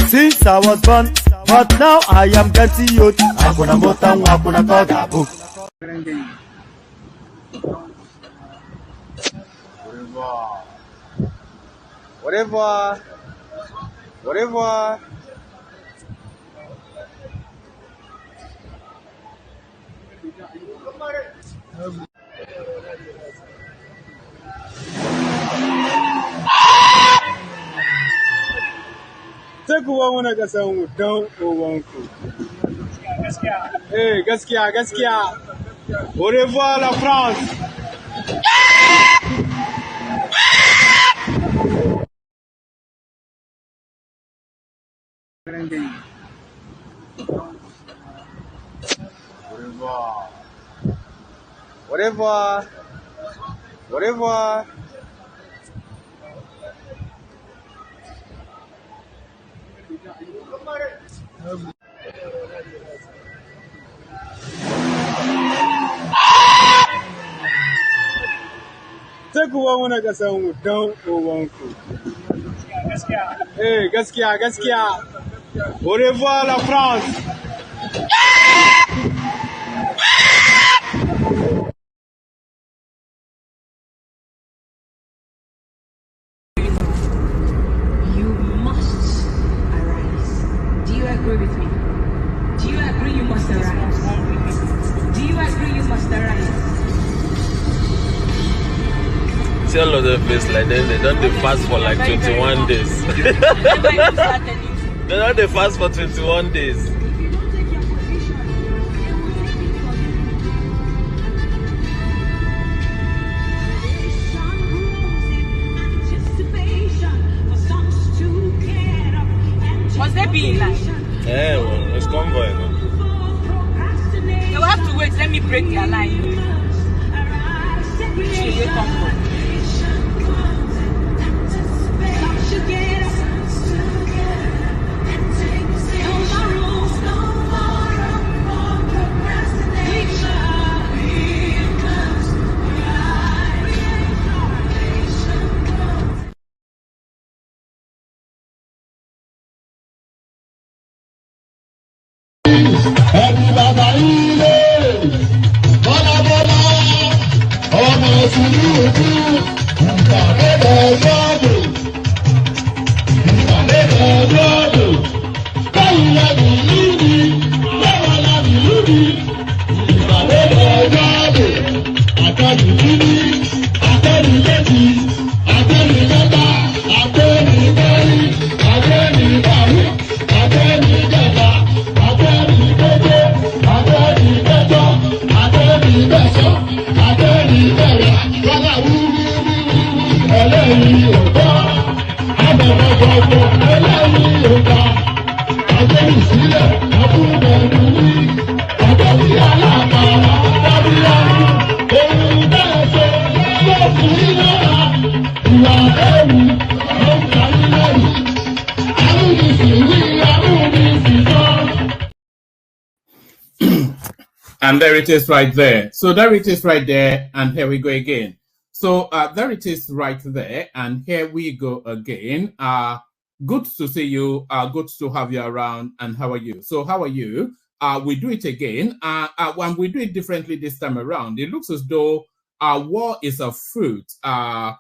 Since I was born, but now I am getting youth. Hakuna motangu, hakuna toga book. Whatever. Take one when I got some down or one coup. Hey, Gaskia. Au revoir la France. Au revoir. Take one when I got some down or one coup. Hey, Gaskia. Au revoir la France. You must arise. Do you agree with me? Do you agree you must arise? Do you agree you must arise? See all of them face like this, they don't fast for like 21 days. They don't fast for 21 days. break their line. Which way they come from? And there it is right there. So there it is right there. And here we go again. So there it is right there. And here we go again. Good to see you. Good to have you around. And how are you? So how are you? We do it again. When we do it differently this time around, it looks as though war is a fruit. For,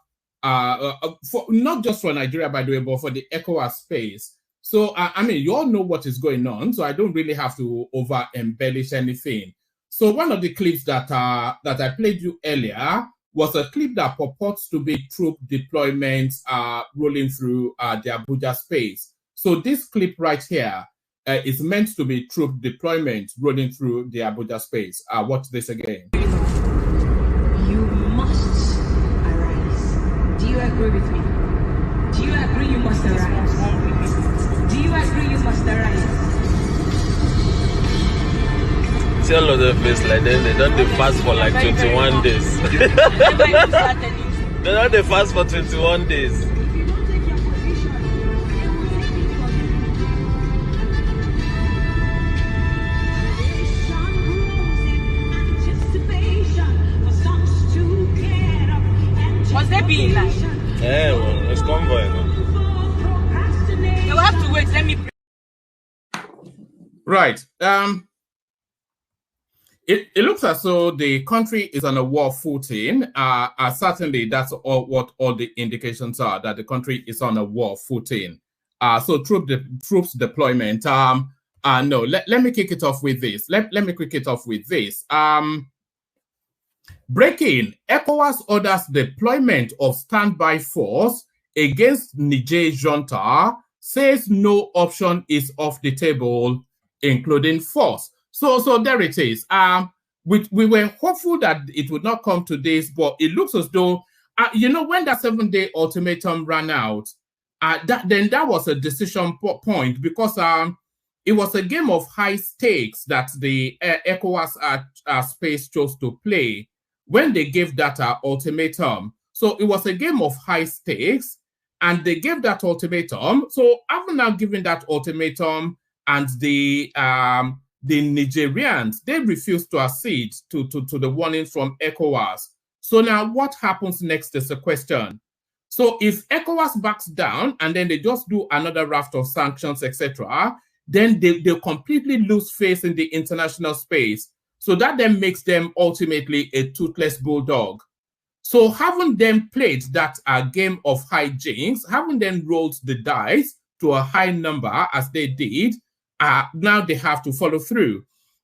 not just for Nigeria, by the way, but for the ECOWAS space. So, I mean, you all know what is going on. So I don't really have to over embellish anything. So one of the clips that that I played you earlier was a clip that purports to be troop deployments rolling through the Abuja space. So this clip right here is meant to be troop deployment rolling through the Abuja space. Watch this again. You must arise. Do you agree with me? Do you agree you must arise? Do you agree you must arise? See all of them face like them. They don't fast for like 21 days. They don't fast for 21 days. Must they be in line? Yeah, well, it's convoy. They will have to wait. Let me. Right. It looks as though the country is on a war footing. Certainly, that's what all the indications are, that the country is on a war footing. So troops deployment. No, let me kick it off with this. Let me kick it off with this. Breaking: ECOWAS orders deployment of standby force against Niger junta, says no option is off the table, including force. So there it is. We were hopeful that it would not come to this, but it looks as though, when that 7-day ultimatum ran out, that was a decision point, because it was a game of high stakes that the ECOWAS space chose to play when they gave that ultimatum. So it was a game of high stakes, and they gave that ultimatum. So after now giving that ultimatum, and the Nigerians, they refused to accede to the warnings from ECOWAS. So now what happens next is a question. So if ECOWAS backs down and then they just do another raft of sanctions, etc., then they completely lose faith in the international space. So that then makes them ultimately a toothless bulldog. So having them played that game of hijinks, having them rolled the dice to a high number as they did, now they have to follow through.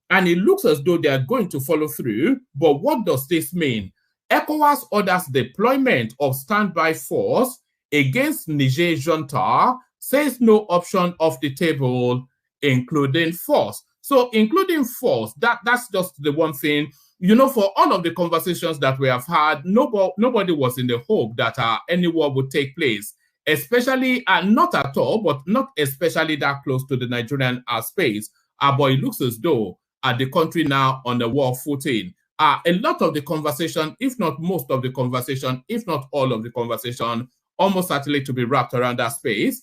And it looks as though they are going to follow through. But what does this mean? ECOWAS orders deployment of standby force against Niger junta, says no option off the table, including force. So including force, that's just the one thing. For all of the conversations that we have had, nobody was in the hope that any war would take place, especially, not at all, but not especially that close to the Nigerian space. But it looks as though the country now on the war footing. a lot of the conversation, if not most of the conversation, if not all of the conversation, almost certainly to be wrapped around that space.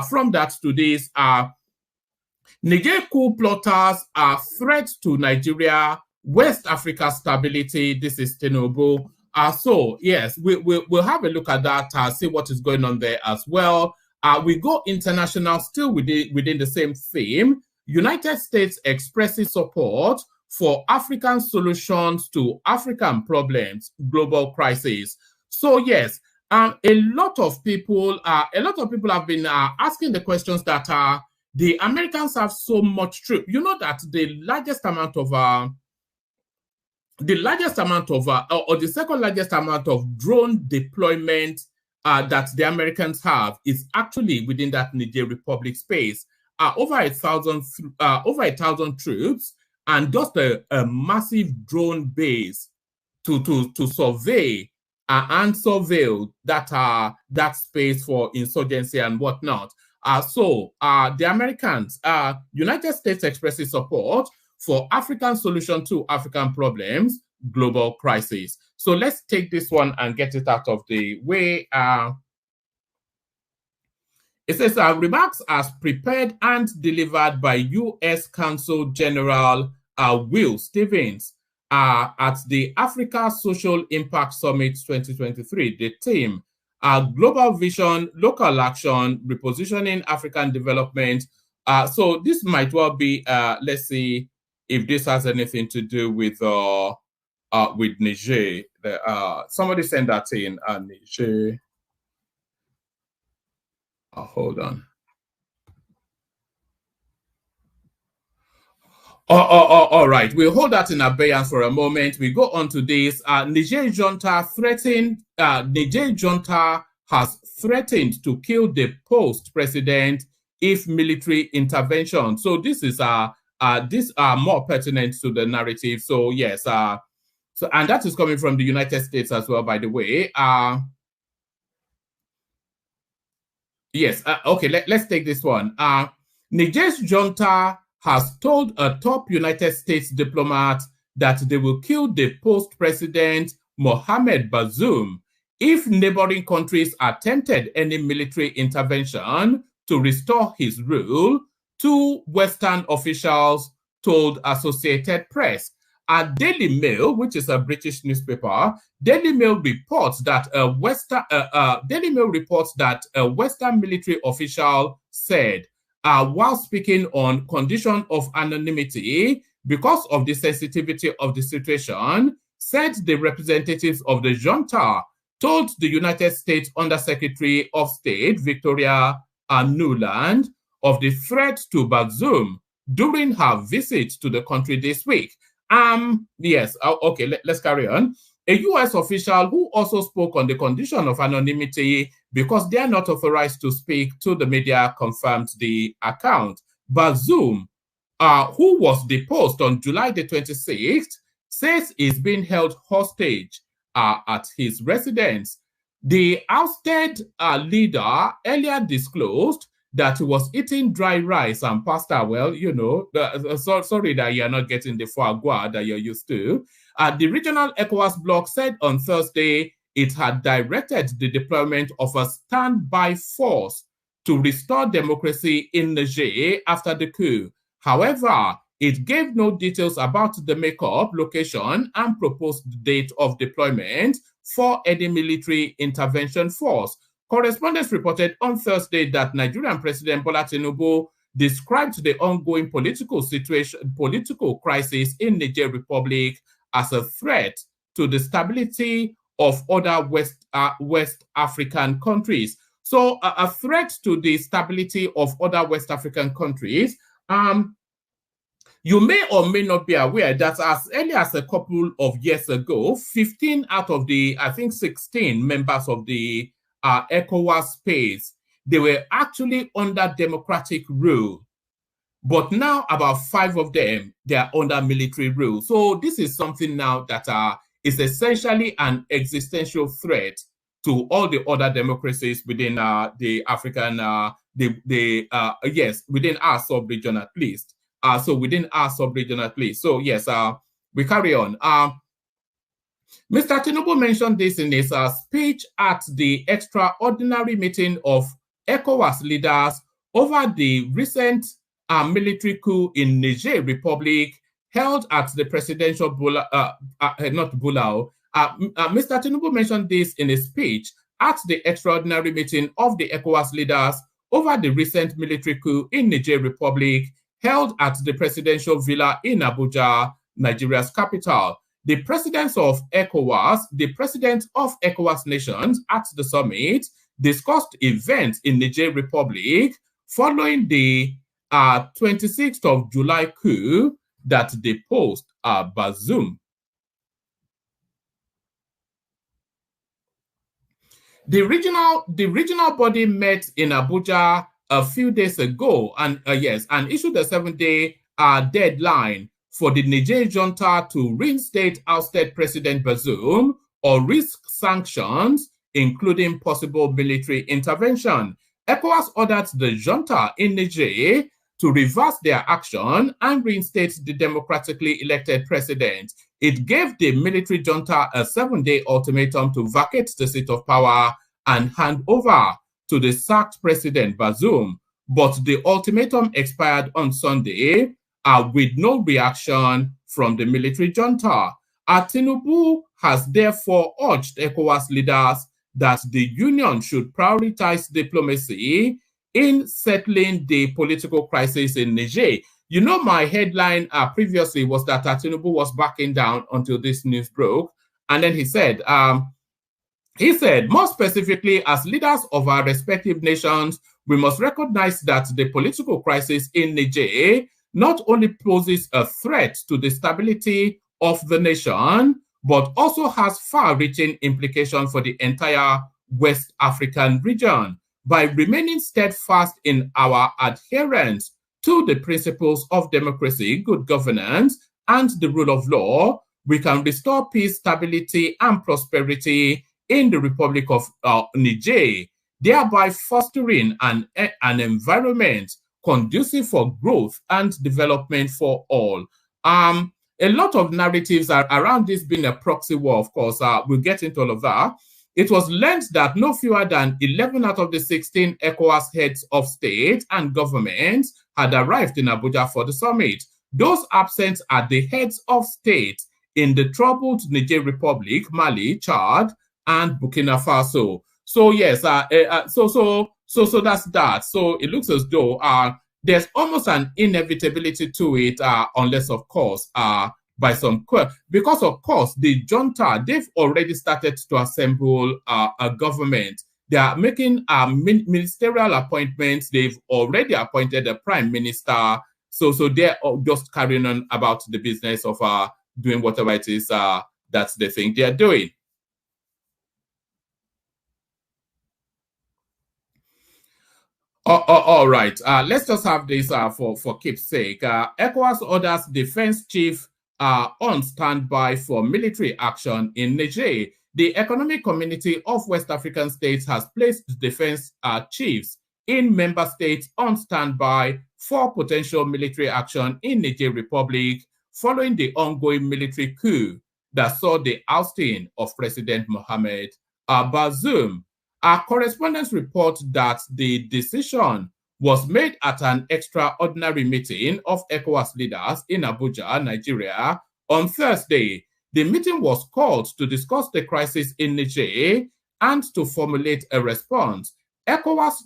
From that to this, Niger coup plotters are threats to Nigeria, West Africa stability. This is Tinubu. So yes, we'll have a look at that, see what is going on there as well. We go international, still within the same theme. United States expresses support for African solutions to African problems, global crisis. So yes, a lot of people have been asking the questions that the Americans have so much troops. You know that the second largest amount of drone deployment that the Americans have is actually within that Niger Republic space. Over 1,000 troops, and just a massive drone base to survey and surveil that space for insurgency and whatnot. So the Americans, United States expresses support for African solution to African problems, global crisis. So let's take this one and get it out of the way. It says, remarks as prepared and delivered by U.S. Counsel General Will Stevens at the Africa Social Impact Summit 2023. The theme, Global Vision, Local Action, Repositioning African Development. So this might well be, let's see if this has anything to do with Niger. Somebody send that in, Niger. Hold on. All right. We'll hold that in abeyance for a moment. We go on to this. Niger junta has threatened to kill the post-president if military intervention. So this is more pertinent to the narrative. So yes, and that is coming from the United States as well, by the way. Yes. Okay. Let's take this one. Niger's junta has told a top United States diplomat that they will kill the post-president Mohamed Bazoum if neighboring countries attempted any military intervention to restore his rule, two Western officials told Associated Press. Daily Mail, which is a British newspaper, Daily Mail reports that a Western military official said, while speaking on condition of anonymity because of the sensitivity of the situation, said the representatives of the junta told the United States Undersecretary of State Victoria Nuland of the threat to Bazoum during her visit to the country this week. Yes, okay, let's carry on. A U.S. official who also spoke on the condition of anonymity because they are not authorized to speak to the media confirmed the account. Bazoum, who was deposed on July the 26th, says he's being held hostage at his residence. The ousted leader earlier disclosed that he was eating dry rice and pasta. Well, you know, sorry that you're not getting the foie gras that you're used to. The regional ECOWAS bloc said on Thursday it had directed the deployment of a standby force to restore democracy in Niger after the coup. However, it gave no details about the makeup, location, and proposed date of deployment for any military intervention force. Correspondents reported on Thursday that Nigerian President Bola Tinubu described the ongoing political crisis in Niger Republic as a threat to the stability of other West African countries. So a threat to the stability of other West African countries. You may or may not be aware that as early as a couple of years ago, 15 out of the, I think, 16 members of the ECOWAS space, they were actually under democratic rule. But now about 5 of them, they are under military rule. So this is something now that is essentially an existential threat to all the other democracies within the African, yes, within our sub-region at least. So within our sub-region at least. So yes, we carry on. Mr. Tinubu mentioned this in his speech at the extraordinary meeting of ECOWAS leaders over the recent military coup in Niger Republic held at the presidential Bola, not Bola. Mr. Tinubu mentioned this in his speech at the extraordinary meeting of the ECOWAS leaders over the recent military coup in Niger Republic held at the presidential villa in Abuja, Nigeria's capital. The presidents of ECOWAS, the presidents of ECOWAS nations at the summit discussed events in Niger Republic following the 26th of July coup that deposed Bazoum. The regional body met in Abuja a few days ago and issued a 7-day deadline for the Niger junta to reinstate ousted President Bazoum or risk sanctions, including possible military intervention. ECOWAS ordered the junta in Niger to reverse their action and reinstate the democratically elected president. It gave the military junta a 7-day ultimatum to vacate the seat of power and hand over to the sacked President Bazoum. But the ultimatum expired on Sunday with no reaction from the military junta. Tinubu has therefore urged ECOWAS leaders that the union should prioritize diplomacy in settling the political crisis in Niger. You know, my headline previously was that Tinubu was backing down until this news broke. And then he said, more specifically, as leaders of our respective nations, we must recognize that the political crisis in Niger not only poses a threat to the stability of the nation, but also has far-reaching implications for the entire West African region. By remaining steadfast in our adherence to the principles of democracy, good governance, and the rule of law, we can restore peace, stability, and prosperity in the Republic of Niger, thereby fostering an environment conducive for growth and development for all. A lot of narratives are around this being a proxy war, of course. We'll get into all of that. It was learned that no fewer than 11 out of the 16 ECOWAS heads of state and government had arrived in Abuja for the summit. Those absent are the heads of state in the troubled Niger Republic, Mali, Chad, and Burkina Faso. So yes, so that's that. So it looks as though there's almost an inevitability to it, unless of course by some, because of course the junta, they've already started to assemble a government. They are making ministerial appointments. They've already appointed a prime minister. So they're just carrying on about the business of doing whatever it is that they think they're doing. All right. Let's just have this for keepsake. ECOWAS orders defense chief on standby for military action in Niger. The Economic Community of West African States has placed defense chiefs in member states on standby for potential military action in Niger Republic following the ongoing military coup that saw the ousting of President Mohamed Bazoum. Our correspondents report that the decision was made at an extraordinary meeting of ECOWAS leaders in Abuja, Nigeria, on Thursday. The meeting was called to discuss the crisis in Niger and to formulate a response. ECOWAS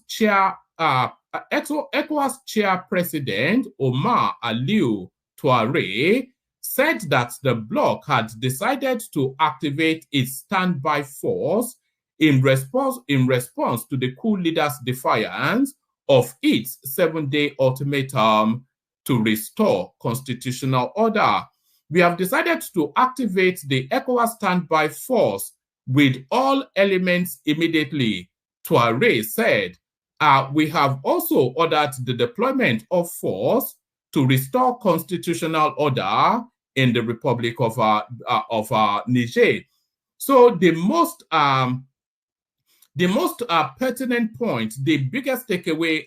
chairperson Omar Aliou Touare said that the bloc had decided to activate its standby force in response to the coup leader's defiance of its 7-day ultimatum to restore constitutional order. We have decided to activate the ECOWAS standby force with all elements immediately, Touare said. We have also ordered the deployment of force to restore constitutional order in the Republic of Niger. So the most pertinent point, the biggest takeaway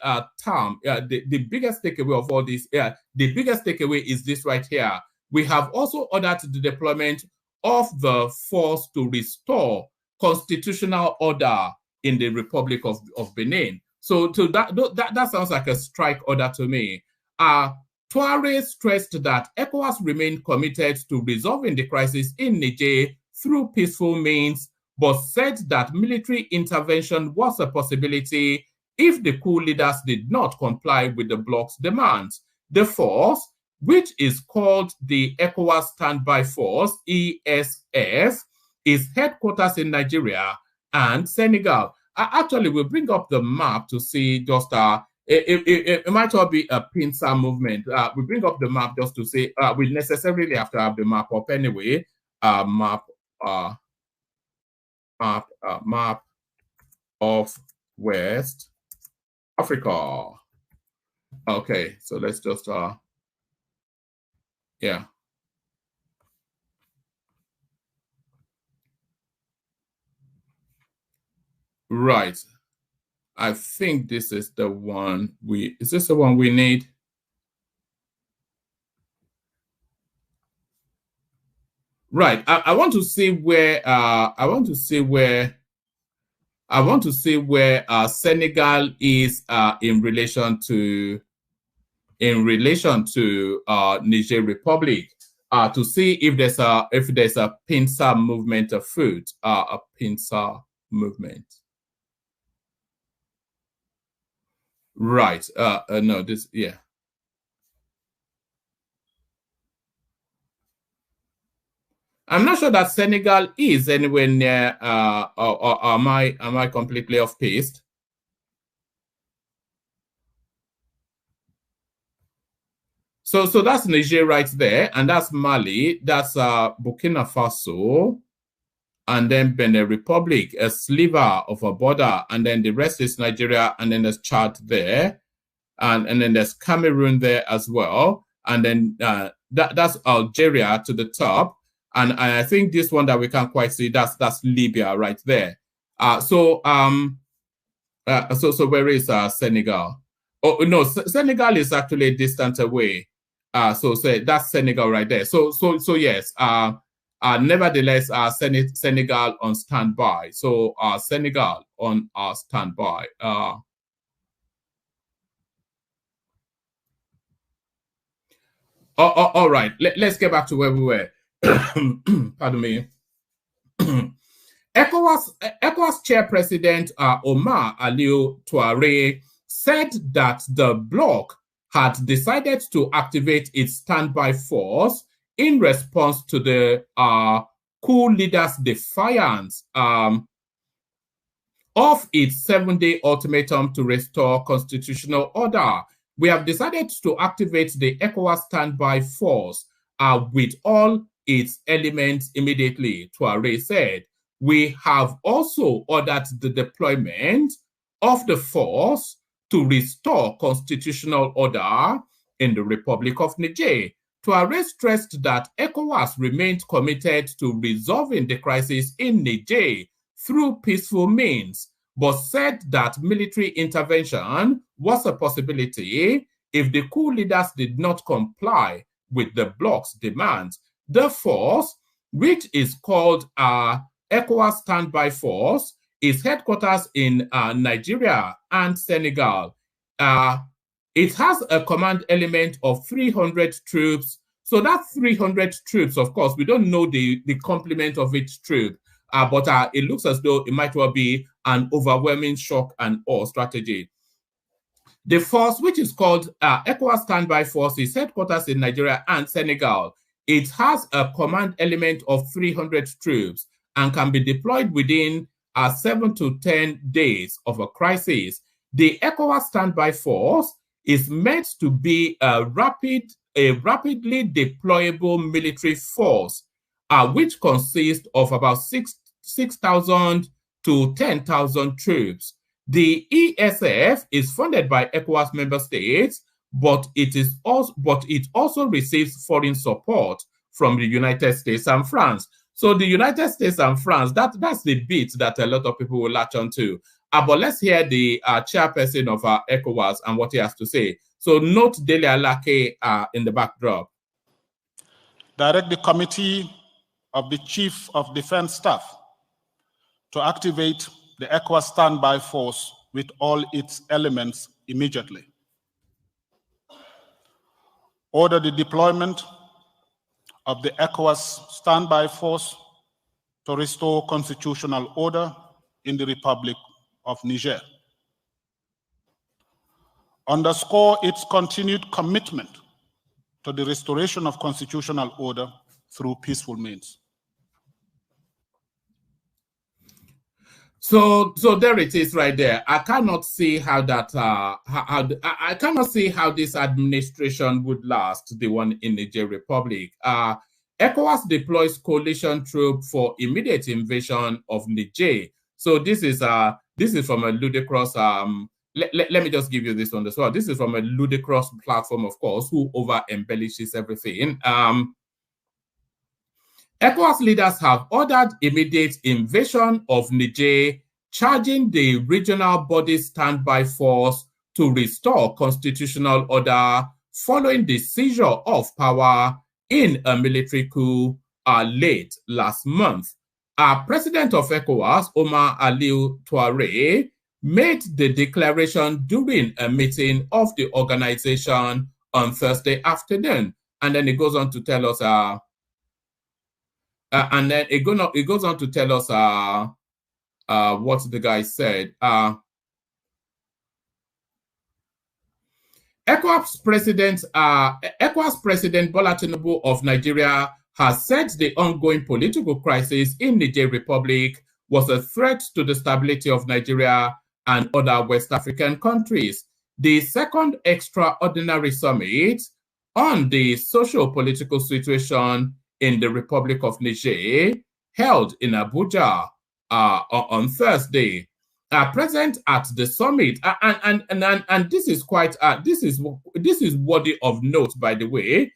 the biggest takeaway of all this, the biggest takeaway is this right here. We have also ordered the deployment of the force to restore constitutional order in the Republic of Benin. So that sounds like a strike order to me. Touare stressed that ECOWAS remained committed to resolving the crisis in Niger through peaceful means, but said that military intervention was a possibility if the coup leaders did not comply with the bloc's demands. The force, which is called the ECOWAS Standby Force, ESF, is headquarters in Nigeria and Senegal. Actually, we'll bring up the map to see just it might all be a pincer movement. We bring up the map just to say we necessarily have to have the map up anyway. Map of West Africa. Okay, so let's just yeah. Right. I think this is the one is this the one we need? Right. I want to see where Senegal is in relation to Niger Republic, to see if there's a pincer movement of food, a pincer movement. Right. No, this, yeah. I'm not sure that Senegal is anywhere near, or am I completely off piste? So that's Niger right there, and that's Mali, that's Burkina Faso, and then Benin Republic, a sliver of a border, and then the rest is Nigeria, and then there's Chad there, and then there's Cameroon there as well, and then that's Algeria to the top, and I think this one that we can't quite see, that's Libya right there. So where is Senegal? Oh no, Senegal is actually a distance away. So that's Senegal right there. So yes. Nevertheless, Senegal on standby. So Senegal on standby. All right. Let's get back to where we were. Pardon me. ECOWAS chairpresident Omar Aliou Touare said that the bloc had decided to activate its standby force in response to the coup leader's defiance of its 7-day ultimatum to restore constitutional order. We have decided to activate the ECOWAS standby force with all its elements immediately, Touare said. We have also ordered the deployment of the force to restore constitutional order in the Republic of Niger. Touare stressed that ECOWAS remained committed to resolving the crisis in Niger through peaceful means, but said that military intervention was a possibility if the coup leaders did not comply with the bloc's demands. The force, which is called ECOWAS Standby Force, is headquarters in Nigeria and Senegal. It has a command element of 300 troops. So that 300 troops, of course, we don't know the complement of each troop, but it looks as though it might well be an overwhelming shock and awe strategy. The force, which is called ECOWAS Standby Force, is headquarters in Nigeria and Senegal. It has a command element of 300 troops and can be deployed within 7 to 10 days of a crisis. The ECOWAS Standby Force is meant to be a rapidly deployable military force, which consists of about 6,000 to 10,000 troops. The ESF is funded by ECOWAS member states, but it also receives foreign support from the United States and France. So the United States and France, that's the bit that a lot of people will latch on to. But let's hear the chairperson of ECOWAS and what he has to say. So note Dele Alake in the backdrop. Direct the committee of the Chief of Defense Staff to activate the ECOWAS standby force with all its elements immediately. Order the deployment of the ECOWAS standby force to restore constitutional order in the Republic of Niger. Underscore its continued commitment to the restoration of constitutional order through peaceful means. So there it is right there. I cannot see how that I cannot see how this administration would last, the one in the Niger Republic. ECOWAS deploys coalition troop for immediate invasion of Niger. So this is from a ludicrous let me just give you this one as well. This is from a ludicrous platform, of course, who over embellishes everything. ECOWAS leaders have ordered immediate invasion of Niger, charging the regional body standby force to restore constitutional order following the seizure of power in a military coup late last month. President of ECOWAS, Omar Aliou Touare, made the declaration during a meeting of the organization on Thursday afternoon. And then it goes on to tell us what the guy said. ECOWAS President Bola Tinubu of Nigeria has said the ongoing political crisis in the Niger Republic was a threat to the stability of Nigeria and other West African countries. The second extraordinary summit on the socio-political situation in the Republic of Niger, held in Abuja on Thursday. Present at the summit, and this is quite this is worthy of note, by the way.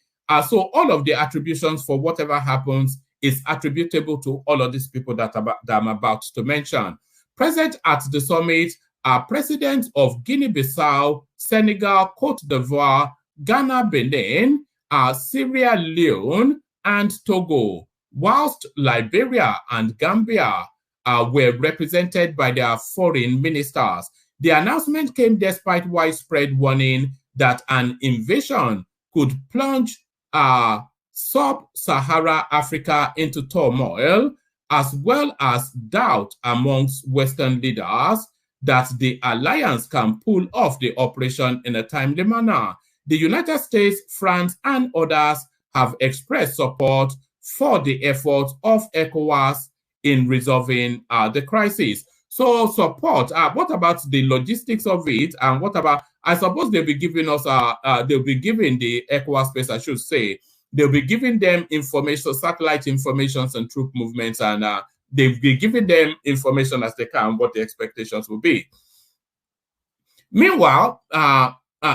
So all of the attributions for whatever happens is attributable to all of these people that I'm about to mention. Present at the summit are presidents of Guinea-Bissau, Senegal, Cote d'Ivoire, Ghana, Benin, Sierra Leone, and Togo, whilst Liberia and Gambia were represented by their foreign ministers. The announcement came despite widespread warning that an invasion could plunge sub-Sahara Africa into turmoil, as well as doubt amongst Western leaders that the alliance can pull off the operation in a timely manner. The United States, France, and others have expressed support for the efforts of ECOWAS in resolving the crisis. So support, what about the logistics of it? And what about, I suppose they'll be giving us, they'll be giving the ECOWAS space, I should say, they'll be giving them information, satellite information and troop movements, and they'll be giving them information as they can, what the expectations will be. Meanwhile,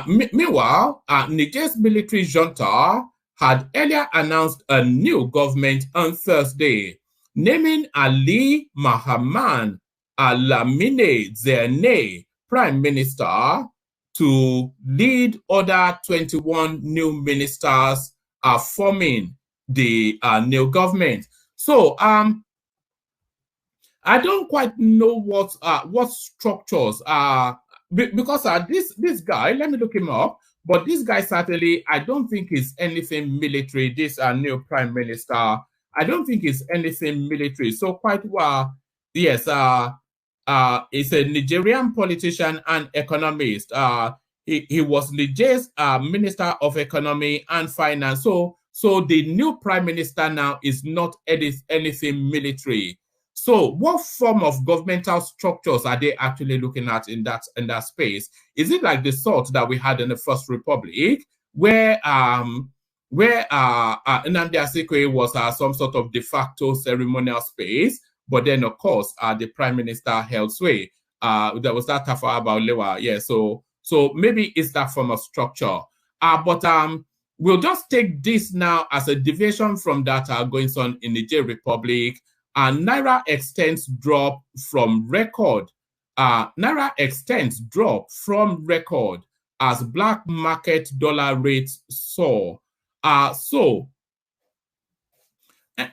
Niger's military junta had earlier announced a new government on Thursday, naming Ali Mahaman Alamine Zerne Prime Minister to lead other 21 new ministers forming the new government. So I don't quite know what structures because this guy, let me look him up. But this guy certainly, I don't think is anything military. This new prime minister, I don't think it's anything military. So quite well, yes. He's a Nigerian politician and economist. He was Niger's Minister of Economy and Finance. So the new prime minister now is not anything military. So what form of governmental structures are they actually looking at in that space? Is it like the sort that we had in the First Republic, where Nnamdi Azikiwe was some sort of de facto ceremonial space, but then of course the prime minister held sway. There was that Tafawa Balewa, yeah. So maybe it's that form of structure. But we'll just take this now as a deviation from that going on in the Niger Republic. Naira extends drop from record. Naira extends drop from record as black market dollar rates soar. So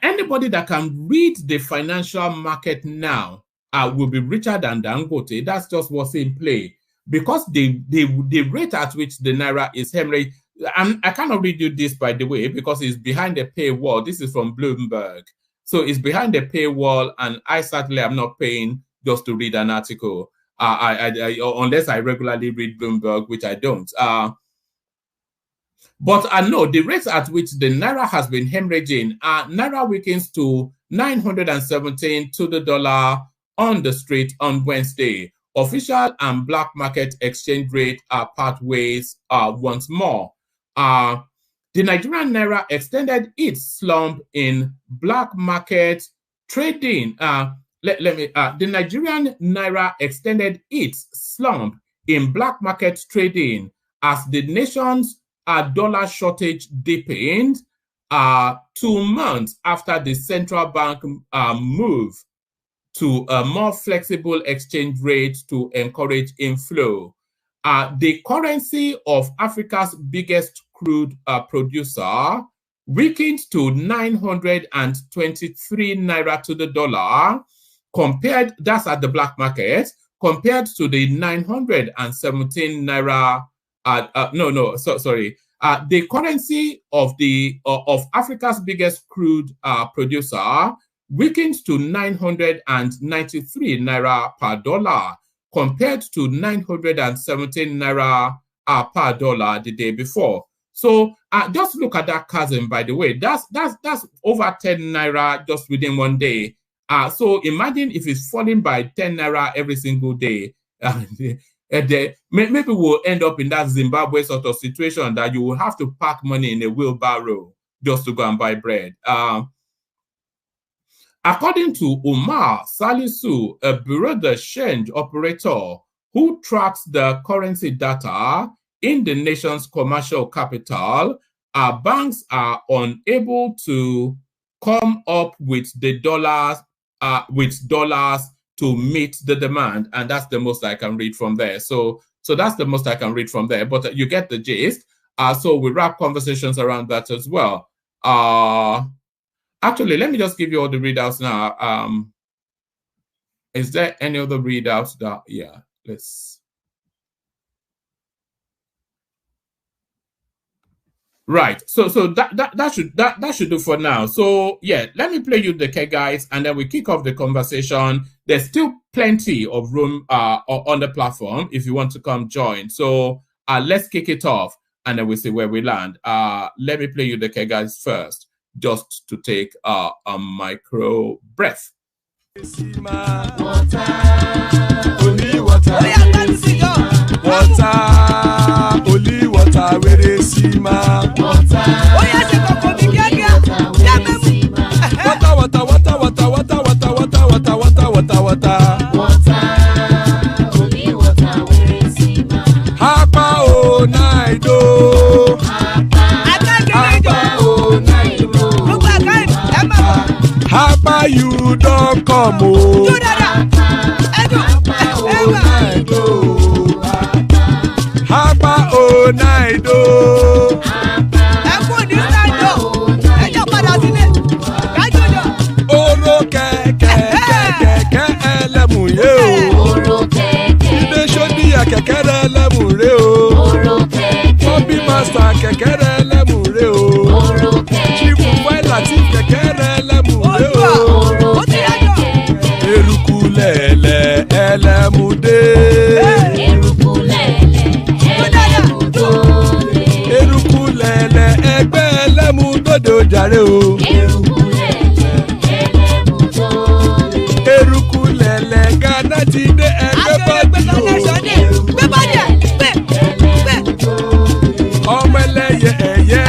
anybody that can read the financial market now will be richer than Dangote. That's just what's in play. Because the rate at which the Naira is hemorrhaging, I cannot read you this, by the way, because it's behind the paywall. This is from Bloomberg. So it's behind the paywall, and I certainly am not paying just to read an article, unless I regularly read Bloomberg, which I don't. But I know the rates at which the Naira has been hemorrhaging, Naira weakens to 917 to the dollar on the street on Wednesday. Official and black market exchange rate part ways once more. The Nigerian Naira extended its slump in black market trading. The Nigerian Naira extended its slump in black market trading as the nation's dollar shortage deepened 2 months after the central bank move to a more flexible exchange rate to encourage inflow. The currency of Africa's biggest crude producer weakened to 923 Naira to the dollar, compared, that's at the black market, compared to the 917 Naira, the currency of Africa's biggest crude producer weakened to 993 Naira per dollar, compared to 917 Naira per dollar the day before. So just look at that chasm, by the way. That's over 10 Naira just within one day. So imagine if it's falling by 10 Naira every single day. Maybe we'll end up in that Zimbabwe sort of situation that you will have to pack money in a wheelbarrow just to go and buy bread. According to Umar Salisu, a bureau de change operator who tracks the currency data in the nation's commercial capital, banks are unable to come up with the dollars to meet the demand, and that's the most I can read from there. So that's the most I can read from there. But you get the gist. So we wrap conversations around that as well. Actually, let me just give you all the readouts now. Is there any other readouts that? Yeah, let's. Right. So that should do for now. So yeah, let me play you the K guys, and then we kick off the conversation. There's still plenty of room on the platform if you want to come join. So let's kick it off, and then we'll see where we land. Let me play you the K guys first, just to take a micro breath. Water, only water, only water, where they see ma. Water, only water, where they see ma. Hapa o naido. Hapa you don't come o. Hapa o naido. Oro keke elemu ye o. Ide shodi ya keke elemu re o. Obi master keke elemu re o. Chief Latif keke elemu re o. Eruku lele elemude. Eruku lele egbe elemudodo jare o. Eruku lele Ghana ti de egbe body o. Ọmọ ẹlẹ́yẹ ẹ̀yẹ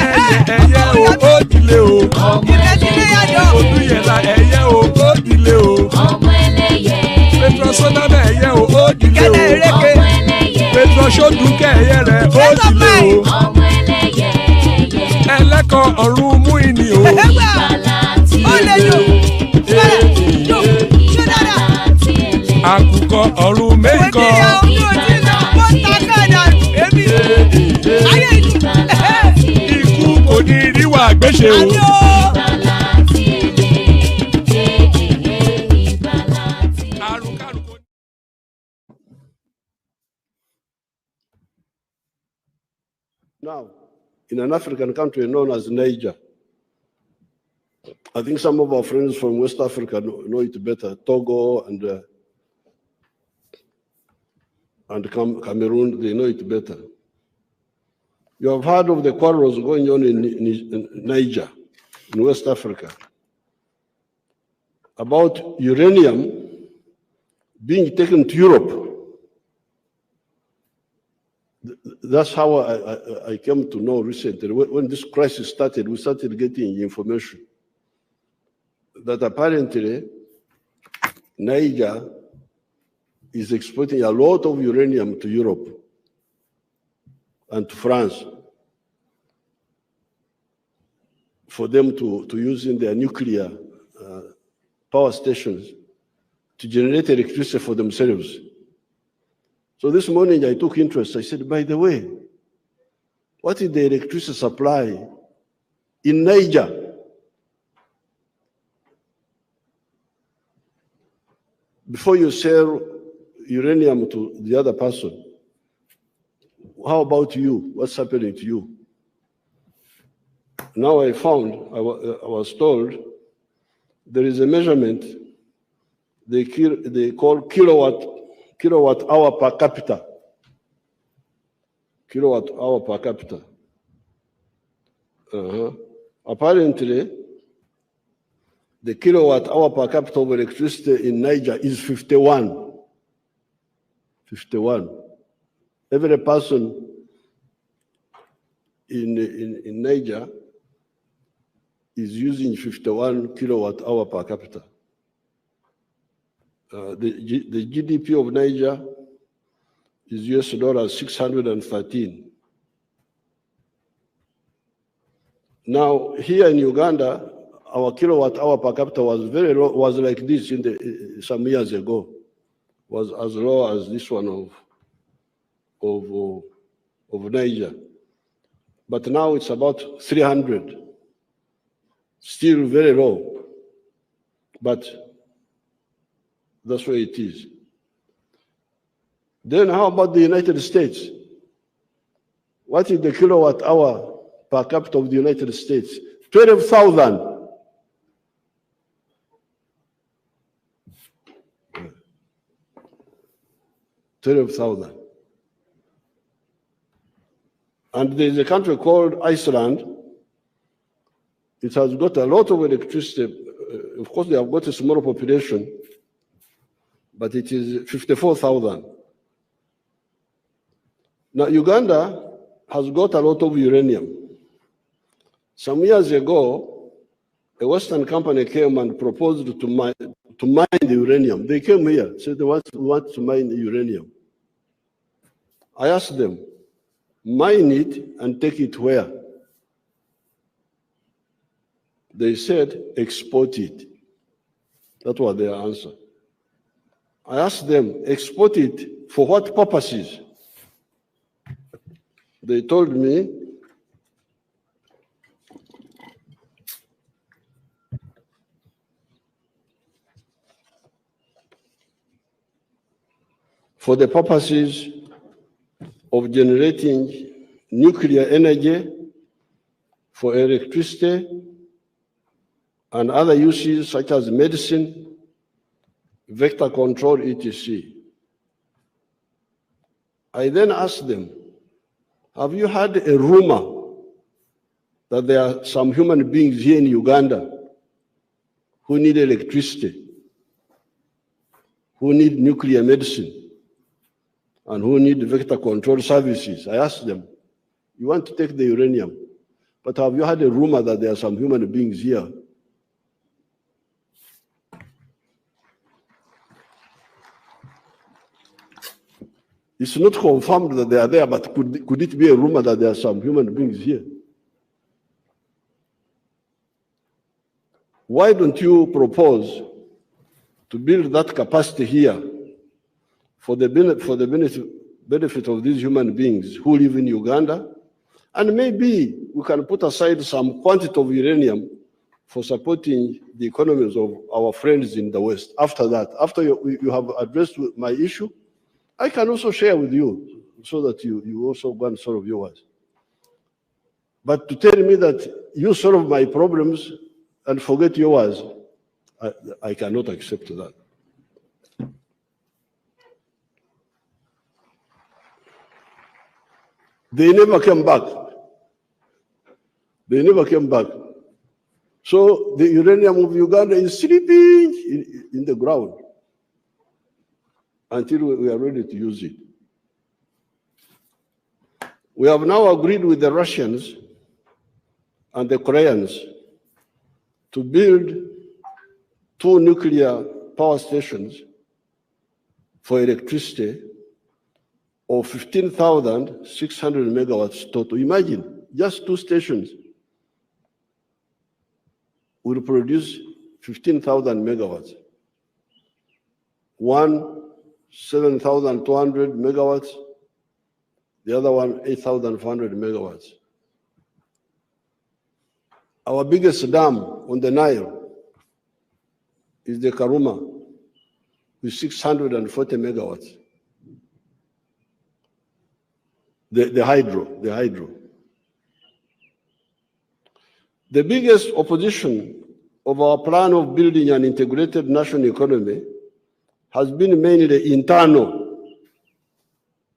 o ó dilé o. Olúyẹ̀lá ẹ̀yẹ o ó dilé o. Petro Sodana ẹ̀yẹ o ó dilé o. Petro Sodunke ẹ̀yẹ rẹ̀ ó dilé o. Ẹlẹ́kọ̀ ọ̀run mú ìní o. Àkùkọ ọ̀run mẹ́kọ̀. Ikú kò ní ríwà gbéṣe o. now in an African country known as Niger. I think some of our friends from West Africa know it better, Togo and Cameroon, they know it better. You have heard of the quarrels going on in Niger, in West Africa, about uranium being taken to Europe. That's how I came to know recently. When this crisis started, we started getting information that apparently Niger is exporting a lot of uranium to Europe and to France for them to use in their nuclear power stations to generate electricity for themselves. So this morning I took interest. I said, by the way, what is the electricity supply in Niger? Before you sell uranium to the other person, how about you? What's happening to you? Now I found, I was told, there is a measurement they call kilowatt hour per capita. Kilowatt hour per capita. Apparently, the kilowatt hour per capita of electricity in Niger is 51. 51. Every person in Niger is using 51 kilowatt hour per capita. The GDP of Niger is US dollars 613. Now, here in Uganda, our kilowatt hour per capita was very low, was like this some years ago, was as low as this one of Niger. But now it's about 300, still very low, but that's where it is. Then how about the United States? What is the kilowatt hour per capita of the United States? 12,000. And there's a country called Iceland. It has got a lot of electricity. Of course, they have got a small population, but it is 54,000. Now, Uganda has got a lot of uranium. Some years ago, a Western company came and proposed to mine the uranium. They came here, said they want to mine the uranium. I asked them, mine it and take it where? They said, export it. That was their answer. I asked them, export it for what purposes? They told me, for the purposes of generating nuclear energy, for electricity, and other uses such as medicine, vector control, etc. I then asked them, have you had a rumor that there are some human beings here in Uganda who need electricity, who need nuclear medicine, and who need vector control services? I asked them, you want to take the uranium, but have you had a rumor that there are some human beings here? It's not confirmed that they are there, but could it be a rumor that there are some human beings here? Why don't you propose to build that capacity here for the benefit of these human beings who live in Uganda? And maybe we can put aside some quantity of uranium for supporting the economies of our friends in the West. After that, after you have addressed my issue, I can also share with you so that you also go and solve yours. But to tell me that you solve my problems and forget yours, I cannot accept that. They never came back. They never came back. So the uranium of Uganda is sleeping in the ground until we are ready to use it. We have now agreed with the Russians and the Koreans to build 2 nuclear power stations for electricity of 15,600 megawatts total. Imagine, just 2 stations will produce 15,000 megawatts. One, 7,200 megawatts, the other one, 8,400 megawatts. Our biggest dam on the Nile is the Karuma with 640 megawatts. The hydro. The biggest opposition of our plan of building an integrated national economy has been mainly internal,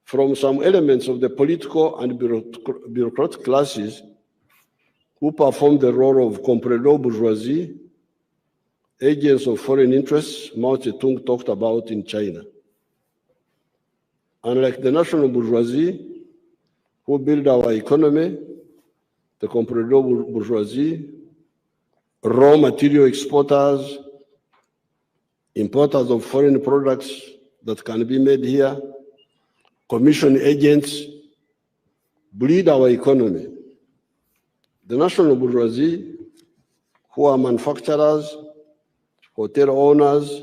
from some elements of the political and bureaucratic classes who perform the role of comprador bourgeoisie, agents of foreign interests Mao Zedong talked about in China. Unlike the national bourgeoisie who build our economy, the comprador bourgeoisie, raw material exporters, importers of foreign products that can be made here, commission agents, bleed our economy. The national bourgeoisie, who are manufacturers, hotel owners,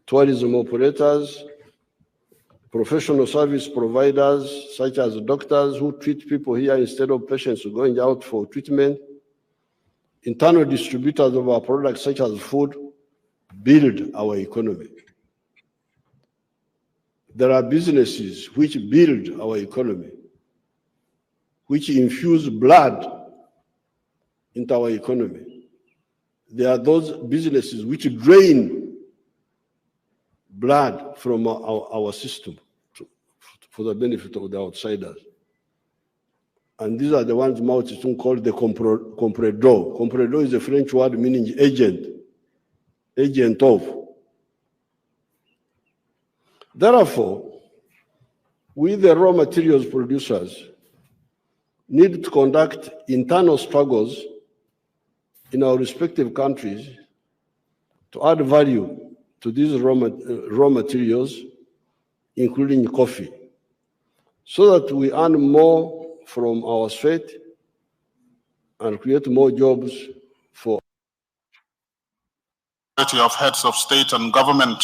tourism operators, professional service providers, such as doctors who treat people here instead of patients going out for treatment, internal distributors of our products, such as food, build our economy. There are businesses which build our economy, which infuse blood into our economy. There are those businesses which drain blood from our system for the benefit of the outsiders. And these are the ones Mao Zedong called the comprador. Comprador is a French word meaning agent, agent of. Therefore, we, the raw materials producers, need to conduct internal struggles in our respective countries to add value to these raw materials, including coffee, so that we earn more from our sweat and create more jobs for of heads of state and government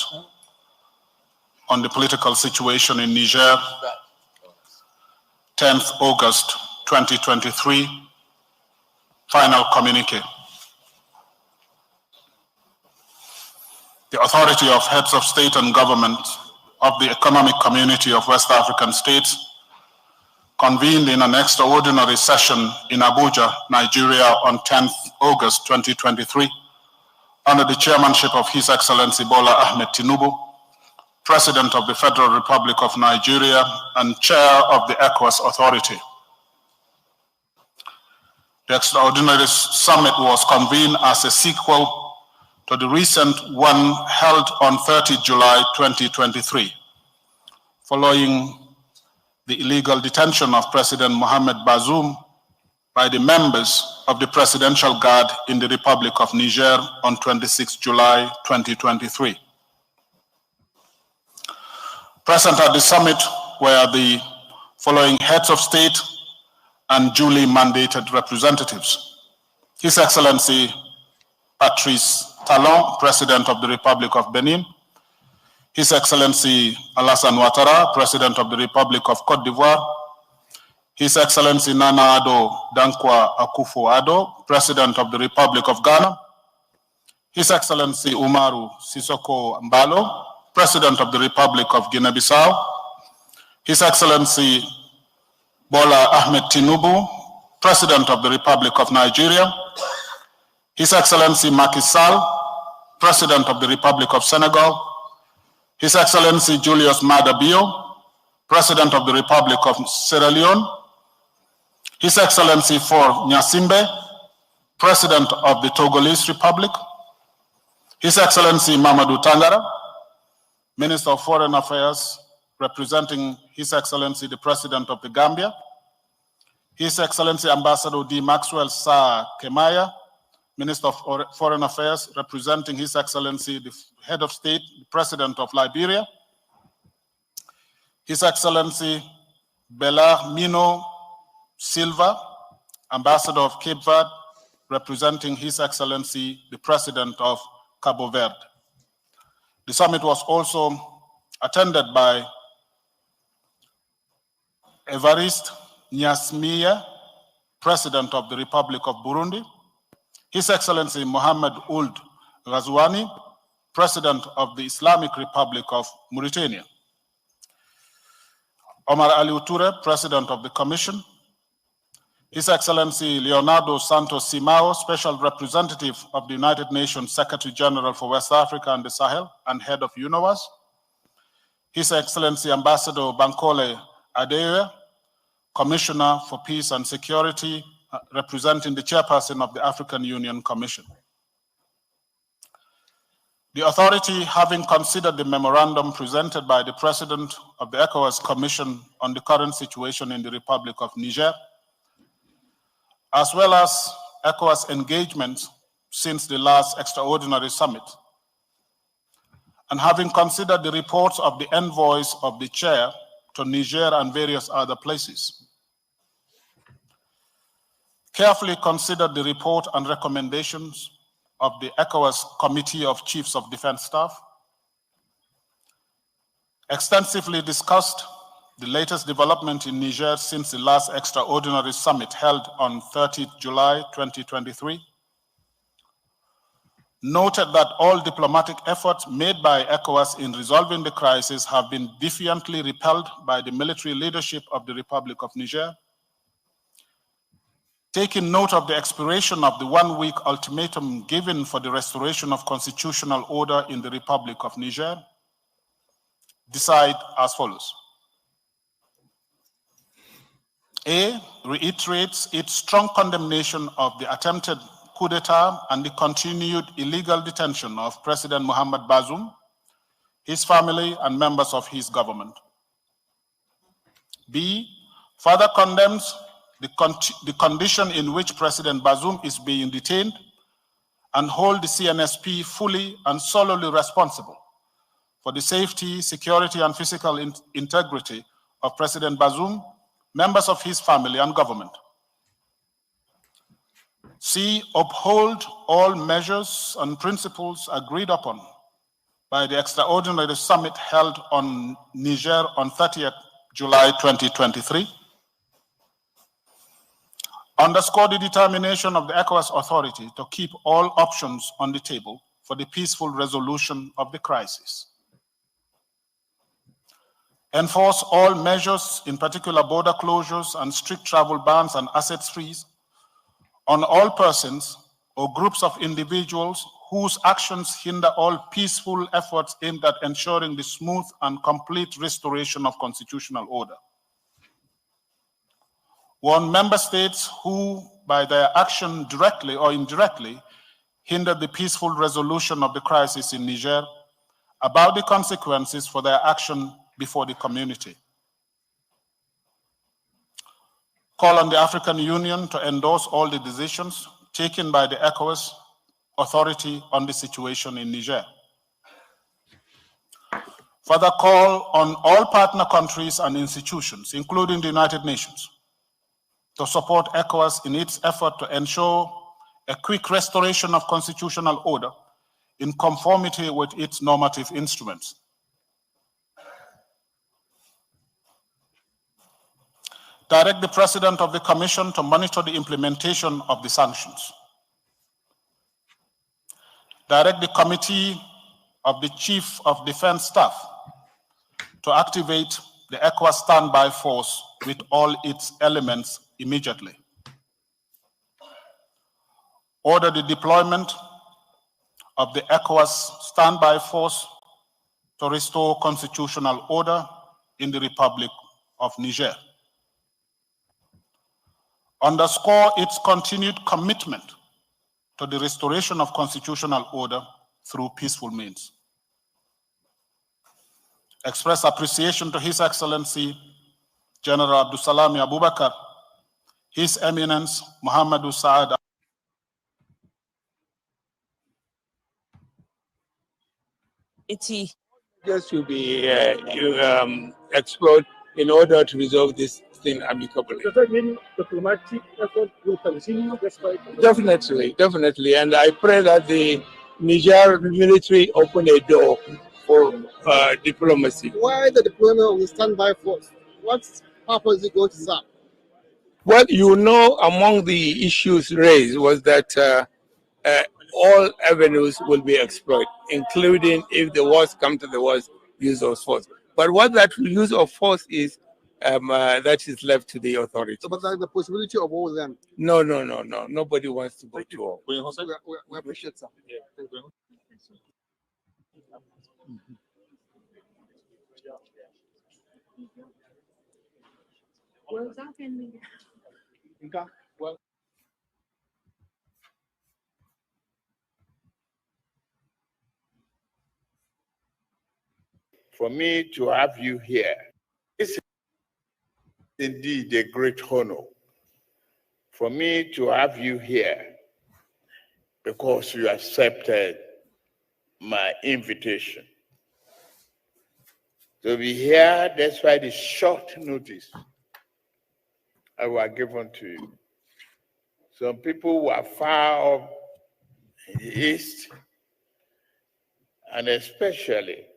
on the political situation in Niger, 10th August 2023, final communique. The authority of heads of state and government of the Economic Community of West African States convened in an extraordinary session in Abuja, Nigeria on 10th August 2023, under the chairmanship of His Excellency Bola Tinubu, President of the Federal Republic of Nigeria and Chair of the ECOWAS Authority. The extraordinary summit was convened as a sequel to the recent one held on 30 July 2023, following the illegal detention of President Mohamed Bazoum by the members of the Presidential Guard in the Republic of Niger on 26 July 2023. Present at the summit were the following heads of state and duly mandated representatives: His Excellency Patrice Talon, President of the Republic of Benin; His Excellency Alassane Ouattara, President of the Republic of Côte d'Ivoire; His Excellency Nana Addo Dankwa Akufo-Addo, President of the Republic of Ghana; His Excellency Umaru Sissoko Mbalo, President of the Republic of Guinea-Bissau; His Excellency Bola Tinubu, President of the Republic of Nigeria, His Excellency Macky Sall, President of the Republic of Senegal, His Excellency Julius Maada Bio, President of the Republic of Sierra Leone, His Excellency Faure Gnassingbé, President of the Togolese Republic, His Excellency Mamadou Tangara, Minister of Foreign Affairs, representing His Excellency the President of the Gambia, His Excellency Ambassador D. Maxwell Sarr Kemaya, Minister of Foreign Affairs, representing His Excellency the Head of State, the President of Liberia, His Excellency Belarmino Silva, Ambassador of Cape Verde, representing His Excellency the President of Cabo Verde. The summit was also attended by Evariste Gnassingbé, President of the Republic of Burundi, His Excellency Mohamed Ould Ghazouani, President of the Islamic Republic of Mauritania, Omar Aliou Touré, President of the Commission, His Excellency Leonardo Santos Simao, Special Representative of the United Nations Secretary General for West Africa and the Sahel and Head of UNOWAS, His Excellency Ambassador Bankole Adeoye, Commissioner for Peace and Security, representing the Chairperson of the African Union Commission. The authority, having considered the memorandum presented by the President of the ECOWAS Commission on the current situation in the Republic of Niger, as well as ECOWAS engagement since the last extraordinary summit, and having considered the reports of the envoys of the chair to Niger and various other places, carefully considered the report and recommendations of the ECOWAS Committee of Chiefs of Defense Staff, extensively discussed the latest development in Niger since the last extraordinary summit held on 30 July 2023, noted that all diplomatic efforts made by ECOWAS in resolving the crisis have been defiantly repelled by the military leadership of the Republic of Niger, taking note of the expiration of the one-week ultimatum given for the restoration of constitutional order in the Republic of Niger, decide as follows. A, reiterates its strong condemnation of the attempted coup d'etat and the continued illegal detention of President Mohamed Bazoum, his family, and members of his government. B, further condemns the condition in which President Bazoum is being detained and hold the CNSP fully and solely responsible for the safety, security, and physical integrity of President Bazoum, members of his family, and government. C, uphold all measures and principles agreed upon by the extraordinary summit held on Niger on 30th July 2023. Underscore the determination of the ECOWAS authority to keep all options on the table for the peaceful resolution of the crisis. Enforce all measures, in particular border closures and strict travel bans and assets freeze, on all persons or groups of individuals whose actions hinder all peaceful efforts aimed at ensuring the smooth and complete restoration of constitutional order. Warn member states who, by their action directly or indirectly, hindered the peaceful resolution of the crisis in Niger, about the consequences for their action before the community. Call on the African Union to endorse all the decisions taken by the ECOWAS authority on the situation in Niger. Further call on all partner countries and institutions, including the United Nations, to support ECOWAS in its effort to ensure a quick restoration of constitutional order in conformity with its normative instruments. Direct the President of the Commission to monitor the implementation of the sanctions. Direct the Committee of the Chief of Defense Staff to activate the ECOWAS standby force with all its elements immediately. order the deployment of the ECOWAS standby force to restore constitutional order in the Republic of Niger. Underscore its continued commitment to the restoration of constitutional order through peaceful means. Express appreciation to His Excellency General Abdulsalami Abubakar, His Eminence Muhammadu Saad. Just to be explored in order to resolve this thing amicably. Does that mean diplomatic effort will continue despite? Definitely. And I pray that the Niger military open a door for diplomacy. Why the deployment of the standby force? What purpose is it going to serve? What you know among the issues raised was that all avenues will be explored, including, if the worst come to the worst, use of force. But what that use of force is, that is left to the authorities. So, but like the possibility of all of them? No. Nobody wants to go to war. We appreciate that. Yeah. Thank you. Well, for me to have you here, it's indeed a great honor for me to have you here because you accepted my invitation to be here despite the short notice I was given to you. Some people were far off in the east, and especially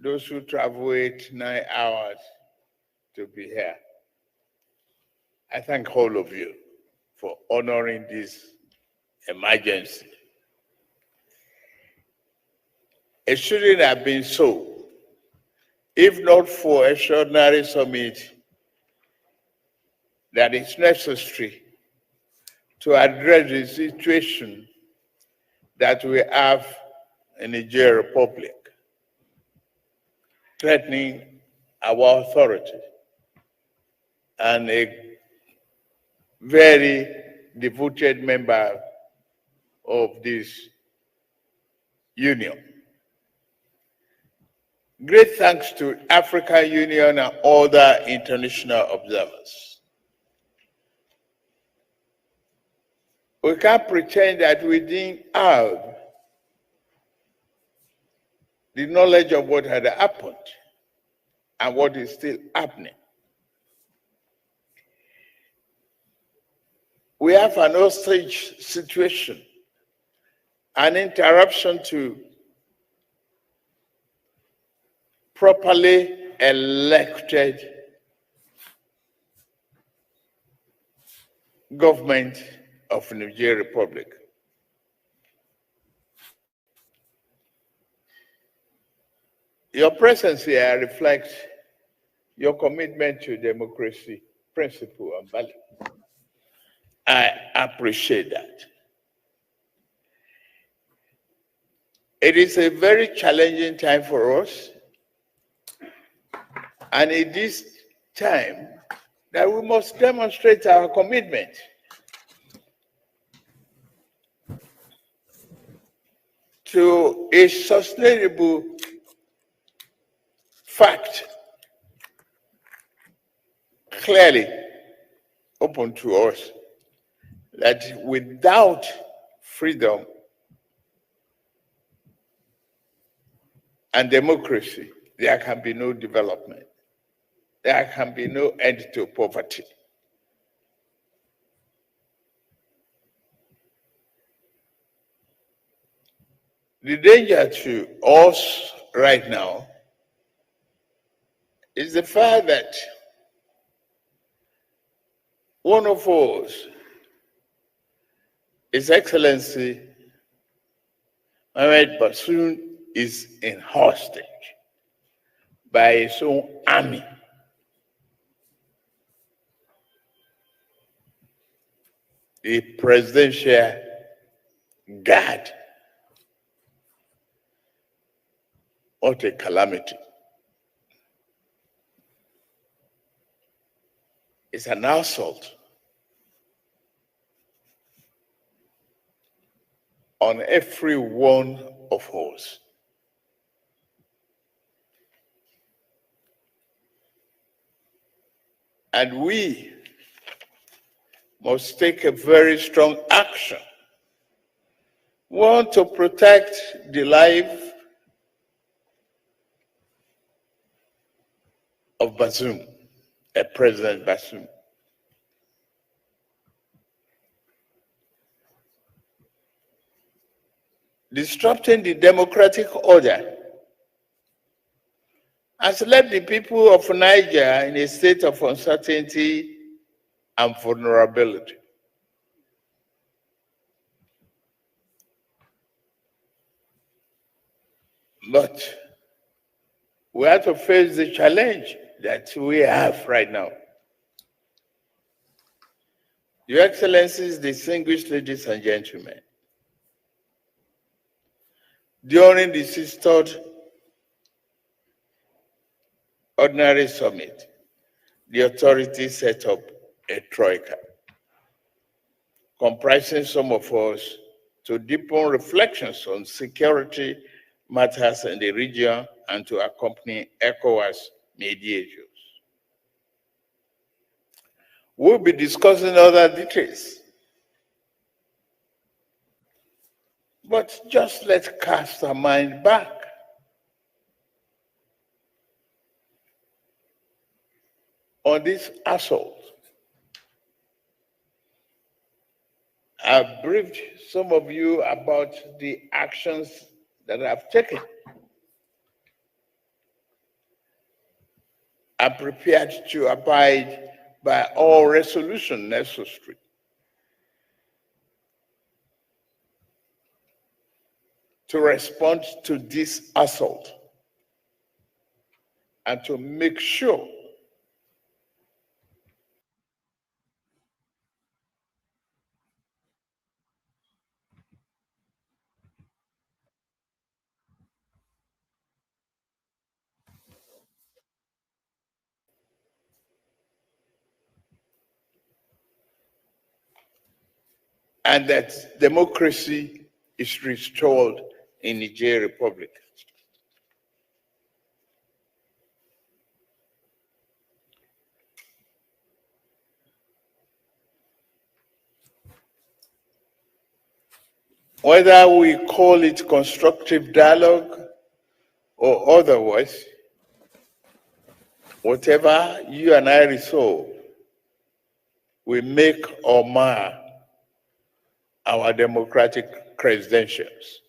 those who travel 8-9 hours to be here. I thank all of you for honoring this emergency. It shouldn't have been so, if not for extraordinary summit that is necessary to address the situation that we have in the Niger Republic, threatening our authority, and a very devoted member of this union. Great thanks to African Union and other international observers. We can't pretend that we didn't have the knowledge of what had happened and what is still happening. We have an hostage situation, an interruption to properly elected government of the Niger Republic. Your presence here reflects your commitment to democracy, principle, and value. I appreciate that. It is a very challenging time for us, and it is time that we must demonstrate our commitment to a sustainable fact clearly open to us, that without freedom and democracy, there can be no development. There can be no end to poverty. The danger to us right now is the fact that one of us, His Excellency Mohamed Bazoum, is in hostage by his own army. The presidential God, what a calamity. It's an assault on every one of us. And we must take a very strong action. We want to protect the life of Bazoum, President Bazoum. Disrupting the democratic order has left the people of Niger in a state of uncertainty and vulnerability. But we have to face the challenge that we have right now. Your Excellencies, distinguished ladies and gentlemen, during the 63rd Ordinary Summit, the authorities set up a troika, comprising some of us to deepen reflections on security matters in the region and to accompany ECOWAS mediators. We'll be discussing other details, but just let's cast our mind back. On this assault, I've briefed some of you about the actions that I've taken. I'm prepared to abide by all resolution necessary to respond to this assault and to make sure and that democracy is restored in Niger Republic. Whether we call it constructive dialogue or otherwise, whatever you and I resolve will make or mar our democratic credentials.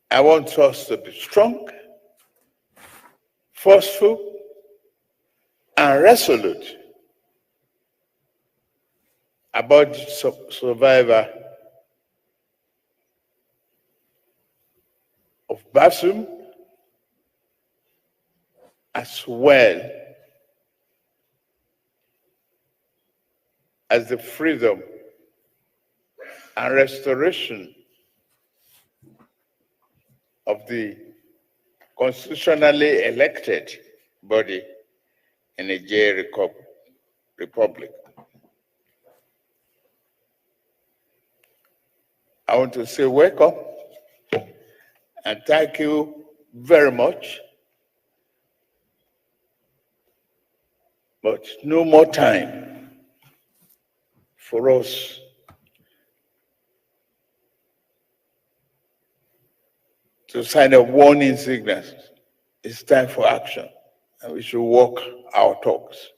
I want us to be strong, forceful, and resolute about the survivor of Bazoum, as well as the freedom and restoration of the constitutionally elected body in the Niger Republic. I want to say welcome and thank you very much. But no more time for us to sign a warning signal. It's time for action, and we should walk our talks.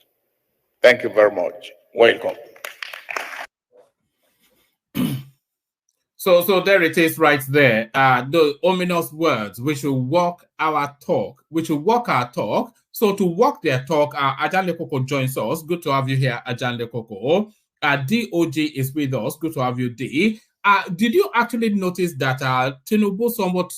Thank you very much. Welcome. So there it is right there. The ominous words, we should walk our talk. We should walk our talk. So to walk their talk, Ajan Lekoko joins us. Good to have you here, Ajan Lekoko. DOG is with us. Good to have you, D. Did you actually notice that Tinubu somewhat,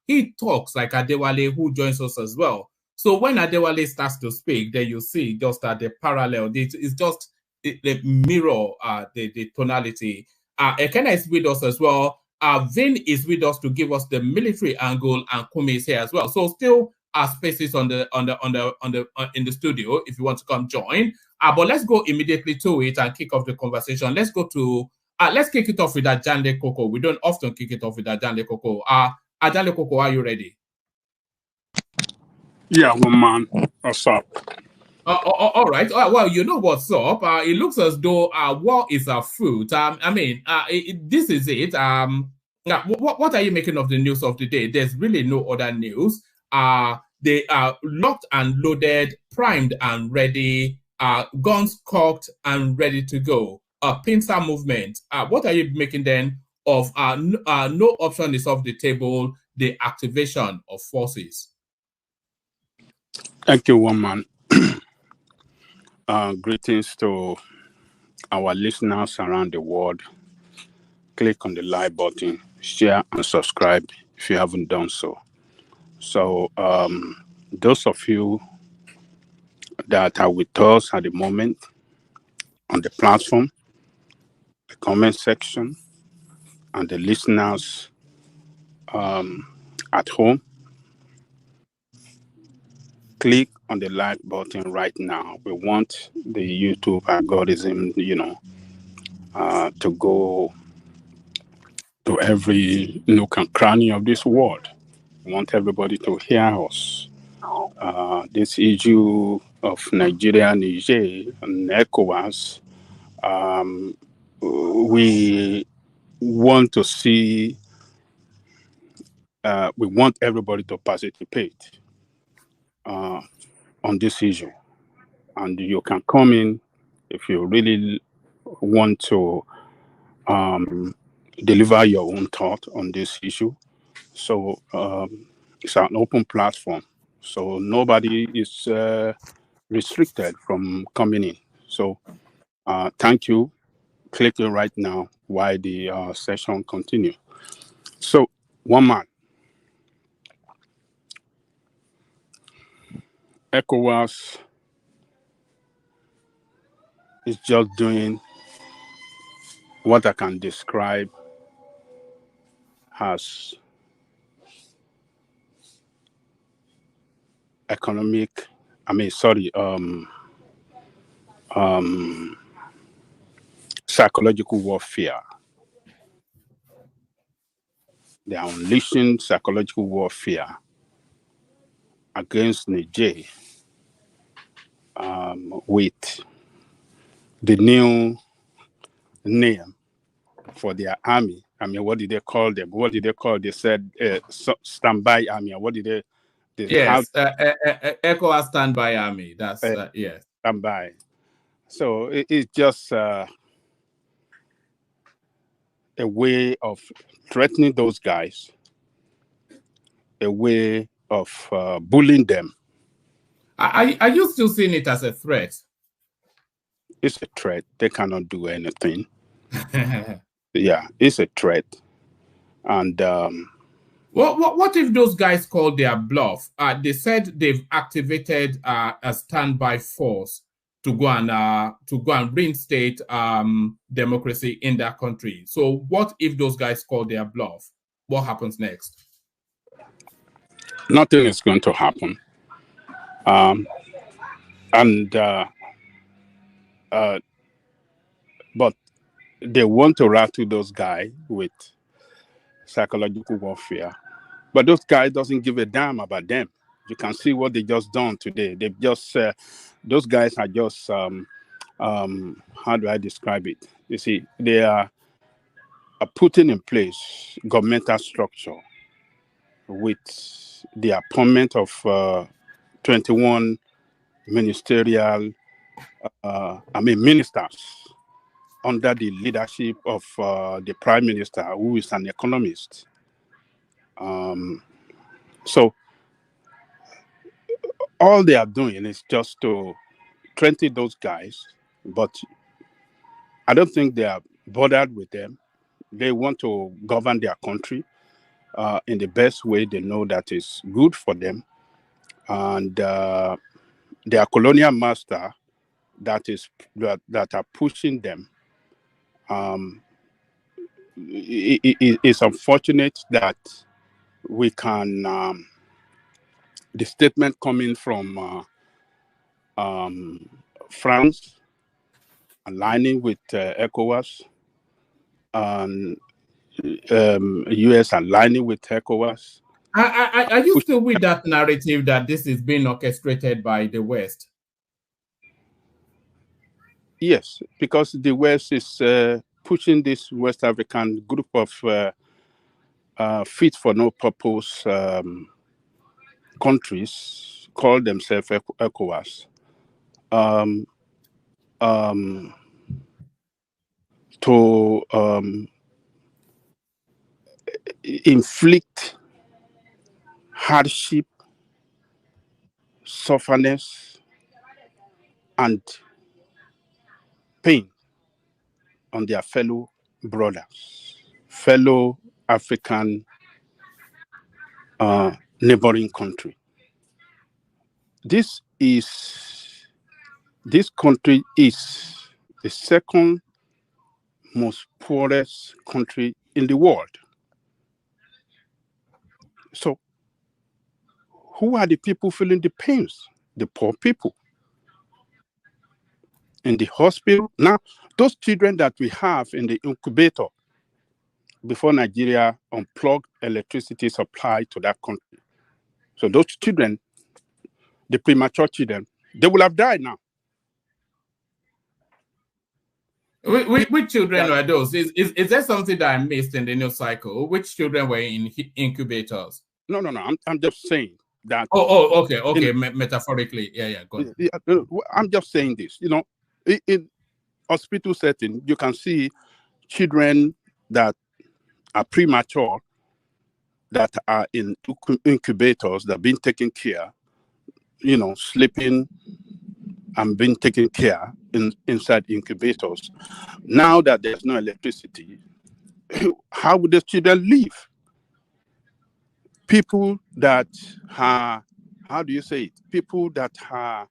he talks like Adewale, who joins us as well. So when Adewale starts to speak, then you see just that the parallel, it's just the mirror, the tonality. Ekena is with us as well. Vin is with us to give us the military angle, and Kumi is here as well. So still spaces in the studio if you want to come join. But let's go immediately to it and kick off the conversation. Let's go to let's kick it off with Ajande Koko. We don't often kick it off with Ajande Koko. Ajande Koko, are you ready? Yeah, well, man, what's up? All right. Well, you know what's up. It looks as though war is afoot. This is it. What are you making of the news of the day? There's really no other news. They are locked and loaded, primed and ready, guns cocked and ready to go. Pincer movement. What are you making then of no option is off the table, the activation of forces? Thank you, woman. Greetings to our listeners around the world. Click on the like button, share and subscribe if you haven't done so. So those of you that are with us at the moment on the platform, the comment section, and the listeners at home, click on the like button right now. We want the YouTube algorithm, to go to every nook and cranny of this world. We want everybody to hear us. This issue of Nigeria, Niger, and ECOWAS, we want to see, we want everybody to participate on this issue. And you can come in if you really want to deliver your own thought on this issue. So it's an open platform. So nobody is restricted from coming in. So thank you. Click it right now while the session continues. So, one man. ECOWAS is just doing what I can describe as psychological warfare. They are unleashing psychological warfare against Niger with the new name for their army. What did they call them? What did they call? They said standby army. What did they? Yes, ECOWAS standby army. That's yes, standby. So it's just a way of threatening those guys, a way of bullying them. Are you still seeing it as a threat? It's a threat. They cannot do anything. Yeah, it's a threat. And what if those guys called their bluff? They said they've activated a standby force to go and reinstate democracy in their country. So what if those guys call their bluff? What happens next? Nothing is going to happen. But they want to rattle those guys with psychological warfare. But those guys doesn't give a damn about them. You can see what they just done today. They've just those guys are just how do I describe it? You see, they are putting in place governmental structure with the appointment of 21 ministerial ministers under the leadership of the prime minister, who is an economist. So all they are doing is just to threaten those guys, but I don't think they are bothered with them. They want to govern their country in the best way they know that is good for them. and their colonial master that are pushing them. It's unfortunate that we can the statement coming from France aligning with ECOWAS and US aligning with ECOWAS. Are you still with that narrative that this is being orchestrated by the West? Yes, because the West is pushing this West African group of fit for no purpose countries, call themselves ECOWAS, to inflict hardship, sufferness, and pain on their fellow brothers, fellow African neighboring country. This country is the second most poorest country in the world. So who are the people feeling the pains? The poor people. In the hospital. Now, those children that we have in the incubator before Nigeria unplugged electricity supply to that country. So those children, the premature children, they will have died now. Which children were those? Is there something that I missed in the news cycle? Which children were in incubators? No. I'm just saying that. Okay. Metaphorically, yeah. Go on. I'm just saying this. You know, in hospital setting, you can see children that are premature, that are in incubators, that are being taken care, you know, sleeping and being taken care inside incubators. Now that there's no electricity, how would the children live? People that are, how do you say it? People that are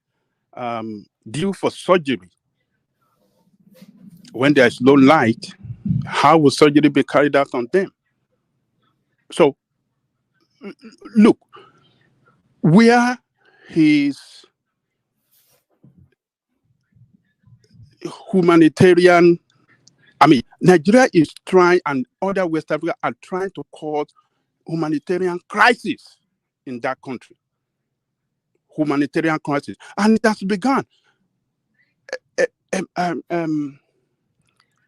due for surgery. When there's low light, how will surgery be carried out on them? So, look, where his humanitarian, Nigeria is trying, and other West Africa are trying to cause humanitarian crisis in that country. Humanitarian crisis. And it has begun.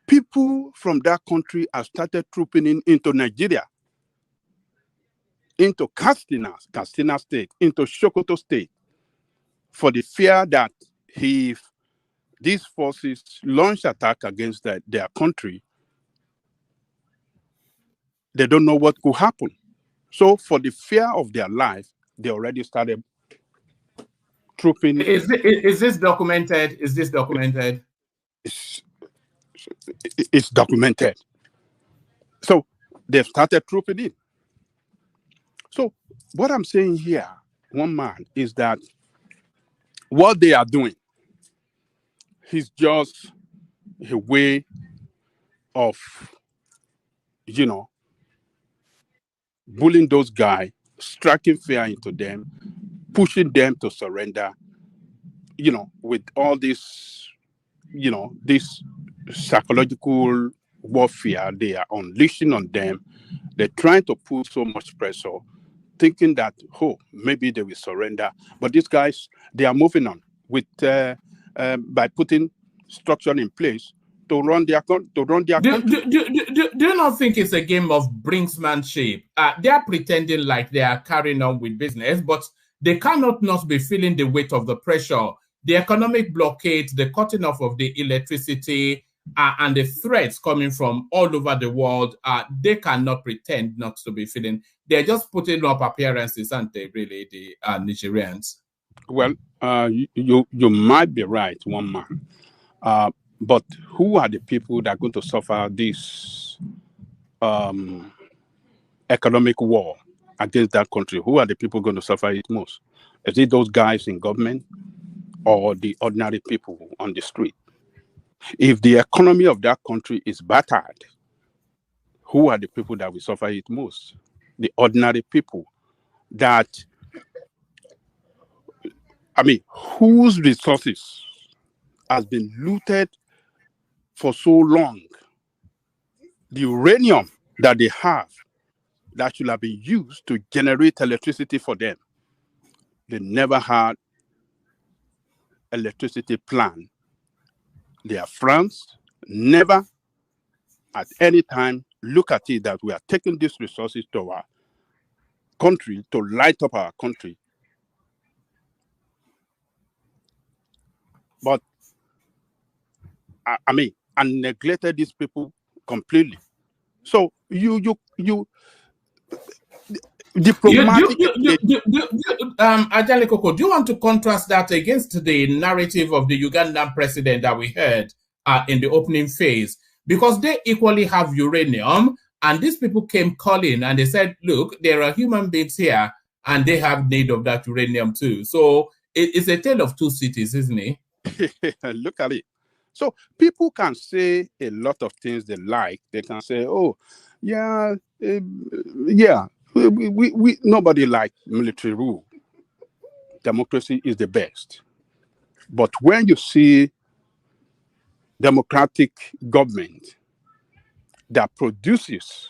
People from that country have started trooping into Nigeria, into Katsina State, into Sokoto State, for the fear that if these forces launch attack against their country, they don't know what could happen. So for the fear of their life, they already started trooping. Is this documented? Is this documented? It's documented. So they've started trooping in. So what I'm saying here, one man, is that what they are doing is just a way of, you know, bullying those guys, striking fear into them, pushing them to surrender, you know, with all this, you know, this psychological warfare they are unleashing on them. They're trying to put so much pressure, thinking that, maybe they will surrender. But these guys, they are moving on with by putting structure in place to run their country. Do you not think it's a game of brinksmanship? They are pretending like they are carrying on with business, but they cannot not be feeling the weight of the pressure. The economic blockade, the cutting off of the electricity, and the threats coming from all over the world, they cannot pretend not to be feeling. They're just putting up appearances, aren't they, really, the Nigerians? Well, you might be right, one man. But who are the people that are going to suffer this economic war against that country? Who are the people going to suffer it most? Is it those guys in government or the ordinary people on the street? If the economy of that country is battered, who are the people that will suffer it most? The ordinary people that, whose resources has been looted for so long. The uranium that they have that should have been used to generate electricity for them, they never had electricity plan. Their France never at any time look at it that we are taking these resources to our country to light up our country. But and neglected these people completely. So diplomatic. Ajale Koko, do you want to contrast that against the narrative of the Ugandan president that we heard in the opening phase? Because they equally have uranium, and these people came calling and they said, look, there are human beings here and they have need of that uranium too. So it's a tale of two cities, isn't it? Look at it. So people can say a lot of things they like. They can say, oh, yeah, we nobody likes military rule. Democracy is the best. But when you see democratic government that produces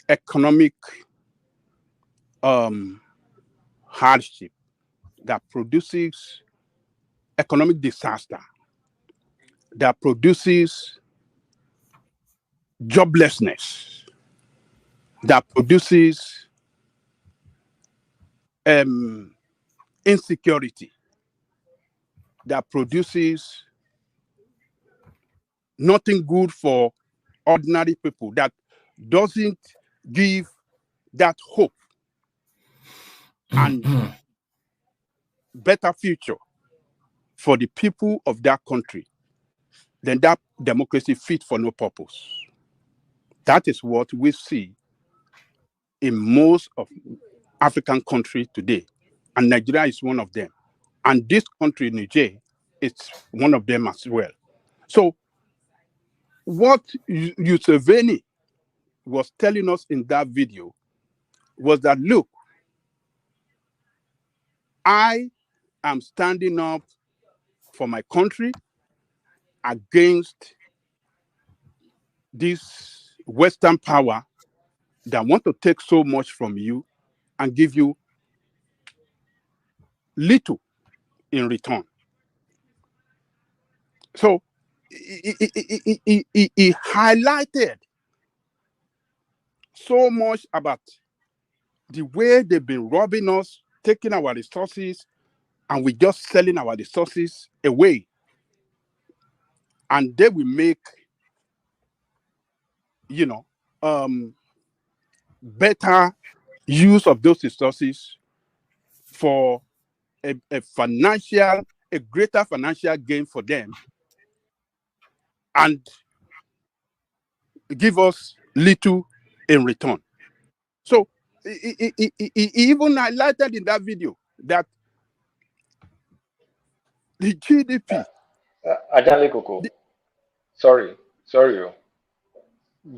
economic hardship, that produces economic disaster, that produces joblessness, that produces insecurity, that produces nothing good for ordinary people, that doesn't give that hope and better future for the people of that country, then that democracy fit for no purpose. That is what we see in most of African countries today. And Nigeria is one of them. And this country, Niger, is one of them as well. So what Museveni was telling us in that video was that, look, I am standing up for my country against this Western power that want to take so much from you and give you little in return. So he highlighted so much about the way they've been robbing us, taking our resources, and we're just selling our resources away. And they will make, better use of those resources for a greater financial gain for them, and give us little in return. So he even highlighted in that video that the GDP. Ajale Koko, sorry.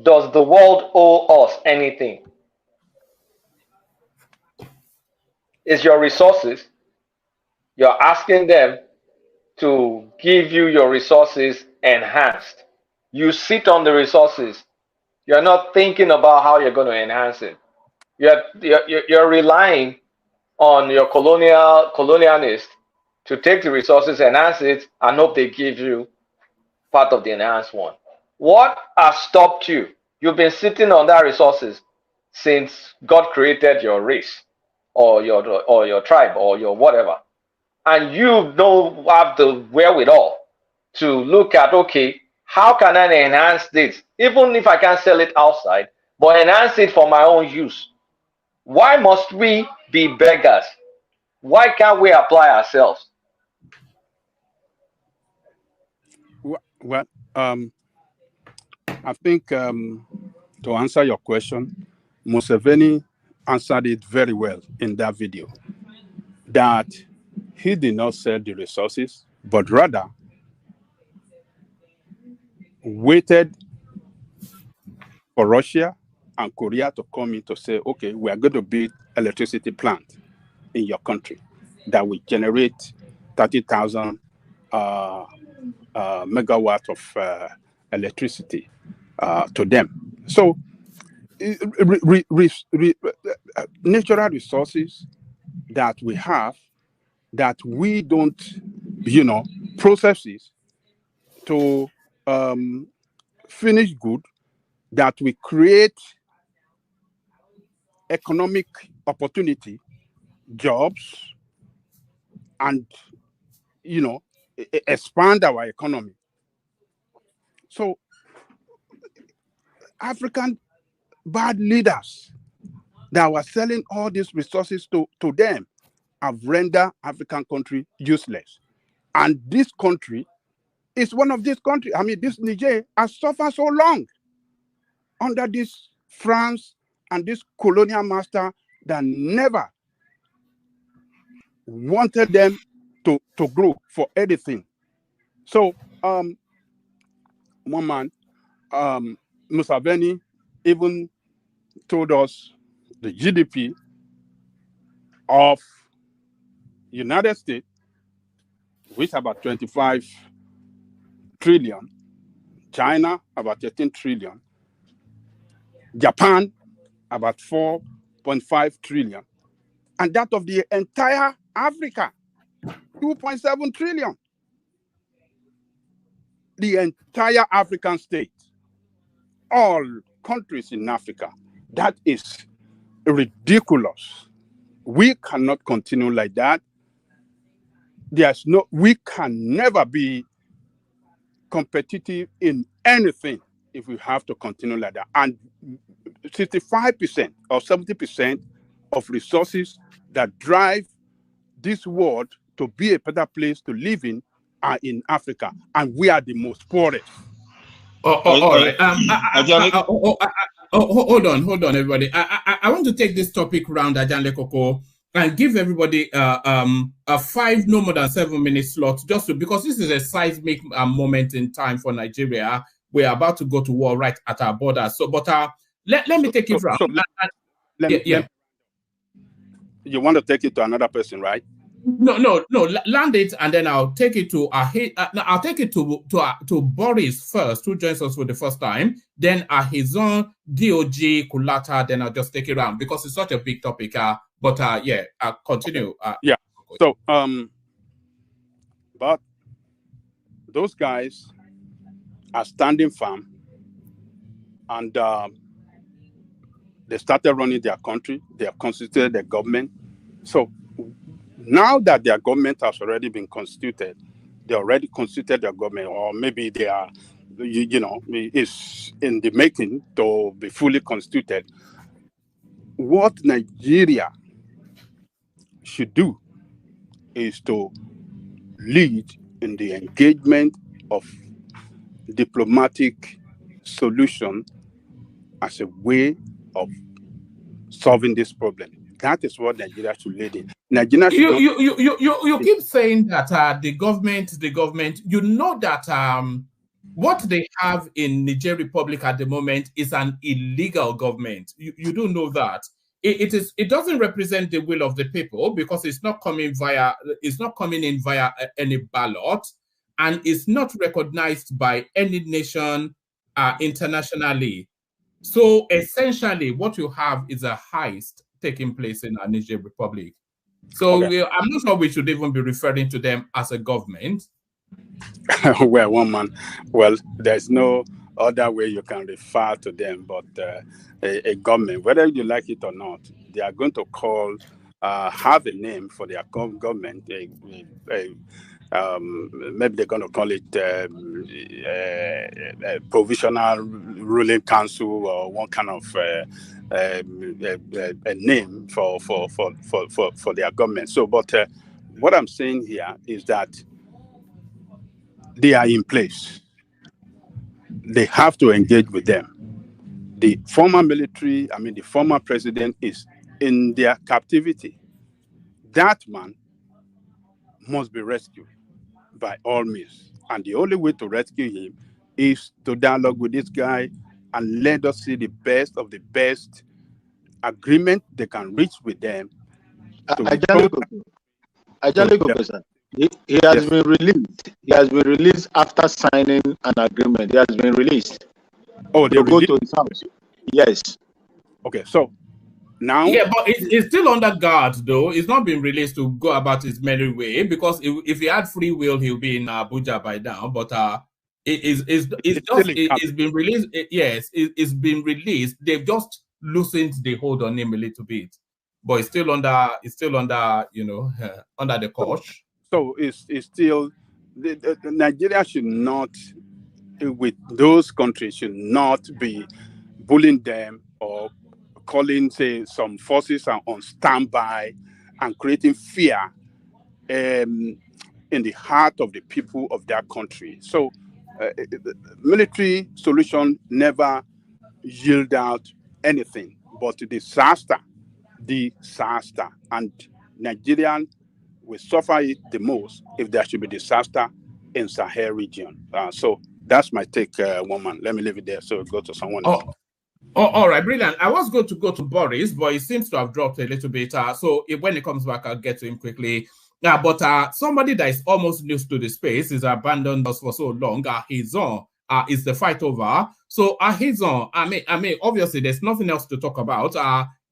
Does the world owe us anything? It's your resources. You're asking them to give you your resources enhanced. You sit on the resources. You're not thinking about how you're going to enhance it. You're relying on your colonialist to take the resources, enhance it, and hope they give you part of the enhanced one. What has stopped you? You've been sitting on that resources since God created your race, or your tribe, or your whatever, and you don't have the wherewithal to look at, okay, how can I enhance this, even if I can't sell it outside, but enhance it for my own use? Why must we be beggars? Why can't we apply ourselves? Well, I think to answer your question, Museveni answered it very well in that video, that he did not sell the resources, but rather waited for Russia and Korea to come in to say, okay, we are going to build electricity plant in your country that will generate 30,000 megawatt of electricity to them. So natural resources that we have that we don't, processes to finish good, that we create economic opportunity, jobs, and expand our economy. So African bad leaders that were selling all these resources to them have rendered African country useless. And this country is one of these countries. I mean, this Niger has suffered so long under this France and this colonial master that never wanted them to grow for anything. So one man, Museveni, even told us the GDP of United States, which is about 25 trillion, China about 13 trillion, Japan about 4.5 trillion, and that of the entire Africa, 2.7 trillion. The entire African state, all countries in Africa, that is ridiculous. We cannot continue like that. We can never be competitive in anything if we have to continue like that. And 65% or 70% of resources that drive this world to be a better place to live in are in Africa, and we are the most poorest. All right. Hold on, everybody. I want to take this topic round, Ajanle Koko, and give everybody a 5, no more than 7 minute slot, because this is a seismic moment in time for Nigeria. We're about to go to war right at our border. So, but let me take it round. You want to take it to another person, right? No. Land it, and then I'll take it to I'll take it to Boris first, who joins us for the first time. Then Ahizon, DOG, Kulata. Then I'll just take it around because it's such a big topic. Continue. So but those guys are standing firm, and they started running their country. They have constituted their government. So now that their government has already been constituted, they already constituted their government, or maybe they are, is in the making to be fully constituted. What Nigeria should do is to lead in the engagement of diplomatic solution as a way of solving this problem. That is what Nigeria should lead in. Nigeria should you keep saying that the government, you know that what they have in Niger Republic at the moment is an illegal government. You do know that. It doesn't represent the will of the people because it's not coming in via any ballot, and it's not recognized by any nation internationally. So essentially, what you have is a heist taking place in our Niger Republic. So okay. I'm not sure we should even be referring to them as a government. Well, there's no other way you can refer to them but a government. Whether you like it or not, they are going to have a name for their government. Maybe they're going to call it a provisional ruling council or one kind of a name for their government. So, but what I'm saying here is that they are in place. They have to engage with them. The former military, the former president is in their captivity. That man must be rescued by all means. And the only way to rescue him is to dialogue with this guy and let us see the best of the best agreement they can reach with them. He has been released. He has been released after signing an agreement. He has been released. Oh, they go to his house. Yes. Okay, so now. Yeah, but it's still under guard, though. It's not been released to go about his merry way, because if he had free will, he'll be in Abuja by now. But it's been released. It's been released. They've just loosened the hold on him a little bit, but it's still under under the cosh. So it's still Nigeria should not, with those countries, should not be bullying them or calling, say, some forces are on standby and creating fear in the heart of the people of that country. So the military solution never yield out anything but disaster. And Nigerian will suffer it the most if there should be disaster in Sahel region. So that's my take, woman. Let me leave it there so go to someone else. Oh, all right, brilliant. I was going to go to Boris, but he seems to have dropped a little bit. So when he comes back, I'll get to him quickly. But somebody that is almost new to the space is abandoned us for so long. Hizon is the fight over. So Hizon, I mean, obviously there's nothing else to talk about.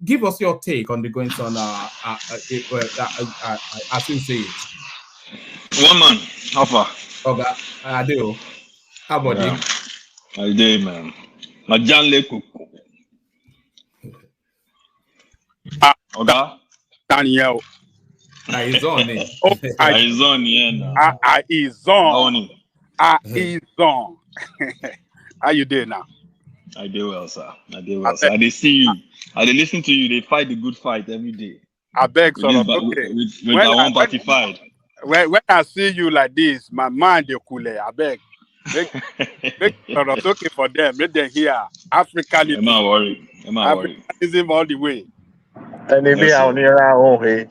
Give us your take on the goings on as you see it. One man, how far? Okay, I do. How about you? I do, man. My John Leko. Okay. Daniel. He's on it. He's on it. He's on. He's on. How you doing now? I do well, sir. I do well, sir. They see you. They listen to you. They fight the good fight every day. I beg, sort of. Okay. With our own party fight. When I see you like this, my mind is cool. I beg. Make sort of okay for them. Let them hear Africanism. I'm not worried. Africanism all the way. And maybe I'll near our own way.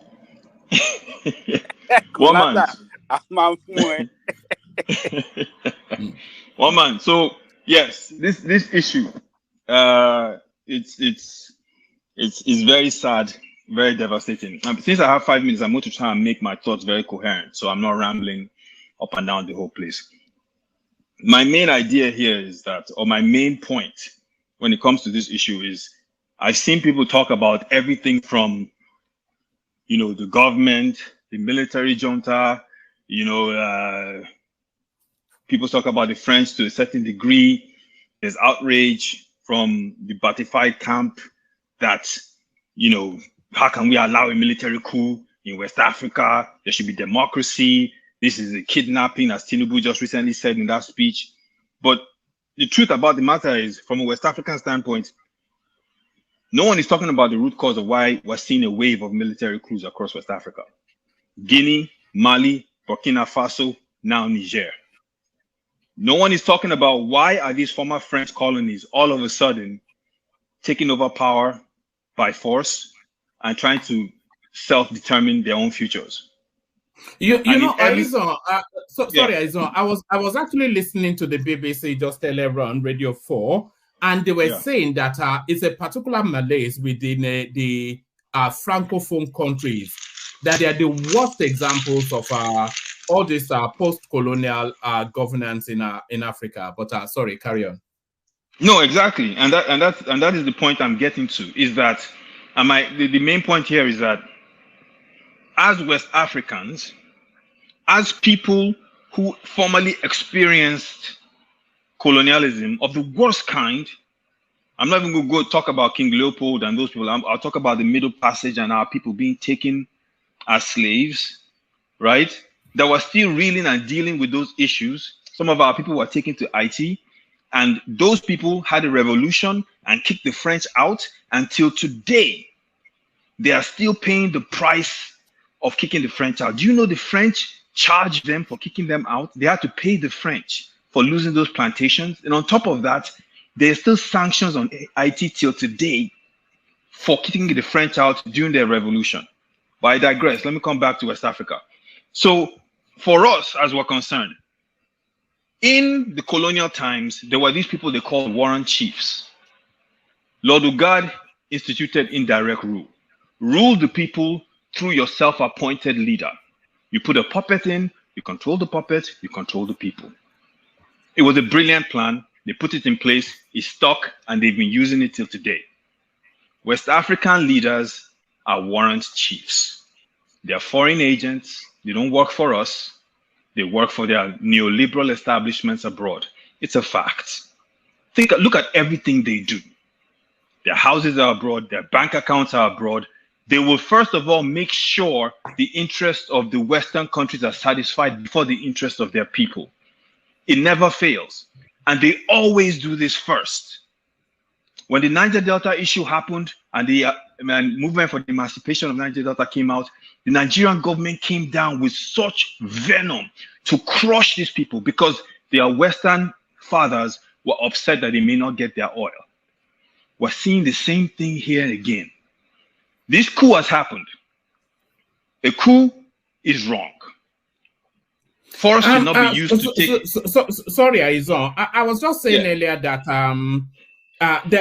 One man. So yes, this issue, it's very sad, very devastating. Since I have 5 minutes, I'm going to try and make my thoughts very coherent, so I'm not rambling up and down the whole place. My main idea here is that, or my main point when it comes to this issue is, I've seen people talk about everything from, the government, the military junta, people talk about the French to a certain degree. There's outrage from the Batified camp that, how can we allow a military coup in West Africa? There should be democracy. This is a kidnapping, as Tinubu just recently said in that speech. But the truth about the matter is, from a West African standpoint, no one is talking about the root cause of why we're seeing a wave of military coups across West Africa. Guinea, Mali, Burkina Faso, now Niger. No one is talking about why are these former French colonies all of a sudden taking over power by force and trying to self-determine their own futures. Aizon, Aizon, I was actually listening to the BBC just earlier on Radio 4, and they were saying that it's a particular malaise within the Francophone countries, that they are the worst examples of all this post-colonial governance in Africa. But sorry, carry on. No, exactly, and that is the point I'm getting to. Is that the main point here is that as West Africans, as people who formerly experienced colonialism of the worst kind, I'm not even going to go talk about King Leopold and those people. I'll talk about the Middle Passage and our people being taken as slaves, right? That were still reeling and dealing with those issues. Some of our people were taken to IT, and those people had a revolution and kicked the French out. Until today, they are still paying the price of kicking the French out. Do you know the French charged them for kicking them out? They had to pay the French for losing those plantations. And on top of that, there's still sanctions on IT till today for kicking the French out during their revolution. But I digress. Let me come back to West Africa. So for us, as we're concerned, in the colonial times, there were these people they called warrant chiefs. Lord Ugard instituted indirect rule. Rule the people through your self-appointed leader. You put a puppet in, you control the puppet, you control the people. It was a brilliant plan. They put it in place, it stuck, and they've been using it till today. West African leaders are warrant chiefs. They're foreign agents. They don't work for us. They work for their neoliberal establishments abroad. It's a fact. Look at everything they do. Their houses are abroad. Their bank accounts are abroad. They will first of all make sure the interests of the Western countries are satisfied before the interests of their people. It never fails. And they always do this first. When the Niger Delta issue happened and the movement for the emancipation of Niger Delta came out, the Nigerian government came down with such venom to crush these people because their Western fathers were upset that they may not get their oil. We're seeing the same thing here again. This coup has happened. A coup is wrong. Force should not be used to take... Sorry, Aizon. I was just saying earlier that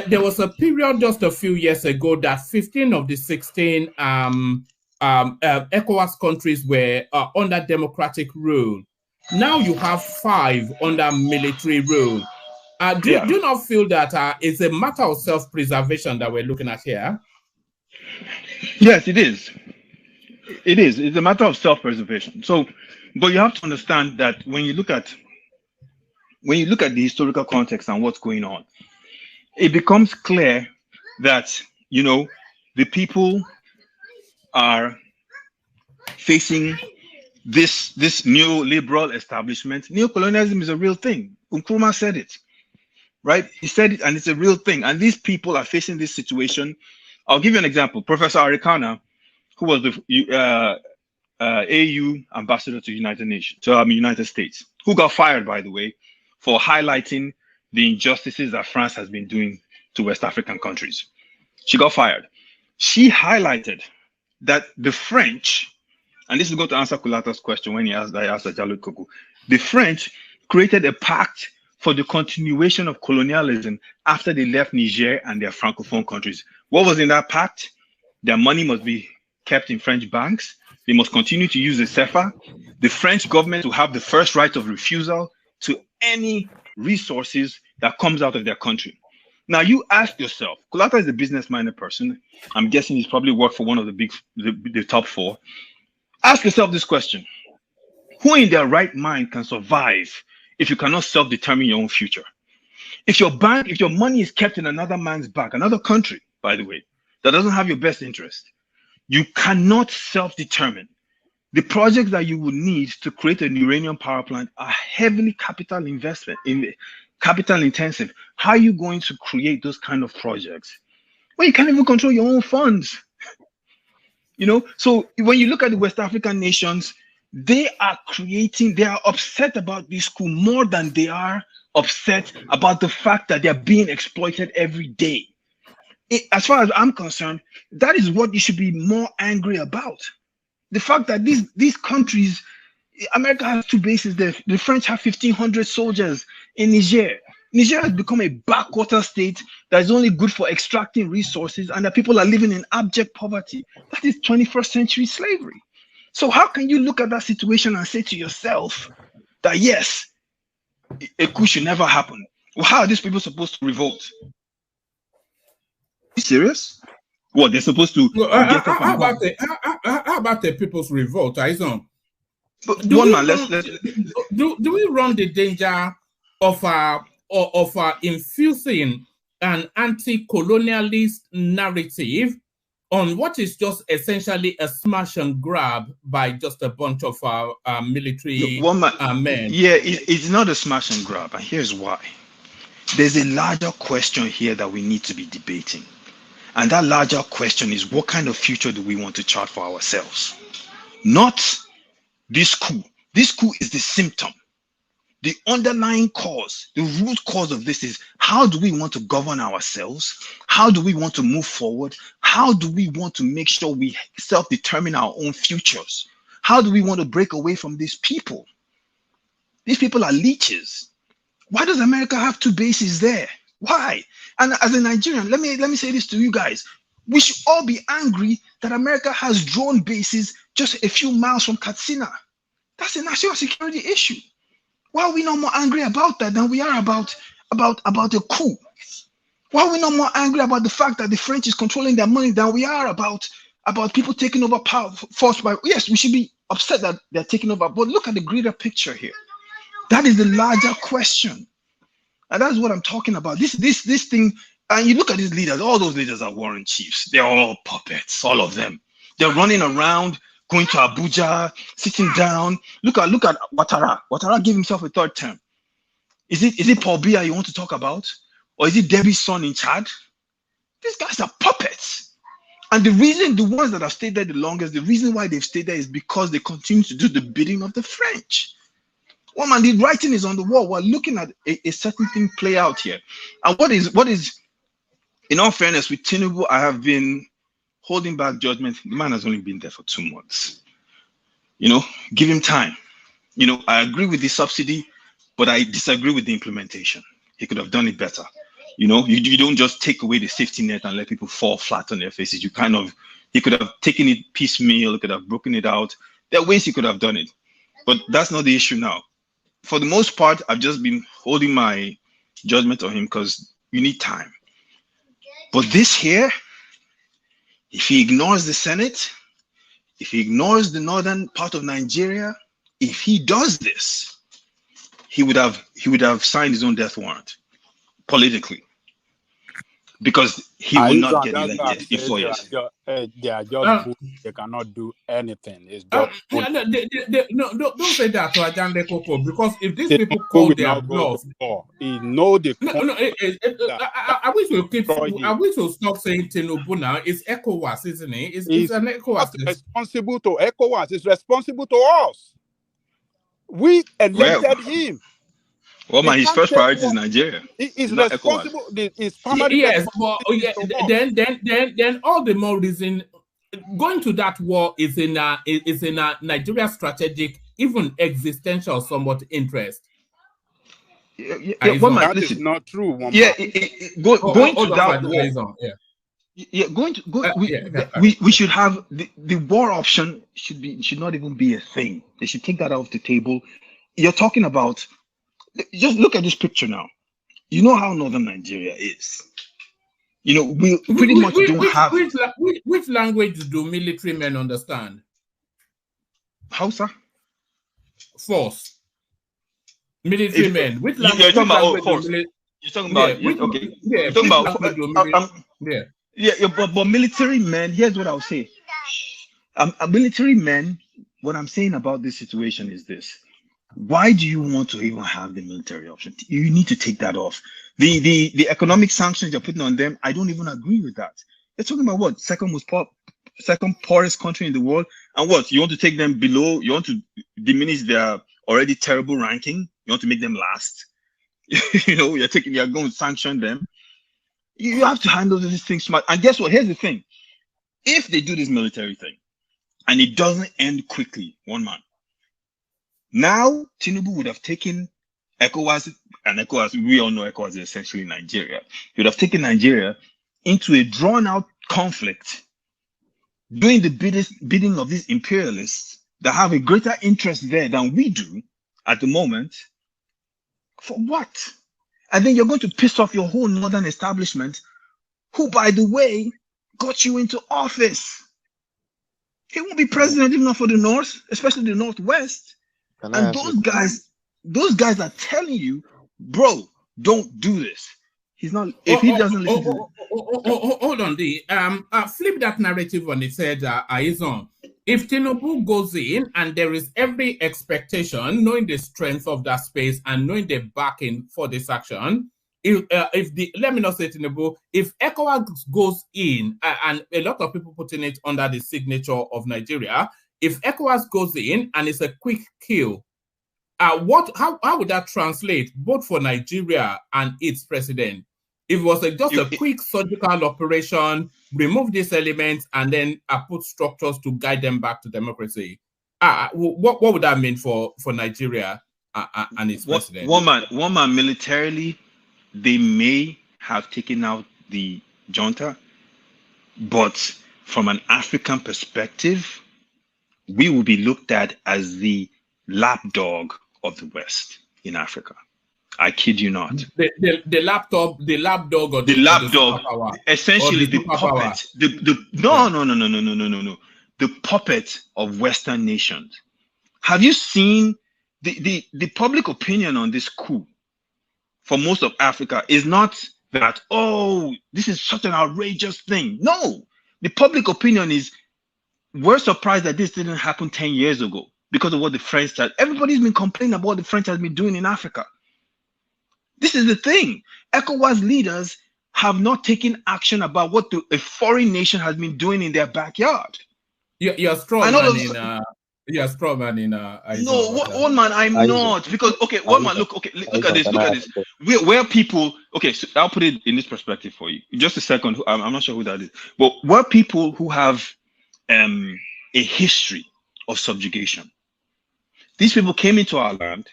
there was a period just a few years ago that 15 of the 16 ECOWAS countries were under democratic rule. Now you have 5 under military rule. Do you not feel that it's a matter of self-preservation that we're looking at here? Yes, it is. It is. It's a matter of self-preservation. So, but you have to understand that when you look at the historical context and what's going on, it becomes clear that, you know, the people are facing this neoliberal establishment. Neocolonialism is a real thing. Nkrumah said it, right? He said it, and it's a real thing. And these people are facing this situation. I'll give you an example. Professor Arikana, who was the AU ambassador to United States, who got fired, by the way, for highlighting the injustices that France has been doing to West African countries. She got fired. She highlighted that the French, and this is going to answer Kulata's question when I asked Ajalo Koku, the French created a pact for the continuation of colonialism after they left Niger and their Francophone countries. What was in that pact? Their money must be kept in French banks. They must continue to use the CFA. The French government will have the first right of refusal to any resources that comes out of their country. Now you ask yourself, Kulata is a business-minded person. I'm guessing he's probably worked for one of the top 4. Ask yourself this question. Who in their right mind can survive if you cannot self-determine your own future? If your money is kept in another man's bank, another country, by the way, that doesn't have your best interest, you cannot self-determine. The projects that you would need to create an uranium power plant are heavily capital intensive. How are you going to create those kind of projects? Well, you can't even control your own funds. You know, so when you look at the West African nations, they are upset about this coup more than they are upset about the fact that they're being exploited every day. As far as I'm concerned, that is what you should be more angry about. The fact that these countries, America has 2 bases there. The French have 1,500 soldiers in Niger. Niger has become a backwater state that is only good for extracting resources, and that people are living in abject poverty. That is 21st century slavery. So how can you look at that situation and say to yourself that, yes, a coup should never happen? Well, how are these people supposed to revolt? Are you serious? What, they're supposed to get up and go? How about the people's revolt, Aizon? Do we run the danger of infusing an anti-colonialist narrative on what is just essentially a smash and grab by just a bunch of military men? Yeah, it's not a smash and grab, and here's why. There's a larger question here that we need to be debating. And that larger question is, what kind of future do we want to chart for ourselves? Not this coup. This coup is the symptom. the underlying cause, the root cause of this is, how do we want to govern ourselves? How do we want to move forward? How do we want to make sure we self-determine our own futures? How do we want to break away from these people? These people are leeches. Why does America have 2 bases there? Why? And as a Nigerian, let me say this to you guys. We should all be angry that America has drone bases just a few miles from Katsina. That's a national security issue. Why are we not more angry about that than we are about a coup? Why are we not more angry about the fact that the French is controlling their money than we are about people taking over power forced by? Yes, we should be upset that they're taking over, but look at the greater picture here. That is the larger question, and that's what I'm talking about. This thing, and you look at these leaders. All those leaders are warring chiefs. They're all puppets, all of them. They're running around, going to Abuja, sitting down. Look at Ouattara. Ouattara gave himself a 3rd term. Is it Paul Biya you want to talk about, or is it Debbie's son in Chad? These guys are puppets. And the reason, the ones that have stayed there the longest, the reason why they've stayed there is because they continue to do the bidding of the French. Well, man, the writing is on the wall. We're looking at a certain thing play out here. And what is, in all fairness, with Tinubu, I have been holding back judgment. The man has only been there for 2 months. You know, give him time. You know, I agree with the subsidy, but I disagree with the implementation. He could have done it better. You know, you don't just take away the safety net and let people fall flat on their faces. He could have taken it piecemeal, he could have broken it out. There are ways he could have done it, but that's not the issue now. For the most part, I've just been holding my judgment on him because you need time. But this here, if he ignores the Senate, if he ignores the northern part of Nigeria, if he does this, he would have signed his own death warrant politically, because he will not get elected in 4 years. They are just they cannot do anything. It's just no, don't say that to Ajande Koko, because if these people call their bluff, he know the. I wish we keep. I wish we stop saying Tinubu now. It's ECOWAS, isn't it? It's an ECOWAS. It's responsible to ECOWAS. It's responsible to us. We elected him. Well, man, his first priority is Nigeria. He's responsible. His primary. Yes, but then all the more reason going to that war is in a Nigeria strategic, even existential, somewhat interest. That is not true. Going to that war. We should have the war option should not even be a thing. They should take that off the table. You're talking about. Just look at this picture now. You know how northern Nigeria is. You know, we pretty much don't have. Which language do military men understand? Hausa? Force. Military men. Which language? You're talking about force. You're talking about okay. You're talking about but military men. Here's what I'll say. A military men. What I'm saying about this situation is this. Why do you want to even have the military option? You need to take that off. The economic sanctions you're putting on them, I don't even agree with that. They're talking about what? Second poorest country in the world, and what? You want to take them below? You want to diminish their already terrible ranking? You want to make them last? You know, you're going to sanction them. You have to handle these things smart. And guess what? Here's the thing: if they do this military thing, and it doesn't end quickly, one man. Now, Tinubu would have taken ECOWAS, and ECOWAS, we all know ECOWAS is essentially Nigeria. He would have taken Nigeria into a drawn-out conflict, doing the bidding of these imperialists that have a greater interest there than we do at the moment. For what? And then you're going to piss off your whole northern establishment, who, by the way, got you into office. He won't be president even for the North, especially the Northwest. And those guys are telling you, bro, don't do this. He's not. If he doesn't listen to hold on, flip that narrative on its head, Aizon. If Tinubu goes in and there is every expectation, knowing the strength of that space and knowing the backing for this action, let me not say Tinubu, if ECOWAS goes in, and a lot of people putting it under the signature of Nigeria. If ECOWAS goes in and it's a quick kill, How would that translate both for Nigeria and its president? If it was just a quick surgical operation, remove these elements, and then put structures to guide them back to democracy, what would that mean for Nigeria and its president? One man militarily, they may have taken out the junta, but from an African perspective, we will be looked at as the lapdog of the West in Africa. I kid you not. The lapdog, or the lapdog, essentially the puppet. No. The puppet of Western nations. Have you seen the public opinion on this coup for most of Africa is not that, oh, this is such an outrageous thing. No, the public opinion is, we're surprised that this didn't happen 10 years ago because of what the French had. Everybody's been complaining about what the French has been doing in Africa. This is the thing. ECOWAS leaders have not taken action about what a foreign nation has been doing in their backyard. You're strong man in you're strong man in no, one man, I'm not, because one man, look at this. Where people, so I'll put it in this perspective for you. Just a second, I'm not sure who that is, but where people who have a history of subjugation. These people came into our land,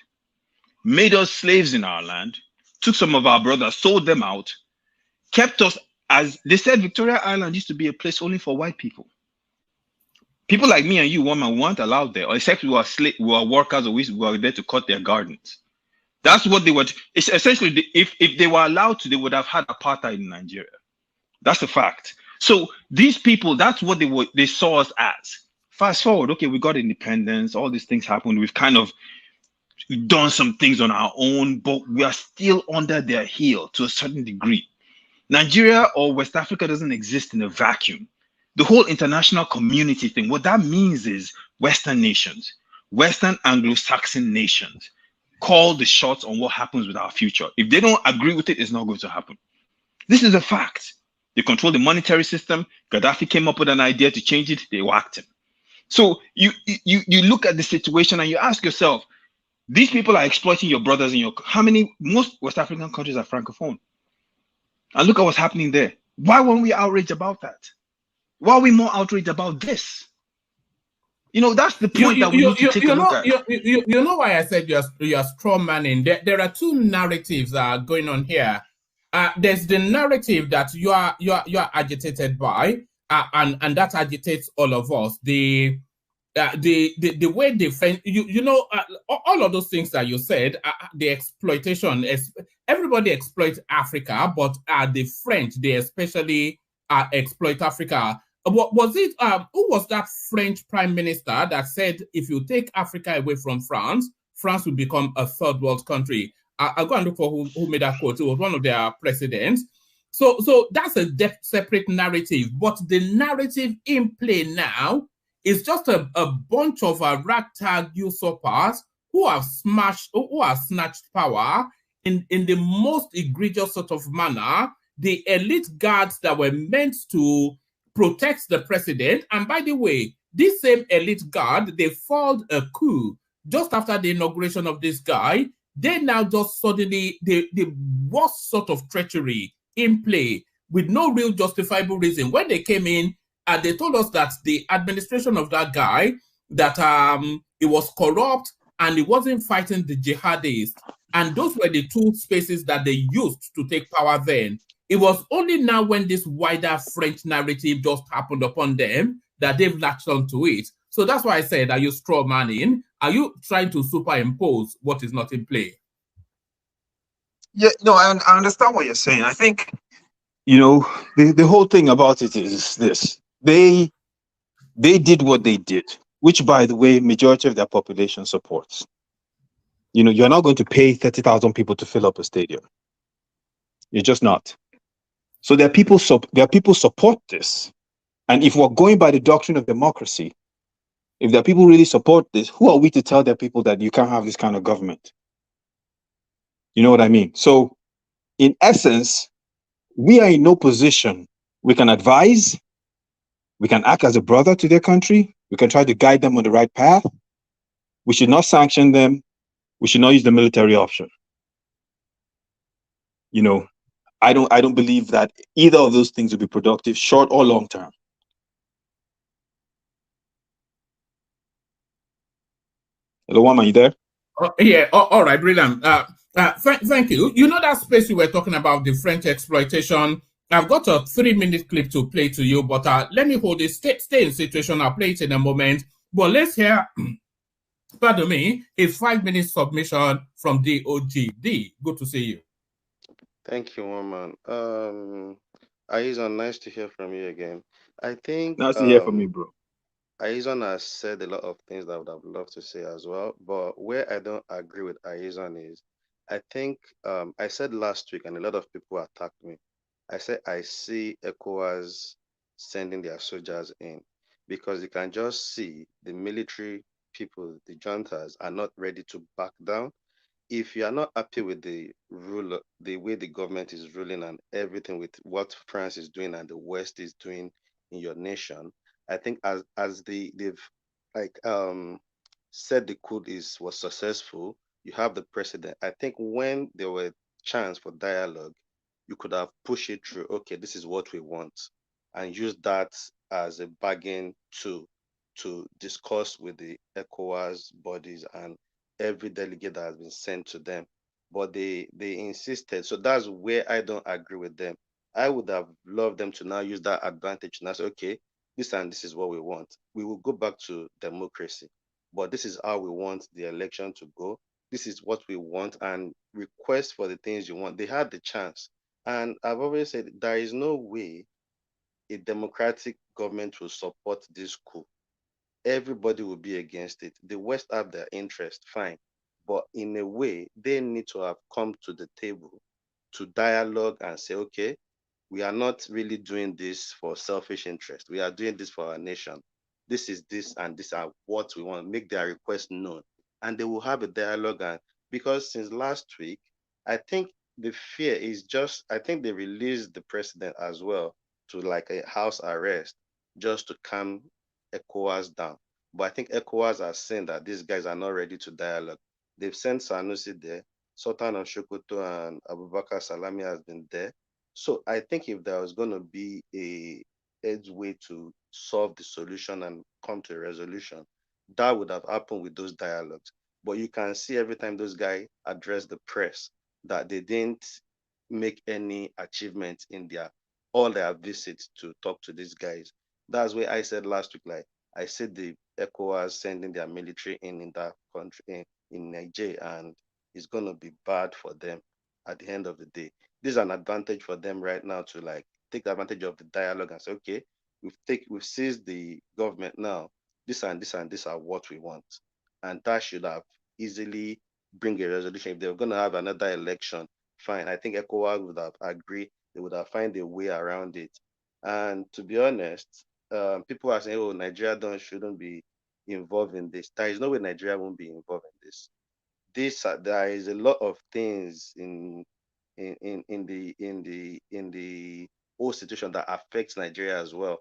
made us slaves in our land, took some of our brothers, sold them out, kept us, as they said, Victoria Island used to be a place only for white people. People like me and you, woman, weren't allowed there, or except we were workers, or we were there to cut their gardens. That's what they were. It's essentially, if they were allowed to, they would have had apartheid in Nigeria. That's a fact. So these people, that's what they saw us as. Fast forward, we got independence, all these things happened. We've kind of done some things on our own, but we are still under their heel to a certain degree. Nigeria or West Africa doesn't exist in a vacuum. The whole international community thing, what that means is Western nations, Western Anglo-Saxon nations call the shots on what happens with our future. If they don't agree with it, it's not going to happen. This is a fact. They control the monetary system. Gaddafi came up with an idea to change it. They whacked him. So you look at the situation and you ask yourself, these people are exploiting your brothers in most West African countries are Francophone. And look at what's happening there. Why weren't we outraged about that? Why are we more outraged about this? That's the point that we need to take a look at. You know why I said you're strong manning? There are two narratives going on here. There's the narrative that you are agitated by, and that agitates all of us. The way they find all of those things that you said, the exploitation. Everybody exploits Africa, but the French, they especially exploit Africa. Was it who was that French prime minister that said if you take Africa away from France, France will become a third world country? I'll go and look for who made that quote. It was one of their presidents. So that's a separate narrative. But the narrative in play now is just a bunch of ragtag usurpers who have snatched power in the most egregious sort of manner. The elite guards that were meant to protect the president. And by the way, this same elite guard, they foiled a coup just after the inauguration of this guy. They now just suddenly, the worst sort of treachery in play with no real justifiable reason. When they came in, they told us that the administration of that guy, that it was corrupt and it wasn't fighting the jihadists. And those were the two spaces that they used to take power then. It was only now when this wider French narrative just happened upon them that they've latched onto it. So that's why I said, are you straw manning? Are you trying to superimpose what is not in play? Yeah, no, I understand what you're saying. I think, the whole thing about it is this. They did what they did, which, by the way, majority of their population supports. You're not going to pay 30,000 people to fill up a stadium. You're just not. So there are people support this. And if we're going by the doctrine of democracy, if there are people who really support this, who are we to tell their people that you can't have this kind of government? You know what I mean? So in essence, we are in no position. We can advise, we can act as a brother to their country, we can try to guide them on the right path. We should not sanction them. We should not use the military option. You know, I don't believe that either of those things will be productive, short or long term. Hello, are you there? Yeah, all right, brilliant. Thank you. You know that space we were talking about, the French exploitation. I've got a 3-minute clip to play to you, but let me hold it. Stay in situation. I'll play it in a moment. But let's hear, pardon me, a 5-minute submission from DOGD. Good to see you. Thank you, woman. Aizon, nice to hear from you again. I think Nice to hear from you, bro. Aizon has said a lot of things that I would have loved to say as well, but where I don't agree with Aizon is, I think I said last week, and a lot of people attacked me. I said I see ECOWAS sending their soldiers in because you can just see the military people, the juntas, are not ready to back down. If you are not happy with the rule, the way the government is ruling and everything with what France is doing and the West is doing in your nation, I think as they've like said the coup was successful, you have the precedent. I think when there were chance for dialogue, you could have pushed it through. Okay, this is what we want, and use that as a bargain to discuss with the ECOWAS bodies and every delegate that has been sent to them. But they insisted. So that's where I don't agree with them. I would have loved them to now use that advantage and say, okay, this and this is what we want. We will go back to democracy, but this is how we want the election to go. This is what we want, and request for the things you want. They had the chance. And I've always said there is no way a democratic government will support this coup. Everybody will be against it. The West have their interest, fine. But in a way, they need to have come to the table to dialogue and say, okay, we are not really doing this for selfish interest. We are doing this for our nation. This is this and this are what we want. Make their request known. And they will have a dialogue. And because since last week, I think the fear is just, I think they released the president as well to like a house arrest just to calm ECOWAS down. But I think ECOWAS are saying that these guys are not ready to dialogue. They've sent Sanusi there. Sultan of Sokoto and Abubakar Salami has been there. So I think if there was going to be a edge way to solve the solution and come to a resolution, that would have happened with those dialogues. But you can see every time those guys address the press that they didn't make any achievement in all their visits to talk to these guys. That's where I said last week, like I said, the ECOWAS sending their military in that country, in Niger, and it's going to be bad for them at the end of the day. This is an advantage for them right now to like take advantage of the dialogue and say, okay, we've seized the government now. This and this and this are what we want. And that should have easily bring a resolution. If they were going to have another election, fine. I think ECOWAS would have agreed. They would have found a way around it. And to be honest, people are saying, oh, Nigeria shouldn't be involved in this. There is no way Nigeria won't be involved in this. There is a lot of things in the whole situation that affects Nigeria as well,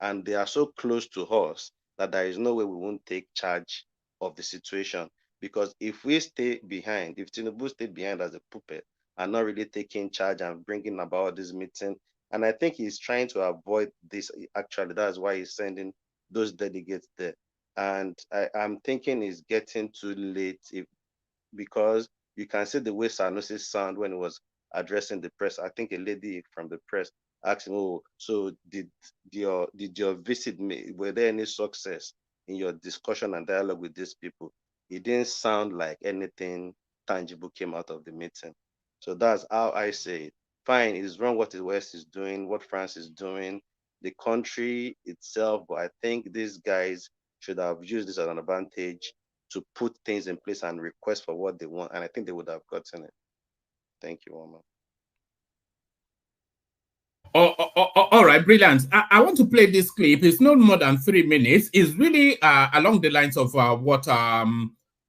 and they are so close to us that there is no way we won't take charge of the situation. Because if we stay behind, if Tinubu stayed behind as a puppet and not really taking charge and bringing about this meeting, and I think he's trying to avoid this. Actually, that's why he's sending those delegates there. And I'm thinking it's getting too late because you can see the way Sanusi sound when he was addressing the press. I think a lady from the press asked him, oh, so did your visit, were there any success in your discussion and dialogue with these people? It didn't sound like anything tangible came out of the meeting. So that's how I say it. Fine, it is wrong what the West is doing, what France is doing, the country itself, but I think these guys should have used this as an advantage to put things in place and request for what they want. And I think they would have gotten it. Thank you, Omar. All right, brilliant. I want to play this clip. It's not more than 3 minutes. It's really along the lines of what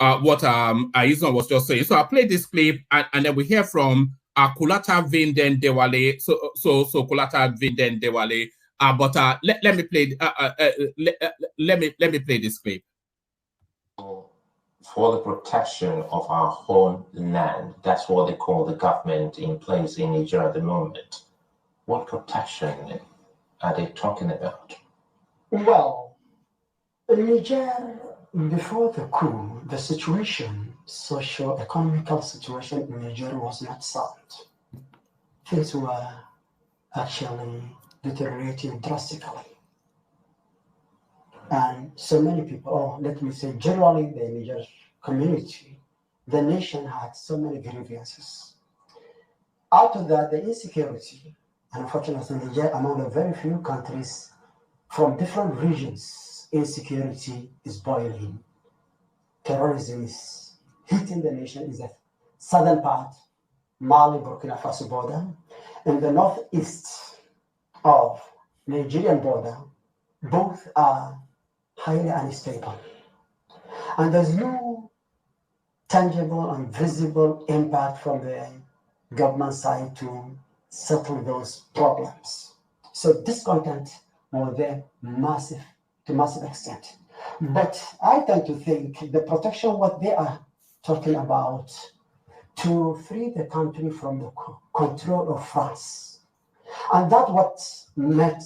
Aizon was just saying. So I'll play this clip and then we hear from Kulata Vinden Dewale. So Kulata Vinden Dewale. But let me play. Let me play this clip. for the protection of our own land. That's what they call the government in place in Niger at the moment. What protection are they talking about? Well, in Niger, before the coup, the situation, socio-economical situation in Niger was not sound. Things were actually deteriorating drastically. And so many people, or let me say generally the Niger community, the nation had so many grievances. Out of that, the insecurity, unfortunately, Niger, among the very few countries from different regions, insecurity is boiling. Terrorism is hitting the nation in the southern part, Mali, Burkina Faso border, and the northeast of Nigerian border. Both are highly unstable. And there's no tangible and visible impact from the government side to settle those problems. So discontent was there to massive extent. But I tend to think the protection, what they are talking about, to free the country from the control of France. And that's what met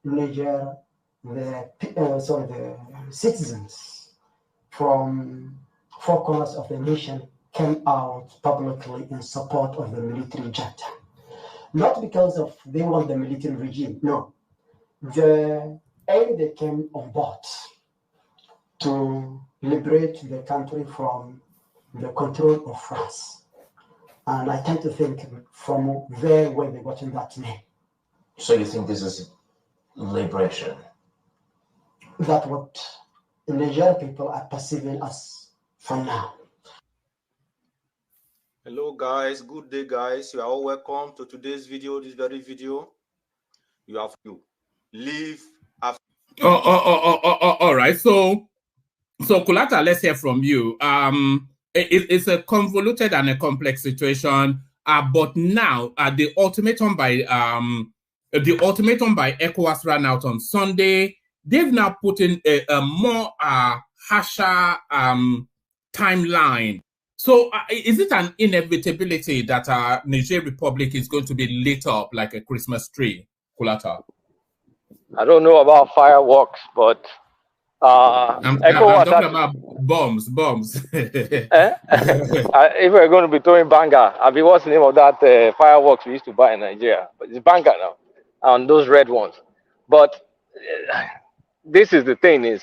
Niger, the citizens from four corners of the nation came out publicly in support of the military junta. Not because of they want the military regime, no. They came on board to liberate the country from the control of France. And I tend to think from there where they got in that name. So you think this is liberation? That's what the Nigerian people are perceiving us for now. Hello guys, good day guys. You are all welcome to today's video, this very video. You have to live after. All right. So Kulata, let's hear from you. It's a convoluted and a complex situation. But now the ultimatum by ECOWAS ran out on Sunday. They've now put in a more harsher timeline. So is it an inevitability that Niger Republic is going to be lit up like a Christmas tree, Kulata? I don't know about fireworks, but I'm talking about bombs. If we're going to be throwing banger, what's the name of that fireworks we used to buy in Nigeria? But it's banger now, and those red ones. But this is the thing: is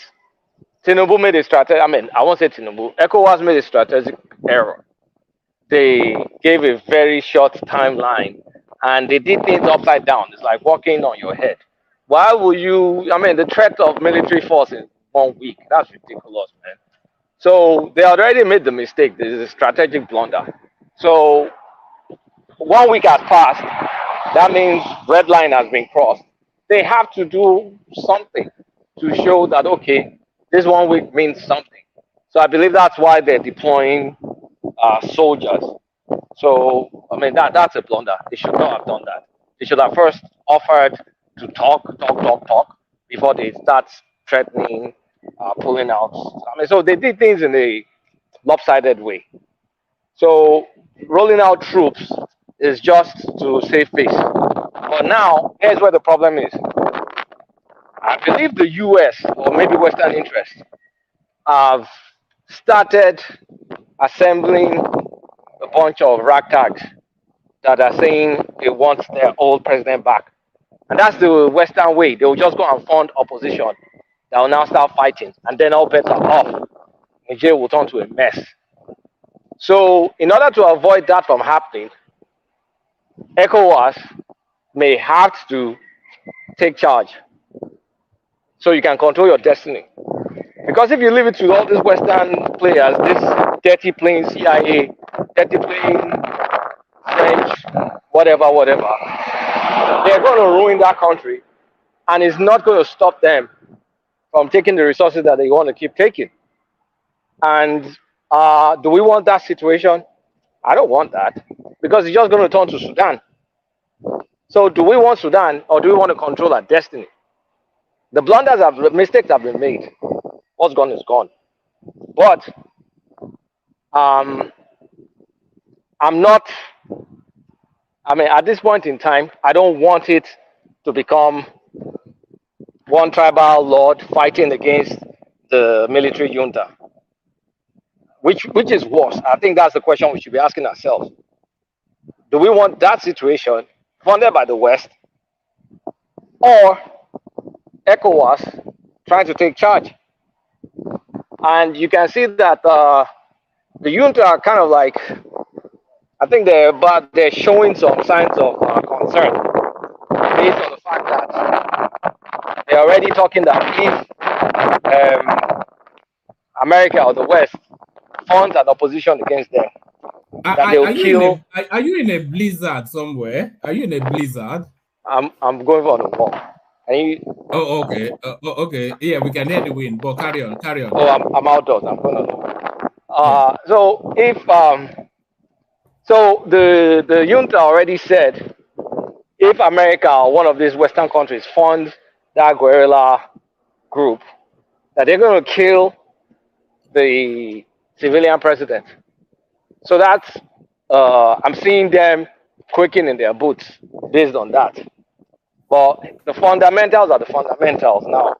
Tinubu made a strategy. I won't say Tinubu. ECOWAS made a strategic error. They gave a very short timeline, and they did things upside down. It's like walking on your head. Why will you? The threat of military force in 1 week. That's ridiculous, man. So they already made the mistake. This is a strategic blunder. So 1 week has passed. That means red line has been crossed. They have to do something to show that, okay, this 1 week means something. So I believe that's why they're deploying soldiers. So, that's a blunder. They should not have done that. They should have first offered to talk before they start threatening, pulling out. So they did things in a lopsided way. So rolling out troops is just to save face. But now, here's where the problem is. I believe the US, or maybe Western interests, have started assembling a bunch of ragtags that are saying they want their old president back. And that's the Western way. They will just go and fund opposition that will now start fighting. And then all bets are off. Nigeria will turn to a mess. So in order to avoid that from happening, ECOWAS may have to take charge so you can control your destiny. Because if you leave it to all these Western players, this dirty playing CIA, dirty playing French, whatever, they're going to ruin that country, and it's not going to stop them from taking the resources that they want to keep taking. And do we want that situation? I don't want that, because it's just going to turn to Sudan. So do we want Sudan, or do we want to control our destiny? The mistakes have been made. What's gone is gone. But I'm not. I mean, at this point in time, I don't want it to become one tribal lord fighting against the military junta. Which is worse? I think that's the question we should be asking ourselves. Do we want that situation funded by the West, or ECOWAS trying to take charge? And you can see that the junta are kind of like, I think they're showing some signs of concern based on the fact that they're already talking that if America or the West funds an opposition against them, that they will kill. Are you in a blizzard somewhere? Are you in a blizzard? I'm going on the wall. Oh, okay. Okay. Yeah, we can hear the wind, but carry on. Oh, I'm outdoors. I'm going on the wall. So if so the junta already said if America or one of these Western countries funds that guerrilla group, that they're going to kill the civilian president. So that's I'm seeing them quaking in their boots based on that. But the fundamentals are the fundamentals now.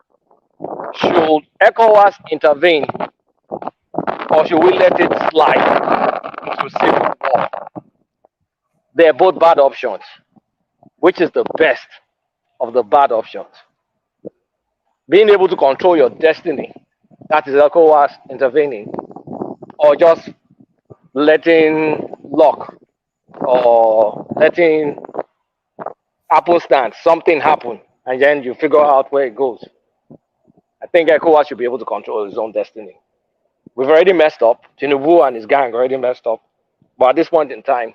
Should ECOWAS intervene, or should we let it slide into civil war? They're both bad options. Which is the best of the bad options? Being able to control your destiny, that is ECOWAS intervening, or just letting luck or letting happenstance, something happen, and then you figure out where it goes. I think ECOWAS should be able to control his own destiny. We've already messed up. Tinubu and his gang already messed up. But at this point in time,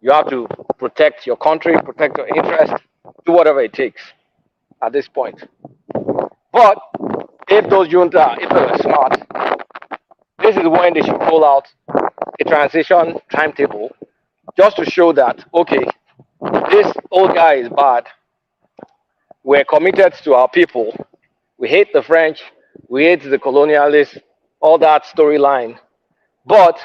you have to protect your country, protect your interests, do whatever it takes at this point. But if those junta, if they were smart, this is when they should roll out a transition timetable just to show that, okay, this old guy is bad. We're committed to our people. We hate the French. We hate the colonialists, all that storyline. But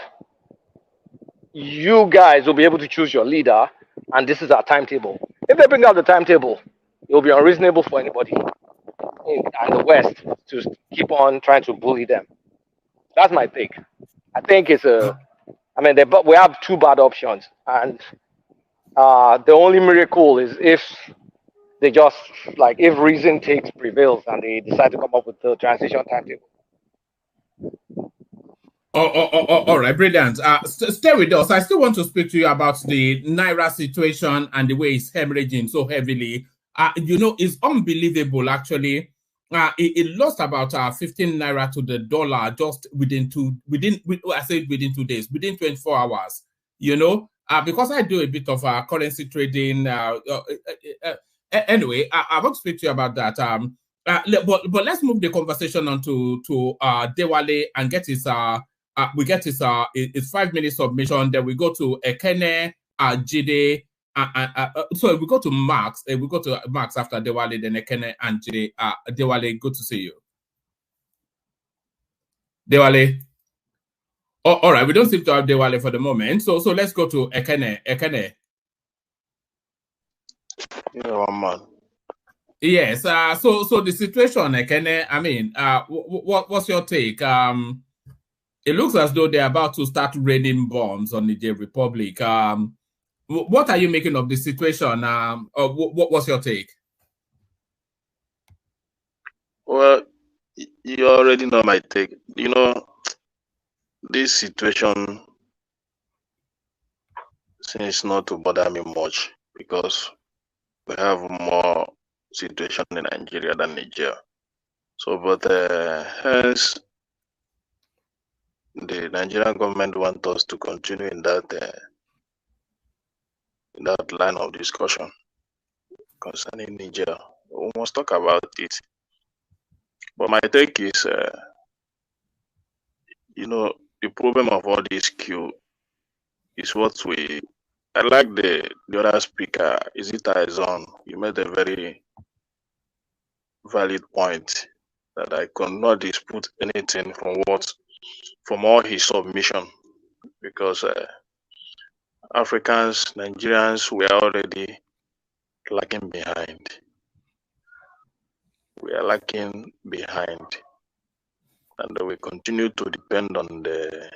you guys will be able to choose your leader, and this is our timetable. If they bring out the timetable, it will be unreasonable for anybody in the West to keep on trying to bully them. That's my take. I think it's we have two bad options, and the only miracle is if they just, like, if reason prevails and they decide to come up with the transition timetable. All right, brilliant. Stay with us. I still want to speak to you about the Naira situation and the way it's hemorrhaging so heavily. It's unbelievable, actually. It lost about 15 Naira to the dollar just within 2 days, within 24 hours, because I do a bit of currency trading. Anyway, I want to speak to you about that. But let's move the conversation on to Dewale and get his we get his 5-minute submission. Then we go to Ekene, Jide. So we go to Max. We go to Max after Dewale, then Ekene and Jide. Dewale, good to see you. Dewale. Oh, all right, we don't seem to have Dewale for the moment. So let's go to Ekene. Ekene. Yeah, man. Yes. So the situation, Ekene. I mean, what's your take? It looks as though they're about to start raining bombs on the Niger Republic. What are you making of the situation? What's your take? Well, you already know my take. This situation seems not to bother me much because we have more situation in Nigeria than Niger. So, but hence, the Nigerian government wants us to continue in that line of discussion concerning Niger. We must talk about it. But my take is, the problem of all this Coup is what I like the other speaker, is it Izon? You made a very valid point that I could not dispute anything from what from all his submission, because Africans, Nigerians, we are already lagging behind. We are lagging behind, and we continue to depend on the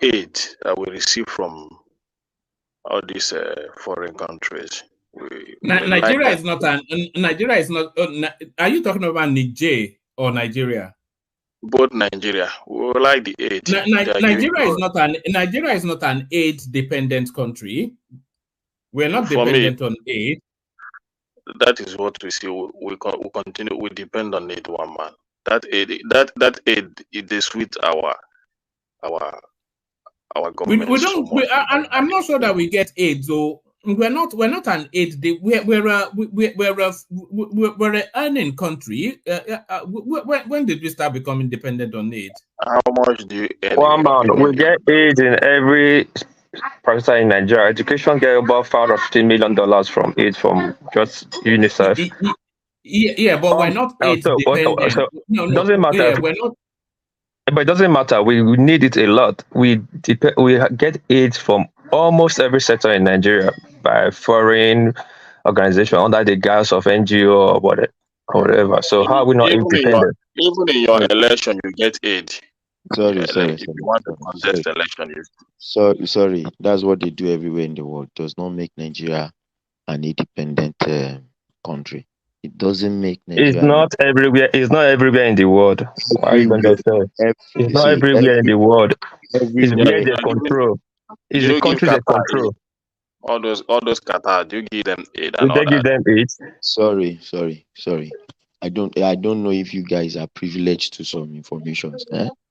aid that we receive from all these foreign countries. Nigeria is not an. Nigeria is not. Are you talking about Niger or Nigeria? Both Nigeria. We like the aid. Nigeria is not an aid-dependent country. We're not dependent on aid. That is what we see. We continue. We depend on aid, one man. That aid, it is with our government. We don't. I'm not sure that we get aid, so we're not an aid. We're an earning country. When did we start becoming dependent on aid? How much do you earn? One man, we get aid in every person in Nigeria. Education get about $550 million from aid from just UNICEF. Yeah, but we're not aid dependent. So doesn't matter. Yeah, we're not. But it doesn't matter. We need it a lot. We get aid from almost every sector in Nigeria by foreign organization under the guise of NGO or whatever. So how are we not independent? Even in your election, you get aid. Sorry. If you want to contest election, Sorry. That's what they do everywhere in the world. Does not make Nigeria an independent country. It doesn't make Nigeria. It's not everywhere. It's not everywhere in the world. Why are you going to say? It's not everywhere in the world. It's where they control. It's the country they control. All those Qatar, do you give them aid? Do they give them aid? Sorry. I don't know if you guys are privileged to some information.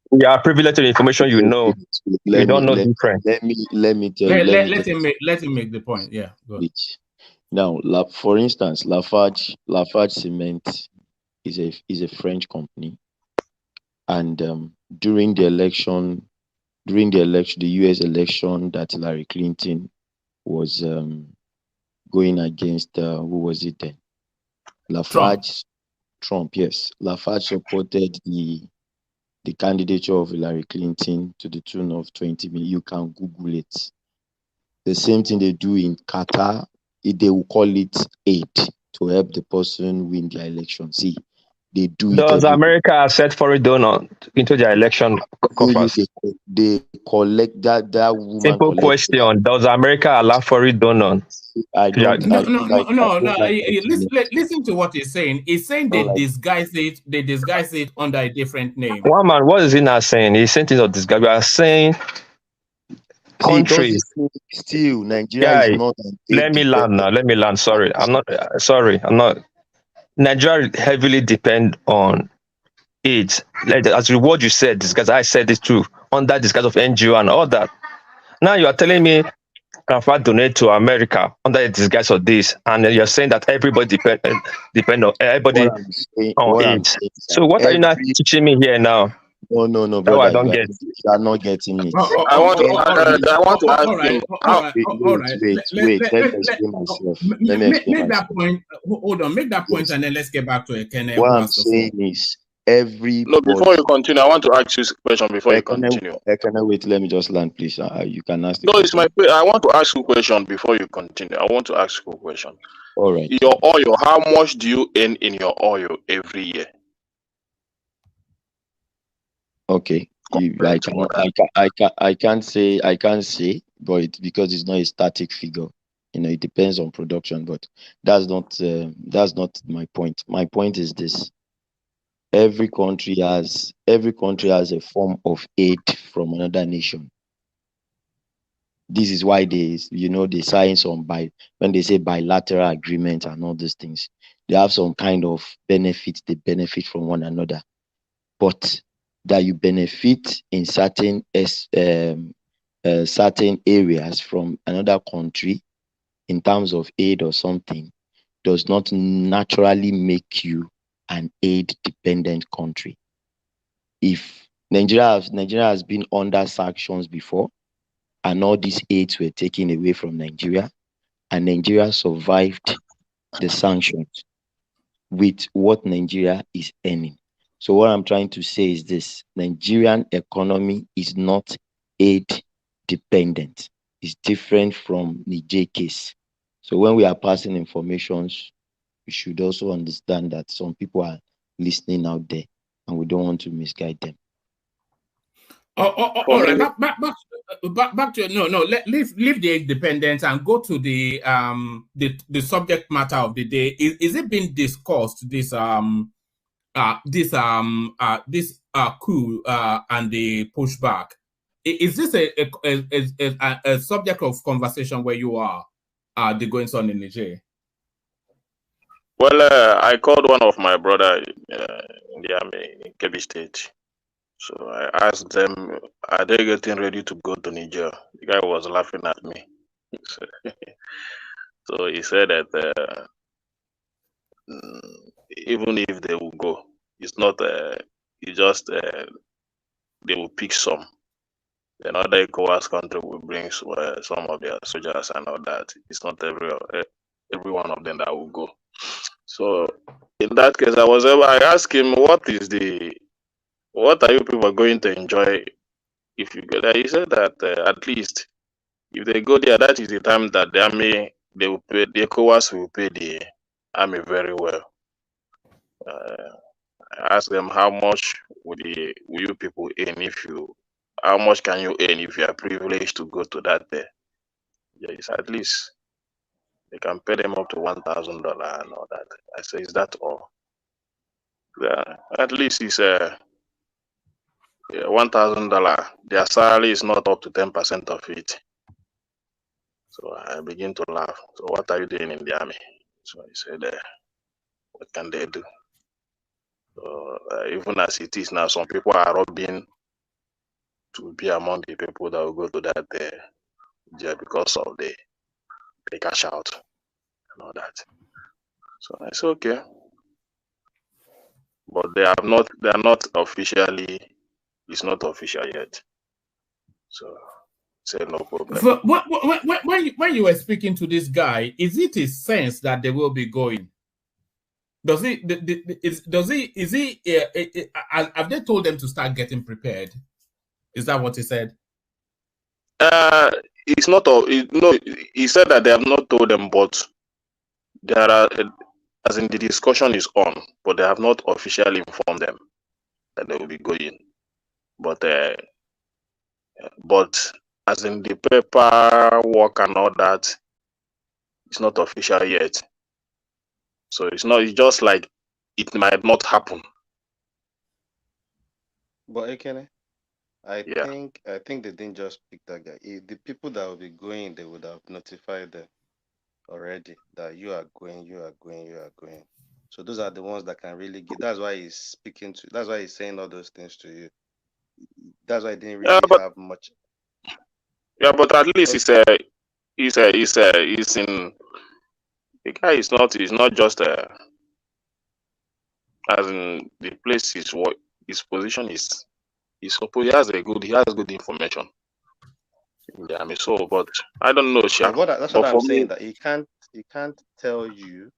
We are privileged to the information you know. We don't know different. Let me tell you. Let him make the point. Yeah. Go ahead. Now, for instance, Lafarge Cement is a French company, and during the U.S. election that Hillary Clinton was going against, who was it then? Trump, yes. Lafarge supported the candidature of Hillary Clinton to the tune of 20 million. You can Google it. The same thing they do in Qatar. They will call it aid to help the person win the election. See, they do it. Does America accept foreign donor into their election coffers? They collect that woman. Simple question: does America allow foreign donor? No. Listen to what he's saying. He's saying they disguise it. They disguise it under a different name. One man, what is he not saying? He's saying things of disguise. We are saying countries. Still, Nigeria is not. Let me land. Sorry, I'm not. Nigeria heavily depend on aid. As the word you said, disguise. I said it too. Under disguise of NGO and all that. Now you are telling me can donate to America under the disguise of this, and you're saying that everybody depend on everybody on aid. So what are you not teaching me here now? No, brother, I don't get. You are not getting me. I want to ask him. Wait. Let me explain myself. Make that point. Hold on. Make that point, and then let's get back to it. What I'm saying is before you continue, I want to ask you a question before you continue. Wait, let me just land, please. You can ask. No, it's my. I want to ask you a question before you continue. I want to ask you a question. All right. Your oil. How much do you earn in your oil every year? Okay, I can't say, but because it's not a static figure, it depends on production. But that's not my point. My point is this: every country has a form of aid from another nation. This is why they sign some when they say bilateral agreement and all these things, they have some kind of benefits. They benefit from one another, but that you benefit in certain areas from another country in terms of aid or something does not naturally make you an aid-dependent country. If Nigeria has been under sanctions before, and all these aids were taken away from Nigeria, and Nigeria survived the sanctions with what Nigeria is earning. So what I'm trying to say is this: Nigerian economy is not aid dependent. It's different from Niger case. So when we are passing informations, we should also understand that some people are listening out there, and we don't want to misguide them. All right, back to leave the independence and go to the subject matter of the day. Is it being discussed, this coup and the pushback? Is this a subject of conversation where you are the goings on in Niger? Well, I called one of my brother in the army in Kebbi State. So I asked them, are they getting ready to go to Niger? The guy was laughing at me. So he said that even if they will go, it's not, it's just they will pick some. Then other ECOWAS country will bring some of their soldiers and all that. It's not every one of them that will go. So in that case, I asked him, what are you people going to enjoy if you go there? He said that at least if they go there, that is the time that the army, they will pay, the ECOWAS will pay the army very well. I asked them, how much will you people earn how much can you earn if you are privileged to go to that there? Yes, at least they can pay them up to $1,000 and all that. I say, is that all? Yeah, at least it's $1,000. Their salary is not up to 10% of it. So I begin to laugh. So what are you doing in the army? So I said, what can they do? So even as it is now, some people are robbing to be among the people that will go to that jail because of the cash out and all that. So I said, okay. But they are not officially, it's not official yet. So say no problem. So, when you were speaking to this guy, is it a sense that they will be going? Have they told them to start getting prepared? Is that what he said? It's not. No, he said that they have not told them, but there are, as in the discussion is on, but they have not officially informed them that they will be going. But as in the paperwork and all that, it's not official yet. So it's not. It's just like it might not happen. But Ekene, I think they didn't just pick that guy. The people that will be going, they would have notified them already that you are going. So those are the ones that can really get. That's why he's speaking to. That's why he's saying all those things to you. That's why I didn't really have much. Yeah, but at least he's in. The guy is not. He's not just as in the place is what his position is. He has good information. Yeah, I mean, so, but I don't know, Sha. That's what I'm saying. That he can't tell you.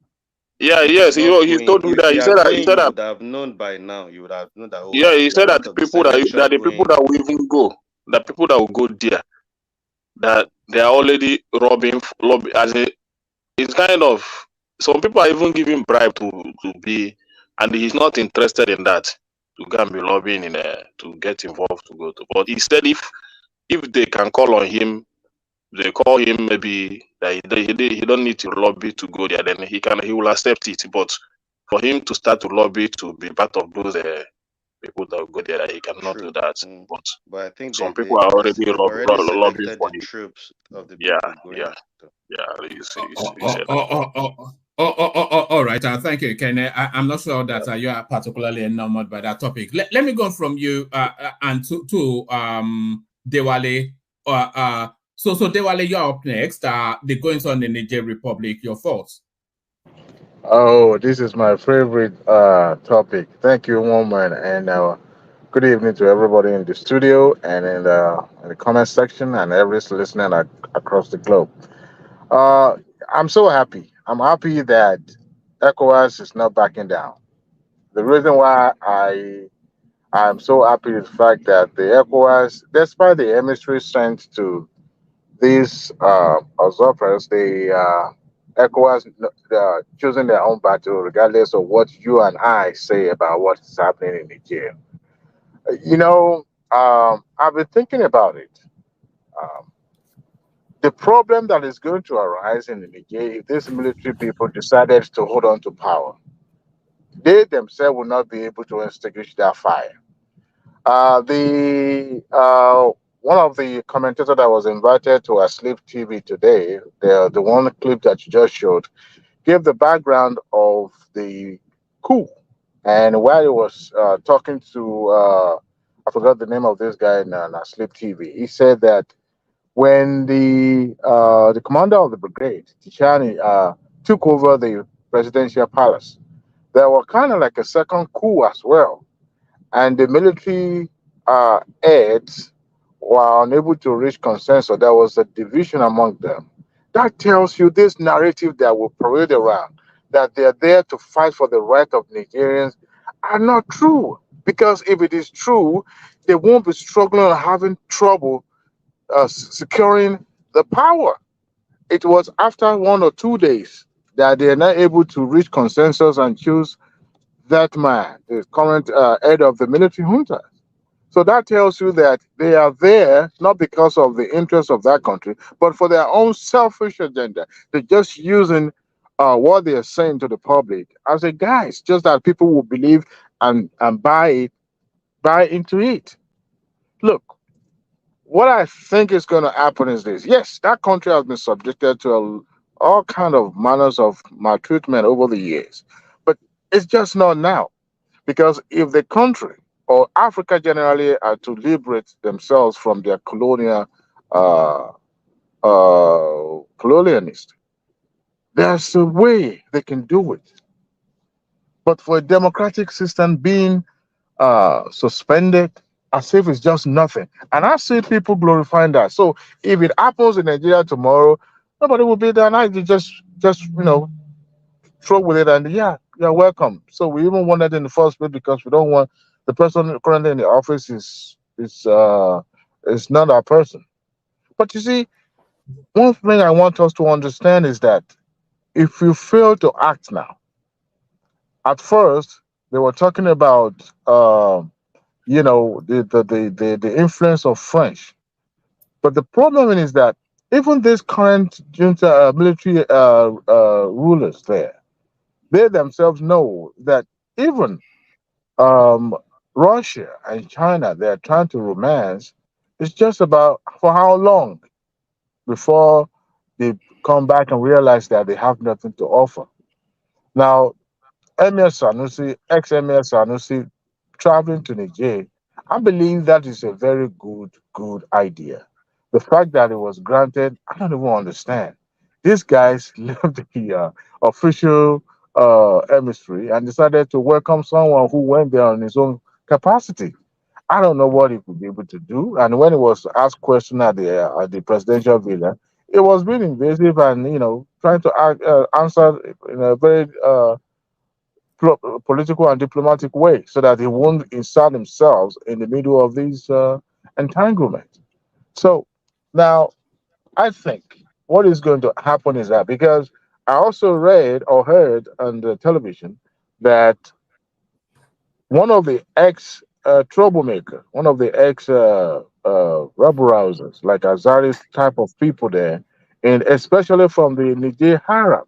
Yeah, yes, he told me that. He said that you would have known by now. You would have known that. Yeah, he said that the people that will even go, the people that will go there, that they are already robbing as it's kind of, some people are even giving bribe to be, and he's not interested in that, to go and be lobbying to get involved to go to. But he said if they can call on him, they call him, maybe that he don't need to lobby to go there, then he will accept it. But for him to start to lobby to be part of those people that will go there, he cannot do that. But I think some people are already lobbying for the troops of the people going. All right. Thank you, Ken. I'm not sure that you are particularly enamored by that topic. Let me go from you and to Dewale. So Dewale, you're up next. The goings on in the Niger Republic. Your thoughts? Oh, this is my favorite topic. Thank you, woman, and good evening to everybody in the studio and in the comment section and every listener across the globe. I'm so happy. I'm happy that ECOWAS is not backing down. the reason why I'm so happy is the fact that the ECOWAS, despite the emissary sent to these usurpers, ECOWAS choosing their own battle, regardless of what you and I say about what is happening in Nigeria. You know, I've been thinking about it. Um, the problem that is going to arise in Nigeria if these military people decided to hold on to power, they themselves will not be able to extinguish that fire. The One of the commentators that was invited to our Sleep TV today, the one clip that you just showed, gave the background of the coup. And while he was talking to, I forgot the name of this guy in our Sleep TV, he said that when the commander of the brigade, Tishani, took over the presidential palace, there were kind of like a second coup as well, and the military heads were unable to reach consensus. There was a division among them. That tells you this narrative that will parade around, that they are there to fight for the right of Nigerians, are not true. Because if it is true, they won't be struggling or having trouble securing the power. It was after 1 or 2 days that they are not able to reach consensus and choose that man, the current head of the military junta. So that tells you that they are there not because of the interests of that country, but for their own selfish agenda. They're just using what they are saying to the public as a guise, just that people will believe and buy into it. Look, what I think is going to happen is this. Yes, that country has been subjected to all kind of manners of maltreatment over the years, but it's just not now. Because if the country or Africa generally are to liberate themselves from their uh, colonialist, there's a way they can do it. But for a democratic system being suspended as if it's just nothing, and I see people glorifying that. So if it happens in Nigeria tomorrow, nobody will be there. And I just throw with it, and yeah, you're welcome. So we even wanted in the first place because we don't want the person currently in the office is not our person. But you see, one thing I want us to understand is that if you fail to act now, at first they were talking about the influence of French, but the problem is that even this current junta military rulers there, they themselves know that even um, Russia and China, they're trying to romance. It's just about for how long before they come back and realize that they have nothing to offer. Now, Emir Sanusi, ex-Emir Sanusi, traveling to Niger, I believe that is a very good idea. The fact that it was granted, I don't even understand. These guys left the official emissary and decided to welcome someone who went there on his own capacity. I don't know what he could be able to do. And when he was asked question at the presidential villa, it was being invasive and trying to answer in a very political and diplomatic way so that he won't insert himself in the middle of these entanglements. So now I think what is going to happen is that because I also read or heard on the television that one of the ex troublemaker, one of the ex rebel rousers, like Azari's type of people there, and especially from the Niger Arab,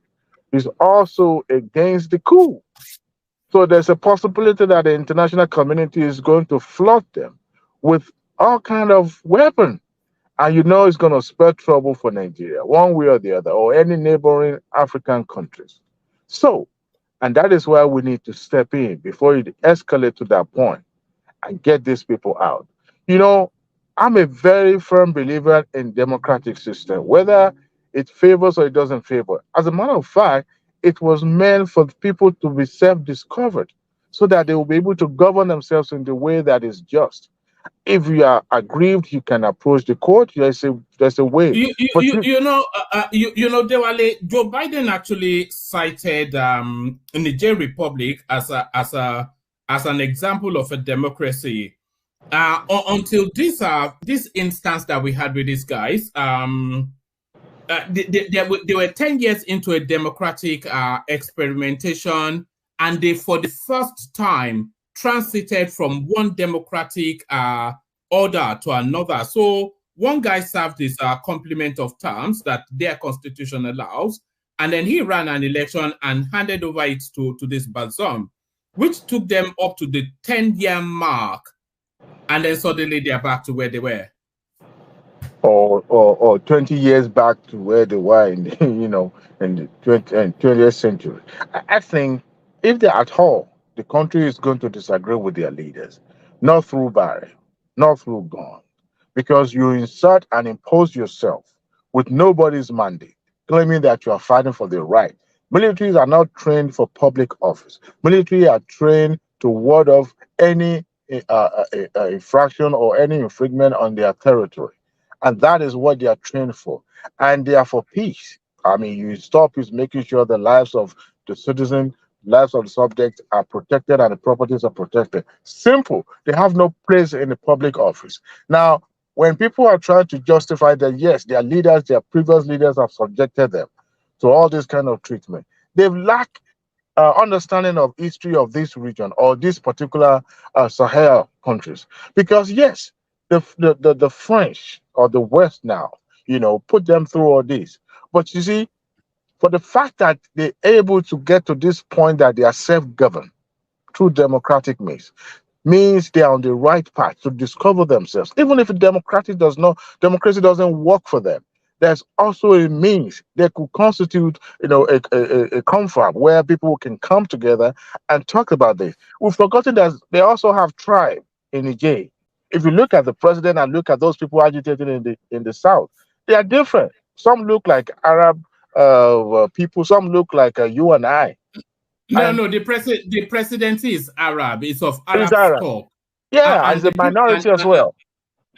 is also against the coup. So there's a possibility that the international community is going to flood them with all kind of weapons. And it's going to spell trouble for Nigeria, one way or the other, or any neighboring African countries. So, and that is why we need to step in before it escalates to that point and get these people out. I'm a very firm believer in democratic system, whether it favors or it doesn't favor. As a matter of fact, it was meant for people to be self-discovered so that they will be able to govern themselves in the way that is just. If you are aggrieved, you can approach the court. There's a way. Dewale, Joe Biden actually cited Niger Republic as a as an example of a democracy. Until this instance that we had with these guys, they were 10 years into a democratic experimentation, and they, for the first time, transited from one democratic order to another. So one guy served this complement of terms that their constitution allows, and then he ran an election and handed over it to this Bazoum, which took them up to the 10-year mark, and then suddenly they're back to where they were. Or 20 years back to where they were in the, in the 20th century. I think if they at all, the country is going to disagree with their leaders, not through barrier, not through gun, because you insert and impose yourself with nobody's mandate, claiming that you are fighting for the right. Militaries are not trained for public office. Military are trained to ward off any infraction or any infringement on their territory. And that is what they are trained for. And they are for peace. I mean, you stop is making sure the lives of the citizen, lives of the subject are protected and the properties are protected. Simple. They have no place in the public office. Now, when people are trying to justify that, yes, their leaders, their previous leaders have subjected them to all this kind of treatment, they've lacked understanding of history of this region or this particular Sahel countries. Because yes, the French or the West now, put them through all this. But you see, for the fact that they're able to get to this point that they are self-governed through democratic means they are on the right path to discover themselves. Even if democracy doesn't work for them, there's also a means they could constitute, a confab where people can come together and talk about this. We've forgotten that they also have tribe in Niger. If you look at the president and look at those people agitating in the south, they are different. Some look like Arab people. Some look like you and I. No, the presidency is Arab. It's of Arab stock. Yeah, it's a minority as well.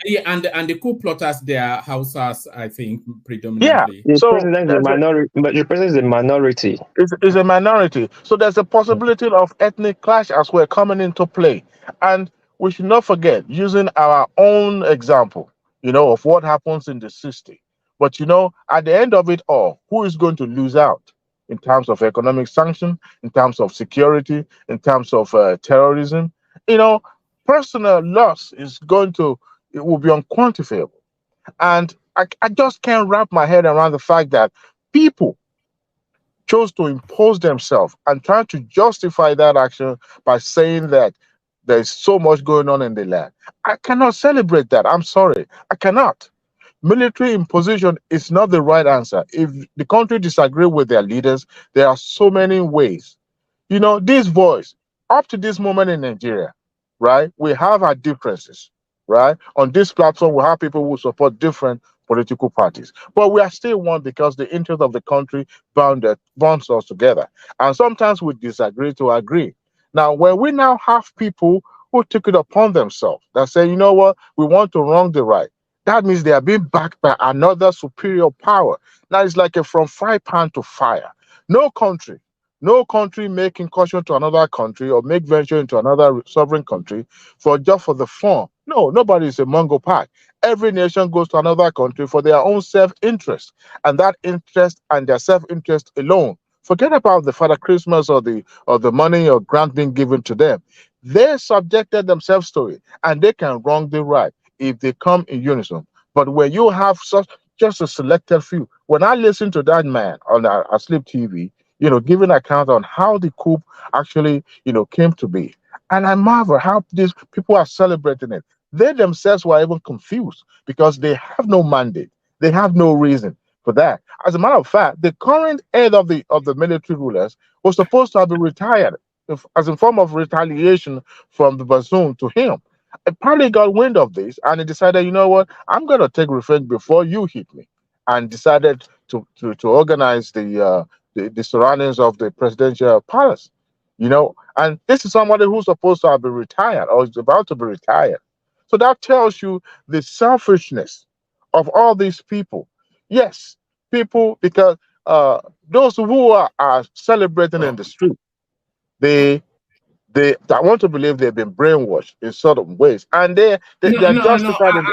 Yeah, and the coup plotters, they are Hausas, I think, predominantly. Yeah, the president is a minority, but the president is a minority. It's a minority. So there's a possibility of ethnic clash as well coming into play. And we should not forget, using our own example, of what happens in the 60s. But, at the end of it all, who is going to lose out in terms of economic sanction, in terms of security, in terms of terrorism? Personal loss it will be unquantifiable. And I just can't wrap my head around the fact that people chose to impose themselves and try to justify that action by saying that there's so much going on in the land. I cannot celebrate that. I'm sorry. I cannot. Military imposition is not the right answer. If the country disagree with their leaders, there are so many ways. This voice, up to this moment in Nigeria, right, we have our differences, right? On this platform, we have people who support different political parties, but we are still one because the interest of the country bonds us together. And sometimes we disagree to agree. Now, when we now have people who took it upon themselves that say, you know what, we want to wrong the right, that means they are being backed by another superior power. Now it's like a from fry pan to fire. No country make incursion to another country or make venture into another sovereign country just for the fun. No, nobody is a Mongo pack. Every nation goes to another country for their own self-interest, and that interest and their self-interest alone. Forget about the Father Christmas or the money or grant being given to them. They subjected themselves to it, and they can wrong the right if they come in unison. But when you have just a selected few, when I listen to that man on Asleep TV, giving account on how the coup actually, came to be. And I marvel how these people are celebrating it. They themselves were even confused because they have no mandate. They have no reason for that. As a matter of fact, the current head of the military rulers was supposed to have been retired as a form of retaliation from the Bazoum to him. Apparently got wind of this and he decided, you know what, I'm going to take revenge before you hit me, and decided to organize the surroundings of the presidential palace, and this is somebody who's supposed to have been retired or is about to be retired. So that tells you the selfishness of all these people. Yes, people, because those who are celebrating in the street, they I want to believe they've been brainwashed in certain ways, and they're justified in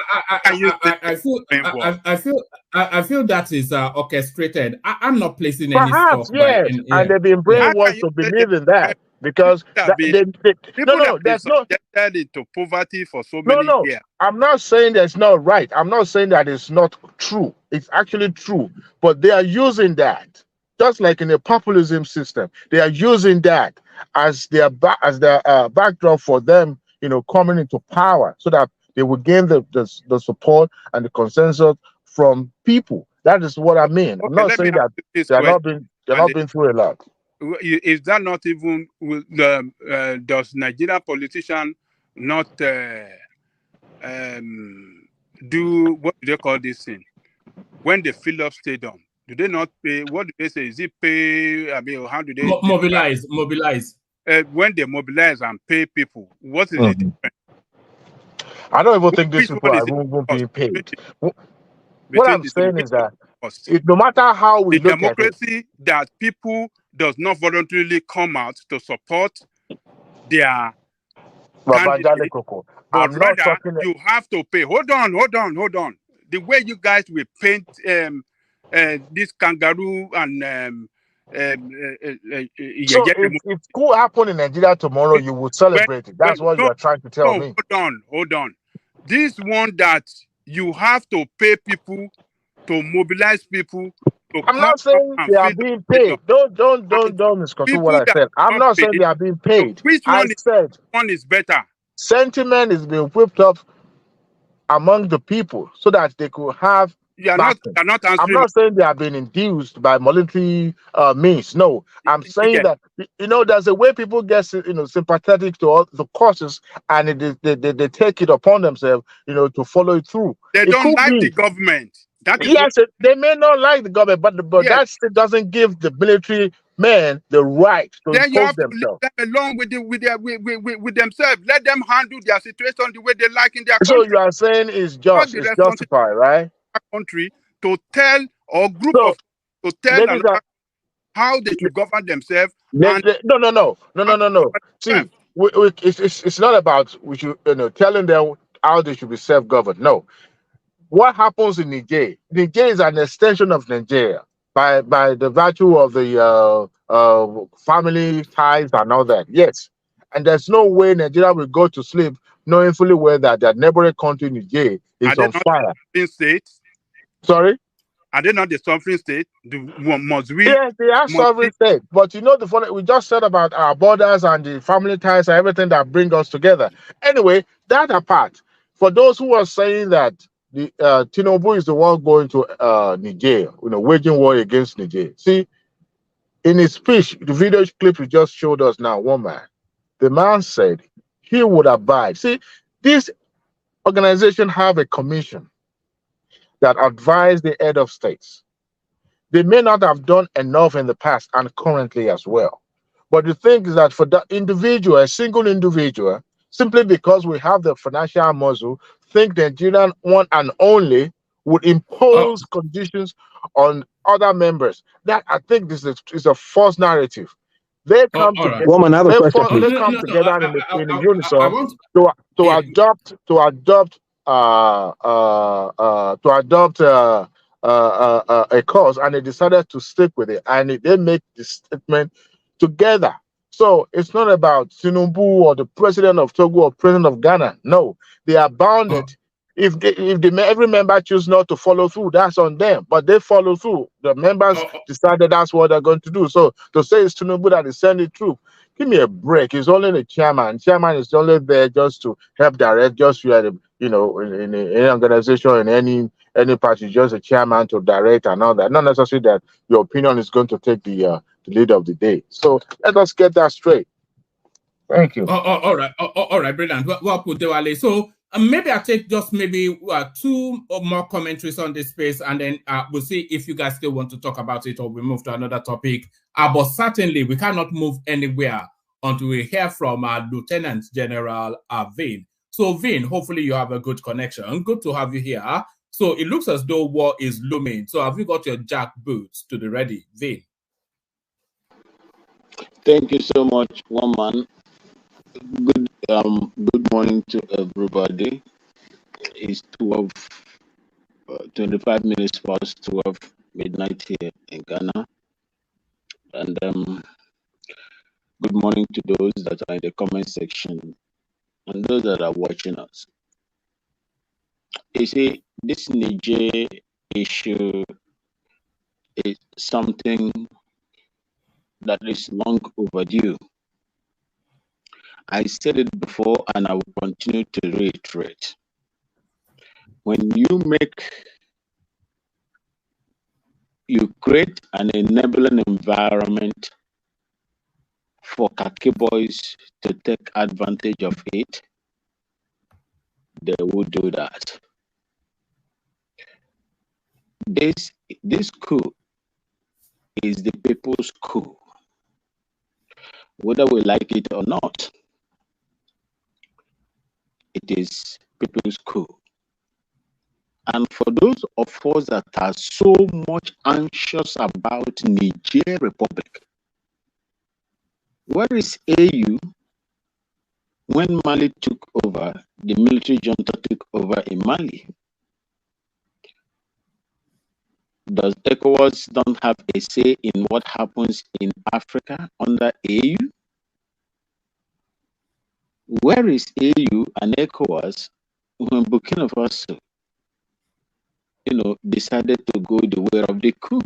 I feel that is orchestrated. I'm not placing any perhaps, stock by yes, in and yeah. they've been Yeah. brainwashed to believe in that because People that been there's no subjected into poverty for so no, many no. years. I'm not saying that's not right. I'm not saying that it's not true. It's actually true. But they are using that, just like in a populism system, they are using that as their backdrop for them, coming into power, so that they will gain the support and the consensus from people. That is what I mean. I'm Okay, not let me saying ask that you this they're not question. been through a lot. Is that not even does Nigerian politician not do what do they call this thing when they fill up stadium? Do they not pay? What do they say? Is it pay? I mean, how do they mobilize? When they mobilize and pay people, what is the difference? I don't even think these Which people one are is it even being paid. What between I'm the two? saying is that Cost? no matter how we The look at it, democracy that people does not voluntarily come out to support their candidate, but I'm not rather talking. you have to pay. Hold on. The way you guys will paint this kangaroo and So if coup happened in Nigeria tomorrow, you would celebrate it. That's what you are trying to tell me. Hold on. This one that you have to pay people to mobilize people to I'm come not out saying and they are fill the being stadium. paid. Don't misconstrue what People I that said. I'm are not saying paid, they are being so paid. I said one is better? sentiment is being whipped up among the people so that they could have backing. Not I'm answering. not saying they have been induced by military means. No, I'm saying that there's a way people get sympathetic to all the causes, and they take it upon themselves to follow it through. They It don't could like be. the government. That is Yes, they may not like the government, but that still doesn't give the military men the right to then you impose have to leave themselves. them alone with themselves. Let them handle their situation the way they like in their So country. you are saying it's Not just, the it's responsibility justified, right? of the country to tell or group So, of to tell ladies another how they should govern themselves. And no. See, it's not about we should telling them how they should be self-governed. No, what happens in Niger? Niger is an extension of Nigeria by the virtue of the family ties and all that. Yes, and there's no way Nigeria will go to sleep knowing fully well that their neighboring country Niger is on fire. States? Sorry. Are they not the sovereign state? Must we? Yes, they are sovereign state. But the funny, we just said about our borders and the family ties and everything that bring us together. Anyway, that apart, for those who are saying that the Tinubu is the one going to Niger, waging war against Niger. See, in his speech, the video clip you just showed us now, one man, the man said he would abide. See, this organization have a commission that advise the head of states. They may not have done enough in the past and currently as well. But the thing is that for the individual, a single individual, simply because we have the financial muscle, think Nigerian one and only would impose conditions on other members. That I think this is a false narrative. They come together. Woman, I have a question, please. They come together in unison to adopt a cause, and they decided to stick with it, and they make this statement together. So it's not about Tinubu or the president of Togo or president of Ghana. No, they are bounded. If every member choose not to follow through, that's on them. But they follow through. The members decided that's what they're going to do. So to say it's Tinubu that is sending through, give me a break. He's only the chairman. Chairman is only there just to help direct. Just in any organization, in any party, just a chairman to direct and all that. Not necessarily that your opinion is going to take the lead of the day. So let us get that straight. Thank you. All right, brilliant. Well put, Dewale. So maybe I'll take just maybe two or more commentaries on this space, and then we'll see if you guys still want to talk about it or we move to another topic. But certainly we cannot move anywhere until we hear from Lieutenant General Vin. So Vin, hopefully you have a good connection. Good to have you here. So it looks as though war is looming. So have you got your jack boots to the ready, Vin? Thank you so much, one man. Good morning to everybody. It's 25 minutes past 12 midnight here in Ghana. And good morning to those that are in the comment section and those that are watching us. You see, this Niger issue is something that is long overdue. I said it before and I will continue to reiterate. When you create an enabling environment for khaki boys to take advantage of it, they will do that. This coup is the people's coup, whether we like it or not. It is people's coup. And for those of us that are so much anxious about Niger Republic, where is AU when Mali took over, the military junta took over in Mali? Does ECOWAS don't have a say in what happens in Africa under AU? Where is AU and ECOWAS when Burkina Faso, decided to go the way of the coup?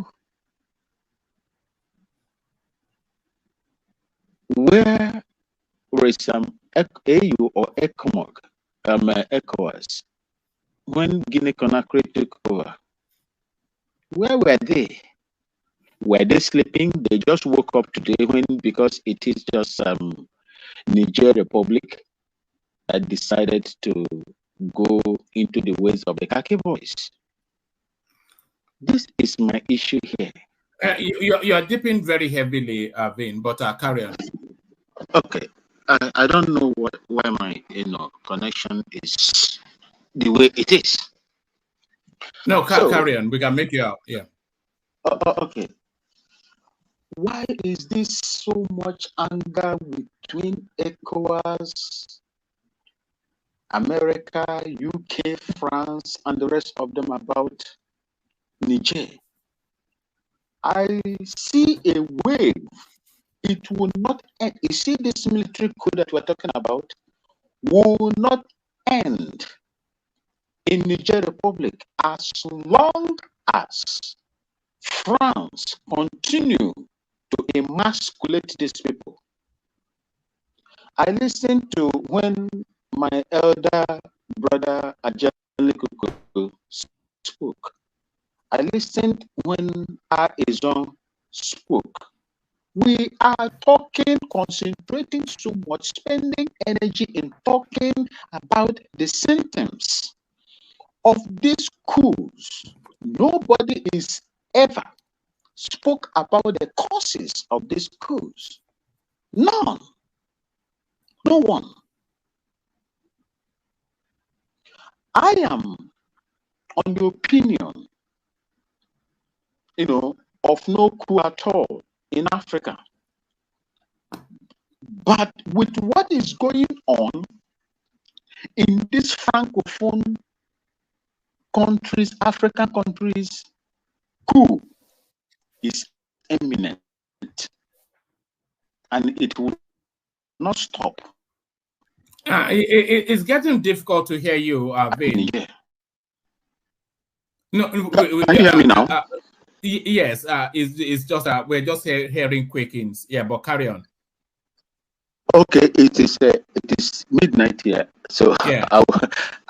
Where is AU or ECOWAS when Guinea-Conakry took over? Where were they? Were they sleeping? They just woke up today because it is just Niger Republic that decided to go into the ways of the khaki boys. This is my issue here. You are dipping very heavily, Vin, but carry on. Okay, I don't know why my connection is the way it is. No, carry on. We can make you out. Yeah. Okay. Why is this so much anger between ECOWAS, America, UK, France, and the rest of them about Niger? I see a wave. It will not end. You see, this military coup that we're talking about will not end in Niger Republic as long as France continue to emasculate these people. I listened to when my elder brother Ajali Kuku spoke. I listened when Aizon spoke. We are talking, concentrating so much, spending energy in talking about the symptoms of these coups. Nobody is ever spoke about the causes of these coups. None. No one. I am on the opinion, of no coup at all in Africa. But with what is going on in these Francophone countries, African countries, coup is imminent. And it will not stop. It's getting difficult to hear you, Vin. No, can you hear me now? Yes, it's just we're just hearing quakings. Yeah, but carry on. Okay, it is midnight here, so yeah. I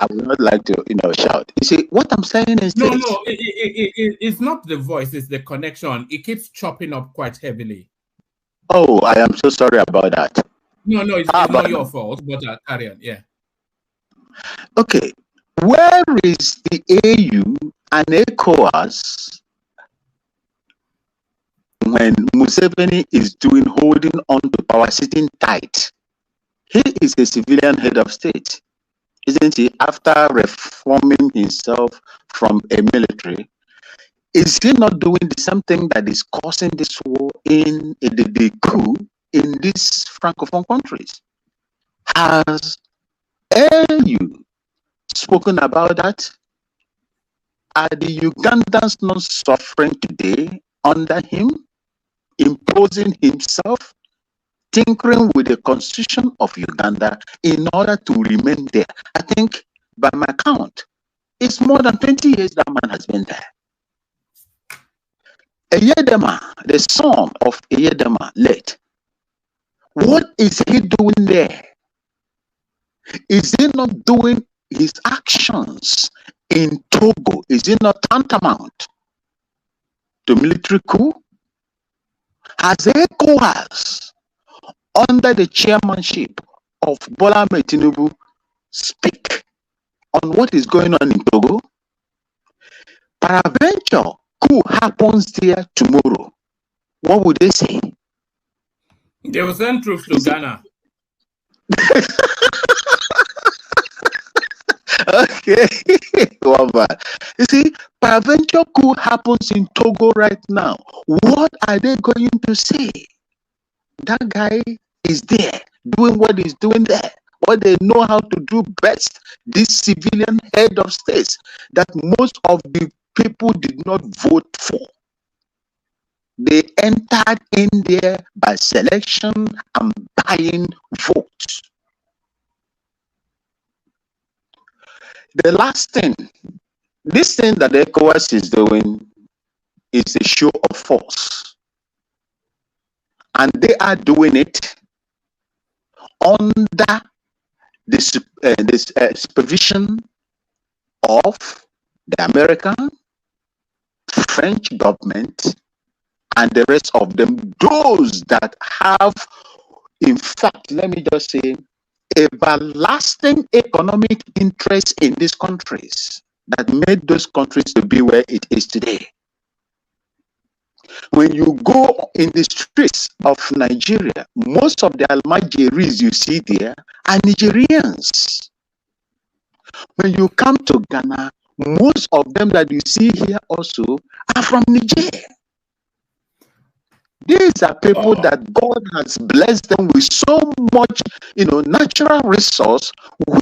would not like to shout. You see, what I'm saying is no, this. No, it's not the voice; it's the connection. It keeps chopping up quite heavily. Oh, I am so sorry about that. No, it's not your fault, but carry on. Yeah. Okay, where is the AU and ECOWAS when Museveni is holding on to power, sitting tight? He is a civilian head of state, isn't he? After reforming himself from a military, is he not doing the same thing that is causing this war in the coup in these Francophone countries? Has AU spoken about that? Are the Ugandans not suffering today under him, imposing himself, tinkering with the constitution of Uganda in order to remain there? I think, by my count, it's more than 20 years that man has been there. Eyedema, the son of Eyedema, late. What is he doing there? Is he not doing his actions in Togo? Is it not tantamount to military coup? Has ECOWAS, under the chairmanship of Bola Tinubu, speak on what is going on in Togo? Peradventure, coup happens there tomorrow. What would they say? They will send troops to Ghana. Okay. You see, peradventure coup happens in Togo right now. What are they going to say? That guy is there doing what he's doing there. What they know how to do best, this civilian head of states that most of the people did not vote for. They entered in there by selection and buying votes. The last thing, this thing that ECOWAS is doing is a show of force. And they are doing it under this supervision of the American, French government, and the rest of them, those that have, in fact, let me just say, everlasting economic interest in these countries that made those countries to be where it is today. When you go in the streets of Nigeria, most of the Almajiris you see there are Nigerians. When you come to Ghana, most of them that you see here also are from Niger. These are people that God has blessed them with so much, natural resource,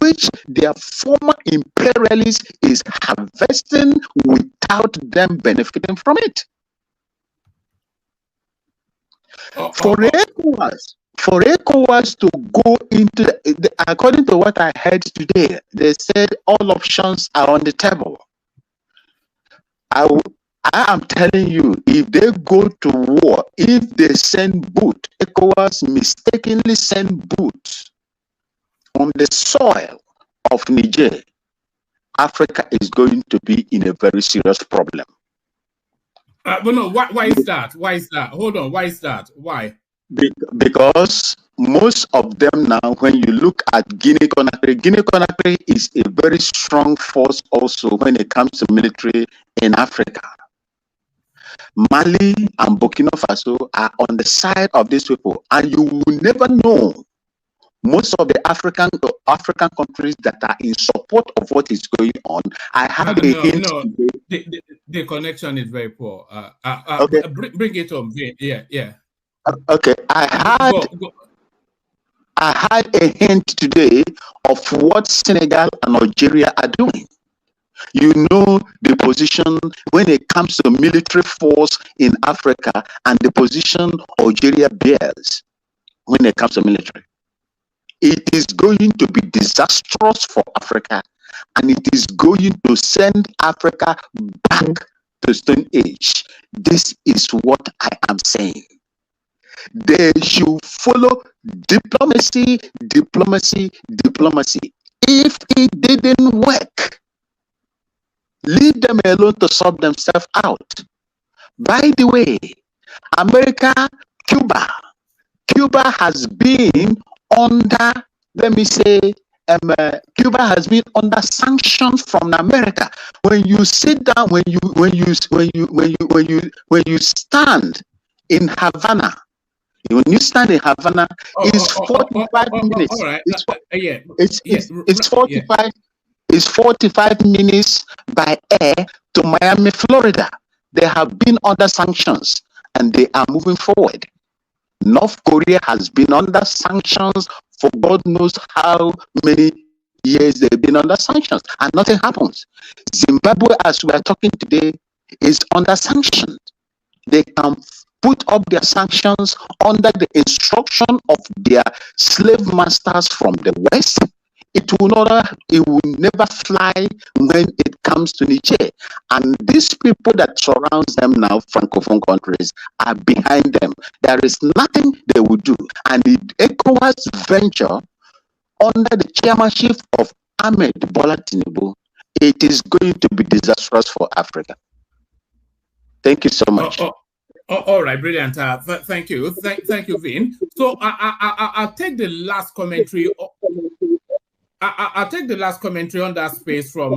which their former imperialists is harvesting without them benefiting from it. For ECOWAS to go into, according to what I heard today, they said all options are on the table. I am telling you, if they go to war, if they send boots, ECOWAS mistakenly send boots on the soil of Niger, Africa is going to be in a very serious problem. But no, why is that? Why is that? Hold on, why is that? Why? Because most of them now, when you look at Guinea-Conakry is a very strong force also when it comes to military in Africa. Mali and Burkina Faso are on the side of these people, and you will never know most of the African countries that are in support of what is going on. I had a hint. No, the connection is very poor. Okay. Bring it home. Yeah. Okay, I had a hint today of what Senegal and Algeria are doing. You know the position when it comes to military force in Africa and the position Algeria bears when it comes to military. It is going to be disastrous for Africa, and it is going to send Africa back to Stone Age. This is what I am saying. They should follow diplomacy. If it didn't work, leave them alone to sort themselves out. By the way, America, Cuba has been under, let me say, Cuba has been under sanctions from America. When you sit down, when you stand in Havana, when you stand in Havana, it's 45 minutes. All right. It's 45 minutes by air to Miami, Florida. They have been under sanctions and they are moving forward. North Korea has been under sanctions for God knows how many years they've been under sanctions, and nothing happens. Zimbabwe, as we are talking today, is under sanctions. They can put up their sanctions under the instruction of their slave masters from the West. It will never fly when it comes to Niger. And these people that surround them now, Francophone countries, are behind them. There is nothing they will do. And the ECOWAS venture under the chairmanship of Bola Tinubu, it is going to be disastrous for Africa. Thank you so much. All right, brilliant. Thank you. Thank you, Vin. So I'll take the last commentary. I'll take the last commentary on that space from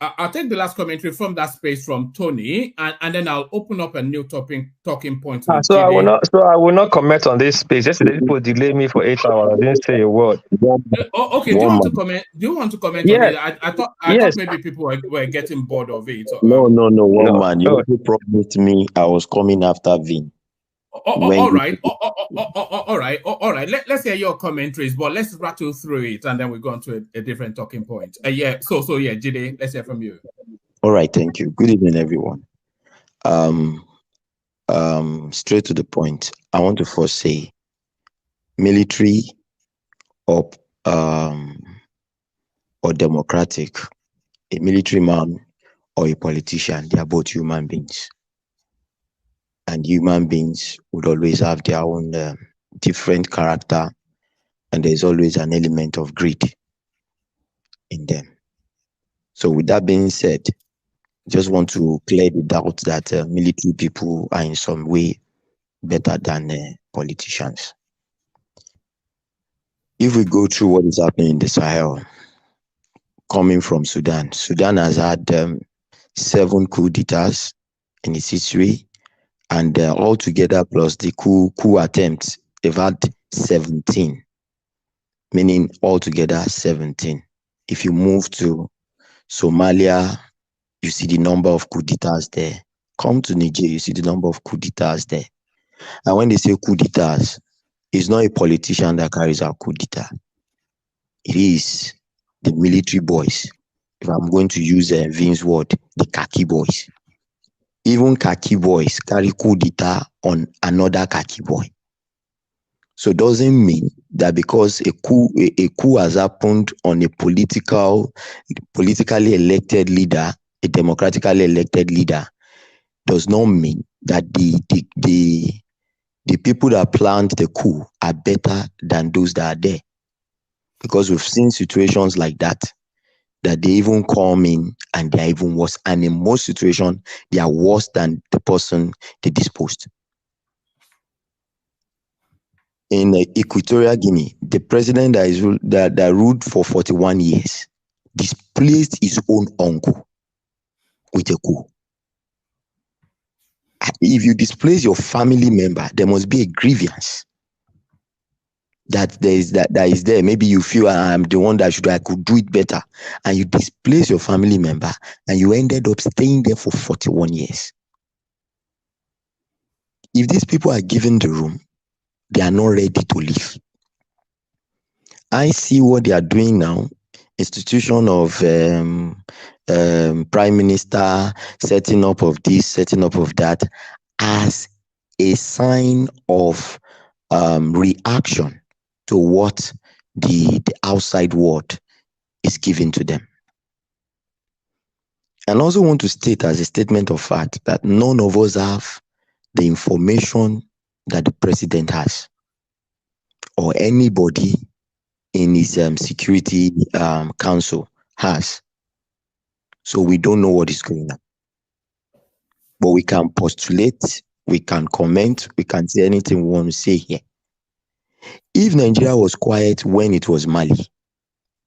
I'll take the last commentary from that space from Tony, and then I'll open up a new talking point with So I will not comment on this space. Yesterday, people delayed me for 8 hours. I didn't say a word. Okay. Do you want to comment? Do you want to comment on it? I thought maybe people were getting bored of it. No, one man. You promised me I was coming after Vin. All right. Let's hear your commentaries, but let's rattle through it, and then we go on to a different talking point. So yeah, Jide, let's hear from you. All right, thank you. Good evening, everyone. Straight to the point. I want to first say, military or democratic, a military man or a politician, they are both human beings. And human beings would always have their own different character, and there's always an element of greed in them. So with that being said, just want to clear the doubt that military people are in some way better than politicians. If we go through what is happening in the Sahel, coming from Sudan, Sudan has had 7 coup d'etats in its history, and altogether plus the coup attempts, they've had 17, meaning altogether 17. If you move to Somalia, you see the number of coup d'etats there. Come to Niger, you see the number of coup d'etats there. And when they say coup d'etats, it's not a politician that carries out coup d'etat. It is the military boys. If I'm going to use Vin's word, the khaki boys. Even khaki boys carry coup d'etat on another khaki boy. So it doesn't mean that because a coup has happened on a politically elected leader, a democratically elected leader, does not mean that the people that planned the coup are better than those that are there. Because we've seen situations like that they even come in and they're even worse. And in most situations, they are worse than the person they disposed. In Equatorial Guinea, the president that ruled for 41 years displaced his own uncle with a coup. If you displace your family member, there must be a grievance that is there. Maybe you feel I'm the one that I could do it better, and you displace your family member, and you ended up staying there for 41 years. If these people are given the room, they are not ready to leave. I see what they are doing now. Institution of prime minister, setting up of this, setting up of that, as a sign of reaction to what the outside world is giving to them. And I also want to state as a statement of fact that none of us have the information that the president has, or anybody in his security council has. So we don't know what is going on. But we can postulate, we can comment, we can say anything we want to say here. If Nigeria was quiet when it was Mali,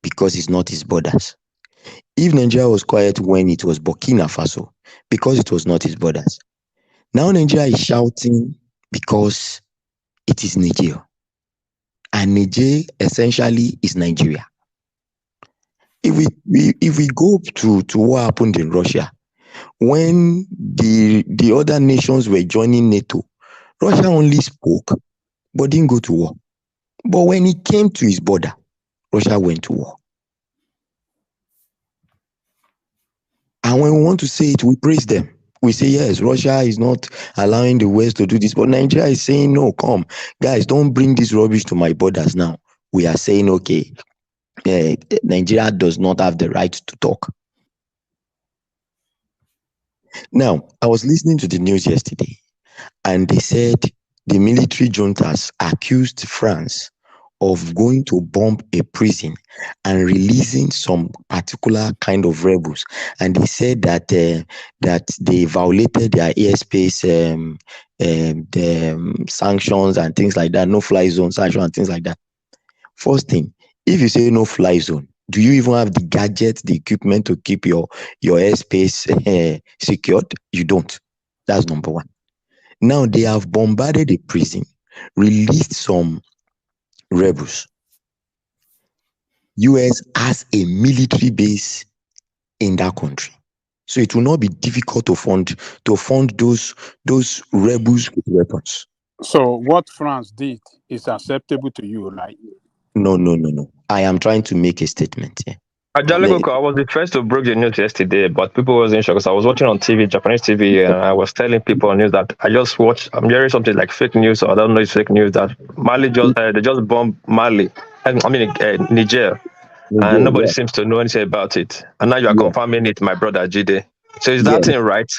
because it's not its borders. If Nigeria was quiet when it was Burkina Faso, because it was not its borders. Now Nigeria is shouting because it is Niger. And Niger essentially is Nigeria. If we go to what happened in Russia, when the other nations were joining NATO, Russia only spoke, but didn't go to war. But when it came to his border, Russia went to war. And when we want to say it, we praise them. We say, yes, Russia is not allowing the West to do this. But Nigeria is saying, no, come, guys, don't bring this rubbish to my borders now. We are saying, okay, Nigeria does not have the right to talk. Now, I was listening to the news yesterday, and they said the military juntas accused France of going to bomb a prison and releasing some particular kind of rebels, and they said that that they violated their airspace sanctions and things like that, no-fly zone sanctions and things like that. First thing, if you say no-fly zone, do you even have the gadgets, the equipment to keep your airspace secured? You don't. That's number one. Now they have bombarded the prison, released some rebels. US has a military base in that country, so it will not be difficult to fund those rebels with weapons. So what France did is acceptable to you, right? No. I am trying to make a statement here. I was the first to break the news yesterday, but people wasn't sure because I was watching on TV, Japanese TV, and I was telling people on news that I'm hearing something like fake news, or I don't know, it's fake news that Mali they just bombed Mali, Niger, and nobody seems to know anything about it. And now you are confirming it, my brother Jide. So is that thing right?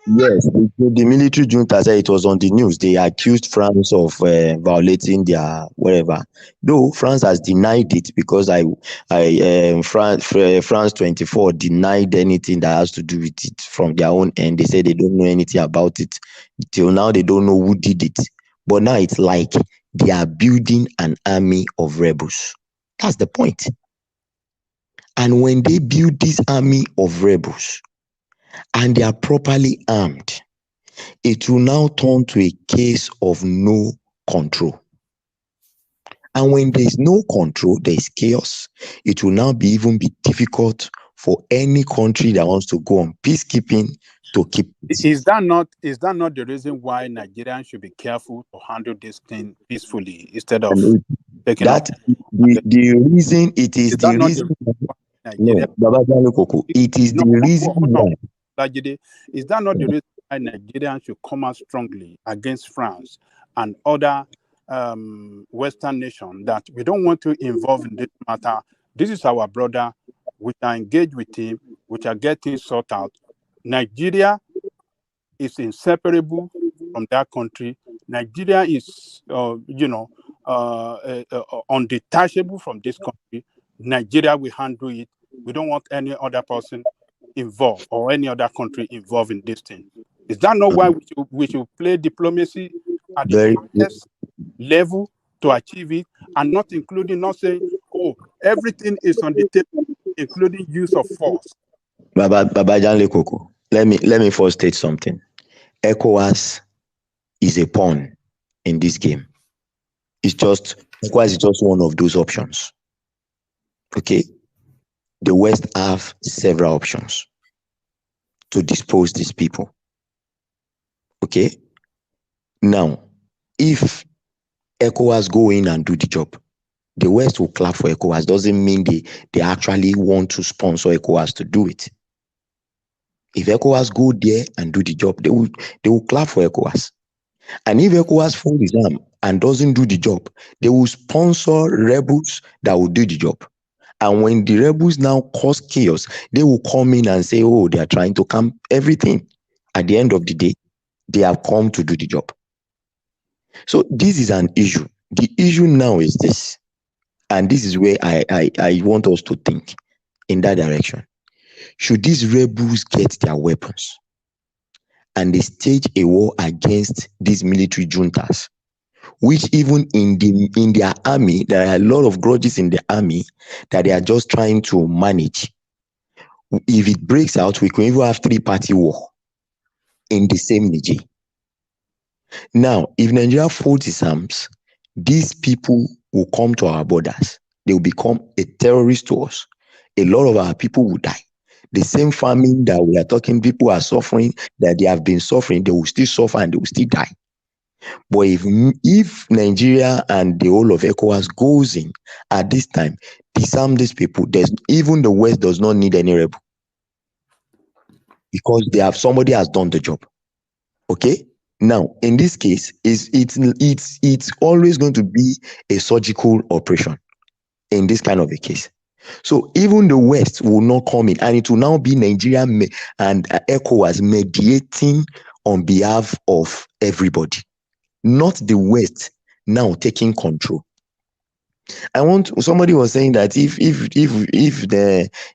Yes, the military junta said it was on the news. They accused France of violating their whatever. Though France has denied it, because France 24 denied anything that has to do with it from their own end. They said they don't know anything about it. Till now, they don't know who did it. But now it's like they are building an army of rebels. That's the point. And when they build this army of rebels, and they are properly armed, it will now turn to a case of no control. And when there is no control, there is chaos. It will now even be difficult for any country that wants to go on peacekeeping to keep it. Is that not the reason why Nigerians should be careful to handle this thing peacefully instead of taking that the reason it is the reason no, Baba Koko, it is the reason why. Is that not the reason why Nigerians should come out strongly against France and other Western nations, that we don't want to involve in this matter? This is our brother. We are engaged with him. We are getting sorted out. Nigeria is inseparable from that country. Nigeria is, undetachable from this country. Nigeria will handle it. We don't want any other person involved or any other country involved in this thing. Is that not why we should play diplomacy at the highest level to achieve it, and not saying, oh, everything is on the table, including use of force? Baba Janle Koko, let me first state something. ECOWAS is a pawn in this game. ECOWAS is just one of those options. Okay? The West have several options to dispose these people. Okay? Now, if ECOWAS go in and do the job, the West will clap for ECOWAS. Doesn't mean they actually want to sponsor ECOWAS to do it. If ECOWAS go there and do the job, they will clap for ECOWAS. And if ECOWAS folds his arm and doesn't do the job, they will sponsor rebels that will do the job. And when the rebels now cause chaos, they will come in and say, oh, they are trying to calm everything. At the end of the day, they have come to do the job. So this is an issue. The issue now is this, and this is where I want us to think in that direction. Should these rebels get their weapons and they stage a war against these military juntas, which even in their army, there are a lot of grudges in the army that they are just trying to manage. If it breaks out, we can even have three-party war in the same Niger. Now, if Nigeria folds its arms, these people will come to our borders. They will become a terrorist to us. A lot of our people will die. The same famine that we are talking, people are suffering, that they have been suffering, they will still suffer and they will still die. But if Nigeria and the whole of ECOWAS goes in at this time, disarm these people, even the West does not need any rebel, because somebody has done the job. Okay. Now, in this case, it's always going to be a surgical operation in this kind of a case. So even the West will not come in, and it will now be Nigeria and ECOWAS mediating on behalf of everybody, not the West now taking control. Somebody was saying that if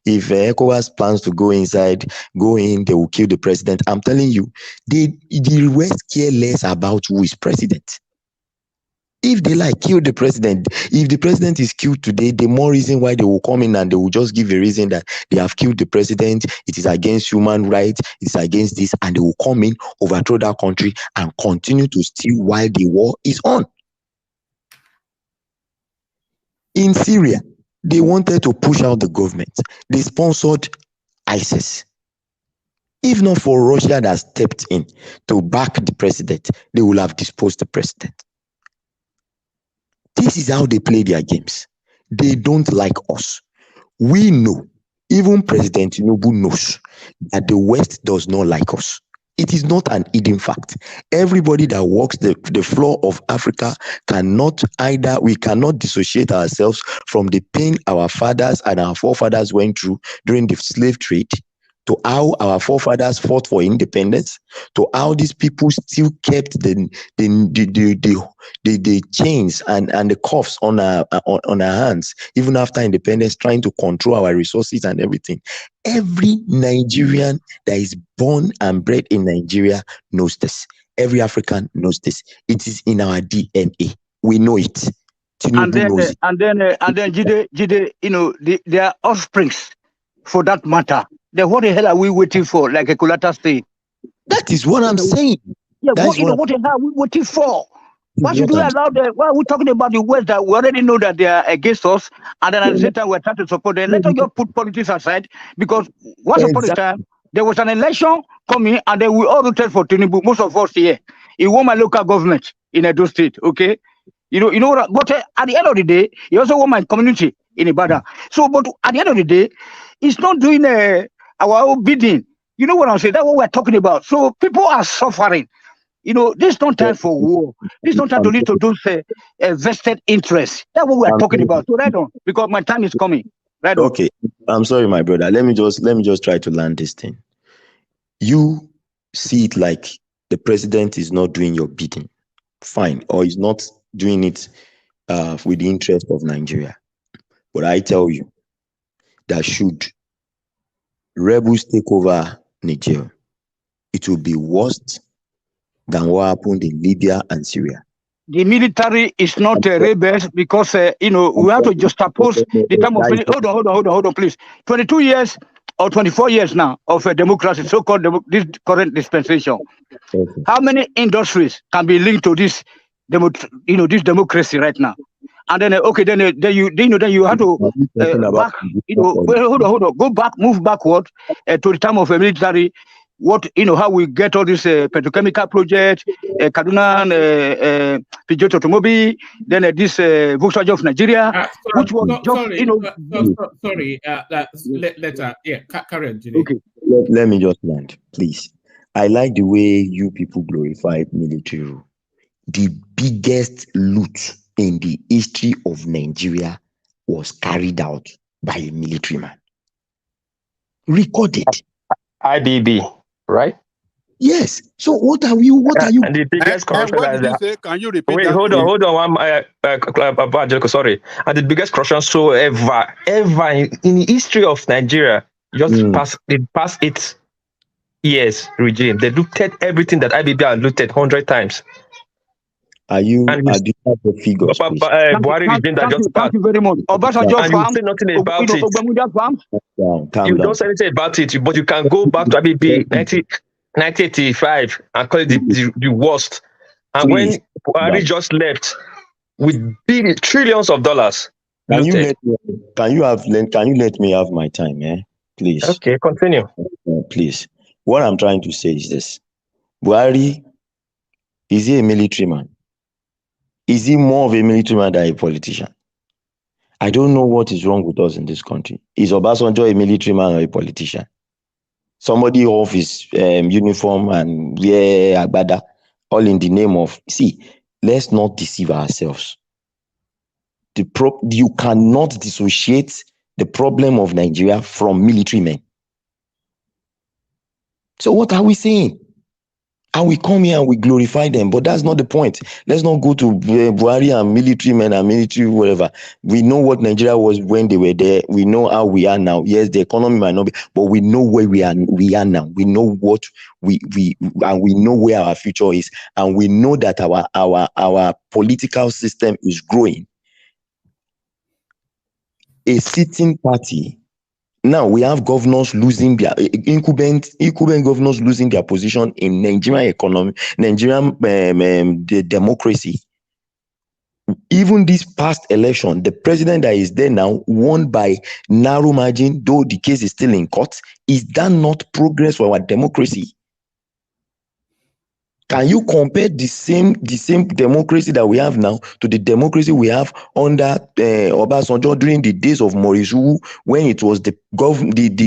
ECOWAS plans to go in, they will kill the president. I'm telling you, the West care less about who is president. If they kill the president, if the president is killed today, the more reason why they will come in and they will just give a reason that they have killed the president, it is against human rights, it's against this, and they will come in, overthrow that country, and continue to steal while the war is on. In Syria, they wanted to push out the government. They sponsored ISIS. If not for Russia that stepped in to back the president, they would have disposed the president. This is how they play their games. They don't like us. We know, even President Tinubu knows, that the West does not like us. It is not an hidden fact. Everybody that walks the floor of Africa we cannot dissociate ourselves from the pain our fathers and our forefathers went through during the slave trade, to how our forefathers fought for independence, to how these people still kept the chains and the cuffs on our hands, even after independence, trying to control our resources and everything. Every Nigerian that is born and bred in Nigeria knows this. Every African knows this. It is in our DNA. We know it. Tinubu knows it. And then, Jide, they are offsprings, for that matter. Then what the hell are we waiting for? Like a Kulata state. That is what I'm saying. Yeah, what the hell are we waiting for? Why should we allow them? Why are we talking about the West that we already know that they are against us, and then at the same time we're trying to support them? Let us just put politics aside, because once upon a time there was an election coming, and then we all voted for Tinubu. Most of us here, he won my local government in Edo State. Okay, you know what? But at the end of the day, he also won my community in Ibadan. So, but at the end of the day, it's not doing our own bidding. You know what I'm saying? That's what we're talking about. So people are suffering. This is not time for war. This is not time to lead to those vested interests. That's what we're talking about. So right on, because my time is coming. Right on. Okay, I'm sorry, my brother. Let me just try to land this thing. You see it like the president is not doing your bidding, fine, or is not doing it with the interest of Nigeria. But I tell you that should rebels take over Niger, it will be worse than what happened in Libya and Syria. The military is not rebels, because we have to just oppose the time of hold on, please. 22 years or 24 years now of democracy, so-called this current dispensation. Okay. How many industries can be linked to this this democracy right now? And then then you have to move backward to the time of a military. How we get all this petrochemical project, Kaduna, Peugeot Automobile, then this Volkswagen of Nigeria, which was later. Yeah, Karen. Okay. Let me just land, please. I like the way you people glorify military rule. The biggest loot in the history of Nigeria was carried out by a military man. Recorded. IBB, right? Yes. So what are you? And And the biggest corruption. what did you say? Can you repeat Wait, that? hold on. Sorry. And the biggest corruption ever in the history of Nigeria, past 8 years regime. They looked at everything that IBB had looked at 100 times. Do you have the figures? Buhari regime that just passed. Thank you very much. And you say nothing about it. You don't say anything about it, but you can go back to IBB 1985 and call it the worst. And when Buhari just left with trillions of dollars. Can you let me have my time, please? Okay, continue. Please. What I'm trying to say is this. Buhari Is he a military man? Is he more of a military man than a politician? I don't know what is wrong with us in this country. Is Obasanjo a military man or a politician? Somebody off his uniform and wear agbada, all in the name of, see, let's not deceive ourselves. You cannot dissociate the problem of Nigeria from military men. So what are we saying? And we come here and we glorify them, but that's not the point. Let's not go to Buhari and military men and military whatever. We know what Nigeria was when they were there. We know how we are now. Yes, the economy might not be, but we know where we are now. We know what and we know where our future is, and we know that our political system is growing. A sitting party. Now we have governors losing their incumbent governors losing their position in Nigerian economy, Nigerian the democracy. Even this past election, the president that is there now won by narrow margin, though the case is still in court. Is that not progress for our democracy? Can you compare the same democracy that we have now to the democracy we have under Obasanjo during the days of Maurice, when it was the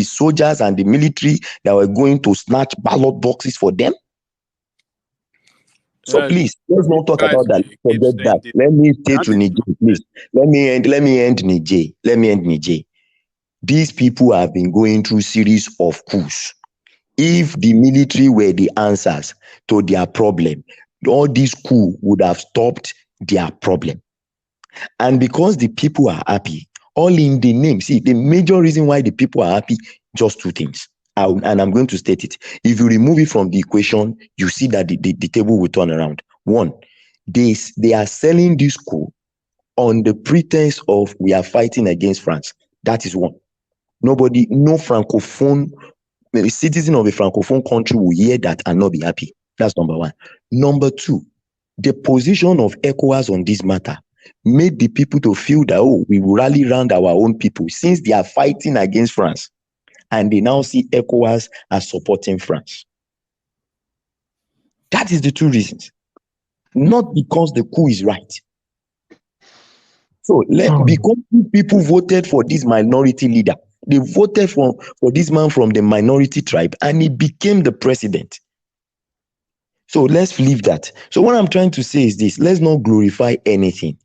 soldiers and the military that were going to snatch ballot boxes for them? So please, let's not talk about that. Forget that. Let me stay to Niger, please. Let me end Niger. These people have been going through series of coups. If the military were the answers to their problem, all this coup would have stopped their problem. And because the people are happy, all in the name, see, the major reason why the people are happy, just two things. And I'm going to state it. If you remove it from the equation, you see that the table will turn around. One, they are selling this coup on the pretense of we are fighting against France. That is one. No francophone a citizen of a francophone country will hear that and not be happy. That's number one. Number two, the position of ECOWAS on this matter made the people to feel that, we will rally around our own people since they are fighting against France. And they now see ECOWAS as supporting France. That is the two reasons. Not because the coup is right. So because people voted for this minority leader, they voted for this man from the minority tribe, and he became the president. So let's leave that. So what I'm trying to say is this: let's not glorify anything.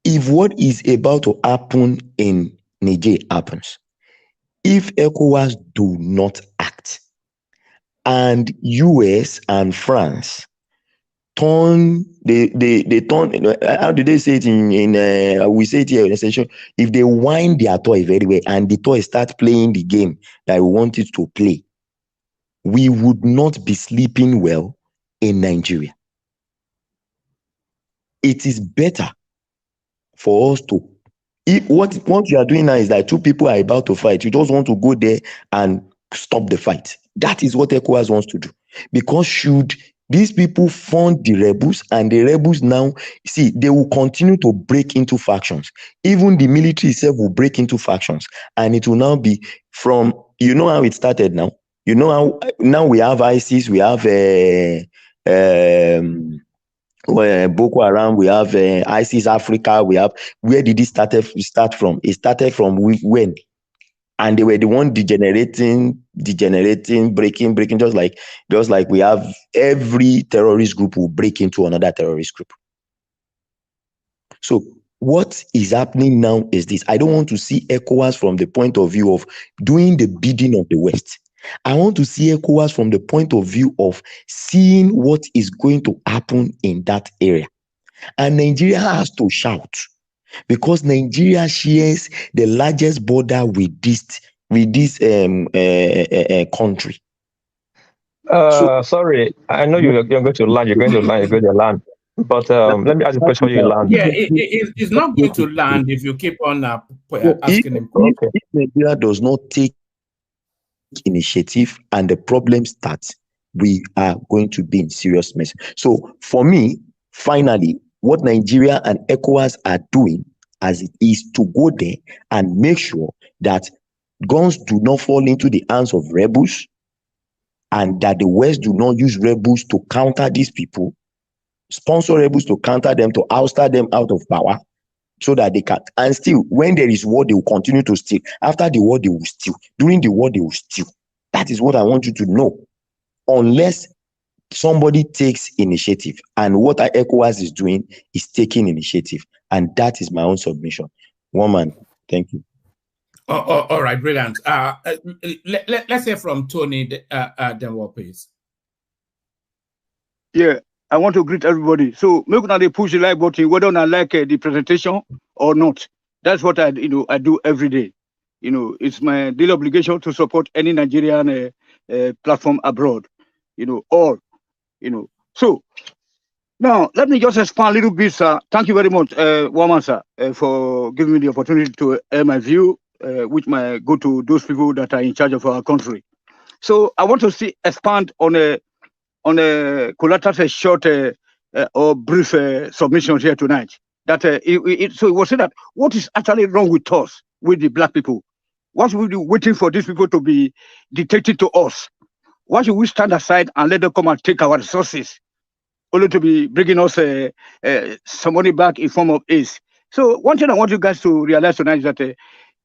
If what is about to happen in Niger happens, if ECOWAS do not act, and US and France turn, they turn, how do they say it in we say it here in essential, if they wind their toy very well and the toy start playing the game that we want it to play, we would not be sleeping well in Nigeria. It is better for us to, what you are doing now is that two people are about to fight. You just want to go there and stop the fight. That is what ECOWAS wants to do. Because should these people fund the rebels, and the rebels now, see, they will continue to break into factions. Even the military itself will break into factions. And it will now be from, you know how it started now? You know how now we have ISIS, we have Boko Haram, we have ISIS Africa, we have, where did it start from? It started from when? And they were the one degenerating, breaking, just like we have every terrorist group will break into another terrorist group. So what is happening now is this: I don't want to see ECOWAS from the point of view of doing the bidding of the West. I want to see ECOWAS from the point of view of seeing what is going to happen in that area. And Nigeria has to shout, because Nigeria shares the largest border with this country. Sorry, I know you're going to land. But let me ask you a question. You land. Yeah, it's not going to land if you keep on asking him. If Nigeria does not take initiative and the problem starts, we are going to be in serious mess. So for me, finally, what Nigeria and ECOWAS are doing as it is to go there and make sure that guns do not fall into the hands of rebels, and that the West do not use rebels to counter these people, sponsor rebels to counter them, to ouster them out of power, so that they can, and still, when there is war, they will continue to steal. After the war, they will steal. During the war, they will steal. That is what I want you to know. Unless somebody takes initiative, and what ECOWAS is doing is taking initiative, and that is my own submission. Woman, thank you. All right, brilliant. Let's hear from Tony Denwall, please. Yeah, I want to greet everybody. So make sure they push the like button, whether I like the presentation or not. That's what I do every day. It's my daily obligation to support any Nigerian platform abroad. So now let me just expand a little bit, sir. Thank you very much, Woman, sir, for giving me the opportunity to air my view, which might go to those people that are in charge of our country. So I want to expand on a collateral short or brief submission here tonight. That so it was said that what is actually wrong with us, with the black people? Why should we be waiting for these people to be dictated to us? Why should we stand aside and let them come and take our resources, only to be bringing us some money back in form of aid? So one thing I want you guys to realize tonight is that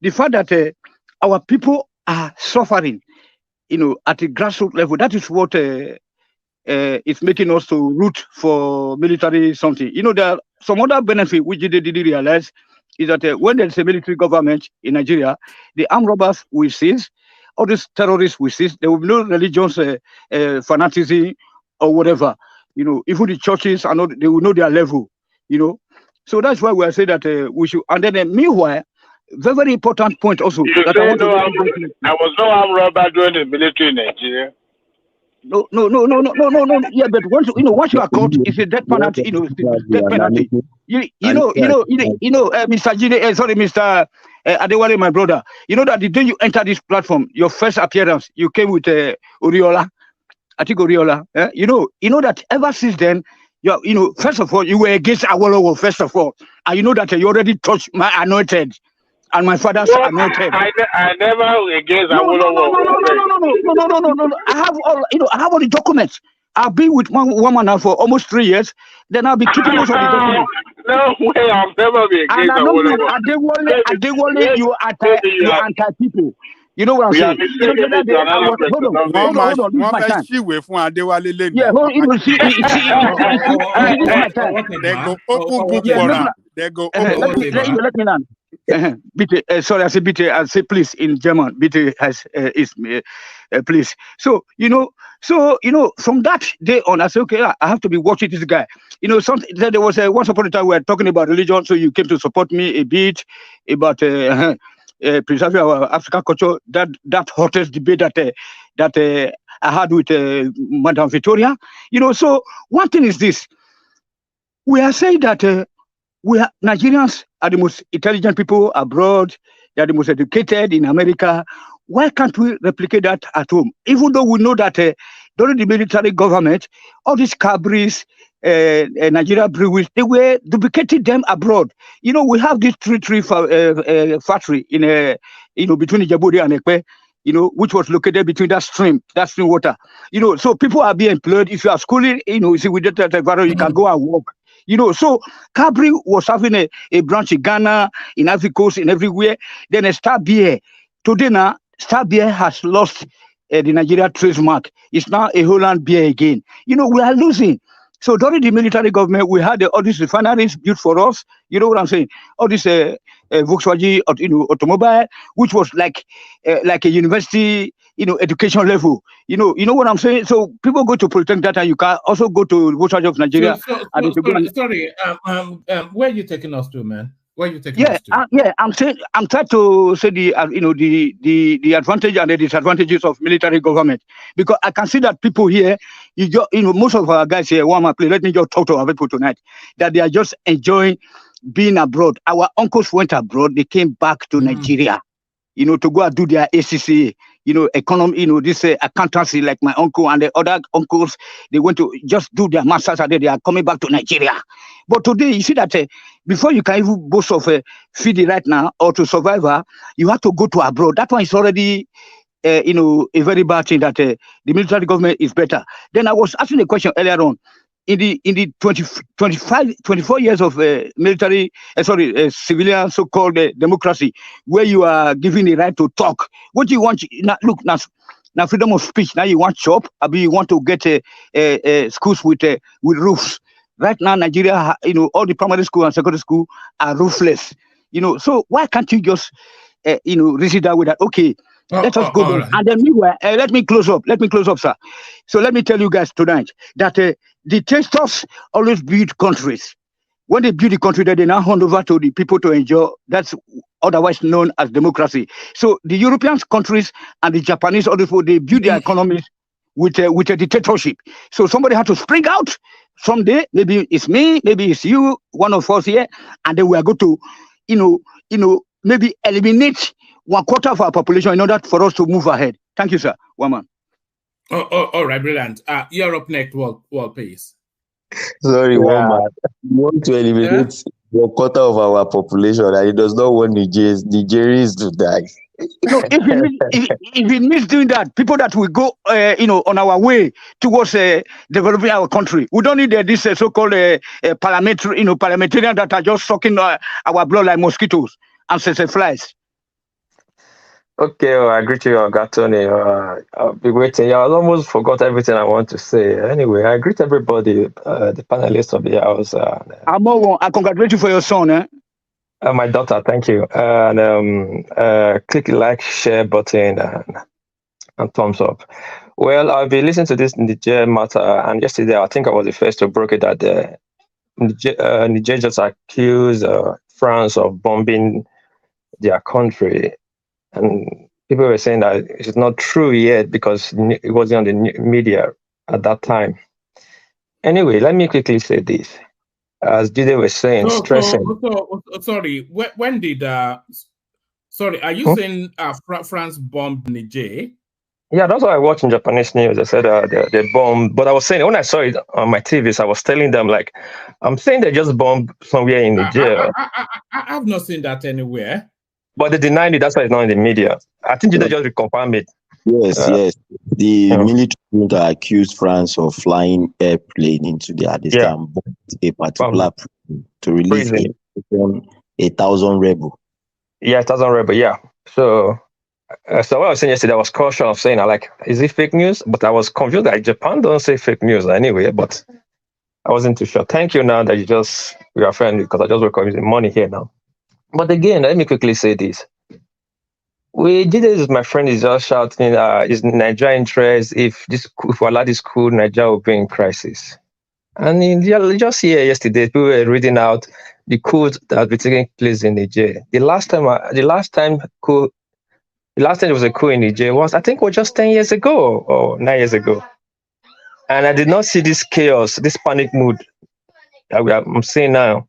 the fact that our people are suffering, at the grassroots level, that is what it's making us to root for military something. There are some other benefit which they didn't realize is that when there's a military government in Nigeria, the armed robbers will cease, all these terrorists will cease. There will be no religious fanaticism or whatever. Even the churches are not, they will know their level. So that's why we are saying that we should. And then meanwhile, very important point also. You that say I want no, to I was no armed robber during the military in Nigeria. No. Yeah, but once you are caught, it's a death penalty. It's a death penalty. Mr. Gine, sorry, Mr. Adewale, my brother. That the day you enter this platform, your first appearance, you came with Oriola. I think Oriola. You know that ever since then, first of all, you were against Awolowo, first of all, and you know that you already touched my anointed. And my father's anointed. I never against No. I have all, I have all the documents. I've been with one woman now for almost 3 years. Then I'll be keeping most of the documents. No way, I've never been against. And I know you, Adewale, you are anti-people. You know what I'm saying? The other day, hold on, this is my time. Yeah, this is my time. They go open book for her. They go open. Let me learn. Bitte, sorry, I say bitte, I say please in German. Bitte has is please. So from that day on, I said, okay, I have to be watching this guy. There was once upon a time we were talking about religion, so you came to support me a bit about preserving our African culture. That hottest debate that I had with Madame Victoria. So one thing is this: we are saying that Nigerians are the most intelligent people abroad. They are the most educated in America. Why can't we replicate that at home? Even though we know that during the military government, all these cabris, Nigeria breweries, they were duplicating them abroad. We have this tree factory in between Djibouti and Ekpe, which was located between that stream water. So people are being employed. If you are schooling, see with that environment, you can go and work. So Cabri was having a branch in Ghana, in Ivory Coast, in everywhere. Then a Star Beer. Today now, Star Beer has lost the Nigeria trademark. It's now a Holland beer again. We are losing. So during the military government, we had all these refineries built for us. You know what I'm saying? All this Volkswagen, automobile, which was like a university, education level. You know what I'm saying? So people go to Polytechnic data. You can also go to Volkswagen of Nigeria. Sorry, where are you taking us to, man? Where are you taking us to? I'm trying to say the advantage and the disadvantages of military government, because I can see that people here, most of our guys here, let me just talk to our people tonight, that they are just enjoying being abroad. Our uncles went abroad, they came back to Nigeria, to go and do their ACCA, economy, this accountancy, like my uncle and the other uncles, they went to just do their masters and they are coming back to Nigeria. But today, you see that before you can even boast of feeding right now or to survive, you have to go to abroad. That one is already, a very bad thing that the military government is better. Then I was asking a question earlier on. the 24 years of military, civilian so-called democracy, where you are given the right to talk, what do you want? Look, now freedom of speech. Now you want shop, or you want to get schools with roofs. Right now, Nigeria, all the primary school and secondary school are roofless. So why can't you just, reason that with that? Okay, let us go there. Right. And then meanwhile, let me close up, sir. So let me tell you guys tonight that dictators always build countries. When they build the country, they now hand over to the people to enjoy. That's otherwise known as democracy. So the European countries and the Japanese, they build their economies with a dictatorship. So somebody had to spring out someday. Maybe it's me, maybe it's you, one of us here, and then we are going to, maybe eliminate 1/4 of our population in order for us to move ahead. Thank you, sir. One man. All right, brilliant. You're up next, Wall, please. Sorry, one man. We want to eliminate 1/4 of our population, and it does not want Nigerians to die. No, if it means doing that, people that will go, on our way towards developing our country, we don't need this so-called parliamentarian that are just sucking our blood like mosquitoes and flies. Okay, I agree to you, Gatoni. I'll be waiting. I almost forgot everything I want to say. Anyway, I greet everybody, the panelists of the house. I congratulate you for your son, eh? My daughter, thank you. And click the like, share button, and thumbs up. Well, I'll be listening to this Niger matter. And yesterday, I think I was the first to break it that Niger just accused France of bombing their country. And people were saying that it's not true yet because it wasn't on the media at that time. Anyway, let me quickly say this. As Jide was saying, stressing. Sorry, when did sorry, are you saying France bombed Niger? Yeah, that's what I watched in Japanese news. They said they bombed, but I was saying when I saw it on my TVs, I was telling them like, I'm saying they just bombed somewhere in Niger. I've not seen that anywhere. But they denied it. That's why it's not in the media. I think Jide just reconfirmed it. Yes. The military junta accused France of flying airplane into their a particular prison to release 1,000 rebel. Yeah, 1,000 rebel. Yeah. So what I was saying yesterday, I was cautious of saying, is it fake news? But I was confused that Japan don't say fake news anyway. But I wasn't too sure. Thank you now that we are friendly because I just woke up using money here now. But again, let me quickly say this. My friend is just shouting, is Nigeria interest? If we allow this coup, Nigeria will be in crisis. And just here yesterday, people were reading out the coup that has been taking place in Niger. The last time there was a coup in Niger was just 10 years ago or 9 years ago. And I did not see this chaos, this panic mood that I'm seeing now.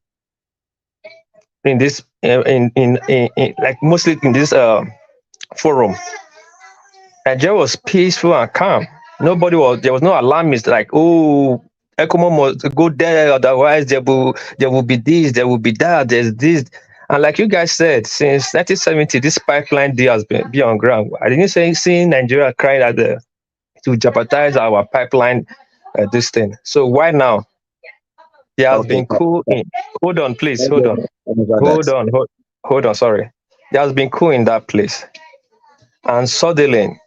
In this, like mostly in this forum, Nigeria was peaceful and calm. There was no alarmist like, oh, ECOMO must go there, otherwise there will be this, there will be that, there's this. And like you guys said, since 1970, this pipeline deal has been on ground. I didn't see Nigeria crying at to jeopardize our pipeline, this thing. So why now? There has been coup in. Hold on, please. Hold on. Sorry. There has been coup in that place. And suddenly,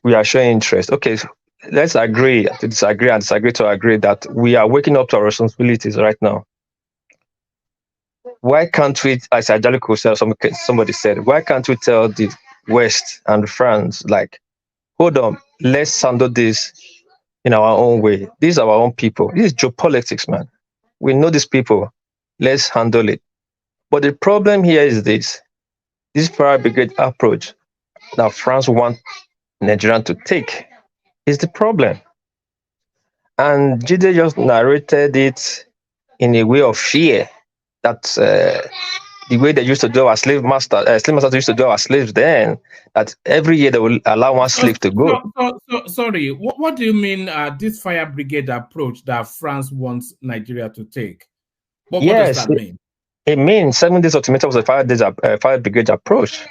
we are showing interest. Okay, so let's agree to disagree and disagree to agree that we are waking up to our responsibilities right now. Why can't we, as Ajalico said, somebody said, why can't we tell the West and France, like, hold on, let's handle this in our own way. These are our own people. This is geopolitics, man. We know these people. Let's handle it. But the problem here is this fire brigade approach that France wants Nigeria to take is the problem. And Jide just narrated it in a way of fear. That's the way they used to do our slave masters used to do our slaves then, that every year they will allow one slave to go. Sorry, what do you mean this fire brigade approach that France wants Nigeria to take? What does that mean? It means 7 days ultimatum was a fire brigade approach.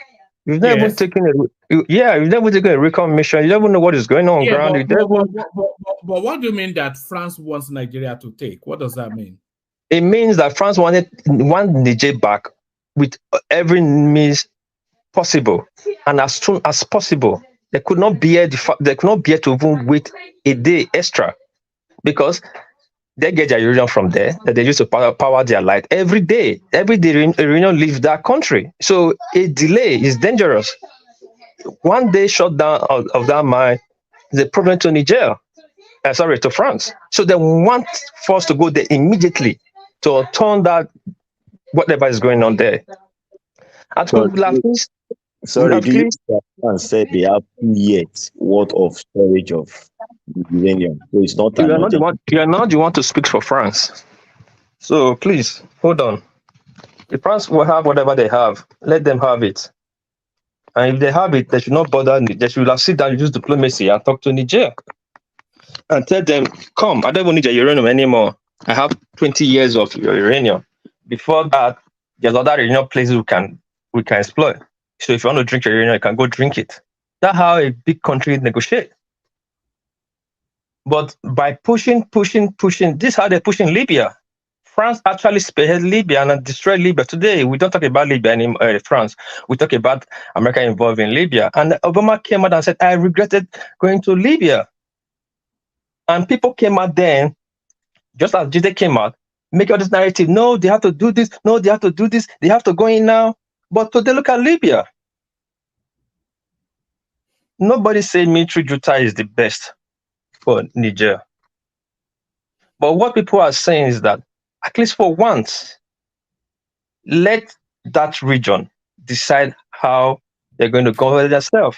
You've never even Yes. taken you've never taken a recon mission. You don't even know what is going on Yeah, ground. but what do you mean that France wants Nigeria to take? What does that mean? It means that France want Niger back with every means possible and as soon as possible. They could not bear to even wait a day extra because they get their uranium from there that they use to power their light every day. Every day, uranium leaves that country. So a delay is dangerous. One day shutdown of that mine is a problem to Niger. To France. So they want force to go there immediately to turn that whatever is going on there. At Sorry, do you France said they have 2 years worth of storage of uranium? So it's not you are not the one to speak for France. So please hold on. If France will have whatever they have, let them have it. And if they have it, they should not bother. They should have sit down and use diplomacy and talk to Niger and tell them, come, I don't even need your uranium anymore. I have 20 years of your uranium. Before that, there's other uranium places we can exploit. So if you want to drink your uranium, you can go drink it. That's how a big country negotiates. But by pushing, this is how they're pushing Libya. France actually spearheaded Libya and destroyed Libya. Today, we don't talk about Libya anymore, France. We talk about America involved in Libya. And Obama came out and said, I regretted going to Libya. And people came out then, just as Jide came out, make all this narrative. No, they have to do this. No, they have to do this. They have to go in now. But today, look at Libya. Nobody say military junta is the best for Niger. But what people are saying is that, at least for once, let that region decide how they're going to govern themselves,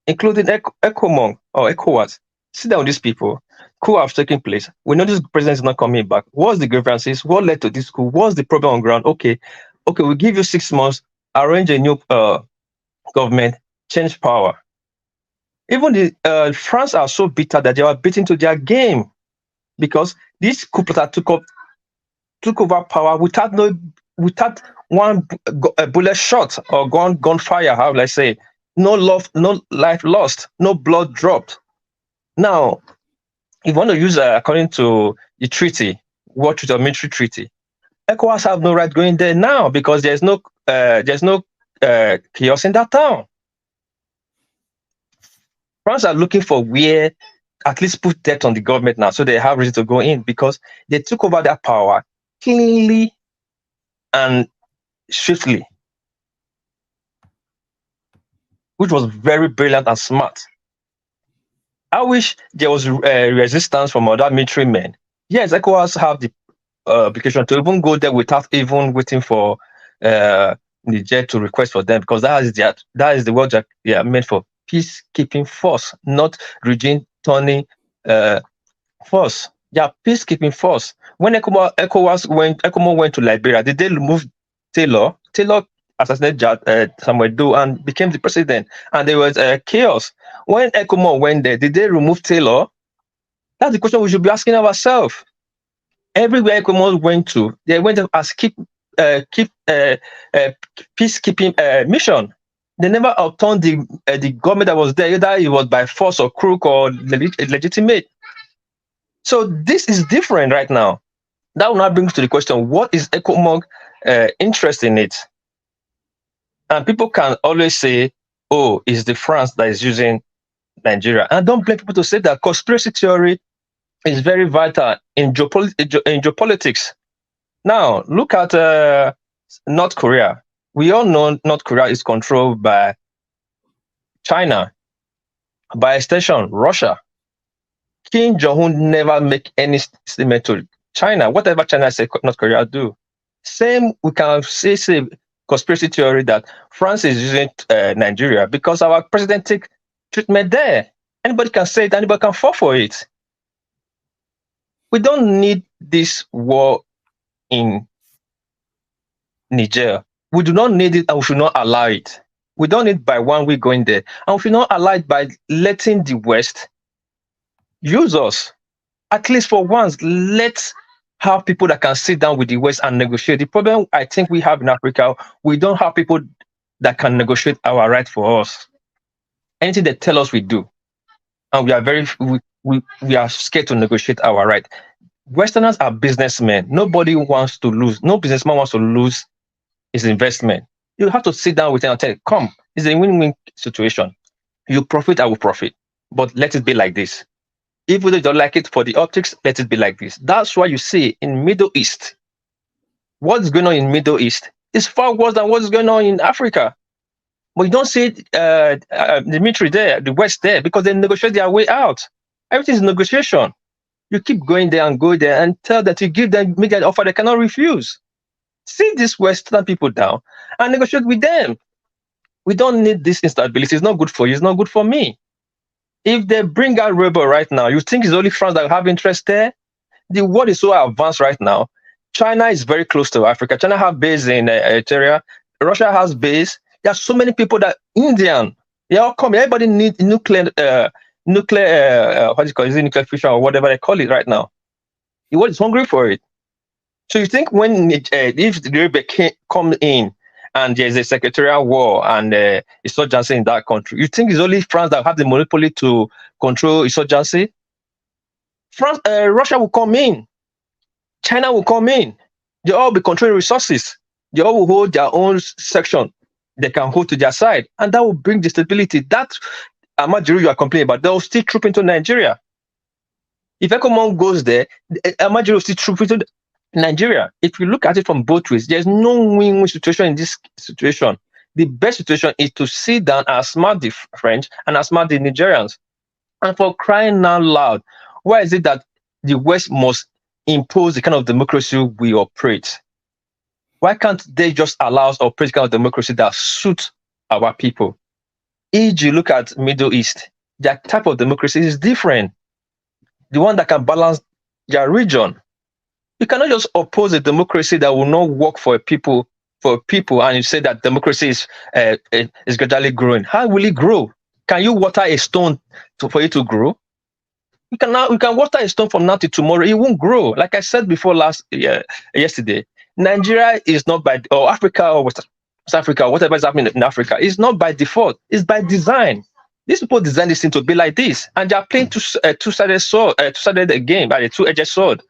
including ECOMOG or ECOWAS. Sit down with these people. Coup have taken place. We know this president is not coming back. What's the grievances? What led to this coup? What's the problem on ground? Okay, we give you 6 months, arrange a new government, change power. Even the France are so bitter that they were beaten to their game because this coup took over power without one bullet shot or gunfire. How will I say? No life lost, no blood dropped. Now, if you want to use according to the treaty, World Treaty or military treaty, ECOWAS have no right going there now because there's no chaos in that town. France are looking for where at least put debt on the government now, so they have reason to go in because they took over that power cleanly and swiftly, which was very brilliant and smart. I wish there was resistance from other military men. Yes, ECOWAS have the obligation to even go there without even waiting for Niger to request for them, because that is the work that they are meant for. Peacekeeping force, not regime turning force. Yeah, peacekeeping force. When ECOMOG went to Liberia, did they remove Taylor? Taylor assassinated Samuel Doe and became the president, and there was chaos. When ECOMOG went there, did they remove Taylor? That's the question we should be asking ourselves. Everywhere ECOMOG went to, they went as peacekeeping mission. They never overturned the government that was there, either it was by force or crook or legitimate. So this is different right now. That will now bring us to the question: what is ECOMOG interest in it? And people can always say, "Oh, it's the France that is using Nigeria," and don't blame people to say that. Conspiracy theory is very vital in geopolitics. Now, look at North Korea. We all know North Korea is controlled by China, by extension, Russia. Kim Jong-un never make any statement to China. Whatever China says, North Korea do. Same, we can say conspiracy theory that France is using Nigeria because our president take treatment there. Anybody can say it, anybody can fall for it. We don't need this war in Niger. We do not need it, and we should not allow it. We don't need by one week going there, and we should not allow it by letting the West use us. At least for once, let's have people that can sit down with the West and negotiate. The problem I think we have in Africa, we don't have people that can negotiate our right for us. Anything they tell us we do, and we are scared to negotiate our right. Westerners are businessmen. Nobody wants to lose. No businessman wants to lose his investment. You have to sit down with them and tell, come, it's a win-win situation. You profit, I will profit. But let it be like this. If they don't like it for the optics, let it be like this. That's why you see in Middle East, what's going on in Middle East is far worse than what's going on in Africa. But you don't see the military there, the West there, because they negotiate their way out. Everything is negotiation. You keep going there and go there and tell that you give them, make an offer they cannot refuse. Sit these Western people down and negotiate with them. We don't need this instability. It's not good for you. It's not good for me. If they bring out rebel right now, you think it's only France that have interest there? The world is so advanced right now. China is very close to Africa. China have base in Eritrea. Russia has base. There are so many people that Indian. They all come. Everybody needs nuclear. What do you call it? Is it nuclear fission or whatever they call it right now? The world is hungry for it. So you think when if the rebel come in and there's a secretarial war and insurgency in that country, you think it's only France that have the monopoly to control insurgency? Russia will come in. China will come in. They all be controlling resources. They all will hold their own section. They can hold to their side. And that will bring the stability. That Amajiri you are complaining about, they will still troop into Nigeria. If Ekomon goes there, Amajiri will still troop into Nigeria. If you look at it from both ways, there's no win-win situation in this situation. The best situation is to sit down and smart the French and smart the Nigerians. And for crying out loud, why is it that the West must impose the kind of democracy we operate? Why can't they just allow us to operate the kind of democracy that suits our people? If you look at Middle East, their type of democracy is different. The one that can balance their region. You cannot just oppose a democracy that will not work for people, and you say that democracy is gradually growing. How will it grow? Can you water a stone for it to grow? We can water a stone from now to tomorrow. It won't grow. Like I said before yesterday, Nigeria is not by, or Africa or West Africa, whatever is happening in Africa, is not by default. It's by design. These people designed this thing to be like this, and they are playing two-sided sword, two-sided game, by a two-edged sword.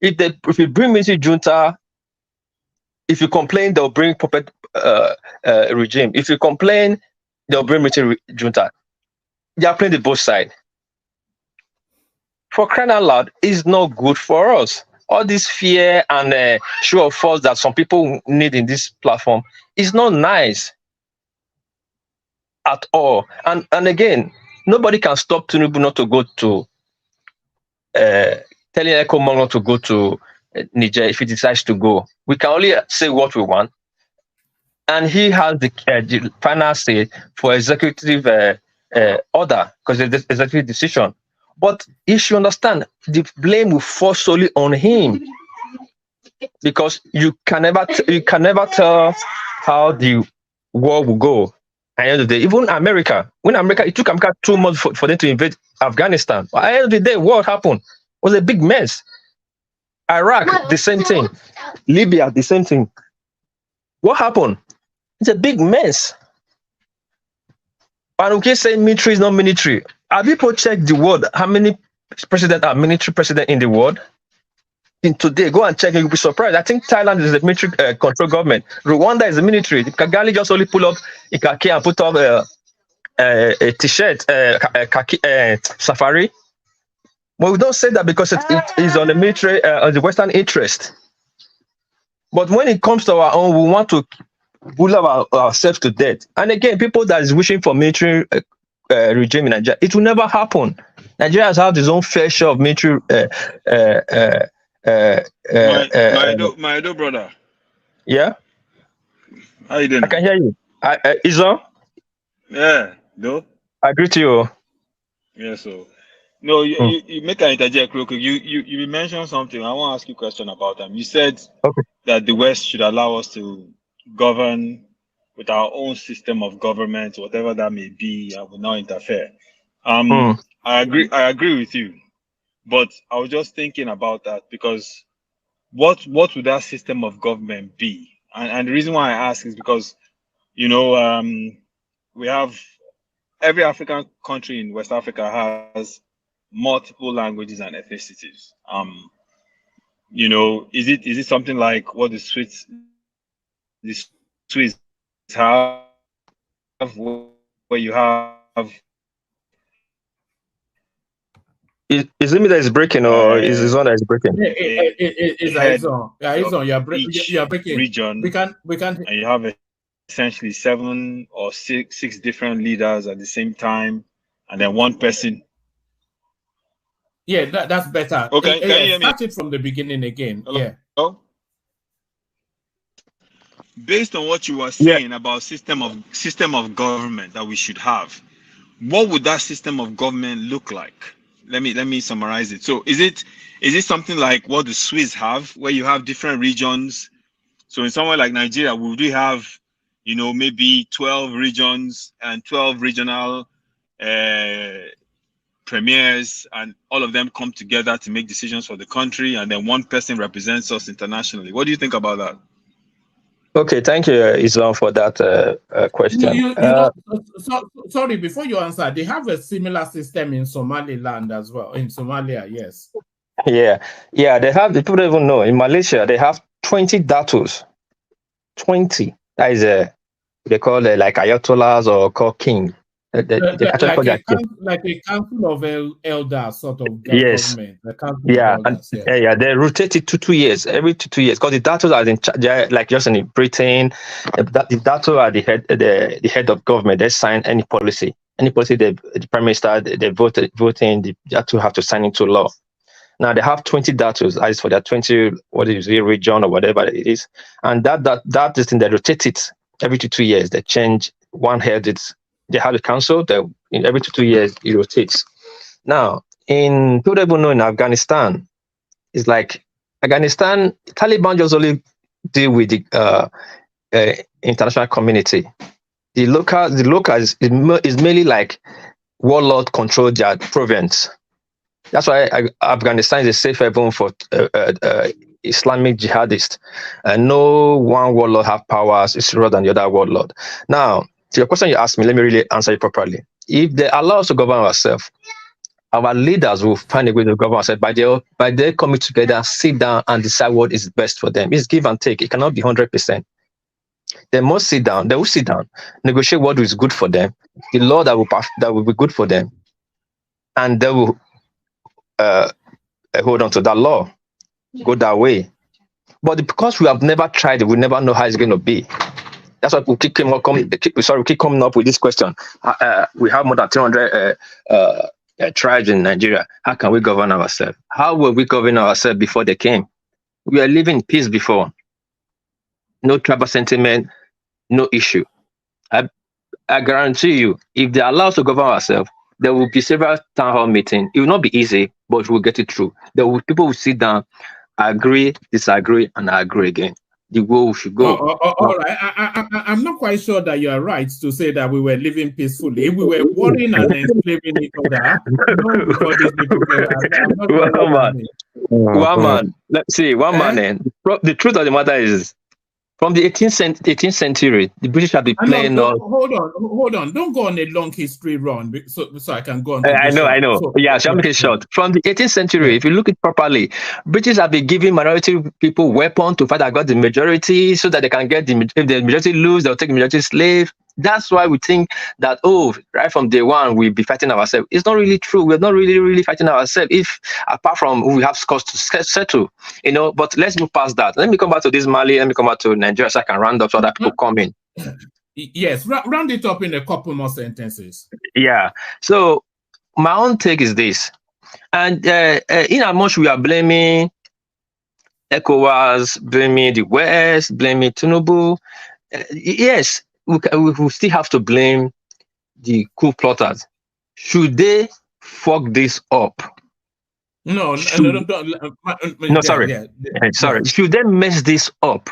If you bring military junta, if you complain, they'll bring puppet regime. If you complain, they'll bring military junta. They are playing the both sides. For crying out loud, it's not good for us. All this fear and show of force that some people need in this platform is not nice at all. And again, nobody can stop Tinubu not to go to telling Ekomon not to go to Niger if he decides to go. We can only say what we want, and he has the final say for executive order because it's the executive decision. But you should understand, the blame will fall solely on him, because you can never tell how the war will go. At the end of the day, even America, it took America 2 months for them to invade Afghanistan. But at the end of the day, what happened? It was a big mess. Iraq, the same thing. Libya, the same thing. What happened? It's a big mess. And we can say military is not military. Have people checked the world? How many presidents are military president in the world? Today, go and check and you'll be surprised. I think Thailand is a military control government. Rwanda is a military. Kigali just only pull up a khaki and put up a t-shirt, khaki safari. But we don't say that because it is on the military, on the Western interest. But when it comes to our own, we want to bull ourselves to death. And again, people that is wishing for military regime in Nigeria, it will never happen. Nigeria has had its own fair share of military. My Edo brother. Yeah. How you doing? I can hear you. Izo? Yeah. No. I agree to you. Yeah. So. No, you make an interject real quick. You mentioned something. I want to ask you a question about them. You said that the West should allow us to govern with our own system of government, whatever that may be, and will not interfere. I agree with you. But I was just thinking about that because what would that system of government be? And the reason why I ask is because You know, we have every African country in West Africa has multiple languages and ethnicities. You know, is it something like what the Swiss have, where you have Is it me that is breaking, or is the zone that is breaking? it's on. Yeah, it's on. You're breaking. Region, we can. And you have essentially 7 or 6 different leaders at the same time, and then one person. Yeah, that's better. Okay, can you hear me? Start it from the beginning again. Hello? Yeah. Based on what you were saying about system of government that we should have, what would that system of government look like? Let me summarize it. So is it something like what the Swiss have, where you have different regions? So in somewhere like Nigeria, we do have, you know, maybe 12 regions and 12 regional premiers, and all of them come together to make decisions for the country, and then one person represents us internationally. What do you think about that? Okay, thank you, Islam, for that question. You know, sorry, before you answer, they have a similar system in Somaliland as well, in Somalia, yes. Yeah, they have, people don't even know, in Malaysia, they have 20 datus. 20. That is, they call it like ayatollahs or called king. Like a council of elders sort of government. Yeah, they rotate it to 2 years, every 2 years, because the datos are in charge, like just in Britain. The datos are the head of government. They sign any policy the prime minister they voting. The datos have to sign into law. Now they have 20 datos as for their 20 region or whatever it is, and that is thing they rotate it every 2 years. They change one head. They have a council that in every 2 years it rotates. Now, people even know in Afghanistan, it's like Afghanistan, Taliban just only deal with the international community. The local is mainly like warlord control their province. That's why Afghanistan is a safe haven for Islamic jihadists. And no one warlord have powers is rather than the other warlord. Now, to your question you asked me, let me really answer it properly. If they allow us to govern ourselves, our leaders will find a way to govern ourselves by their coming together, sit down and decide what is best for them. It's give and take. It cannot be 100%. They must sit down. They will sit down, negotiate what is good for them, the law that will be good for them, and they will hold on to that law, go that way. But because we have never tried it, we never know how it's going to be. That's why we keep coming up with this question. We have more than 200 tribes in Nigeria. How can we govern ourselves? How will we govern ourselves before they came? We are living in peace before. No tribal sentiment, no issue. I guarantee you, if they allow us to govern ourselves, there will be several town hall meetings. It will not be easy, but we'll get it through. People will sit down, agree, disagree, and agree again. The way we should go. All right. I'm not quite sure that you are right to say that we were living peacefully. If we were warring and enslaving each other, one man. Let's see, one man. The truth of the matter is, from the 18th century, the British have been playing. Hold on. Don't go on a long history run, so I can go on. I know. So, yeah, shall make it short. From the 18th century, if you look at it properly, British have been giving minority people weapons to fight against the majority, so that they can get if the majority lose, they'll take the majority slave. That's why we think that, right from day one, we'll be fighting ourselves. It's not really true. We're not really fighting ourselves, apart from we have scores to settle, but let's move past that. Let me come back to this Mali. Let me come back to Nigeria so I can round up so that people come in. Yes, round it up in a couple more sentences. Yeah. So my own take is this. And in as much we are blaming ECOWAS, blaming the West, blaming Tinubu, yes, we still have to blame the coup plotters. Should they fuck this up? No, sorry. Should they mess this up?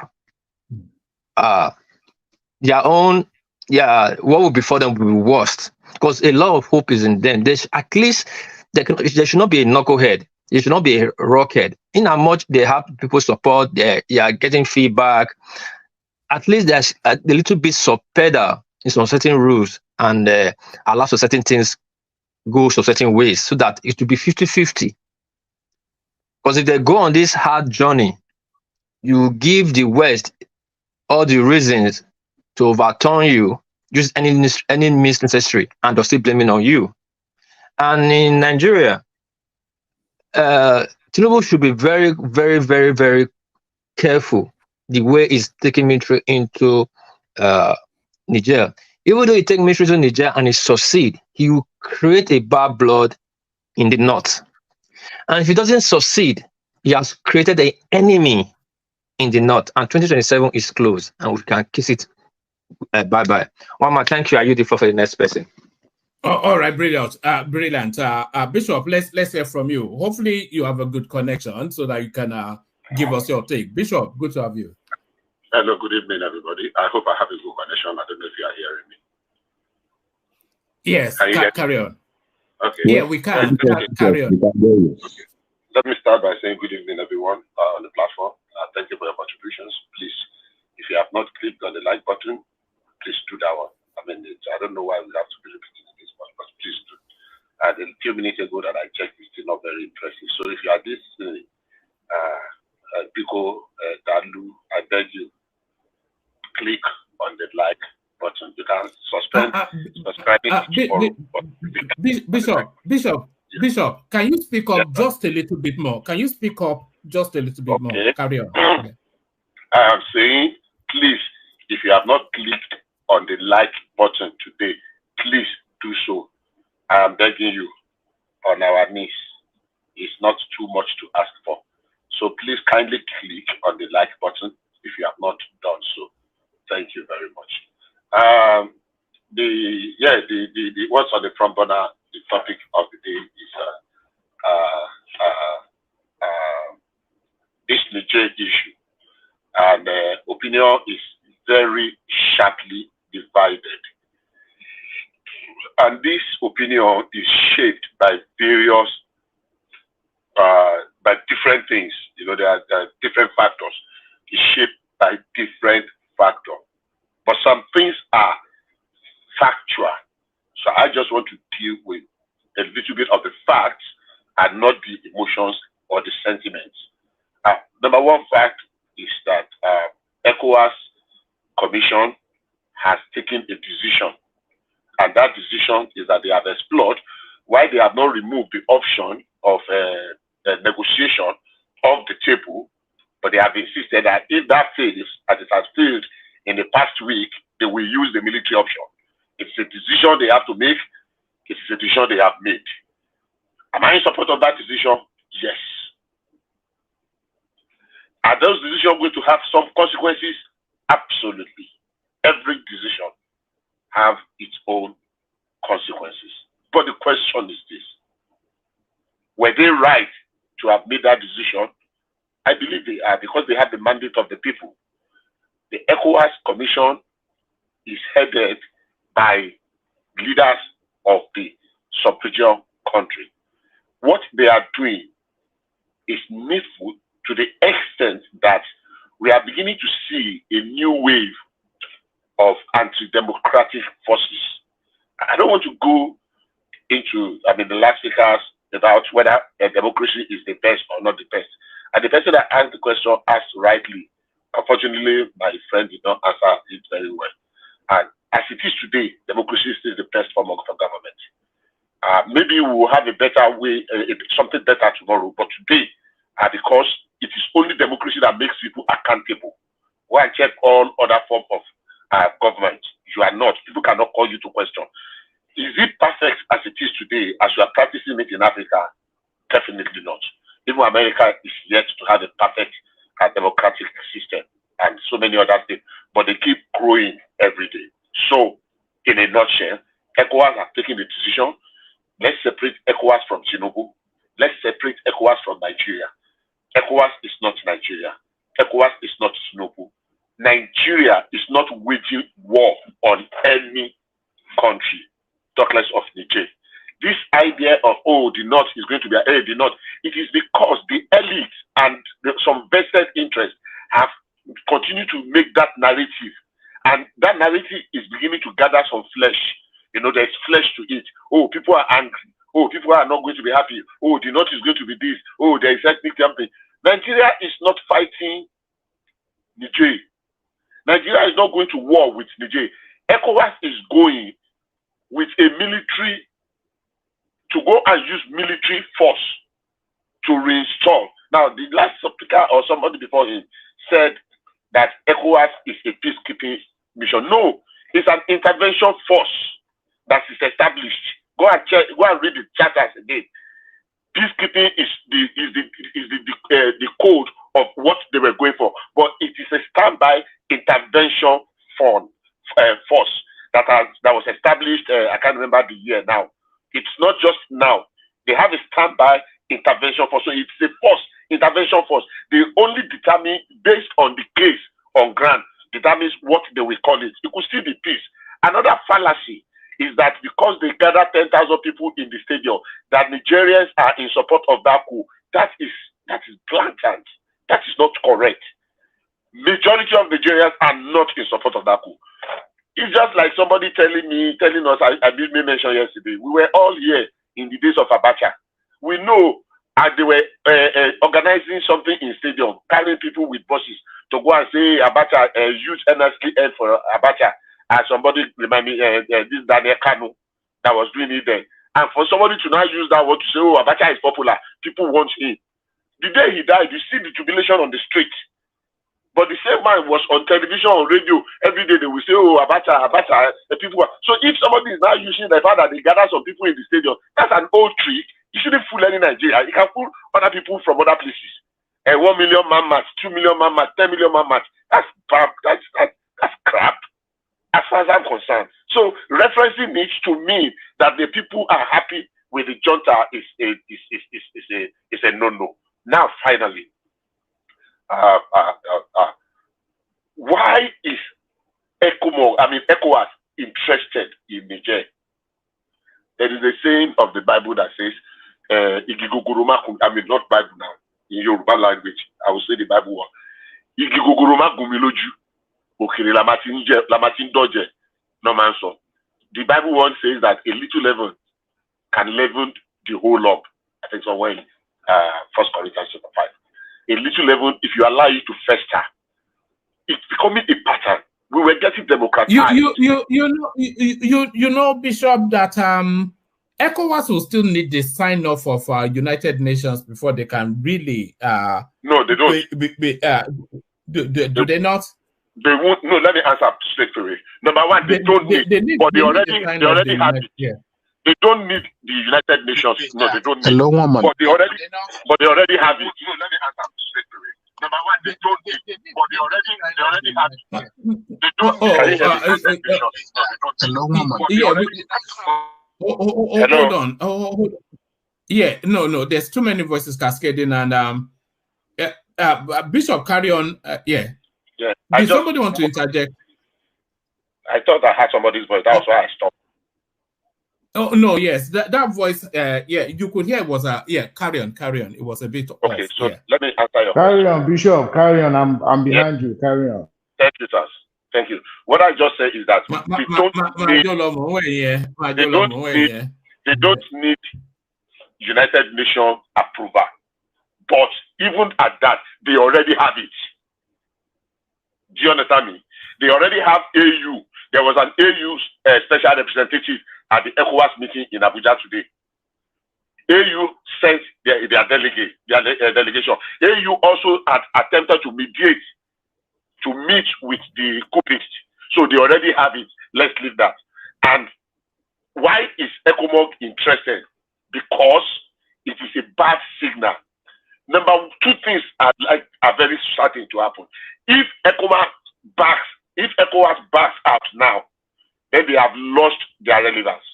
Their own, what will be for them will be worst, because a lot of hope is in them. At least there should not be a knucklehead. There should not be a rockhead. In how much they have people support, they are getting feedback. at least there's a little bit subpedal in some certain rules and allow for certain things go some certain ways so that it will be 50-50. Because if they go on this hard journey, you give the West all the reasons to overturn you, use any means necessary, and they'll still blaming on you. And in Nigeria, Tinubu should be very, very, very, very careful the way he's taking military into Niger. Even though he take military to Niger and he succeed, he will create a bad blood in the north. And if he doesn't succeed, he has created an enemy in the north. And 2027 is close, and we can kiss it bye-bye. One more, thank you. I yield the floor for the next person. All right, brilliant, brilliant. Bishop, let's hear from you. Hopefully, you have a good connection so that you can give us your take. Bishop, good to have you. Hello, good evening, everybody. I hope I have a good connection. I don't know if you are hearing me. Yes, carry on. Okay. Yeah, we can. Carry on. Okay. Let me start by saying good evening, everyone on the platform. Thank you for your contributions. Please, if you have not clicked on the like button, please do that one. I mean, I don't know why we have to be repeating this one, but please do. And a few minutes ago that I checked, it's still not very impressive. So if you are this Biko, Dalu, I beg you, click on the like button. You can suspend Bishop, can you speak up just a little bit more? Can you speak up just a little bit more? Carry on. Okay. I am saying, please, if you have not clicked on the like button today, please do so. I am begging you on our knees. It's not too much to ask for. So please kindly click on the like button if you have not done so. Thank you very much. The what's on the front burner, the topic of the day is this Niger issue, and opinion is very sharply divided, and this opinion is shaped by various by different things. You know, there are different factors. It's shaped by different factors, but some things are factual. So I just want to deal with a little bit of the facts and not the emotions or the sentiments. Number one fact is that ECOWAS Commission has taken a decision, and that decision is that they have explored why they have not removed the option of negotiation off the table, but they have insisted that if that fails, as it has failed in the past week, they will use the military option. It's a decision they have to make. It's a decision they have made. Am I in support of that decision? Yes. Are those decisions going to have some consequences? Absolutely. Every decision have its own consequences. But the question is this: were they right to have made that decision? I believe they are, because they have the mandate of the people. The ECOWAS Commission is headed by leaders of the sub-regional country. What they are doing is needful to the extent that we are beginning to see a new wave of anti-democratic forces. I don't want to go into, the last speakers about whether democracy is the best or not the best. And the person that asked the question asked rightly. Unfortunately, my friend did not answer it very well. And as it is today, democracy is still the best form of government. Maybe we will have a better way, something better tomorrow. But today, because it is only democracy that makes people accountable. Go and check all other forms of government. You are not. People cannot call you to question. Is it perfect as it is today, as you are practicing it in Africa? Definitely not. Even America is yet to have a perfect democratic system, and so many other things. But they keep growing every day. So, in a nutshell, ECOWAS has taken the decision. Let's separate ECOWAS from Tinubu. Let's separate ECOWAS from Nigeria. ECOWAS is not Nigeria. ECOWAS is not Tinubu. Nigeria is not waging war on any country, talk less of Niger. This idea of, the North is going to be the North, it is because the elite and some vested interests have continue to make that narrative, and that narrative is beginning to gather some flesh. You know, there's flesh to eat. Oh, people are angry. Oh, people are not going to be happy. Oh, the North is going to be this. Oh, there is ethnic campaign. Nigeria is not fighting Niger. Nigeria is not going to war with Niger. ECOWAS is going with a military, to go and use military force to reinstall. Now, the last speaker or somebody before him said that ECOWAS is a peacekeeping mission. No, it's an intervention force that is established. Go and check, go and read the charters again. Peacekeeping is the code of what they were going for, but it is a standby intervention force that was established. I can't remember the year now. It's not just now. They have a standby intervention force, so it's a force, intervention force. They only determine based on the case on ground, determines what they will call it. It could still be peace. Another fallacy is that because they gather 10,000 people in the stadium, that Nigerians are in support of that coup. That is blatant. That is not correct. Majority of Nigerians are not in support of that coup. It's just like somebody telling us, I did mention yesterday, we were all here in the days of Abacha. We know they were organizing something in stadium, carrying people with buses to go and say Abacha, use NSKN for Abacha. As somebody remind me, this Daniel Kanu that was doing it then. And for somebody to now use that word to say, oh, Abacha is popular, people want him. The day he died, you see the jubilation on the street. But the same man was on television, on radio, every day they will say, oh, Abacha, the people. So if somebody is now using the fact that they gather some people in the stadium, that's an old trick. You shouldn't fool any Nigeria. You can fool other people from other places. 1 million man match, 2 million man match, 10 million man match. That's crap. That's crap. As far as I'm concerned. So referencing it to mean that the people are happy with the junta is a no-no. Now, finally, why is ECOWAS interested in Niger? There is a saying of the Bible that says, not Bible now, in Yoruba language, I will say the Bible one. Igigogoroma gumiloju. The Bible one says that a little leaven can leaven the whole lump. I think somewhere in 1 Corinthians chapter 5. A little leaven, if you allow it to fester, it's becoming a pattern. We were getting democratized. You know, Bishop, that ECOWAS will still need the sign off of United Nations before they can really. No, they don't. Do they not? They won't. No, let me answer straight away. Number one, they don't need, but they already have it. Yeah. They don't need the United Nations. No, they don't need. Hello, woman. But they already have it. No, let me answer straight away. Number one, they don't need, but they already have it. They don't need the United Nations. No, they don't. Hello, woman. Hold on. Hold on. Yeah, no. There's too many voices cascading, and Bishop, carry on. Yeah. Did somebody want to interject? I thought I had somebody's voice. That's why I stopped. Oh no, yes, that voice. Yeah, you could hear it was carry on. It was a bit okay. off. So let me answer your Carry question. on, Bishop. Carry on. I'm behind you. Carry on. Thank you, sir. Thank you. What I just said is that they don't need United Nations approval, but even at that, they already have it. Do you understand me? They already have AU. There was an AU special representative at the ECOWAS meeting in Abuja today. AU sent their delegation. AU also had attempted to mediate, to meet with the coupists. So they already have it. Let's leave that. And why is ECOMOG interested? Because it is a bad signal. Number two things are very certain to happen. If ECOWAS backs out now, then they have lost their relevance.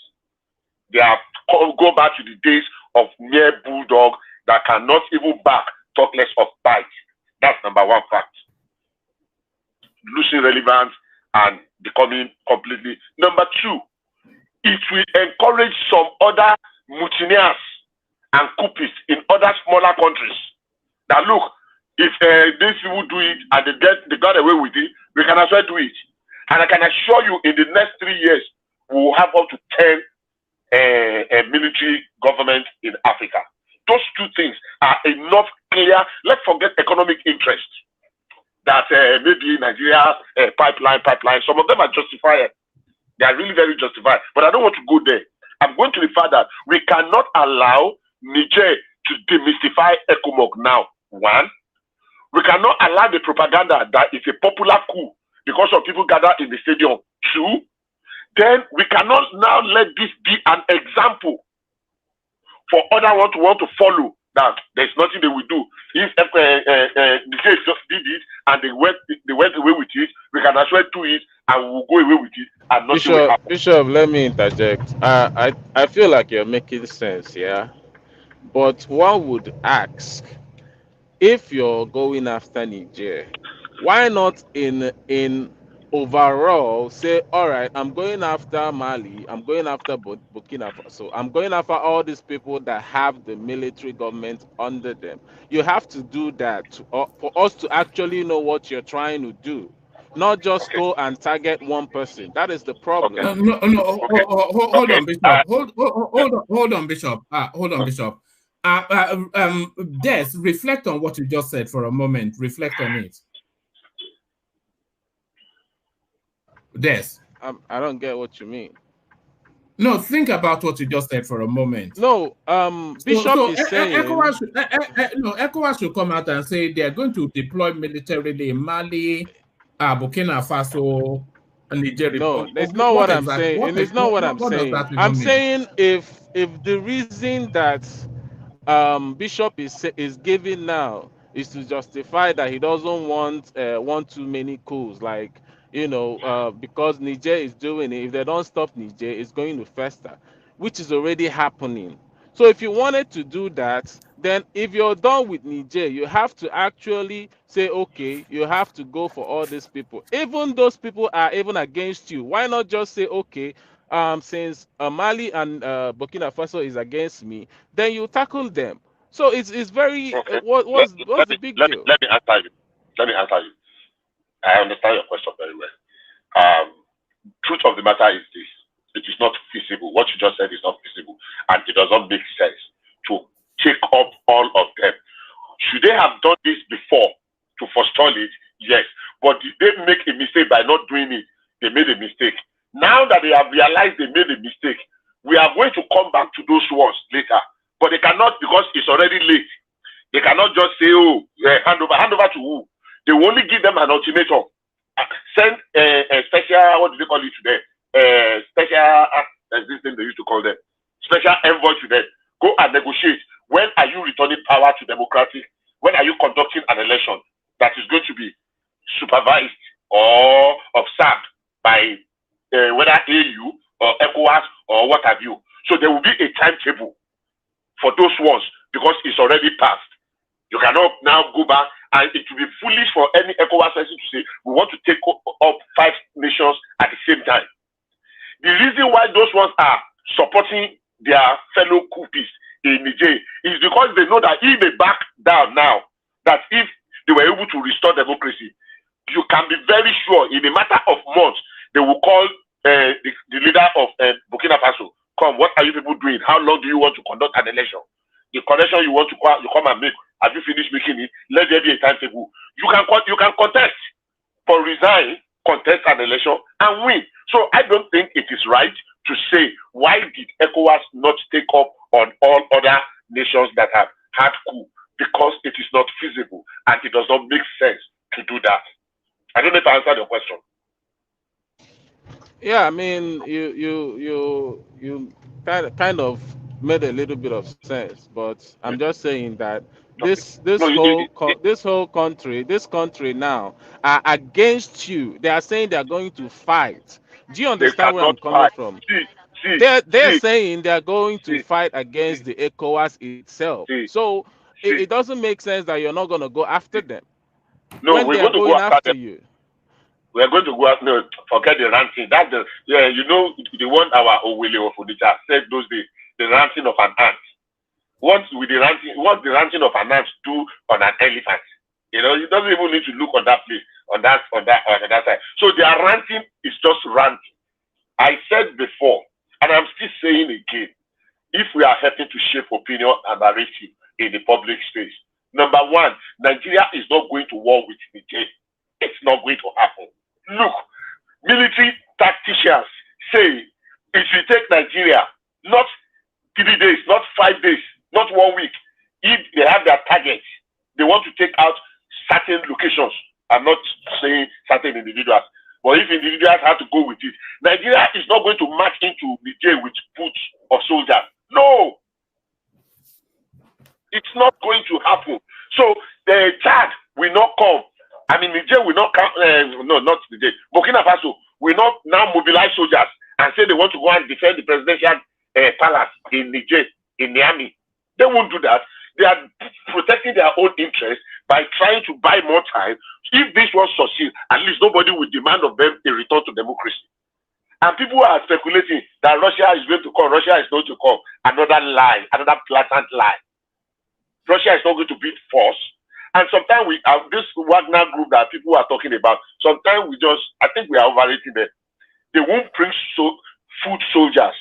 They have go back to the days of mere bulldog that cannot even back, talk less of bite. That's number one fact. Losing relevance and becoming completely. Number two, it will encourage some other mutineers and coupists in other smaller countries that look, If these people do it and they got away with it, we can as well do it. And I can assure you, in the next 3 years, we will have up to 10 military governments in Africa. Those two things are enough clear. Let's forget economic interest. That maybe Nigeria pipeline. Some of them are justified. They are really very justified. But I don't want to go there. I'm going to the fact that we cannot allow Niger to demystify ECOMOG now. One, we cannot allow the propaganda that it's a popular coup because of people gathered in the stadium. Two, then we cannot now let this be an example for other ones to want to follow. That there's nothing they will do. If Niger just did it and they went away with it, we can as well do it and we'll go away with it and nothing will happen. Bishop, let me interject. I feel like you're making sense, yeah. But one would ask, if you're going after Niger, why not in overall say, all right, I'm going after Mali, I'm going after Burkina Faso, I'm going after all these people that have the military government under them. You have to do that for us to actually know what you're trying to do, not just go and target one person. That is the problem. Hold on, Bishop. Hold on, Bishop. Hold on, Bishop. Des, reflect on what you just said for a moment. Reflect on it. Des. I don't get what you mean. No, think about what you just said for a moment. No, Bishop is saying... ECOWAS should come out and say they are going to deploy militarily in Mali, Burkina Faso, and Nigeria. No, that's not what I'm saying. And it's not what I'm saying. I'm saying if the reason that Bishop is giving now is to justify that he doesn't want too many coups, like, you know, because Niger is doing it. If they don't stop Niger, it's going to fester, which is already happening. So if you wanted to do that, then if you're done with Niger, you have to actually say, okay, you have to go for all these people. Even those people are even against you. Why not just say, okay, since Mali and Burkina Faso is against me, then you tackle them. So it's very, Okay. what's the big deal? Let me answer you. I understand your question very well. Truth of the matter is this. It is not feasible. What you just said is not feasible. And it does not make sense to take up all of them. Should they have done this before to forestall it? Yes. But did they make a mistake by not doing it? They made a mistake. Now that they have realized they made a mistake, we are going to come back to those ones later. But they cannot, because it's already late. They cannot just say, oh, hand over to who? They will only give them an ultimatum. Send a special, what do they call it today? Special, there's this thing they used to call them. Special envoy to them. Go and negotiate. When are you returning power to democratic? When are you conducting an election that is going to be supervised or observed by whether AU or ECOWAS or what have you? So there will be a timetable for those ones because it's already passed. You cannot now go back, and it will be foolish for any ECOWAS person to say, we want to take up 5 nations at the same time. The reason why those ones are supporting their fellow coupists in Niger is because they know that if they back down now, that if they were able to restore democracy, you can be very sure in a matter of months, they will call the leader of Burkina Faso, come, what are you people doing? How long do you want to conduct an election? The connection you want to come and make, have you finished making it? Let there be a timetable. You can contest for resign, contest an election and win. So I don't think it is right to say, why did ECOWAS not take up on all other nations that have had coup? Because it is not feasible and it does not make sense to do that. I don't know if I answered your question. Yeah, I mean, you kind of made a little bit of sense, but I'm just saying that this whole country now are against you. They are saying they are going to fight. Do you understand where I'm coming from? They're saying they are going to fight against the ECOWAS itself. So it doesn't make sense that you're not going to go after them when they are going after you. We are going to go out. No, forget the ranting. That's the you know, the one our Owele of Onitsha said those days, the ranting of an ant. What the ranting of an ant do on an elephant? You know, it doesn't even need to look on that place, on that side. So their ranting is just ranting. I said before, and I'm still saying again, if we are helping to shape opinion and narrative in the public space, number one, Nigeria is not going to war with Niger. It's not going to happen. Look, military tacticians say it will take Nigeria not 3 days, not 5 days, not 1 week. If they have their targets, they want to take out certain locations. I'm not saying certain individuals, but if individuals have to go with it, Nigeria is not going to march into Niger with boots of soldiers. No, it's not going to happen. So the Chad will not come. I mean, Niger will not come. No, not Niger. Burkina Faso will not now mobilize soldiers and say they want to go and defend the presidential palace in Niger, in Niamey. They won't do that. They are protecting their own interests by trying to buy more time. If this was succeed, at least nobody will demand of them a return to democracy. And people are speculating that Russia is going to come. Russia is going to come. Another lie, another blatant lie. Russia is not going to beat force. And sometimes we have this Wagner group that people are talking about. Sometimes I think we are overrating them. They won't bring food soldiers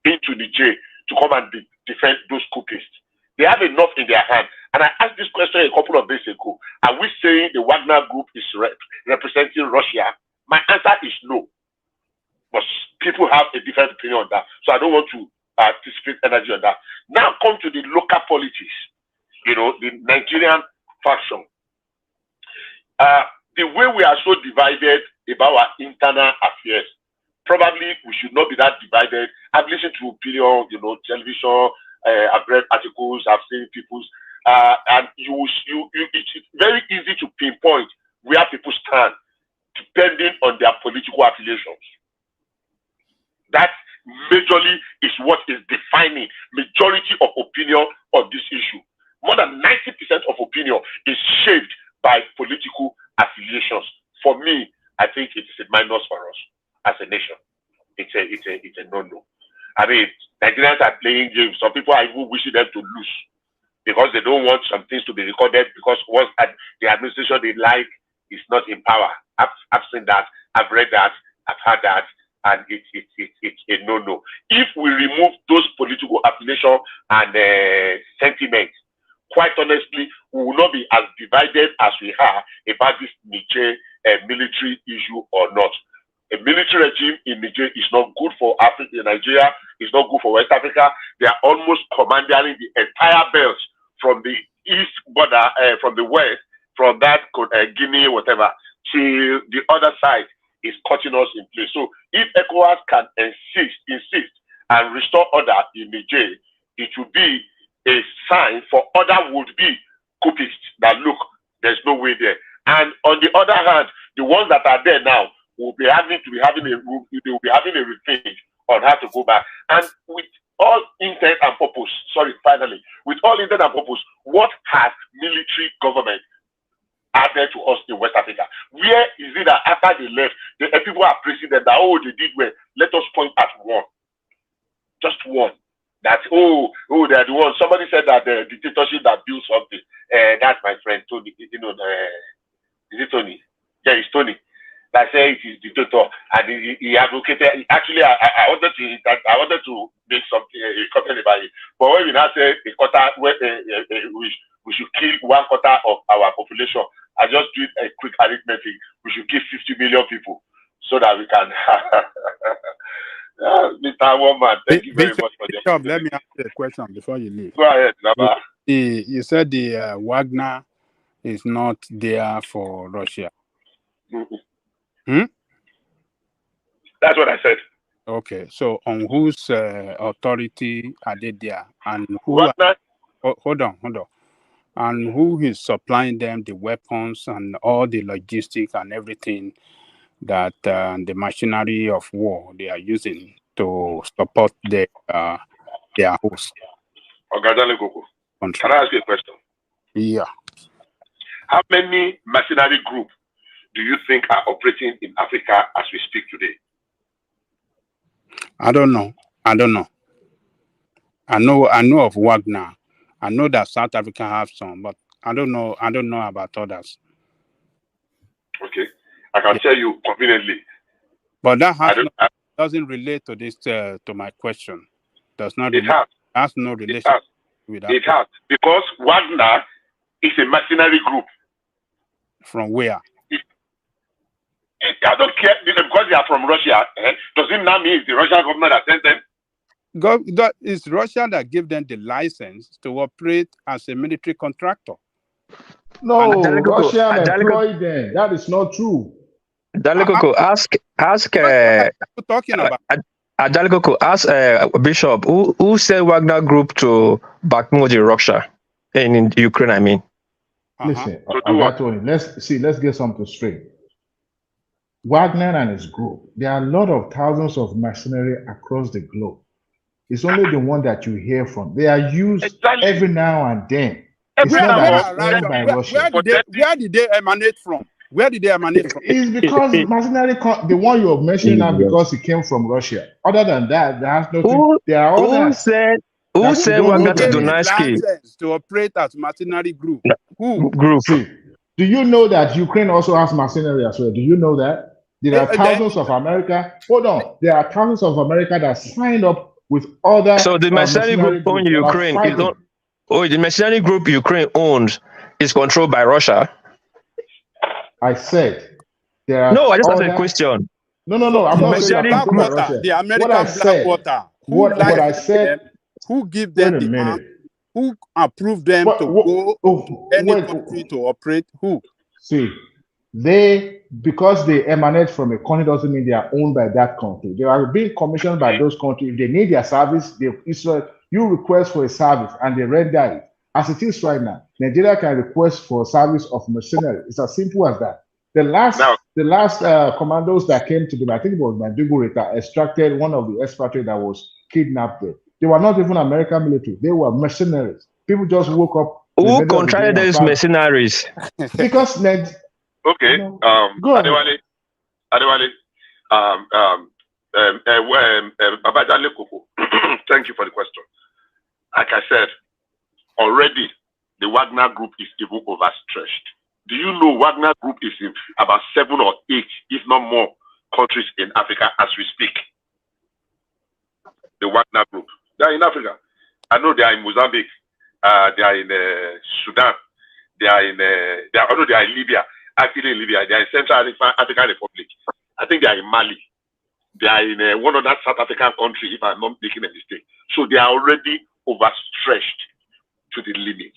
into Niger to come and defend those coupists. They have enough in their hand. And I asked this question a couple of days ago. Are we saying the Wagner group is representing Russia? My answer is no. But people have a different opinion on that. So I don't want to anticipate energy on that. Now come to the local politics. You know, the Nigerian faction. The way we are so divided about our internal affairs, probably we should not be that divided. I've listened to opinion, you know, television, I've read articles, I've seen people's, and it's very easy to pinpoint where people stand depending on their political affiliations. That majorly is what is defining majority of opinion on this issue. More than 90% of opinion is shaped by political affiliations. For me, I think it is a minus for us as a nation. It's a no-no. I mean, Nigerians are playing games. Some people are even wishing them to lose because they don't want some things to be recorded because once the administration they like is not in power. I've seen that. I've read that. I've heard that. And it's a no-no. If we remove those political affiliation and sentiments, quite honestly, we will not be as divided as we are about this Niger military issue or not. A military regime in Niger is not good for Africa. Nigeria is not good for West Africa. They are almost commanding the entire belt from the east border, from the west, from that Guinea, whatever, to the other side is cutting us in place. So if ECOWAS can insist and restore order in Niger, it will be a sign for other would-be coupists that look, there's no way there. And on the other hand, the ones that are there now will be having a rethink on how to go back. And with all intent and purpose, finally, with all intent and purpose, what has military government added to us in West Africa? Where is it that after they left, the people are praising them that, oh, they did well? Let us point at one. Just one. That, oh, they're the one. Somebody said that the dictatorship that built something. That's my friend, Tony. You know, is it Tony? Yeah, it's Tony. That said it is dictator. And he advocated. Actually, I wanted to make something, a comment about it. But when we now say a quarter, we should kill 1/4 of our population, I just did a quick arithmetic. We should kill 50 million people so that we can. Mr. Woman, thank you very much for the opportunity. Let me ask you a question before you leave. Go ahead, Naba. You said the Wagner is not there for Russia. That's what I said. Okay, so on whose authority are they there, and who? Hold on. And who is supplying them the weapons and all the logistics and everything that the machinery of war they are using to support their host? Can I ask you a question? Yeah. How many mercenary groups do you think are operating in Africa as we speak today? I don't know. I know of Wagner. I know that South Africa have some, but I don't know about others. Okay, I can tell you conveniently. But that doesn't relate to this to my question. Does not relate. Has no relation with that. It has, because Wagner is a mercenary group. From where? I don't care because they are from Russia. Does it now mean it's the Russian government that sent them? It's Russia that gave them the license to operate as a military contractor. No, Russia employed them. That is not true. Dalikoko, ask talking about. Dalikoko, ask Bishop who sent Wagner Group to Bakhmut in Russia, in Ukraine. I mean. Listen, let's get something straight. Wagner and his group, there are a lot of thousands of mercenaries across the globe. It's only the one that you hear from. They are used every now and then. It's not that it's owned by Russia. Where did they emanate from? Where did they emanate from? It's because mercenary, the one you're mentioning now, because it came from Russia. Other than that, there has nothing. There are others. Who said Wagner to Donetsky to operate as mercenary group? Who? See, do you know that Ukraine also has mercenary as well? Do you know that? There are thousands of America. Hold on. There are thousands of America that signed up with other. So the mercenary group owned Ukraine. The mercenary group Ukraine owns is controlled by Russia. I said there are. No, I just asked a question. No. I'm not saying the American Blackwater. What I said. Who give them the arm? Who approved them to go to any country to operate? Who? See, because they emanate from a country doesn't mean they are owned by that country. They are being commissioned by those countries. If they need their service, you request for a service and they render it. As it is right now, Nigeria can request for a service of mercenary. It's as simple as that. The last commandos that came to them, I think it was Maiduguri, that extracted one of the expatriates that was kidnapped there. They were not even American military. They were mercenaries. People just woke up. Who contracted these mercenaries? Because okay, Adewale, thank you for the question. Like I said, already the Wagner Group is even overstretched. Do you know Wagner Group is in about 7 or 8, if not more, countries in Africa as we speak? The Wagner Group. They are in Africa. I know they are in Mozambique. They are in Sudan. They are in Libya. Actually in Libya. They are in Central African Republic. I think they are in Mali. They are in one other South African country, if I'm not making a mistake. So they are already overstretched to the limit.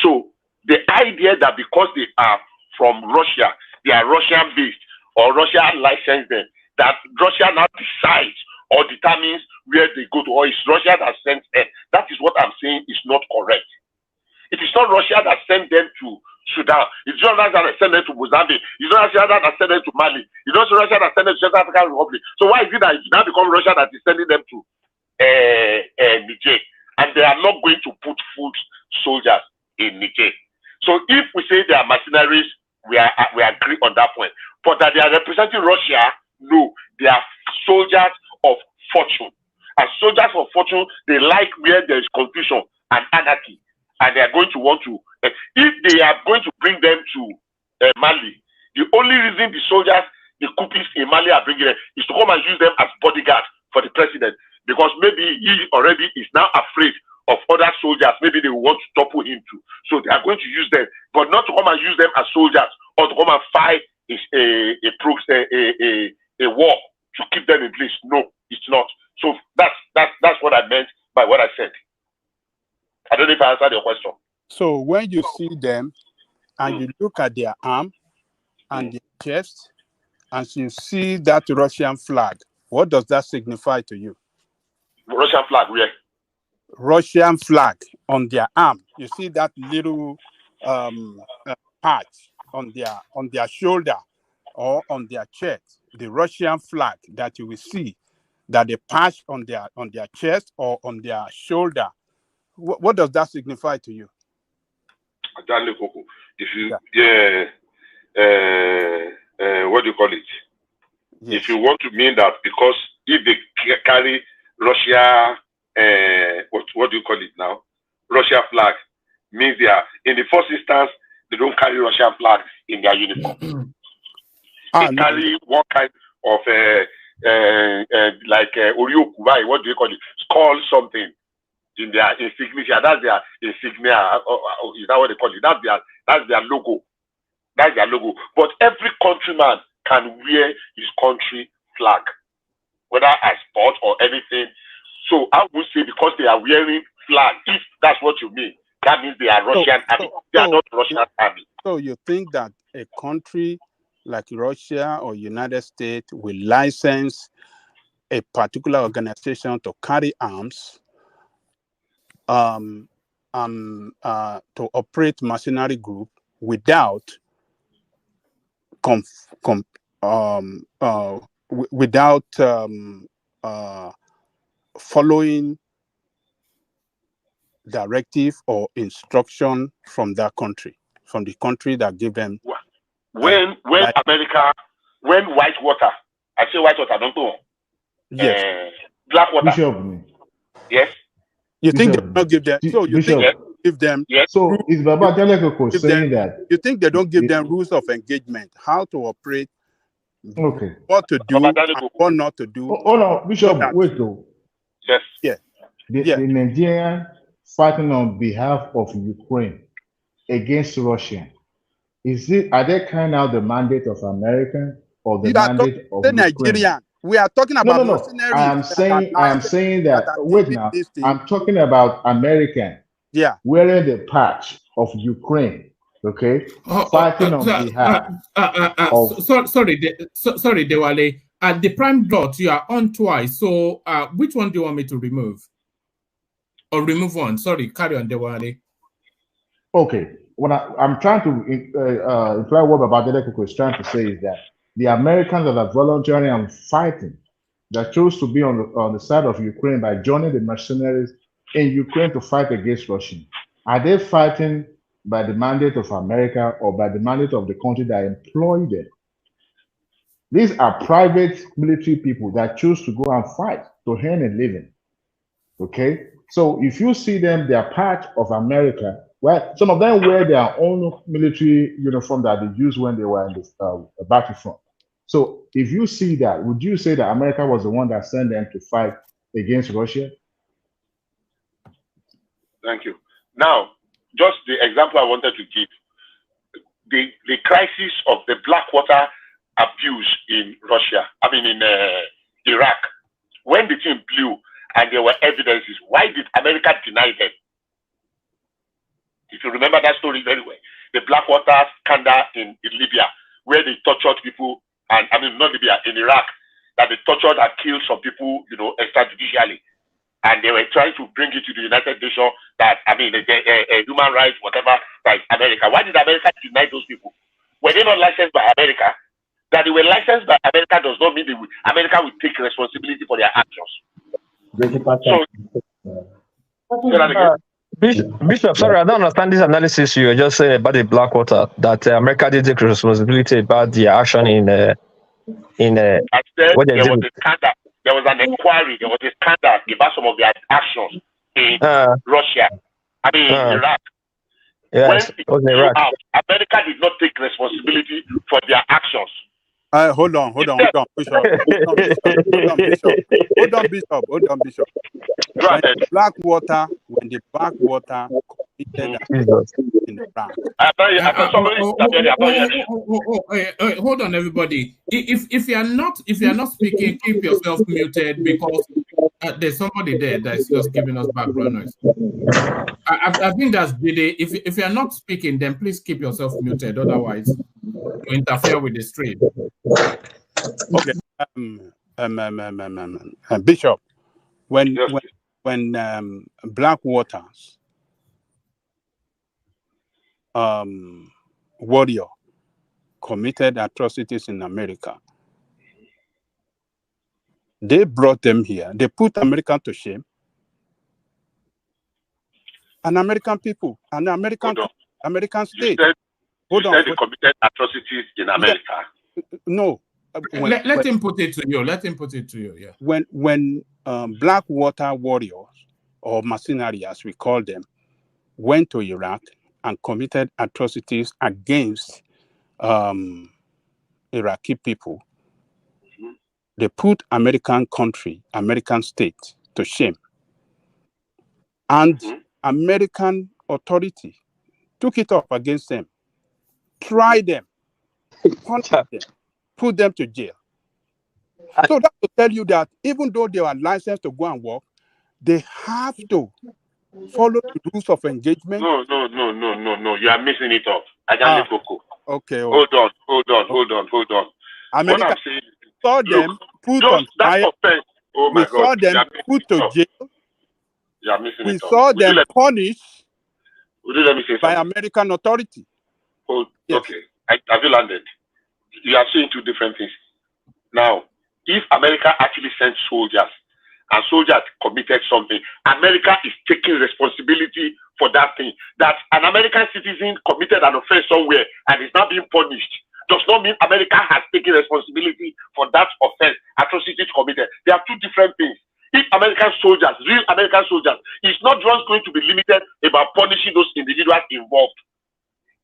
So the idea that because they are from Russia, they are Russian-based, or Russia licensed them, that Russia now decides or determines where they go to, or it's Russia that sends them. That is what I'm saying is not correct. It is not Russia that sent them to Sudan. It's not Russia that sent them to Mozambique. It's not Russia that sent them to Mali. It's not Russia that sent them to Central African Republic. So why is it that it's now become Russia that is sending them to Niger? And they are not going to put foot soldiers in Niger. So if we say they are mercenaries, we agree on that point. But that they are representing Russia, no, they are soldiers of fortune. And soldiers of fortune, they like where there is confusion and anarchy. And they are going to want to, if they are going to bring them to Mali, the only reason the soldiers, the Coupists in Mali are bringing them is to come and use them as bodyguards for the president. Because maybe he already is now afraid of other soldiers. Maybe they want to topple him too. So they are going to use them, but not to come and use them as soldiers or to come and fight a war to keep them in place. No, it's not. So that's what I meant by what I said. I don't know if I answered your question. So when you see them and you look at their arm and their chest and you see that Russian flag, what does that signify to you? Russian flag, where? Russian flag on their arm. You see that little patch on their shoulder or on their chest. The Russian flag that you will see, that the patch on their chest or on their shoulder. What does that signify to you? If you what do you call it? Yes. If you want to mean that, because if they carry Russia, what do you call it now? Russia flag means they are, in the first instance, they don't carry Russian flag in their uniform. They carry one kind of Oriokubai, what do you call it? Skull something in their insignia. That's their insignia. Is that what they call it? That's their logo. That's their logo. But every countryman can wear his country flag, whether as sport or anything. So I would say because they are wearing flag, if that's what you mean, that means they are Russian army. They are not Russian army. So you think that a country like Russia or United States will license a particular organization to carry arms, to operate mercenary group without following directive or instruction from that country, from the country that give them. When America, when Whitewater, I say Whitewater, don't know. Yes. Blackwater. Bishop. Yes. You think they don't give them? So you Bishop. think they give them? Yes. So is Baba Jaleko saying that? You think they don't give them rules of engagement, how to operate, what to do, and what not to do? Oh no, Bishop, wait though. Yes. Yeah. The Nigerian fighting on behalf of Ukraine against Russia. Are they carrying out the mandate of America or the mandate of Ukraine? Nigerian. We are talking about No. I am saying that wait now. I'm talking about American. Yeah. Wearing the patch of Ukraine. Okay. Fighting on behalf. Sorry, Dewale. At the prime dot, you are on twice. So which one do you want me to remove? Or remove one? Sorry, carry on, Dewale. Okay. What I'm trying to imply what Babadele is trying to say is that the Americans that are volunteering and fighting, that chose to be on the side of Ukraine by joining the mercenaries in Ukraine to fight against Russia, are they fighting by the mandate of America or by the mandate of the country that employed them? These are private military people that choose to go and fight to earn a living. Okay? So if you see them, they are part of America. Well, some of them wear their own military uniform that they used when they were in the battlefront. So if you see that, would you say that America was the one that sent them to fight against Russia? Thank you. Now, just the example I wanted to give, the crisis of the Blackwater abuse in Russia, in Iraq, when the thing blew and there were evidences, why did America deny them? If you remember that story very well, the Blackwater scandal in Libya, where they tortured people, and not Libya, in Iraq, that they tortured and killed some people, extrajudicially. And they were trying to bring it to the United Nations that, human rights, whatever, like America. Why did America deny those people? Were they not licensed by America? That they were licensed by America does not mean America will take responsibility for their actions. Bishop, sorry, I don't understand this analysis you were just saying about the Blackwater, that America did take responsibility about the action in what they did. There was an inquiry, there was a scandal about some of their actions in Russia, Iraq. Yes, when it Iraq. Out, America did not take responsibility for their actions. Hold on, Bishop. Hold on, Bishop. When the Blackwater committed in the Iraq. Hold on, everybody. If you are not speaking, keep yourself muted, because there's somebody there that's just giving us background noise. I think that's Bide. If you are not speaking, then please keep yourself muted. Otherwise, you interfere with the stream. Okay. Bishop, when Blackwater's warrior committed atrocities in America, they brought them here. They put America to shame. And American people, and American state. You said they committed atrocities in America. No. Let him put it to you. Let him put it to you. Yeah. When Blackwater warriors, or mercenaries as we call them, went to Iraq and committed atrocities against Iraqi people. They put American country, American state to shame. And American authority took it up against them, tried them, punished them, put them to jail. So that to tell you that even though they are licensed to go and work, they have to follow the rules of engagement. No. You are missing it up. Ajani Koko. Okay. Hold on. America what I'm saying, saw them put on trial. Oh my we God. saw them put to jail. You are missing we it up. saw them punished Would you let me say by something? American authority. Yes. Okay. Have you landed? You are saying two different things. Now, if America actually sent soldiers and soldiers committed something, America is taking responsibility for that thing. That an American citizen committed an offense somewhere and is now being punished does not mean America has taken responsibility for that offense, atrocities committed. They are two different things. If American soldiers, real American soldiers, it's not just going to be limited about punishing those individuals involved.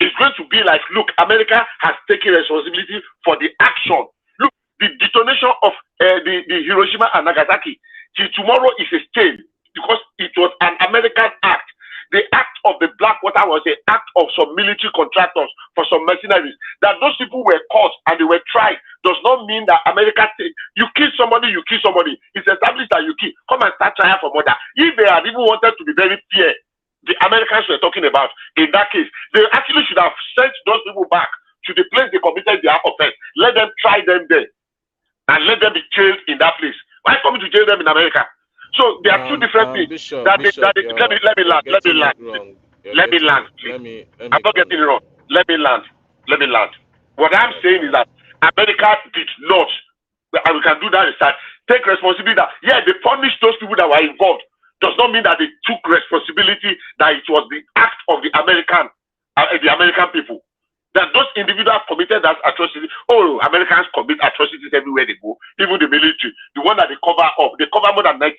It's going to be like, look, America has taken responsibility for the action. Look, the detonation of the Hiroshima and Nagasaki till tomorrow is a stain because it was an American act. The act of the Blackwater was an act of some military contractors for some mercenaries. That those people were caught and they were tried does not mean that America, you kill somebody, you kill somebody. It's established that you kill. Come and start trial for murder. If they had even wanted to be very fair, the Americans were talking about, in that case, they actually should have sent those people back to the place they committed their offense. Let them try them there and let them be jailed in that place. Why coming to jail them in America? So there are two different things. Bishop, Let me land. I'm not getting it wrong. Let me land. What I'm saying is that America did not, and we can do that research, take responsibility that, yeah, they punished those people that were involved. Does not mean that they took responsibility that it was the act of the American people. That those individuals committed that atrocity. Oh, Americans commit atrocities everywhere they go, even the military. The one that they cover up, they cover more than 99%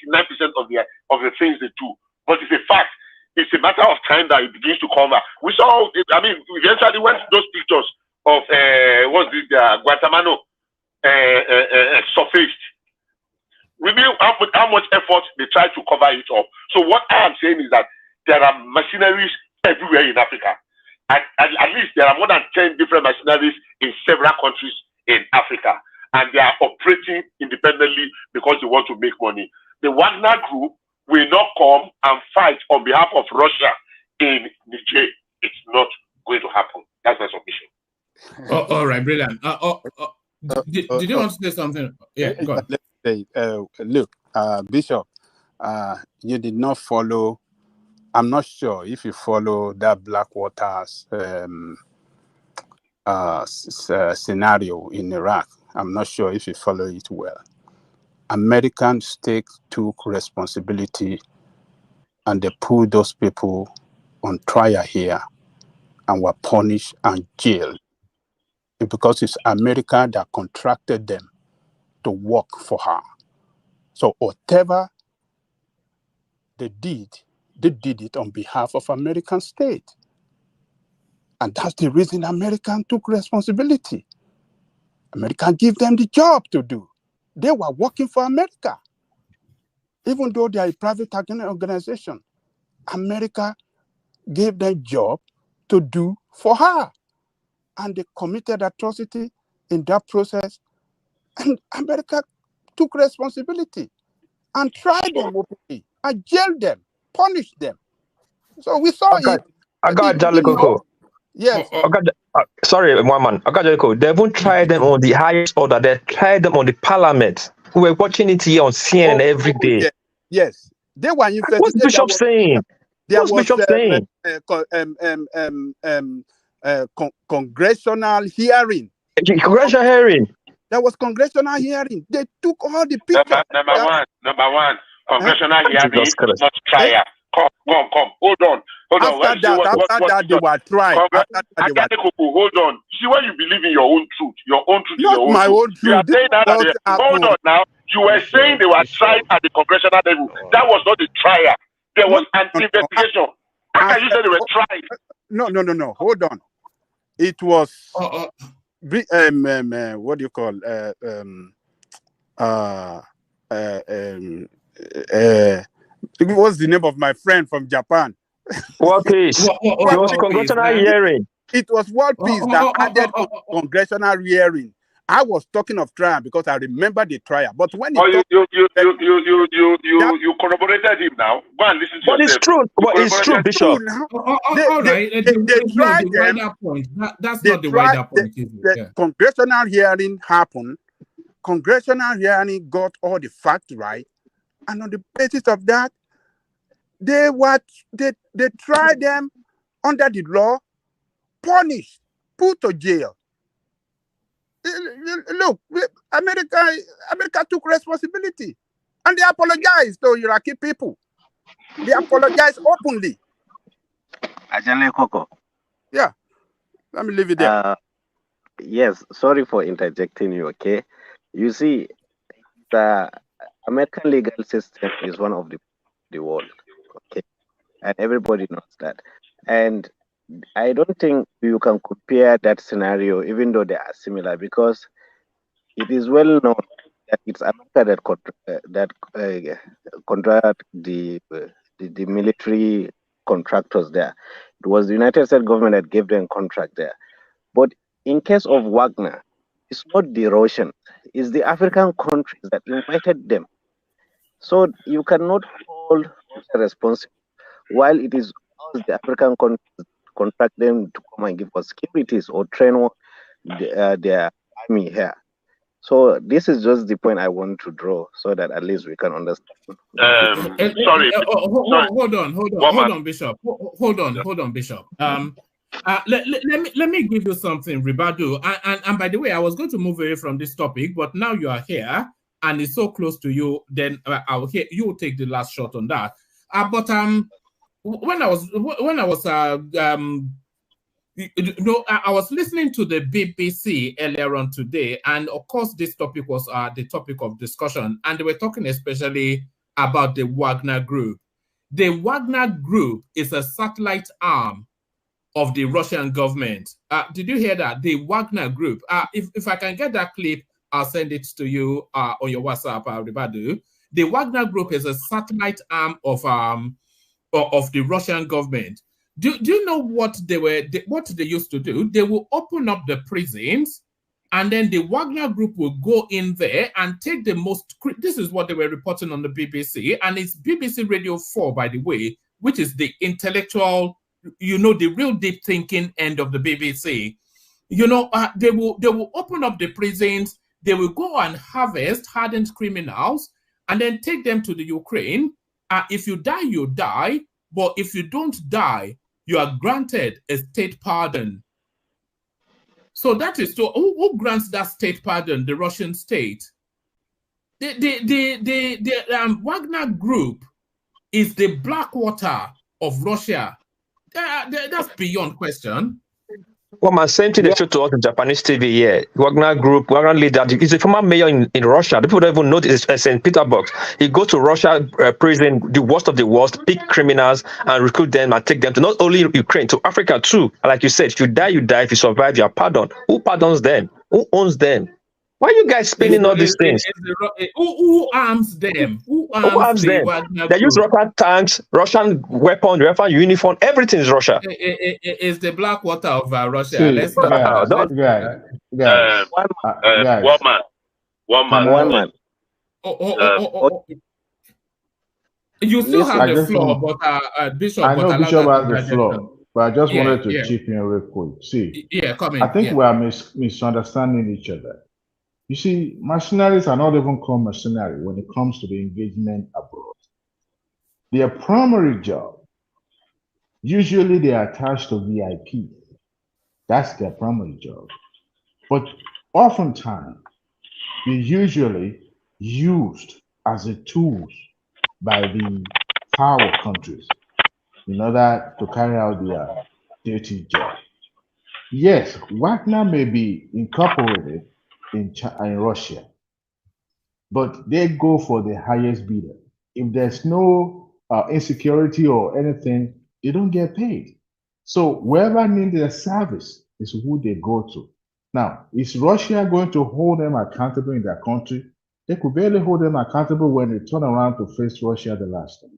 of the things they do. But it's a fact. It's a matter of time that it begins to cover. We saw. I mean, we eventually went to those pictures of Guantanamo surfaced. We knew how much effort they tried to cover it up. So what I am saying is that there are mercenaries everywhere in Africa. At least there are more than 10 different mercenaries in several countries in Africa. And they are operating independently because they want to make money. The Wagner Group will not come and fight on behalf of Russia in Niger. It's not going to happen. That's my submission. All right, brilliant. Did you want to say something? Yeah, go on. Let's say, look, Bishop, you did not follow. I'm not sure if you follow that Blackwater's scenario in Iraq. I'm not sure if you follow it well. American states took responsibility and they put those people on trial here and were punished and jailed because it's America that contracted them to work for her. So whatever they did it on behalf of American state. And that's the reason American took responsibility. America gave them the job to do. They were working for America. Even though they are a private organization, America gave them job to do for her. And they committed atrocity in that process. And America took responsibility and tried them openly and jailed them, punished them. So we saw it. I got Jalikoko. Yes. Sorry, one man. I got Jalikoko. They won't try them on the highest order. They tried them on the parliament. We were watching it here on CNN every day. Yes. They were infested. What's Bishop saying? What's Bishop saying? Congressional hearing. Congressional hearing. There was congressional hearing. They took all the pictures. Number one. Congressional hearing is not trial. Come. Hold on. After that, they were tried. Hold on. See, when you believe in your own truth, not my own truth. You are saying that hold on now. You were saying they were tried at the congressional level. That was not the trial. There was an investigation. How can you say they were trying? No. Hold on. It was what do you call what's the name of my friend from Japan? World Peace. It was congressional hearing. It was World Peace that added congressional hearing. I was talking of trial because I remember the trial. But when you corroborated him now. Go and listen to but yourself. It's true. But it's true, Bishop. All right. They tried them. That's not the wider point. The congressional hearing happened. Congressional hearing got all the facts right. And on the basis of that, they tried them under the law, punished, put to jail. Look, America took responsibility, and they apologized to Iraqi people. They apologized openly. Ajale Koko. Yeah, let me leave it there. Yes, sorry for interjecting you. Okay, you see, the American legal system is one of the world. Okay, and everybody knows that. And I don't think you can compare that scenario, even though they are similar, because it is well known that it's America that contract the military contractors there. It was the United States government that gave them contract there. But in case of Wagner, it's not the Russians, it's the African countries that invited them. So you cannot hold Russia responsible while it is us, the African countries, contract them to come and give us securities or train their army here. So this is just the point I want to draw, so that at least we can understand. Sorry. Hold on, Bishop. Hold on, Bishop. Let me give you something, Ribadu. And by the way, I was going to move away from this topic, but now you are here and it's so close to you. Then I'll hear you will take the last shot on that. But when I was I was listening to the BBC earlier on today, and of course this topic was the topic of discussion, and they were talking especially about the Wagner Group. The Wagner Group is a satellite arm of the Russian government. Did you hear that? The Wagner Group. If I can get that clip, I'll send it to you on your WhatsApp, Ribadu. The Wagner Group is a satellite arm of the Russian government. Do you know what they used to do? They will open up the prisons, and then the Wagner Group will go in there and take the most. This is what they were reporting on the BBC, and it's BBC Radio 4, by the way, which is the intellectual, the real deep thinking end of the BBC. They will open up the prisons. They will go and harvest hardened criminals, and then take them to the Ukraine. If you die, you die. But if you don't die, you are granted a state pardon. So that is who grants that state pardon? The Russian state. The Wagner Group is the Blackwater of Russia. That's beyond question. Well, man, same thing they showed to us in Japanese TV here. Wagner Group, Wagner leader, he's a former mayor in Russia. The people don't even know this is St. Petersburg. He goes to Russia prison, the worst of the worst, pick criminals and recruit them and take them to not only Ukraine, to Africa too. And like you said, if you die, you die. If you survive, you are pardoned. Who pardons them? Who owns them? Why are you guys spinning all these things? Who arms them? Who arms them? They use Russian tanks, Russian weapons, Russian uniform. Everything is Russia. It's the Blackwater of Russia. See, Let's guys. One man. You still have the floor, but Bishop. I know Bishop has the floor, but I just wanted to chip in real quick. See, come in. I think we are misunderstanding each other. You see, mercenaries are not even called mercenary when it comes to the engagement abroad. Their primary job, usually they are attached to VIP. That's their primary job. But oftentimes, they're usually used as a tool by the power countries in order to carry out their dirty job. Yes, Wagner may be incorporated in Russia, but they go for the highest bidder. If there's no insecurity or anything, they don't get paid. So whoever needs their service is who they go to. Now, is Russia going to hold them accountable in their country? They could barely hold them accountable when they turn around to face Russia the last time.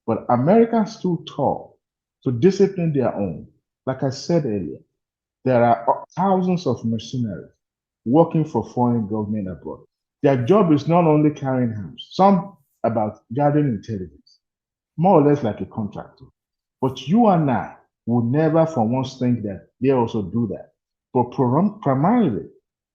But Americans stood tall to discipline their own. Like I said earlier, there are thousands of mercenaries working for foreign government abroad. Their job is not only carrying arms, some about gathering intelligence, more or less like a contractor. But you and I would never for once think that they also do that. But primarily,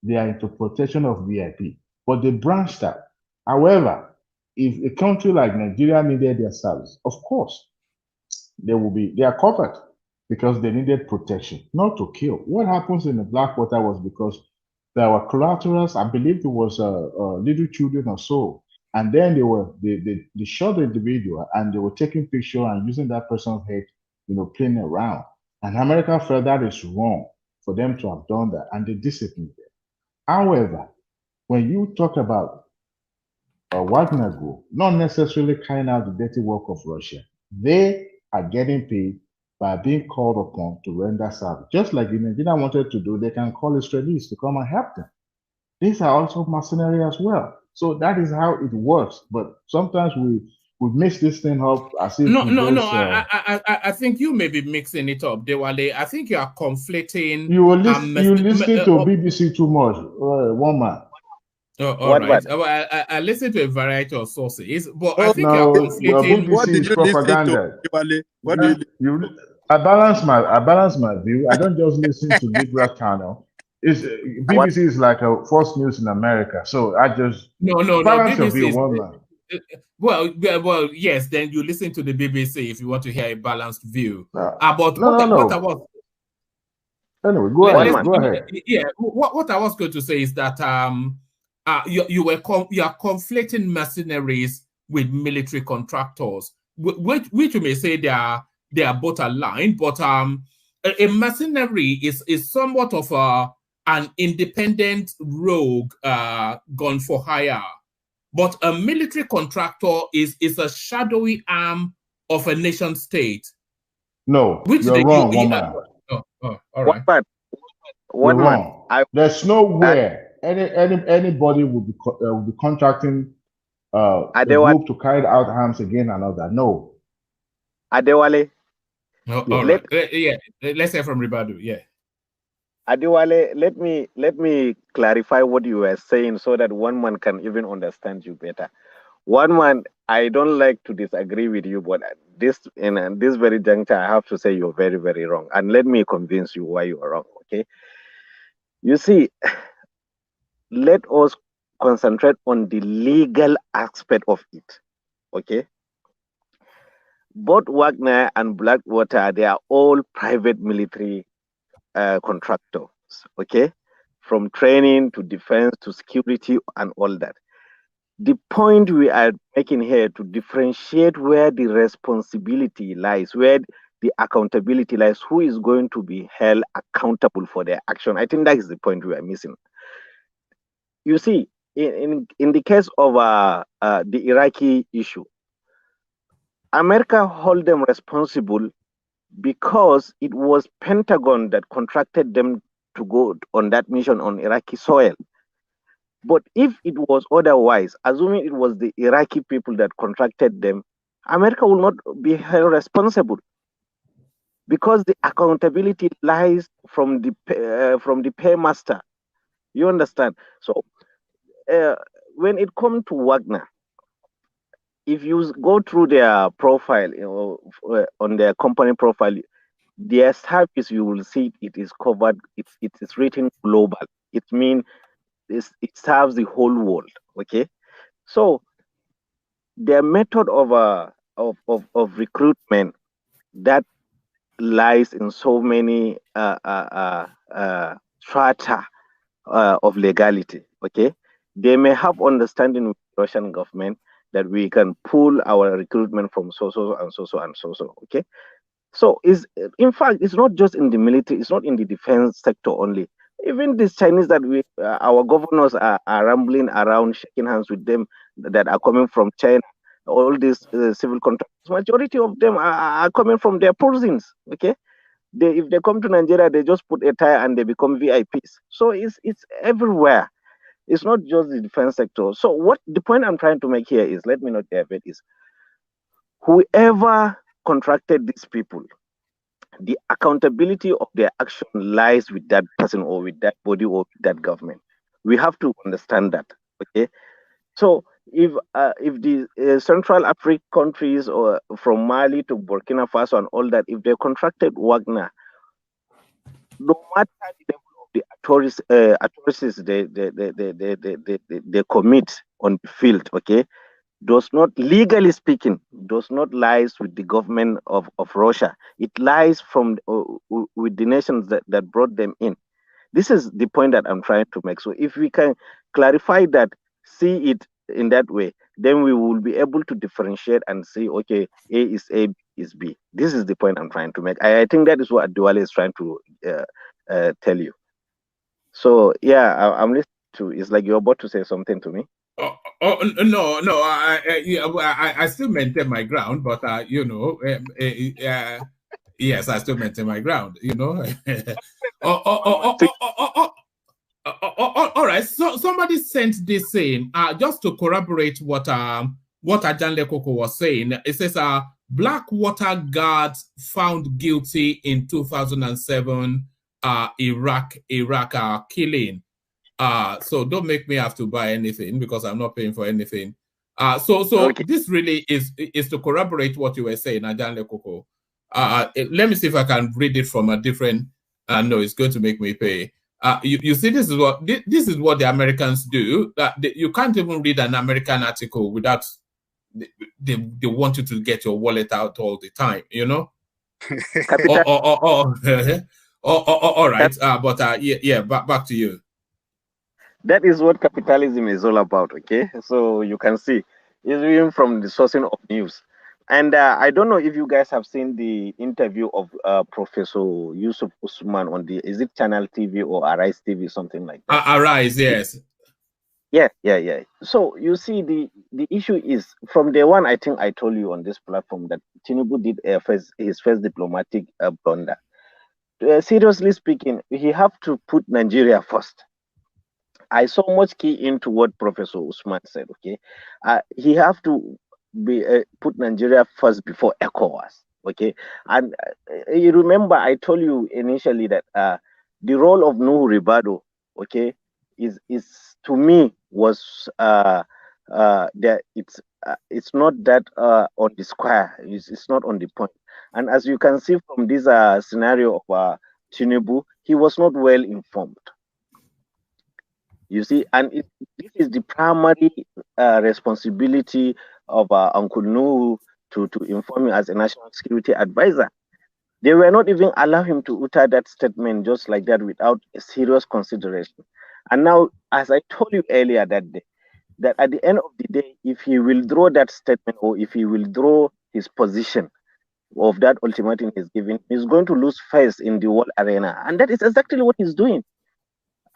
they are into protection of VIP, but they branched out. However, if a country like Nigeria needed their service, of course, they are covered because they needed protection, not to kill. What happens in the Blackwater was because there were collaterals. I believe it was little children or so, and then they shot the individual and they were taking picture and using that person's head, playing around. And America felt that is wrong for them to have done that, and they disciplined them. However, when you talk about Wagner Group, not necessarily carrying out the dirty work of Russia, they are getting paid by being called upon to render service. Just like the Nigeria wanted to do, they can call Israelis to come and help them. These are also mercenary as well. So that is how it works. But sometimes we mix this thing up as if I think you may be mixing it up, Dewale. I think you are conflating. You listening to BBC too much, one man. Oh, all right. I listen to a variety of sources, but I think you are conflating. What did you propaganda. What do you? I balance my view. I don't just listen to liberal channel. BBC is like a Fox News in America, so I just balance your view, one man. Well, yes. Then you listen to the BBC if you want to hear a balanced view. Anyway, go ahead. Yeah, what I was going to say is that you are conflating mercenaries with military contractors, which you may say they are both aligned, but a mercenary is somewhat of an independent rogue gun for hire. But a military contractor is a shadowy arm of a nation state. No, you're wrong, woman. All right. You're wrong. There's nowhere anybody would be contracting a group to carry out arms against another. No. Adewale. All right. Let's hear from Ribadu. Yeah. Adewale, let me clarify what you were saying so that one man can even understand you better. One man, I don't like to disagree with you, but in this very juncture, I have to say you're very, very wrong. And let me convince you why you are wrong, okay? You see, let us concentrate on the legal aspect of it, okay? Both Wagner and Blackwater, they are all private military contractors, okay? From training to defense to security and all that. The point we are making here to differentiate where the responsibility lies, where the accountability lies, who is going to be held accountable for their action. I think that is the point we are missing. You see, in the case of the Iraqi issue, America hold them responsible because it was Pentagon that contracted them to go on that mission on Iraqi soil. But if it was otherwise, assuming it was the Iraqi people that contracted them, America will not be held responsible because the accountability lies from the paymaster. You understand? So when it comes to Wagner, if you go through their profile, on their company profile, their service, you will see it is covered. It is written global. It means it serves the whole world. Okay, so their method of recruitment that lies in so many strata of legality. Okay, they may have understanding with the Russian government that we can pull our recruitment from so and so. Okay, so in fact it's not just in the military, it's not in the defense sector only. Even these Chinese that our governors are rambling around, shaking hands with them that are coming from China. all these civil contractors, majority of them are coming from their prisons. Okay, if they come to Nigeria, they just put a tie and they become VIPs. So it's everywhere. It's not just the defense sector. So what the point I'm trying to make here is, let me not divert, is whoever contracted these people, the accountability of their action lies with that person or with that body or with that government. We have to understand that. Okay, so if the Central African countries or from Mali to Burkina Faso and all that, if they contracted Wagner, no matter the level of the atrocities they commit on the field, okay, does not, legally speaking, does not lies with the government of Russia. It lies from with the nations that brought them in. This is the point that I'm trying to make. So if we can clarify that, see it in that way, then we will be able to differentiate and say, okay, A is A, B is B. This is the point I'm trying to make. I think that is what Adewale is trying to tell you. So yeah, I'm listening to. It's like you're about to say something to me. No. I still maintain my ground, but yes, I still maintain my ground. All right. So somebody sent this in just to corroborate what Ajanle Koko was saying. It says Blackwater guards found guilty in 2007 Iraq killing. So don't make me have to buy anything because I'm not paying for anything. So okay. This really is to corroborate what you were saying, Ajanle Koko. Let me see if I can read it from a different. No, it's going to make me pay. You see, this is what the Americans do. You can't even read an American article without they want you to get your wallet out all the time. All right. But yeah. Back to you. That is what capitalism is all about. Okay, so you can see it's even from the sourcing of news. And I don't know if you guys have seen the interview of Professor Yusuf Usman on is it Channel TV or Arise TV, something like that? Arise, yes. Yeah. So you see, the issue is from day one. I think I told you on this platform that Tinubu did his first diplomatic blunder. Seriously speaking, he have to put Nigeria first. I so much key into what Professor Usman said. Okay, he have to be put Nigeria first before ECOWAS. Okay, and you remember I told you initially that the role of Nuhu Ribado, okay, is to me was that it's not that on the square. It's not on the point. And as you can see from this scenario of Tinubu, he was not well informed. You see, and this is the primary responsibility of Uncle Nuhu to inform him as a national security advisor. They were not even allow him to utter that statement just like that without a serious consideration. And now, as I told you earlier that day, that at the end of the day, if he withdraw that statement or if he withdraw his position of that ultimatum he's giving, he's going to lose face in the world arena. And that is exactly what he's doing.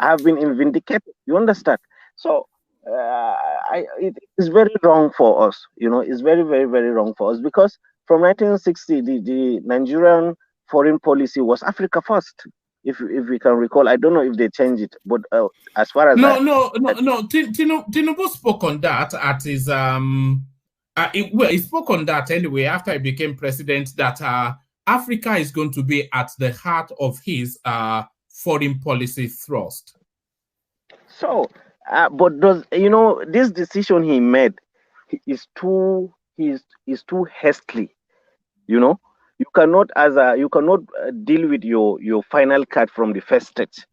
I've been vindicated. You understand? So it is very wrong for us. It's very, very, very wrong for us because from 1960, the Nigerian foreign policy was Africa first. If we can recall, I don't know if they changed it, but as far as Tinubu spoke on that at his he spoke on that anyway after he became president that Africa is going to be at the heart of his foreign policy thrust. So, but does this decision he made is too hastily. You cannot deal with your final cut from the first stage.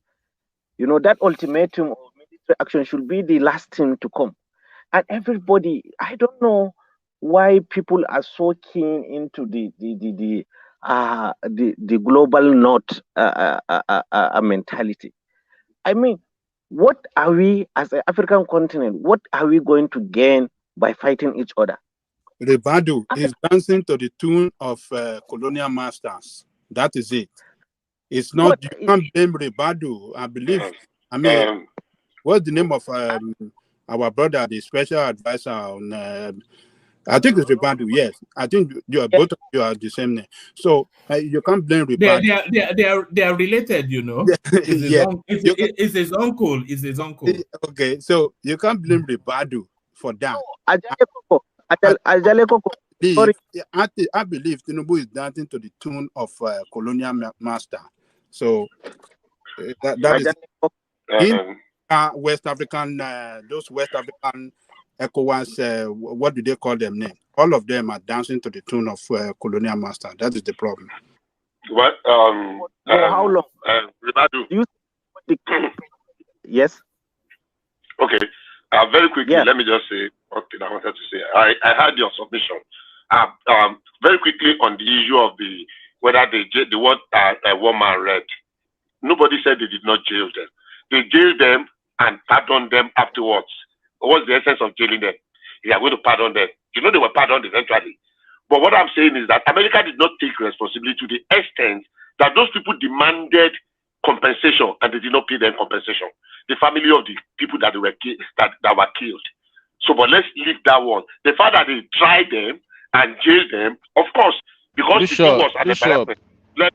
That ultimatum of military action should be the last thing to come. And everybody, I don't know why people are so keen into the global north mentality. I mean, what are we as an African continent? What are we going to gain by fighting each other? Ribadu is dancing to the tune of colonial masters. That is it. It's not, you can't blame Ribadu. I believe, what's the name of our brother, the special advisor on I think it's Ribadu, yes. I think you are both of you are the same name. So you can't blame Ribadu. They are related, you know. It's his, Yeah. it's his uncle. It's his uncle. Okay, so you can't blame Ribadu for that. I believe Tinubu is dancing to the tune of colonial master. So that is in West African, those West African ECOWAS, what do they call them name? All of them are dancing to the tune of colonial master. That is the problem. What? How long? Ribadu. Yes. Okay. Very quickly, let me just say okay, I wanted to say. I heard your submission. Very quickly on the issue of whether the word a woman read. Nobody said they did not jail them. They jailed them and pardoned them afterwards. What's the essence of jailing them? They are going to pardon them. You know they were pardoned eventually. But what I'm saying is that America did not take responsibility to the extent that those people demanded compensation and they did not pay them compensation. The family of the people that were killed. So, but let's leave that one. The fact that they tried them and jailed them, of course, because the thing was an embarrassment.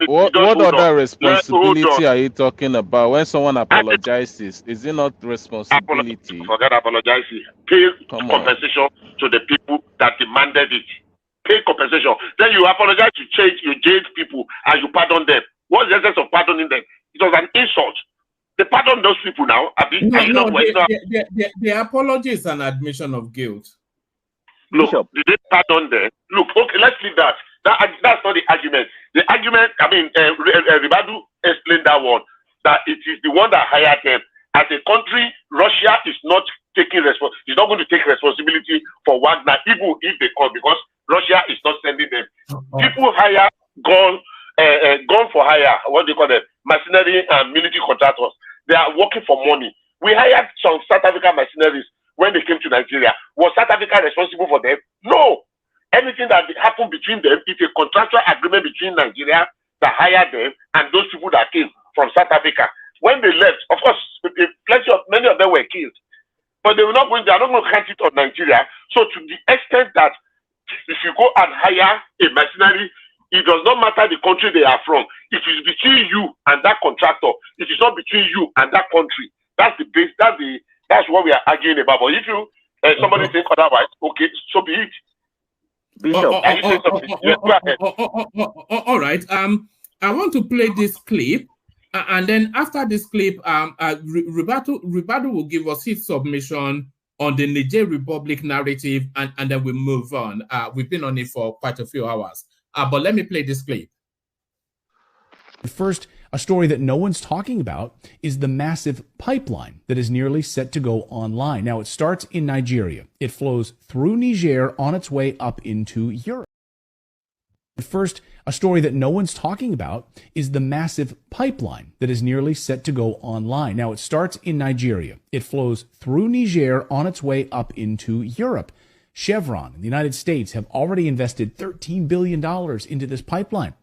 What other responsibility are you talking about? When someone apologizes, is it not responsibility? Forget apologizing. Pay compensation to the people that demanded it. Pay compensation. Then you apologize to change, you jailed people and you pardon them. What's the essence of pardoning them? It was an insult. They pardon those people now. The apology is an admission of guilt. Look, did they pardon them? Look, okay, let's leave that. That's not the argument. The argument, Ribadu explained that one, that it is the one that hired them. As a country, Russia is not taking is not going to take responsibility for Wagner, even if they call, because Russia is not sending them. People hire gun for hire, what do you call them? Mercenary and military contractors. They are working for money. We hired some South African mercenaries when they came to Nigeria. Was South Africa responsible for them? No. Anything that happened between them is a contractual agreement between Nigeria that hired them and those people that came from South Africa. When they left, of course, many of them were killed. But they are not going to count it on Nigeria. So to the extent that if you go and hire a mercenary, it does not matter the country they are from. It is between you and that contractor. It is not between you and that country. That's the base. That's what we are arguing about. But if you somebody think otherwise, okay, so be it. Bishop, all right. I want to play this clip, and then after this clip, Ribadu will give us his submission on the Niger Republic narrative, and then we move on. We've been on it for quite a few hours, but let me play this clip. First, a story that no one's talking about is the massive pipeline that is nearly set to go online. Now, it starts in Nigeria. It flows through Niger on its way up into Europe. First, a story that no one's talking about is the massive pipeline that is nearly set to go online. Now, it starts in Nigeria. It flows through Niger on its way up into Europe. Chevron and the United States have already invested $13 billion into this pipeline.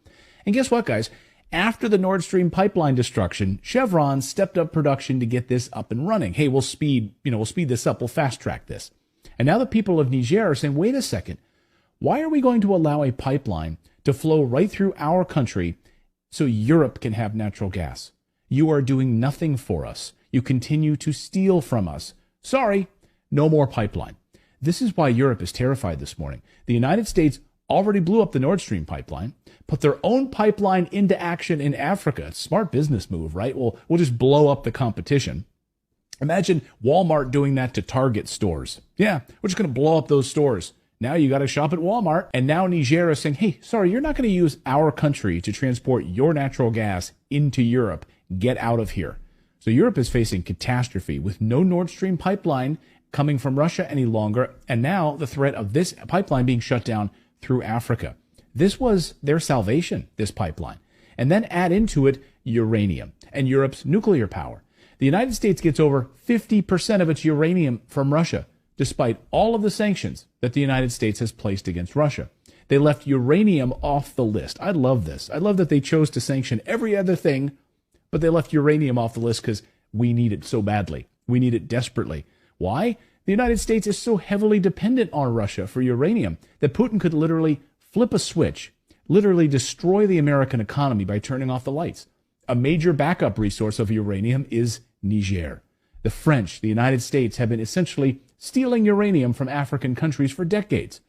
And guess what, guys? After the Nord Stream pipeline destruction, Chevron stepped up production to get this up and running. Hey, we'll speed this up. We'll fast track this. And now the people of Niger are saying, wait a second. Why are we going to allow a pipeline to flow right through our country so Europe can have natural gas? You are doing nothing for us. You continue to steal from us. Sorry, no more pipeline. This is why Europe is terrified this morning. The United States already blew up the Nord Stream pipeline, put their own pipeline into action in Africa. It's a smart business move, right? We'll just blow up the competition. Imagine Walmart doing that to Target stores. Yeah, we're just going to blow up those stores. Now you got to shop at Walmart. And now Niger is saying, hey, sorry, you're not going to use our country to transport your natural gas into Europe. Get out of here. So Europe is facing catastrophe with no Nord Stream pipeline coming from Russia any longer. And now the threat of this pipeline being shut down through Africa. This was their salvation, this pipeline. And then add into it uranium and Europe's nuclear power. The United States gets over 50% of its uranium from Russia, despite all of the sanctions that the United States has placed against Russia. They left uranium off the list. I love this. I love that they chose to sanction every other thing, but they left uranium off the list because we need it so badly. We need it desperately. Why? The United States is so heavily dependent on Russia for uranium that Putin could literally flip a switch, literally destroy the American economy by turning off the lights. A major backup resource of uranium is Niger. The French, the United States, have been essentially stealing uranium from African countries for decades.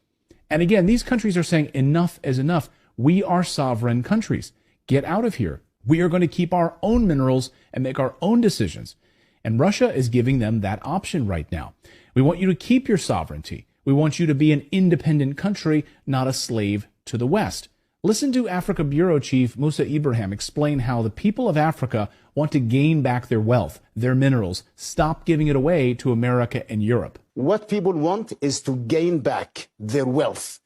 And again, these countries are saying enough is enough. We are sovereign countries. Get out of here. We are going to keep our own minerals and make our own decisions. And Russia is giving them that option right now. We want you to keep your sovereignty. We want you to be an independent country, not a slave to the West. Listen to Africa Bureau Chief Musa Ibrahim explain how the people of Africa want to gain back their wealth, their minerals, stop giving it away to America and Europe. What people want is to gain back their wealth,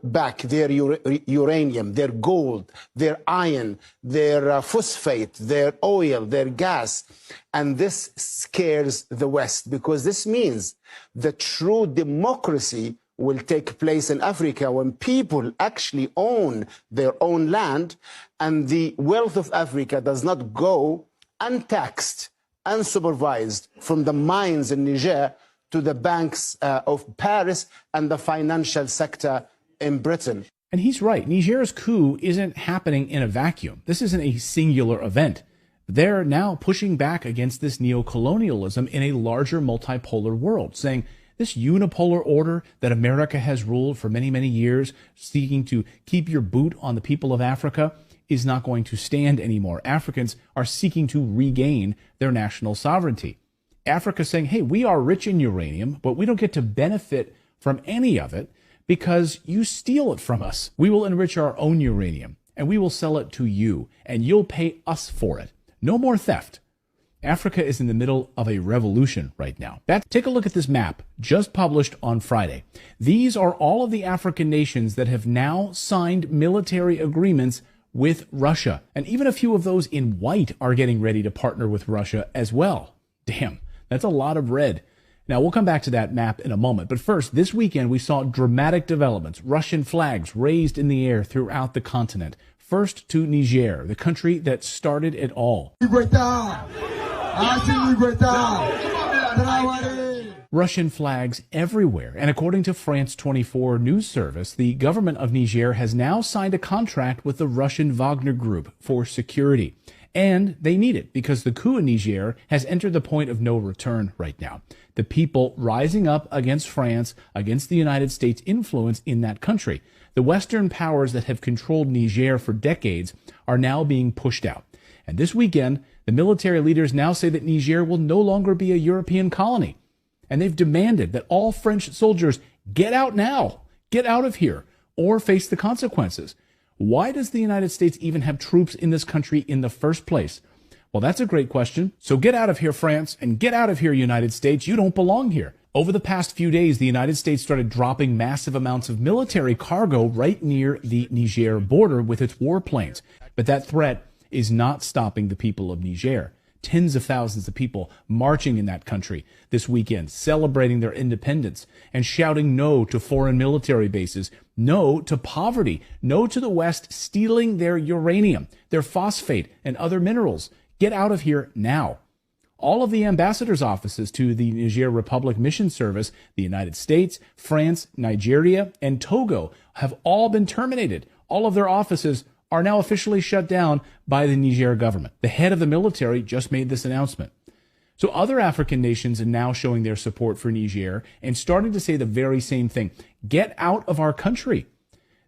back their uranium, their gold, their iron, their phosphate, their oil, their gas. And this scares the West because this means the true democracy will take place in Africa when people actually own their own land and the wealth of Africa does not go untaxed, unsupervised from the mines in Niger to the banks of Paris and the financial sector in Britain. And he's right. Niger's coup isn't happening in a vacuum. This isn't a singular event. They're now pushing back against this neocolonialism in a larger multipolar world, saying this unipolar order that America has ruled for many, many years, seeking to keep your boot on the people of Africa, is not going to stand anymore. Africans are seeking to regain their national sovereignty. Africa saying, hey, we are rich in uranium, but we don't get to benefit from any of it because you steal it from us. We will enrich our own uranium, and we will sell it to you, and you'll pay us for it. No more theft. Africa is in the middle of a revolution right now. Take a look at this map, just published on Friday. These are all of the African nations that have now signed military agreements with Russia. And even a few of those in white are getting ready to partner with Russia as well. Damn, that's a lot of red. Now, we'll come back to that map in a moment. But first, this weekend, we saw dramatic developments. Russian flags raised in the air throughout the continent. First to Niger, the country that started it all. Russian flags everywhere. And according to France 24 news service, the government of Niger has now signed a contract with the Russian Wagner Group for security. And they need it because the coup in Niger has entered the point of no return right now. The people rising up against France, against the United States' influence in that country. The Western powers that have controlled Niger for decades are now being pushed out. And this weekend, the military leaders now say that Niger will no longer be a European colony. And they've demanded that all French soldiers get out now, get out of here, or face the consequences. Why does the United States even have troops in this country in the first place? Well, that's a great question. So get out of here, France, and get out of here, United States. You don't belong here. Over the past few days, the United States started dropping massive amounts of military cargo right near the Niger border with its warplanes. But that threat is not stopping the people of Niger. Tens of thousands of people marching in that country this weekend, celebrating their independence and shouting no to foreign military bases, no to poverty, no to the West stealing their uranium, their phosphate, and other minerals. Get out of here now. All of the ambassadors' offices to the Niger Republic Mission Service, the United States, France, Nigeria, and Togo have all been terminated. All of their offices are now officially shut down by the Niger government. The head of the military just made this announcement. So other African nations are now showing their support for Niger and starting to say the very same thing. Get out of our country.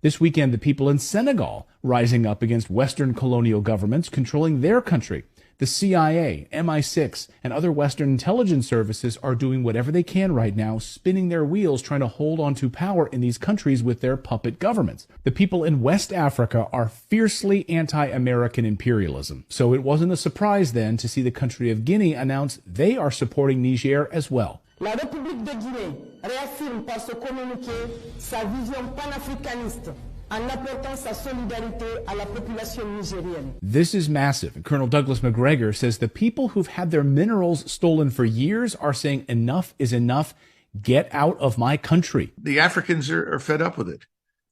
This weekend, the people in Senegal rising up against Western colonial governments controlling their country. The CIA, MI6, and other Western intelligence services are doing whatever they can right now, spinning their wheels, trying to hold on to power in these countries with their puppet governments. The people in West Africa are fiercely anti-American imperialism, so it wasn't a surprise then to see the country of Guinea announce they are supporting Niger as well. La République de Guinée réaffirme par ce communiqué sa vision panafricaniste en apportant sa solidarité à la population nigérienne. This is massive. Colonel Douglas McGregor says the people who've had their minerals stolen for years are saying enough is enough. Get out of my country. The Africans are fed up with it.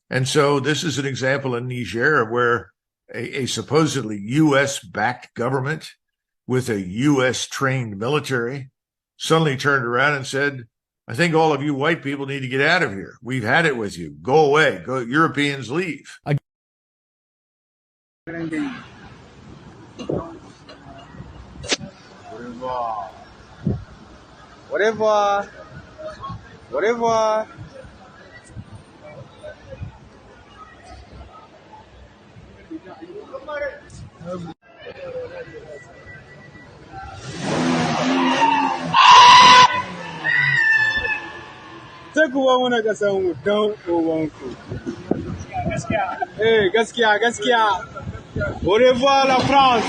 And so this is an example in Niger where a supposedly U.S.-backed government with a U.S.-trained military suddenly turned around and said, I think all of you white people need to get out of here. We've had it with you. Go away. Go. Europeans leave. Whatever. Take one when I got some down or one coup. Hey, gaskiya. Au revoir la France.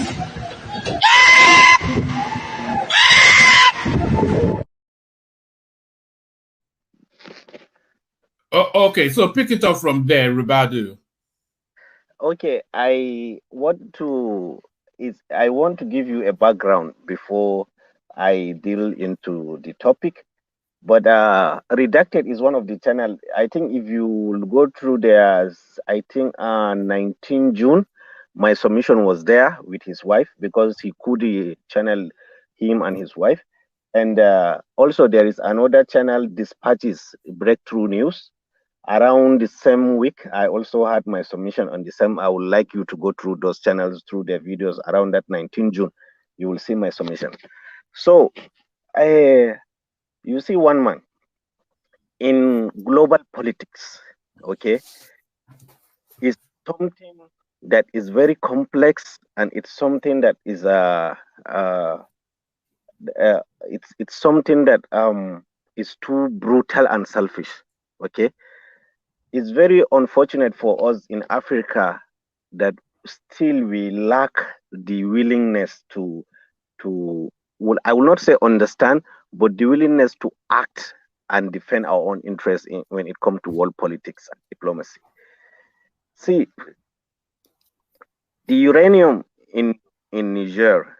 Oh, okay, so pick it up from there, Ribadu. Okay, I want to give you a background before I deal into the topic. But Redacted is one of the channel. I think if you will go through there's, I think 19 June, my submission was there with his wife because he could channel him and his wife. And also there is another channel, Dispatches Breakthrough News. Around the same week, I also had my submission on the same. I would like you to go through those channels, through their videos around that 19 June. You will see my submission. So, you see one man in global politics, okay, is something that is very complex, and it's something that is it's something that is too brutal and selfish, okay. It's very unfortunate for us in Africa that still we lack the willingness to well, I will not say understand, but the willingness to act and defend our own interests when it comes to world politics and diplomacy. See, the uranium in Niger,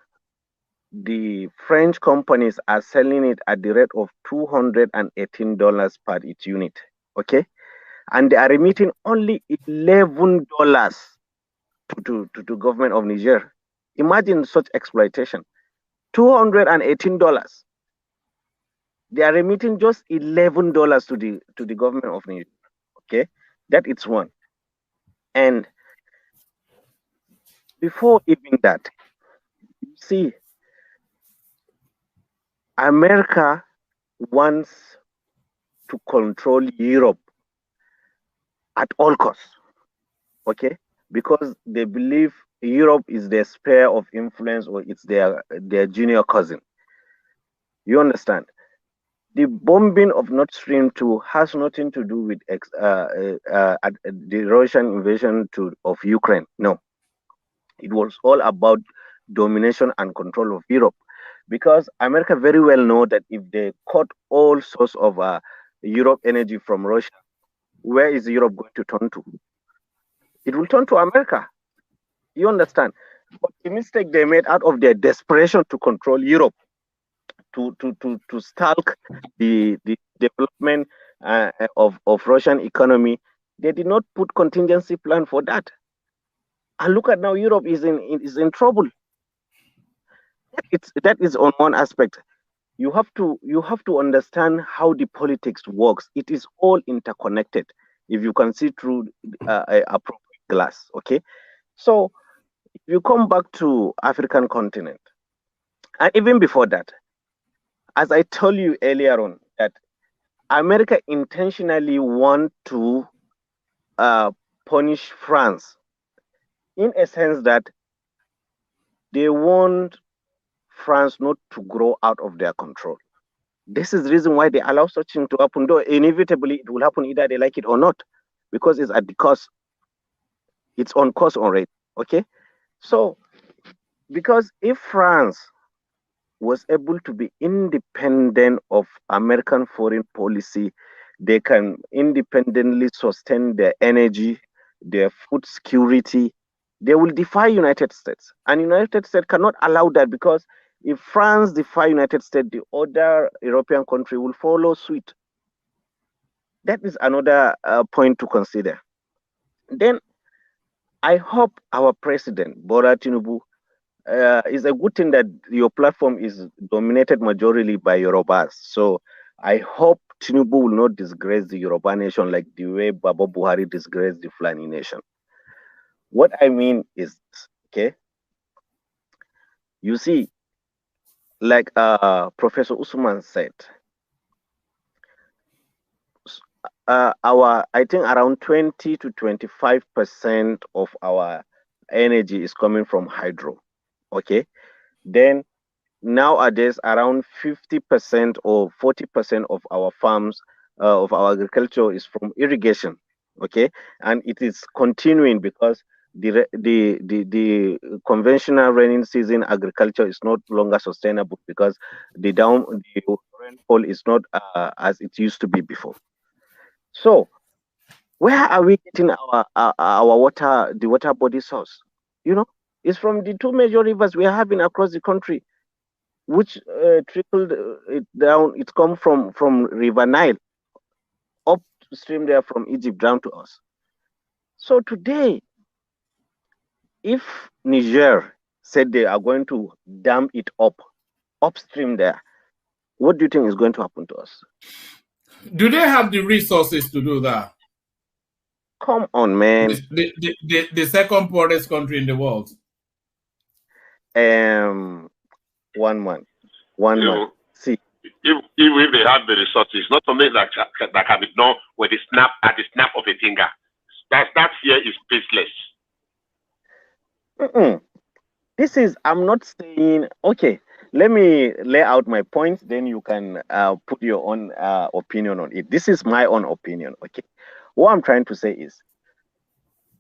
the French companies are selling it at the rate of $218 per each unit, okay? And they are remitting only $11 to the government of Niger. Imagine such exploitation. $218. They are remitting just $11 to the government of Niger. Okay, that is one. And before even that, you see, America wants to control Europe at all costs. Okay, because they believe Europe is their sphere of influence, or it's their junior cousin. You understand? The bombing of Nord Stream 2 has nothing to do with the Russian invasion of Ukraine. No, it was all about domination and control of Europe, because America very well know that if they cut all source of Europe energy from Russia, where is Europe going to turn to? It will turn to America. You understand? But the mistake they made out of their desperation to control Europe, to stalk the development of Russian economy, they did not put contingency plan for that. And look at now, Europe is in trouble. That is on one aspect. You have to understand how the politics works. It is all interconnected. If you can see through a appropriate glass, okay. So if you come back to African continent, and even before that, as I told you earlier on, that America intentionally want to punish France, in a sense that they want France not to grow out of their control. This is the reason why they allow such thing to happen, though inevitably it will happen either they like it or not, because it's at the cost. It's on cost already, okay? So, because if France was able to be independent of American foreign policy, they can independently sustain their energy, their food security, they will defy United States. And United States cannot allow that, because if France defy United States, the other European country will follow suit. That is another point to consider. Then I hope our president, Bola Tinubu, it's a good thing that your platform is dominated majorly by Yorubas. So I hope Tinubu will not disgrace the Yoruba nation like the way Baba Buhari disgraced the Fulani nation. What I mean is, okay, you see, like Professor Usman said, I think around 20 to 25% of our energy is coming from hydro. Okay, then nowadays around 50% or 40% of our farms of our agriculture is from irrigation. Okay, and it is continuing because the conventional rainy season agriculture is not longer sustainable because the rainfall is not as it used to be before. So where are we getting our water, the water body source? You know, it's from the two major rivers we are having across the country, which trickled it down. It come from River Nile upstream there from Egypt down to us. So today, if Niger said they are going to dam it upstream there, what do you think is going to happen to us? Do they have the resources to do that? Come on, man. The second poorest country in the world. One month. See, even if they have the resources, not something that can be done with at the snap of a finger. That here is baseless. This is, I'm not saying, okay, let me lay out my points, then you can put your own opinion on it. This is my own opinion, okay? What I'm trying to say is,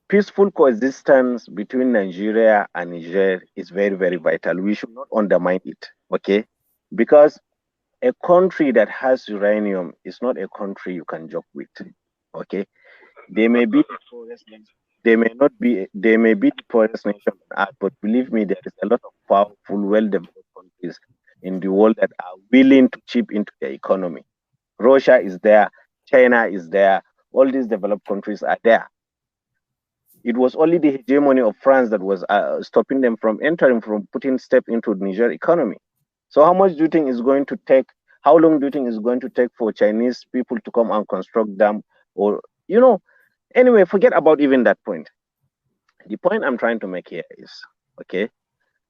peaceful coexistence between Nigeria and Niger is very, very vital. We should not undermine it, okay? Because a country that has uranium is not a country you can joke with, okay? They may be the poorest nation, they may be the poorest nation on earth, but believe me, there is a lot of powerful, well-developed countries in the world that are willing to chip into their economy. Russia is there, China is there, all these developed countries are there. It was only the hegemony of France that was stopping them from putting step into the Niger economy. So how much do you think is going to take, how long do you think is going to take for Chinese people to come and construct them? Or, you know, anyway, forget about even that point. The point I'm trying to make here is, okay,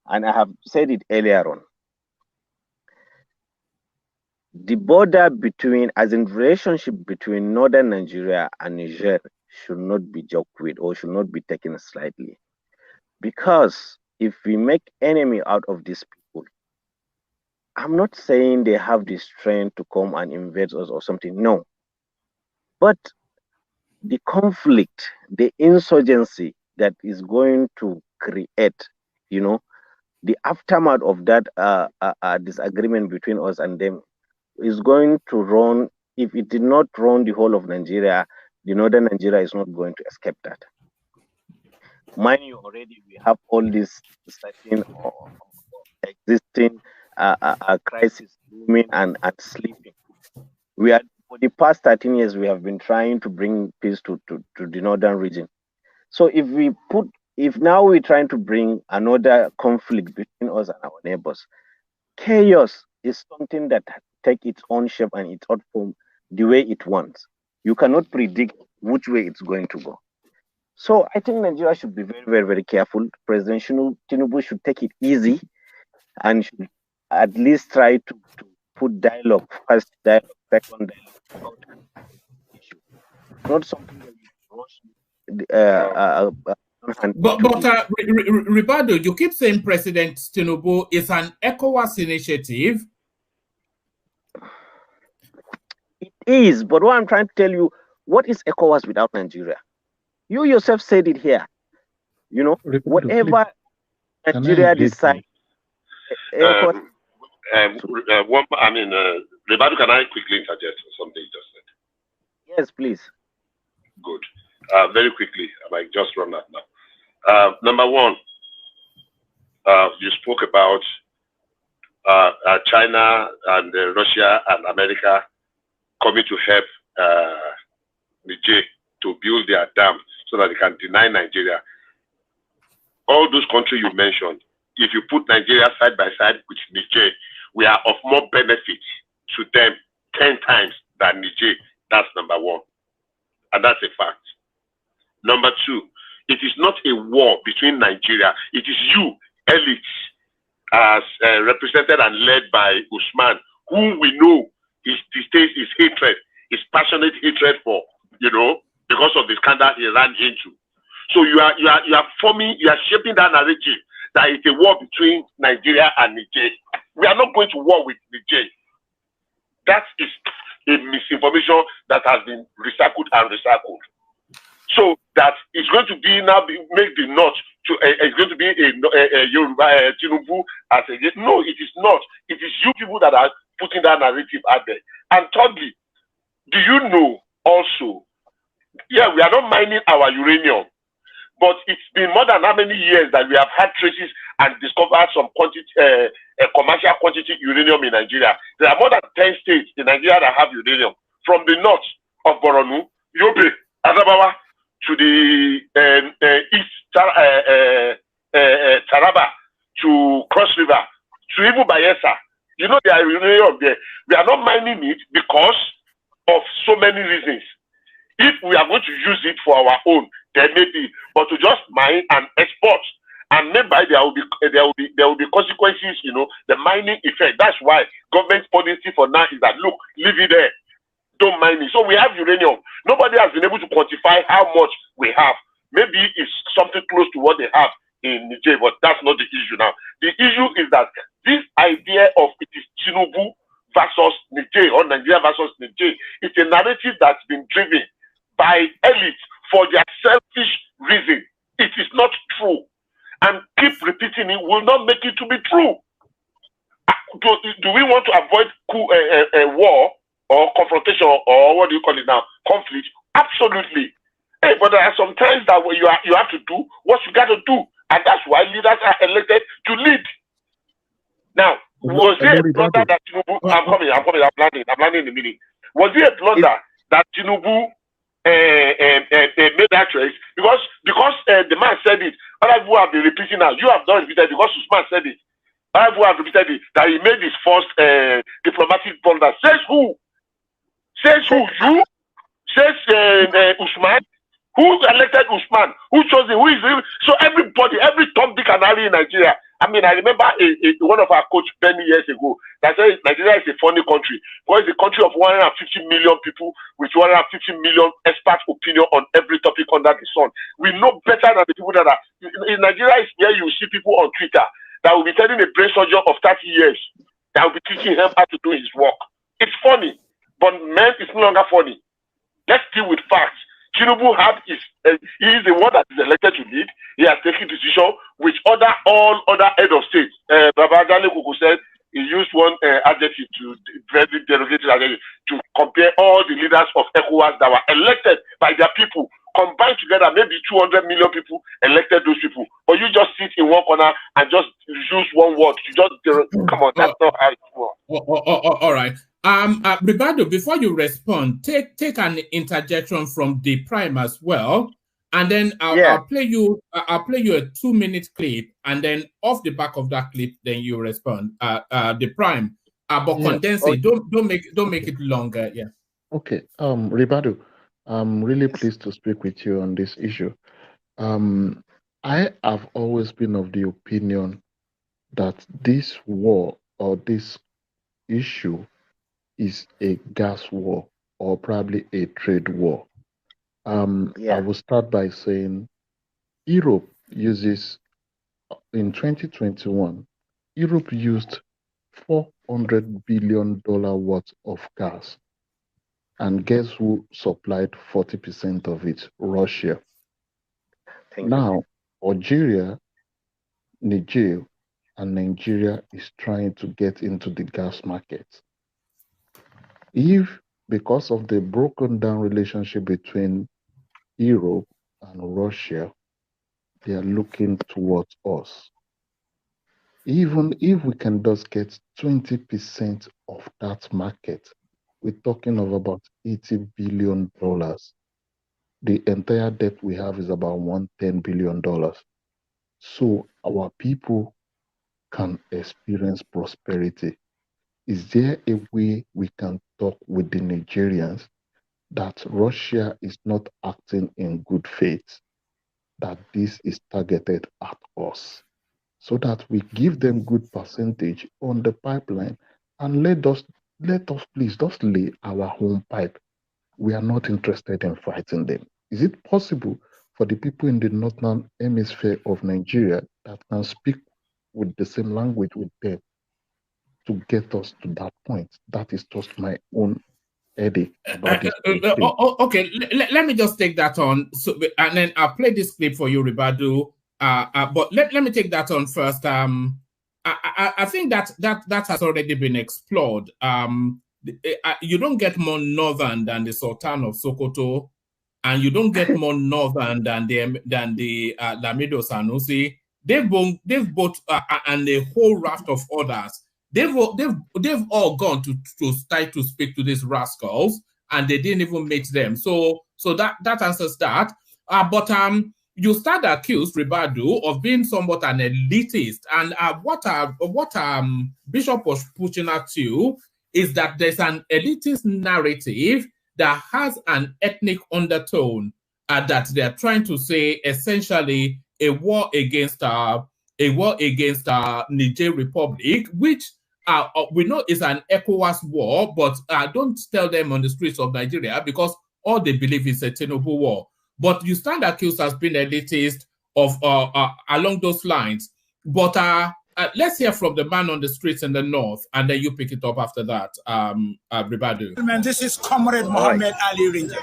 and I have said it earlier on, the border between, as in relationship between northern Nigeria and Niger should not be joked with or should not be taken slightly. Because if we make enemy out of these people, I'm not saying they have the strength to come and invade us or something, no. But the conflict, the insurgency that is going to create, you know, the aftermath of that disagreement between us and them is going to run. If it did not run the whole of Nigeria, the northern Nigeria is not going to escape that. Mind you, already we have all this certain existing crisis looming and sleeping. We are, for the past 13 years, we have been trying to bring peace to the northern region. So if now we're trying to bring another conflict between us and our neighbors, chaos is something that take its own shape and its own form the way it wants. You cannot predict which way it's going to go. So I think Nigeria should be very, very, very careful. President Tinubu should take it easy and should at least try to put dialogue first, dialogue second, dialogue issue. Not something that we rush. But Ribado, you keep saying President Tinubu is an ECOWAS initiative. It is, but what I'm trying to tell you, what is ECOWAS without Nigeria? You yourself said it here. You know, whatever Nigeria decides. Ribado, can I quickly interject something you just said? Yes, please. Good. Very quickly, I might just run that now. Number one, you spoke about China and Russia and America coming to help Niger to build their dam so that they can deny Nigeria. All those countries you mentioned, if you put Nigeria side by side with Niger, we are of more benefit to them 10 war between Nigeria. It is you, elites, as represented and led by Usman, whom we know distaste his hatred, his passionate hatred for, because of the scandal he ran into. So you are shaping that narrative that it's a war between Nigeria and Niger. We are not going to war with Niger. That is a misinformation that has been recycled and recycled. So that it's going to be now make the notch to it's going to be a Yoruba Tinubu as a no, it is not. It is you people that are putting that narrative out there. And thirdly, do you know also? Yeah, we are not mining our uranium, but it's been more than how many years that we have had traces and discovered some quantity, commercial quantity uranium in Nigeria. There are more than 10 states in Nigeria that have uranium, from the north of Borno, Yobe, Adamawa, to the east, Taraba, to Cross River, to even Bayelsa. You know, there are uranium there. We are not mining it because of so many reasons. If we are going to use it for our own, there may be, but to just mine and export, and maybe there will be consequences. The mining effect. That's why government policy for now is that look, leave it there, don't mine it. So we have uranium. Nobody has been able to quantify how much we have. Maybe it's something close to what they have in Niger, but that's not the issue now. The issue is that this idea of it is Tinubu versus Niger or Nigeria versus Niger, it's a narrative that's been driven by elites for their selfish reason. It is not true. And keep repeating it will not make it to be true. Do we want to avoid a war or confrontation or what do you call it now? Conflict? Absolutely. Hey, but there are some times that you have to do what you got to do. And that's why leaders are elected to lead. Now, was there a blunder that Tinubu... I'm coming, I'm landing in a minute. Was there a blunder that Tinubu made that choice? Because the man said it. Other people have been repeating now. You have not repeated because Usman said it. Other people have repeated it, that he made his first diplomatic blunder. Says who? Says who? You? Says Usman? Who elected Usman? Who chose him? Who is him? So everybody, every Tom, Dick, and Harry in Nigeria. I mean, I remember one of our coach many years ago that said Nigeria is a funny country. Because it's a country of 150 million people with 150 million expert opinion on every topic under the sun. We know better than the people that are in Nigeria. Is where you see people on Twitter that will be telling a brain surgeon of 30 years that will be teaching him how to do his work. It's funny, but man, it's no longer funny. Let's deal with facts. Tinubu he is the one that is elected to lead. He has taken decision which all other head of state. Babajale Koko said he used one adjective to very derogated adjective to compare all the leaders of ECOWAS that were elected by their people, combined together, maybe 200 million people elected those people. But you just sit in one corner and just use one word. You just come on, that's not how it works. All right. Ricardo, before you respond, take an interjection from the Prime as well, and then I'll play you a 2-minute clip, and then off the back of that clip, then you respond. The Prime, but condense it. Don't make it longer. Yeah. Okay. Ricardo, I'm really pleased to speak with you on this issue. I have always been of the opinion that this war or this issue is a gas war or probably a trade war. I will start by saying Europe uses, in 2021, Europe used $400 billion worth of gas. And guess who supplied 40% of it? Russia. Now, Algeria, Niger, and Nigeria is trying to get into the gas market. If, because of the broken down relationship between Europe and Russia, they are looking towards us. Even if we can just get 20% of that market, we're talking of about $80 billion. The entire debt we have is about $110 billion. So our people can experience prosperity. Is there a way we can talk with the Nigerians that Russia is not acting in good faith? that this is targeted at us, so that we give them good percentage on the pipeline and let us please just lay our own pipe. We are not interested in fighting them. Is it possible for the people in the northern hemisphere of Nigeria that can speak with the same language with them to get us to that point? That is just my own headache about this whole thing. Okay, let me just take that on. So, and then I'll play this clip for you, Ribadu. But let me take that on first. I think that has already been explored. You don't get more northern than the Sultan of Sokoto, and you don't get more northern than the Lamido Sanusi. They've both and a whole raft of others. They've all gone to try to speak to these rascals, and they didn't even meet them. So that answers that. But you start to accuse Ribadu of being somewhat an elitist, and what Bishop was pushing at you is that there's an elitist narrative that has an ethnic undertone, that they're trying to say essentially a war against Niger Republic, which we know is an ECOWAS war, but don't tell them on the streets of Nigeria because all they believe is a Tinubu war. But you stand accused as being elitist of along those lines. But let's hear from the man on the streets in the north, and then you pick it up after that, Ribadu. This is Comrade Mohammed Ali Ringe.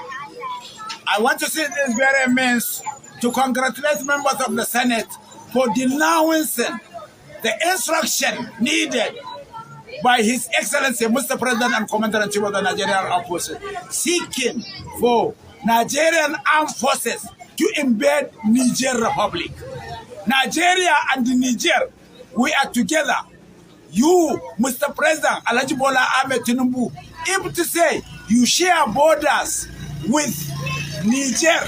I want to say this very means to congratulate members of the Senate for denouncing the instruction needed by His Excellency Mr. President and Commander-in-Chief of the Nigerian Armed Forces, seeking for Nigerian armed forces to invade Niger Republic. Nigeria and Niger, we are together. You, Mr. President, Alhaji Bola Ahmed Tinubu, able to say you share borders with Niger,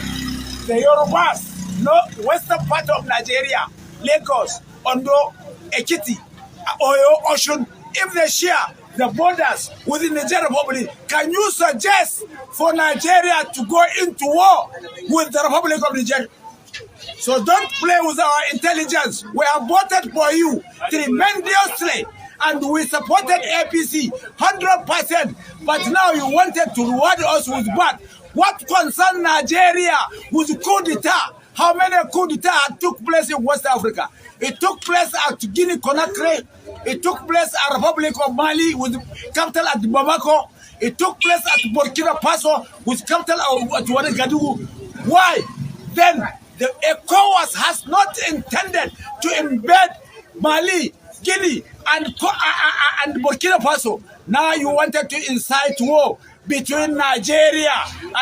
the Yorubas, no, western part of Nigeria, Lagos, Ondo, Ekiti, Oyo, Oshun. If they share the borders with the Niger Republic, can you suggest for Nigeria to go into war with the Republic of Niger? So don't play with our intelligence. We have voted for you tremendously, and we supported APC 100%. But now you wanted to reward us with what? What concerns Nigeria with coup d'etat? How many coup d'etat took place in West Africa? It took place at Guinea-Conakry. It took place at Republic of Mali with capital at Bamako. It took place at Burkina Faso with capital at Ouagadougou. Why? Then the ECOWAS has not intended to embed Mali, Guinea, and Burkina Faso. Now you wanted to incite war between Nigeria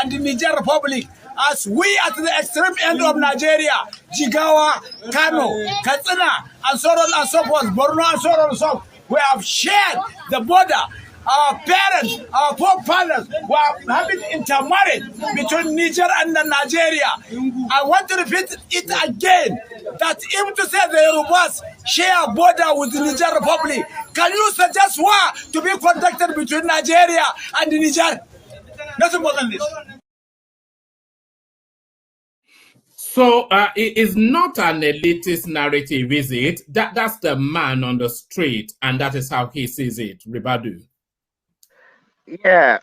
and the Niger Republic. As we at the extreme end of Nigeria, Jigawa, Kano, Katsina, and so on and so forth, Borno and so on and so forth, we have shared the border. Our parents, our forefathers were having intermarriage between Niger and Nigeria. I want to repeat it again, that even to say the Yorubas share a border with the Niger Republic, can you suggest war to be conducted between Nigeria and Niger? Nothing more than this. So it is not an elitist narrative, is it? That's the man on the street, and that is how he sees it, Ribadu. Yeah.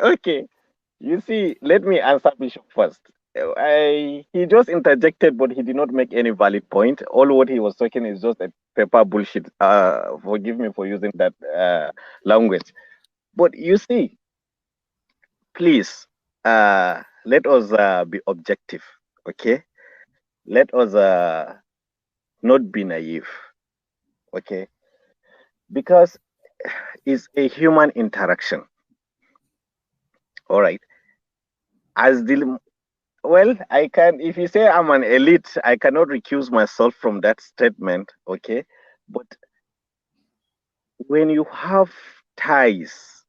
Okay. You see, let me answer Bishop first. He just interjected, but he did not make any valid point. All what he was talking is just a paper bullshit. Forgive me for using that language. But you see, please, let us be objective, okay? Let us not be naive, okay? Because it's a human interaction. All right. Well, I can, if you say I'm an elite, I cannot recuse myself from that statement, okay? But when you have ties,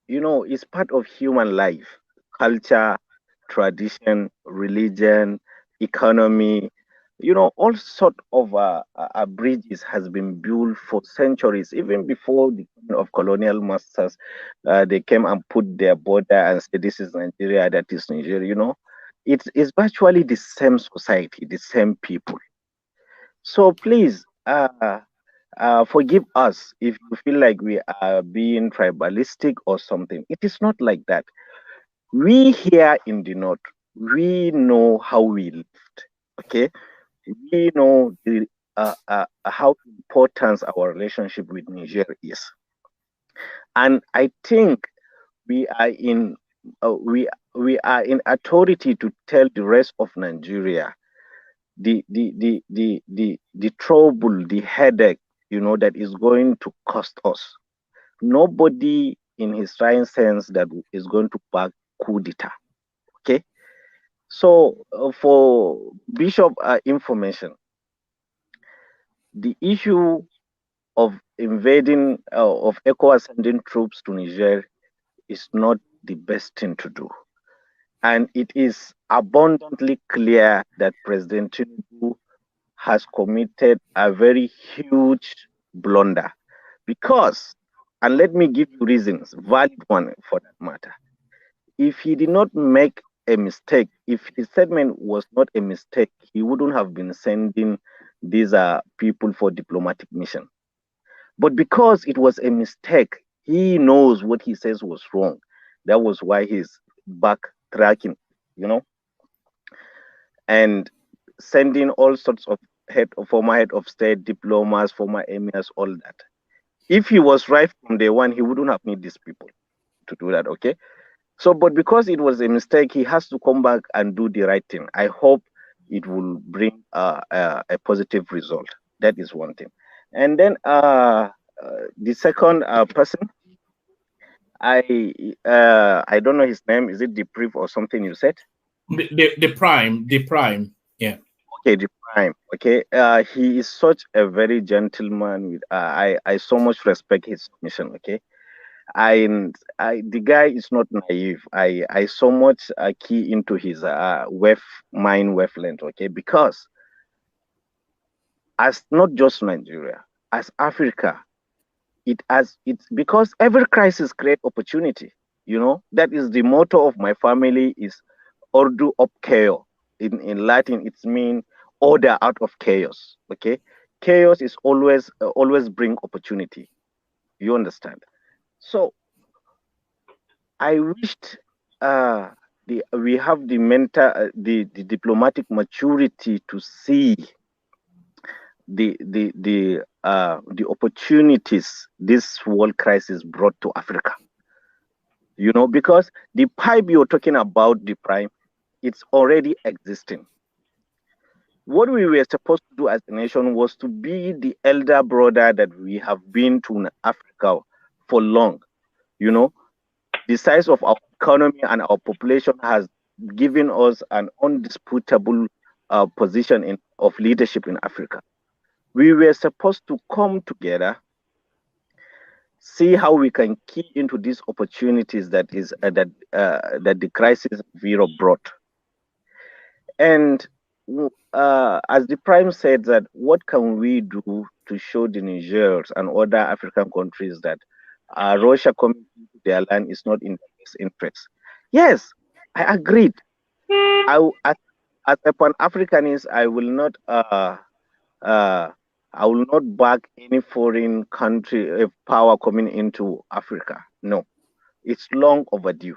you know, it's part of human life, culture, tradition, religion, economy, You know, all sort of bridges has been built for centuries, even before the coming of colonial masters. They came and put their border and said, "This is Nigeria, that is Nigeria." You know, it's virtually the same society, the same people. So please, forgive us if you feel like we are being tribalistic or something. It is not like that. We here in the north, we know how we lived. Okay, we know the how important our relationship with Niger is, and I think we are in we are in authority to tell the rest of Nigeria the trouble, the headache, you know, that is going to cost us. Nobody in his right sense that is going to back coup d'etat. Okay, so for Bishop information, the issue of invading of ECOWAS sending troops to Niger is not the best thing to do. And it is abundantly clear that President Tinubu has committed a very huge blunder. Because, and let me give you reasons, valid one for that matter. If he did not make a mistake, if his statement was not a mistake, he wouldn't have been sending these people for diplomatic mission. But because it was a mistake, he knows what he says was wrong. That was why he's backtracking, you know, and sending all sorts of former head of state, diplomats, former emirs, all that. If he was right from day one, he wouldn't have need these people to do that, okay? So, but because it was a mistake, he has to come back and do the right thing. I hope it will bring a positive result. That is one thing. And then the second person, I don't know his name. Is it the Priv or something you said? The prime, yeah. Okay, the prime. Okay, he is such a very gentleman. With I so much respect his mission. Okay, the guy is not naive. I so much key into his mind wavelength. Okay, because as not just Nigeria, as Africa, it's because every crisis create opportunity. You know, that is the motto of my family is ordo ob chaos. In Latin, it means order out of chaos. Okay, chaos is always bring opportunity. You understand? So I wished we have the mental the diplomatic maturity to see the opportunities this world crisis brought to Africa. You know, because the pipe you're talking about, the prime, it's already existing. What we were supposed to do as a nation was to be the elder brother that we have been to Africa for long. You know, the size of our economy and our population has given us an undisputable position of leadership in Africa. We were supposed to come together, see how we can key into these opportunities that the crisis of Europe brought. And as the prime said, that what can we do to show the Nigerians and other African countries that Russia coming to their land is not in their best interest? Yes, I agreed. As a Pan-Africanist, I will not back any foreign country power coming into Africa. No, it's long overdue.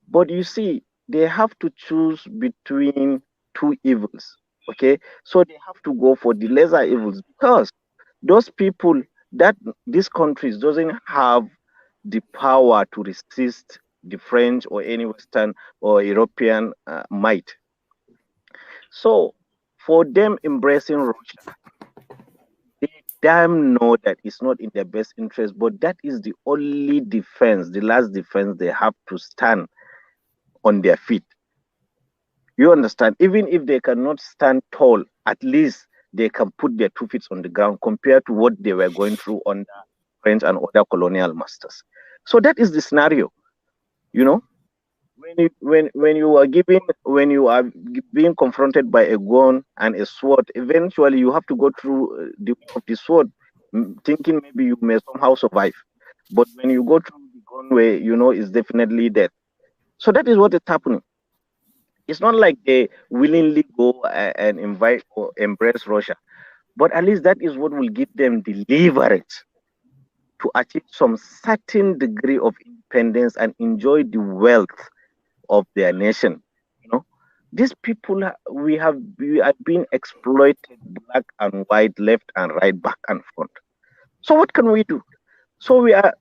But you see, they have to choose between two evils. Okay, so they have to go for the lesser evils because those people that these countries doesn't have the power to resist the French or any Western or European might. So for them embracing Russia, they damn know that it's not in their best interest, but that is the only defense, the last defense they have to stand on their feet. You understand? Even if they cannot stand tall, at least they can put their 2 feet on the ground compared to what they were going through under French and other colonial masters. So that is the scenario. You know, when you are being confronted by a gun and a sword, eventually you have to go through the way of the sword, thinking maybe you may somehow survive. But when you go through the gun way, you know it's definitely death. So that is what is happening. It's not like they willingly go and invite or embrace Russia, but at least that is what will give them the leverage to achieve some certain degree of independence and enjoy the wealth of their nation. You know, these people we have been exploited, black and white, left and right, back and front. So what can we do? So we are.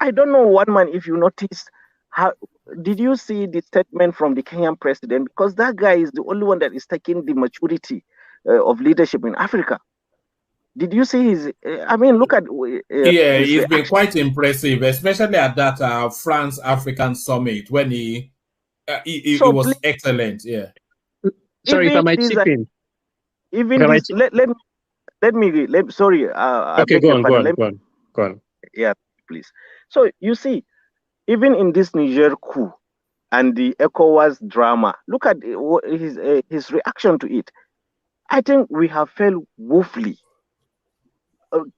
I don't know, one man, if you noticed, how did you see the statement from the Kenyan president? Because that guy is the only one that is taking the maturity of leadership in Africa. Did you see his? I mean, look at. Yeah, he's been quite impressive, especially at that France African summit when he was excellent. Yeah. Sorry, if I might chip in. Even this, let me sorry. Okay, go on. Yeah, please. So you see, even in this Niger coup and the ECOWAS drama, look at his reaction to it. I think we have failed woefully.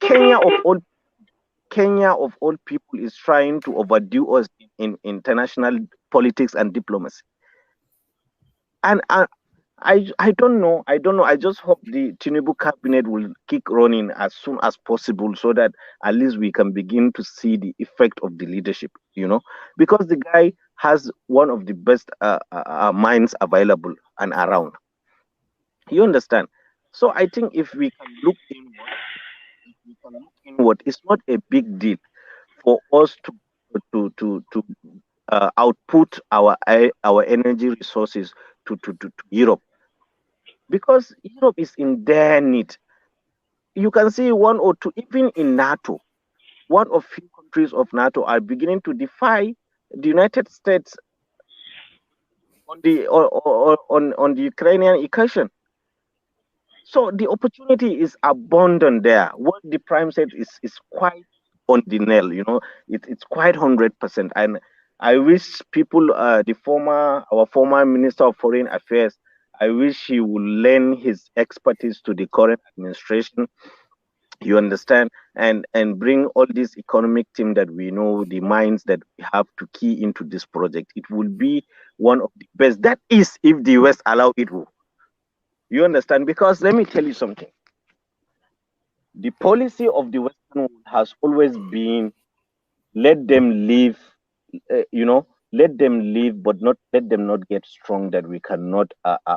Kenya of all people is trying to overdo us in international politics and diplomacy. And I don't know. I just hope the Tinubu cabinet will kick running as soon as possible, so that at least we can begin to see the effect of the leadership. You know, because the guy has one of the best minds available and around. You understand? So I think if we can look inward, it's not a big deal for us to output our energy resources to Europe, because Europe is in their need. You can see one or two, even in NATO, one of few countries of NATO are beginning to defy the United States on the Ukrainian incursion. So the opportunity is abundant there. What the Prime said is quite on the nail. You know, it's quite 100%. And I wish people, our former Minister of Foreign Affairs, I wish he would lend his expertise to the current administration. You understand, and bring all this economic team that we know, the minds that we have to key into this project. It will be one of the best. That is, if the West allow it will. You understand? Because let me tell you something. The policy of the Western world has always been, let them live, let them live, but not let them not get strong that we cannot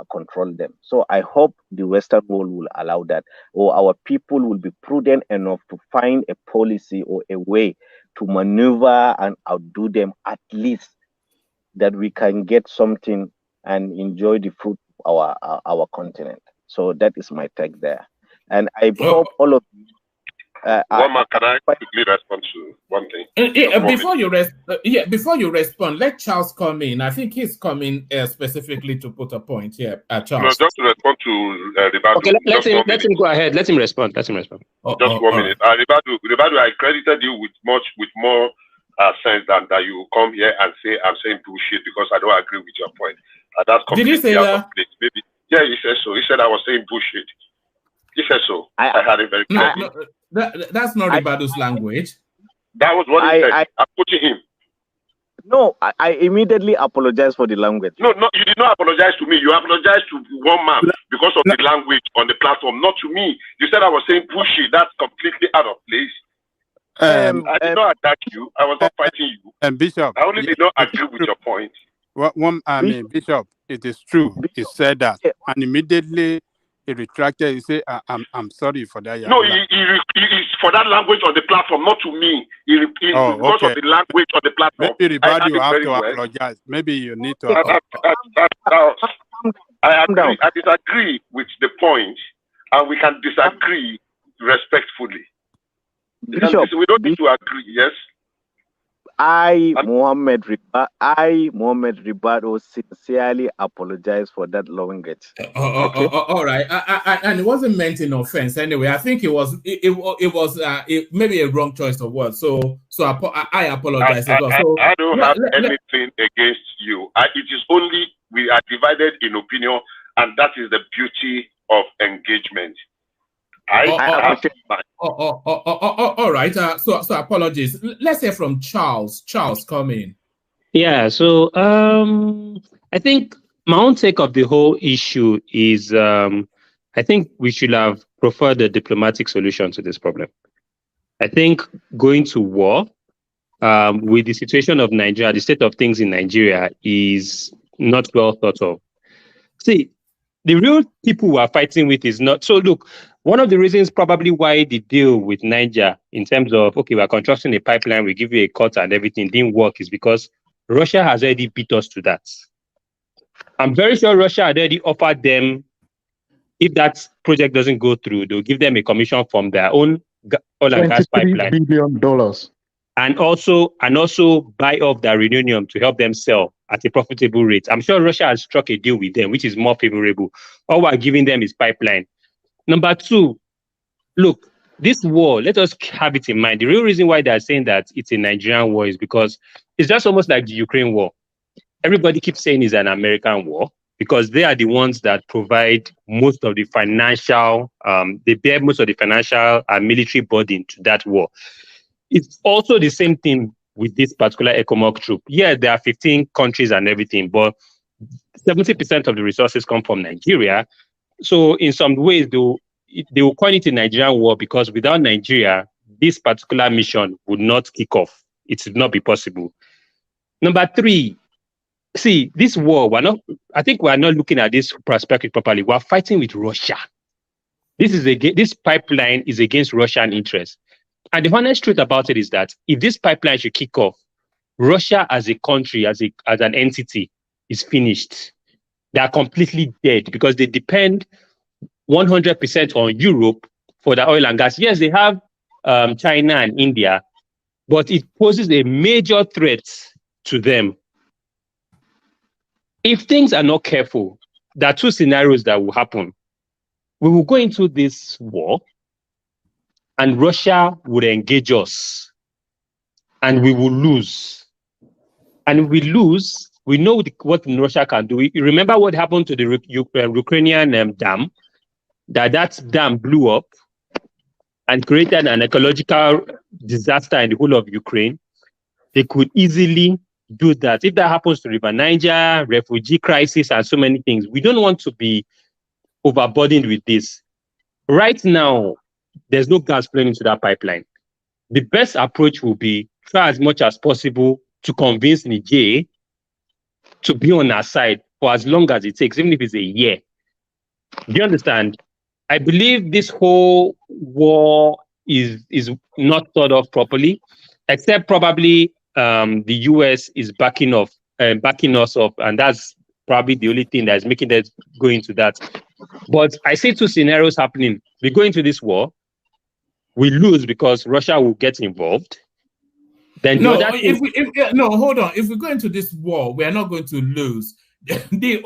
control them. So I hope the Western world will allow that, or our people will be prudent enough to find a policy or a way to maneuver and outdo them, at least that we can get something and enjoy the fruit of our continent. So that is my take there, and I hope all of you. Can I quickly respond to one thing? Before you respond, let Charles come in. I think he's coming specifically to put a point here. Charles. No, just to respond to Ribadu. Okay, let him go ahead. Let him respond. Just 1 minute. Ribadu, I credited you with more sense than that you come here and say I'm saying bullshit because I don't agree with your point. That's Did you say that? Maybe. Yeah, he said so. He said I was saying bullshit. He said so. I had it very clear. That's not Ribadu's language. That was what he said. I'm putting him. No, I immediately apologize for the language. No, you did not apologize to me. You apologized to one man because of the language on the platform, not to me. You said I was saying bullshit. That's completely out of place. I did not attack you. I was not fighting you. And Bishop, I only did not agree with your point. Bishop, it is true. He said that, and immediately he retracted. He said, "I'm sorry for that." No, he's for that language on the platform, not to me. Because of the language on the platform. Maybe you have to apologize. Maybe you need to apologize. I disagree with the point, and we can disagree respectfully. Bishop, we don't need to agree. Yes. Mohammed Ribado, sincerely apologize for that language. Okay? All right, and it wasn't meant in offense anyway. I think it was maybe a wrong choice of words. So I apologize as well. So I don't have anything against you. It is only we are divided in opinion, and that is the beauty of engagement. All right. So apologies. Let's hear from Charles. Charles, come in. Yeah. So I think my own take of the whole issue is I think we should have preferred a diplomatic solution to this problem. I think going to war with the situation of Nigeria, the state of things in Nigeria is not well thought of. See, the real people who are fighting with is not. So look, one of the reasons probably why the deal with Niger in terms of, okay, we're constructing a pipeline, we give you a cut and everything didn't work is because Russia has already beat us to that. I'm very sure Russia had already offered them, if that project doesn't go through, they'll give them a commission from their own oil and gas pipeline. $23 billion. And also buy off their uranium to help them sell at a profitable rate. I'm sure Russia has struck a deal with them, which is more favorable. All we're giving them is pipeline. Number two, look, this war, let us have it in mind. The real reason why they're saying that it's a Nigerian war is because it's just almost like the Ukraine war. Everybody keeps saying it's an American war because they are the ones that provide most of the financial, they bear most of the financial and military burden to that war. It's also the same thing with this particular ECOMOG troop. Yeah, there are 15 countries and everything, but 70% of the resources come from Nigeria. So in some ways, they will coin it a Nigerian war because without Nigeria, this particular mission would not kick off. It would not be possible. Number three, see, this war, I think we're not looking at this perspective properly. We're fighting with Russia. This pipeline is against Russian interests. And the honest truth about it is that if this pipeline should kick off, Russia as a country, as an entity, is finished. They are completely dead because they depend 100% on Europe for the oil and gas. Yes, they have China and India, but it poses a major threat to them. If things are not careful, there are two scenarios that will happen. We will go into this war, and Russia would engage us, and we will lose. And if we lose, we know what Russia can do. You remember what happened to the Ukrainian dam? That dam blew up and created an ecological disaster in the whole of Ukraine. They could easily do that. If that happens to River Niger, refugee crisis, and so many things, we don't want to be overburdened with this. Right now, there's no gas flowing into that pipeline. The best approach will be try as much as possible to convince Niger to be on our side for as long as it takes, even if it's a year. Do you understand? I believe this whole war is not thought of properly, except probably the US is backing us up, and that's probably the only thing that's making us go into that. But I see two scenarios happening. We go into this war, we lose because Russia will get involved. Then hold on. If we go into this war, we are not going to lose. The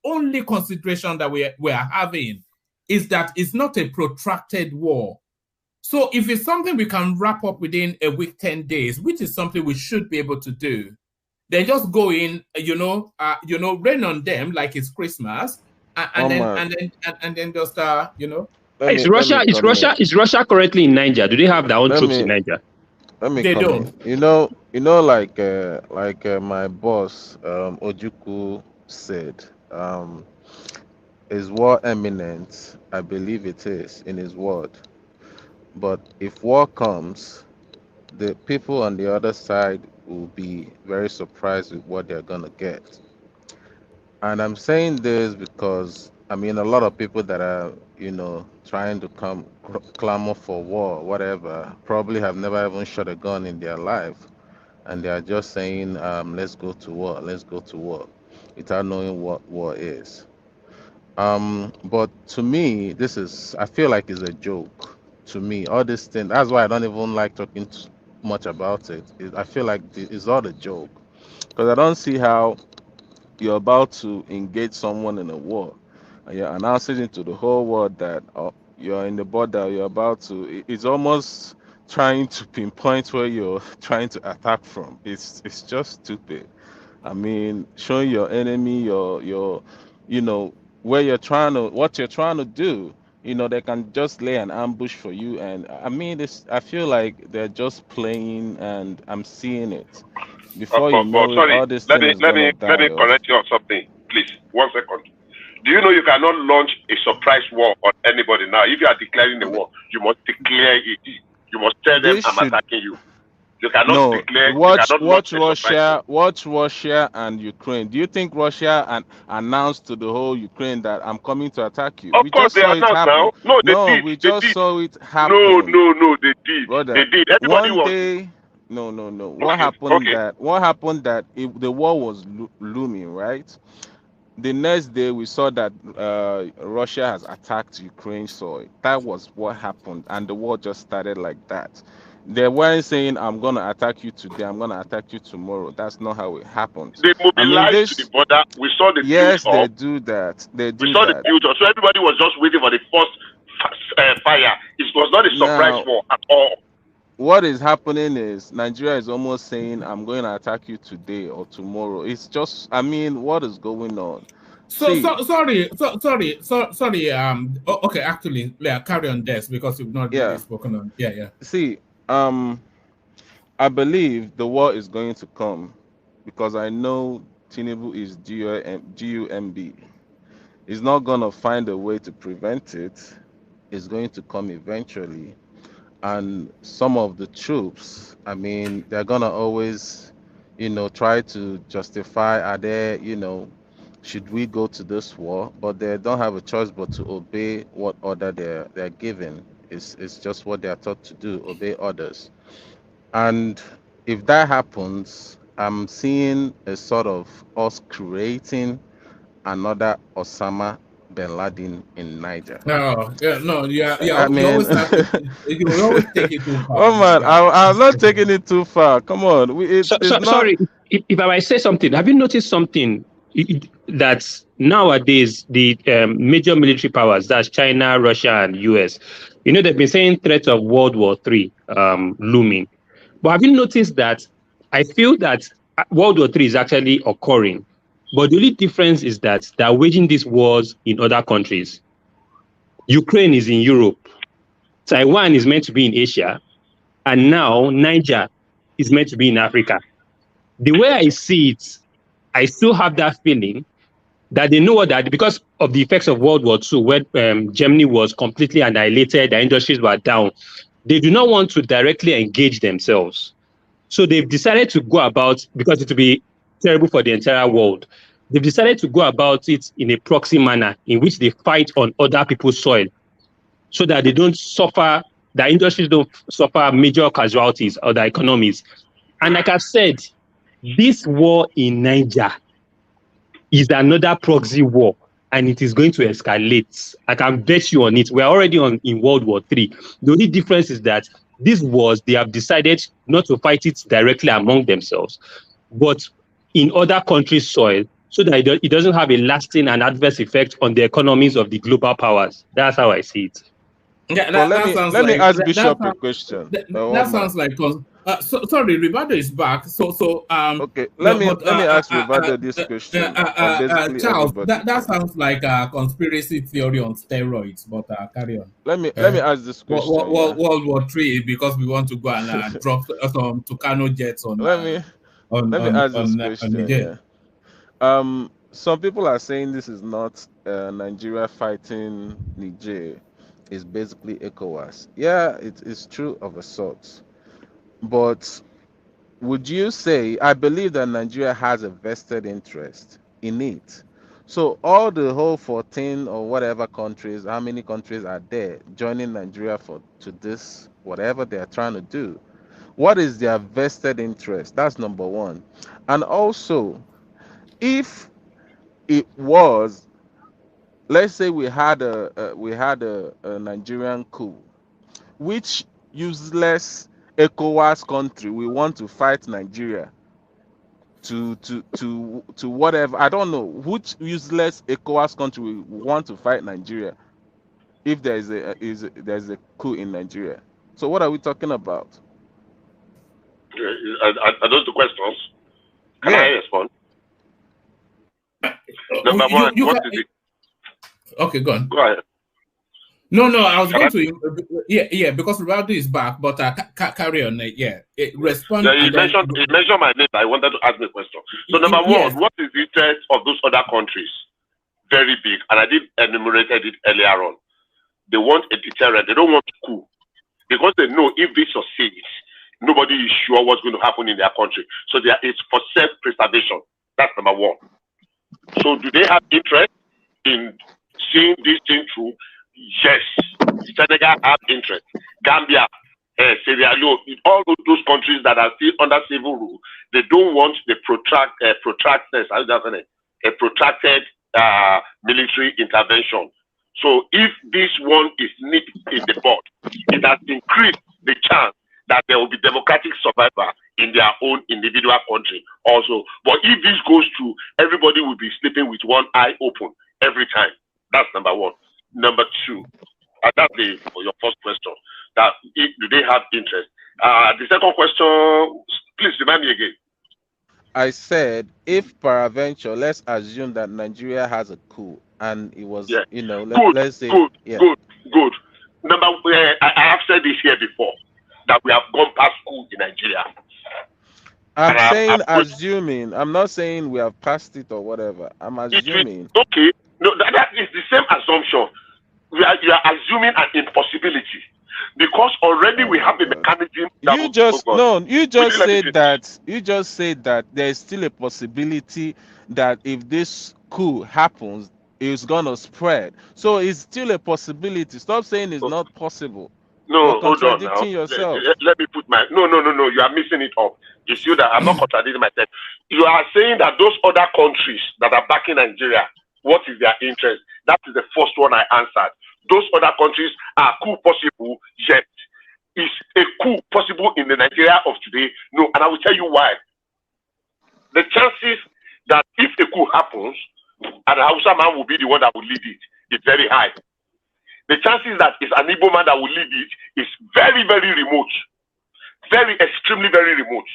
only consideration that we are having is that it's not a protracted war. So if it's something we can wrap up within a week, 10 days, which is something we should be able to do, then just go in, rain on them like it's Christmas, and then just Is Russia currently in Niger? Do they have their own troops in Niger? They don't. Like my boss Ojukwu said, is war imminent? I believe it is in his word. But if war comes, the people on the other side will be very surprised with what they're gonna get. And I'm saying this because a lot of people that are trying to clamor for war, whatever, probably have never even shot a gun in their life, and they are just saying, let's go to war, without knowing what war is. But to me, I feel like it's a joke. To me, all this thing, that's why I don't even like talking much about it. I feel like it's all a joke because I don't see how you're about to engage someone in a war and you're announcing it to the whole world that you're in the border, you're about to. It's almost trying to pinpoint where you're trying to attack from. It's just stupid. I mean, showing your enemy your you know where you're trying to what you're trying to do. They can just lay an ambush for you, and I mean, this. I feel like they're just playing, and I'm seeing it. Before you But know it, sorry, all this let thing me is let gonna me let die me off. correct you on something, please. 1 second. Do you know you cannot launch a surprise war on anybody now? If you are declaring a war, you must declare it. You must tell them They I'm should attacking you. You cannot no declare. You watch cannot launch watch a surprise war. Russia and Ukraine. Do you think Russia announced to the whole Ukraine that I'm coming to attack you? Of We course, just they saw it announced happen. now. No, they No, did. we They just did. saw it No, happen, no, no. They did. They brother. did. Everybody One was day, no. okay. Okay. What happened that the war was looming, right? The next day we saw that Russia has attacked Ukraine soil. That was what happened, and the war just started like that. They weren't saying I'm gonna attack you today, I'm gonna attack you tomorrow. That's not how it happens. They I mean, mobilized to the this border. We saw the build yes, they up. do that. They We do saw the that. build up. So everybody was just waiting for the first fire. It was not a surprise Now, war at all. what is happening is Nigeria is almost saying I'm going to attack you today or tomorrow. It's just, I mean, what is going on? See, Sorry. Okay, actually, yeah, carry on this because you've not really yeah. spoken on. Yeah. See, I believe the war is going to come because I know Tinubu is GUMB. He's not going to find a way to prevent it. It's going to come eventually. And some of the troops, I mean, they're going to always, try to justify, are there, should we go to this war? But they don't have a choice but to obey what order they're given. It's just what they're taught to do, obey orders. And if that happens, I'm seeing a sort of us creating another Osama bin Laden in Niger. No, yeah, no, yeah. I You mean, always start. You always take it too far. oh man, Yeah. I'm not taking it too far. Come on, it's not. Sorry, if I might say something, have you noticed something that nowadays the major military powers, that's China, Russia, and US, they've been saying threats of World War III looming. But have you noticed that I feel that World War III is actually occurring, but the only difference is that they're waging these wars in other countries. Ukraine is in Europe, Taiwan is meant to be in Asia, and now Niger is meant to be in Africa. The way I see it, I still have that feeling that they know that because of the effects of World War II, where Germany was completely annihilated, their industries were down, they do not want to directly engage themselves. So they've decided to go about, because it will be terrible for the entire world, they've decided to go about it in a proxy manner in which they fight on other people's soil so that they don't suffer, their industries don't suffer major casualties or their economies. And like I've said, this war in Niger is another proxy war, and it is going to escalate. I can bet you on it. We're already in World War III. The only difference is that these wars, they have decided not to fight it directly among themselves, but in other countries' soil, so that it doesn't have a lasting and adverse effect on the economies of the global powers. That's how I see it. Yeah, But let that me sounds let me like ask Bishop a question. that sounds like. Sorry, Rivado is back. Okay, let No, me but let me ask Rivado this question, or basically Charles, everybody. that sounds like a conspiracy theory on steroids. But carry on. Let me ask this question. Yeah. World War III, because we want to go and drop some Tucano jets on let me let me ask this on question. Niger. Yeah. Some people are saying this is not Nigeria fighting Niger. It's basically ECOWAS. Yeah, it is true of a sort. But would you say, I believe that Nigeria has a vested interest in it. So all the whole 14 or whatever countries, how many countries are there joining Nigeria to this, whatever they are trying to do? What is their vested interest? That's number one. And also, if it was, let's say we had a Nigerian coup, which useless ECOWAS country will want to fight Nigeria to whatever. I don't know which useless ECOWAS country will want to fight Nigeria if there's a coup in Nigeria. So what are we talking about? Are those the questions? Can I respond? Number one, what is it? Okay, go on. Go ahead. No, I was going to. Yeah, because Ronaldo is back, but carry on. Respond. Yeah, he mentioned my name. I wanted to ask me a question. So number one, what is the interest of those other countries? Very big, and I did enumerate it earlier on. They want a deterrent. They don't want a coup because they know if this succeeds, nobody is sure what's going to happen in their country. So it's for self-preservation. That's number one. So do they have interest in seeing this thing through? Yes. Senegal have interest. Gambia, Sierra Leone, all of those countries that are still under civil rule, they don't want the protracted military intervention. So if this one is nipped in the bud, it has increased the chance that there will be democratic survival in their own individual country also. But if this goes through, everybody will be sleeping with one eye open every time. That's number one. Number two, that's for your first question. That do they have interest? The second question, please remind me again. I said, if peradventure, let's assume that Nigeria has a coup, and it was, let's say, good. Number, I have said this here before, that we have gone past coup in Nigeria. I'm saying assuming. I'm not saying we have passed it or whatever. I'm assuming. Okay. No, that is the same assumption. You are assuming an impossibility because already we have a mechanism. You just said that there is still a possibility that if this coup happens, it's gonna spread. So it's still a possibility. Stop saying it's not possible. No, You're hold on now. contradicting yourself. Let me put my no. You are missing it up. You see that I'm not contradicting myself. You are saying that those other countries that are backing Nigeria, what is their interest? That is the first one I answered. Those other countries, are coup possible? Yes. Is a coup possible in the Nigeria of today? No, and I will tell you why. The chances that if a coup happens, and the Hausa man will be the one that will lead it, is very high. The chances that it's an Igbo man that will lead it is very, very remote. Very, extremely, very remote.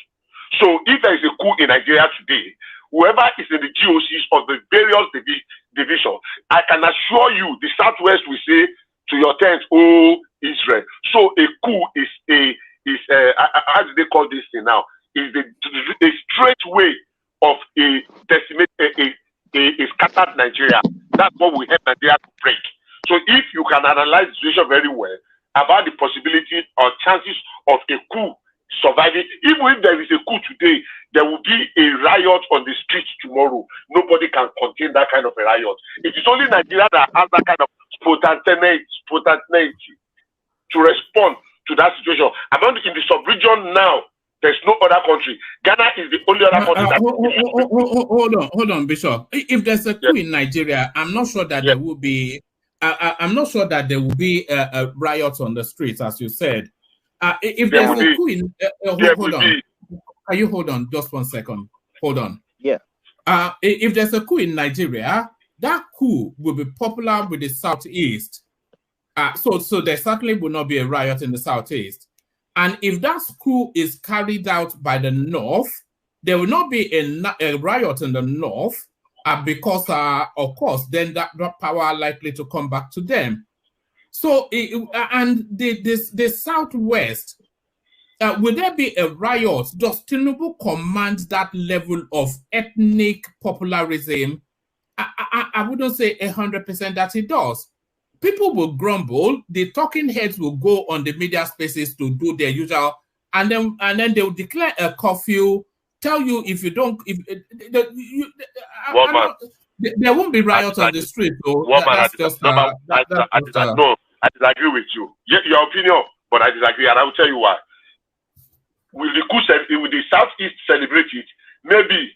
So if there is a coup in Nigeria today, whoever is in the GOCs of the various divisions, I can assure you the Southwest will say to your tent, oh, Israel. So a coup is how do they call this thing now? Is a straight way of a scattered Nigeria. That's what we help Nigeria to break. So if you can analyze the situation very well about the possibility or chances of a coup surviving, even if there is a coup today, there will be a riot on the streets tomorrow. Nobody can contain that kind of a riot. It is only Nigeria that has that kind of spontaneity to respond to that situation. Among in the sub-region now, there's no other country. Ghana is the only other country that... Hold on, Bishop. If there's a coup in Nigeria, I'm not sure that there will be... I'm not sure that there will be a riot on the streets, as you said. If there's a coup in... hold on. Can you hold on just 1 second? Hold on. Yeah. If there's a coup in Nigeria, that coup will be popular with the Southeast. So there certainly will not be a riot in the Southeast. And if that coup is carried out by the North, there will not be a riot in the North because, of course, then that power are likely to come back to them. So, and the Southwest, will there be a riot? Does Tinubu command that level of ethnic popularism? I wouldn't say 100% that he does. People will grumble. The talking heads will go on the media spaces to do their usual, and then they will declare a curfew. Tell you if you don't, there won't be riots on the street. So I disagree with you. Your opinion, but I disagree, and I will tell you why. Will the Southeast celebrate it? Maybe,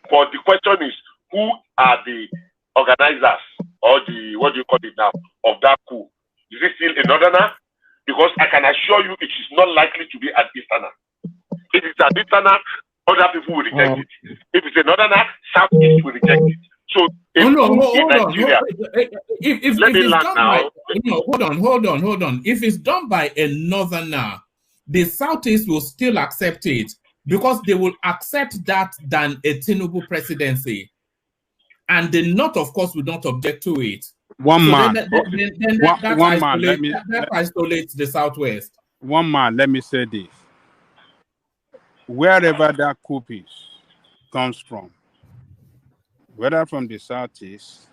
but the question is, who are the organizers or the, what do you call it now, of that coup? Is it still a northerner? because I can assure you it is not likely to be an Easterner. If it's an Easterner, other people will reject it. If it's a Northerner, Southeast will reject it. So hold on. If let me it's land done now. by hold on. If it's done by a Northerner, the Southeast will still accept it because they will accept that than a Tinubu presidency. And the North, of course, will not object to it. That isolates the Southwest. One man, let me say this. Wherever that coup comes from, whether from the Southeast,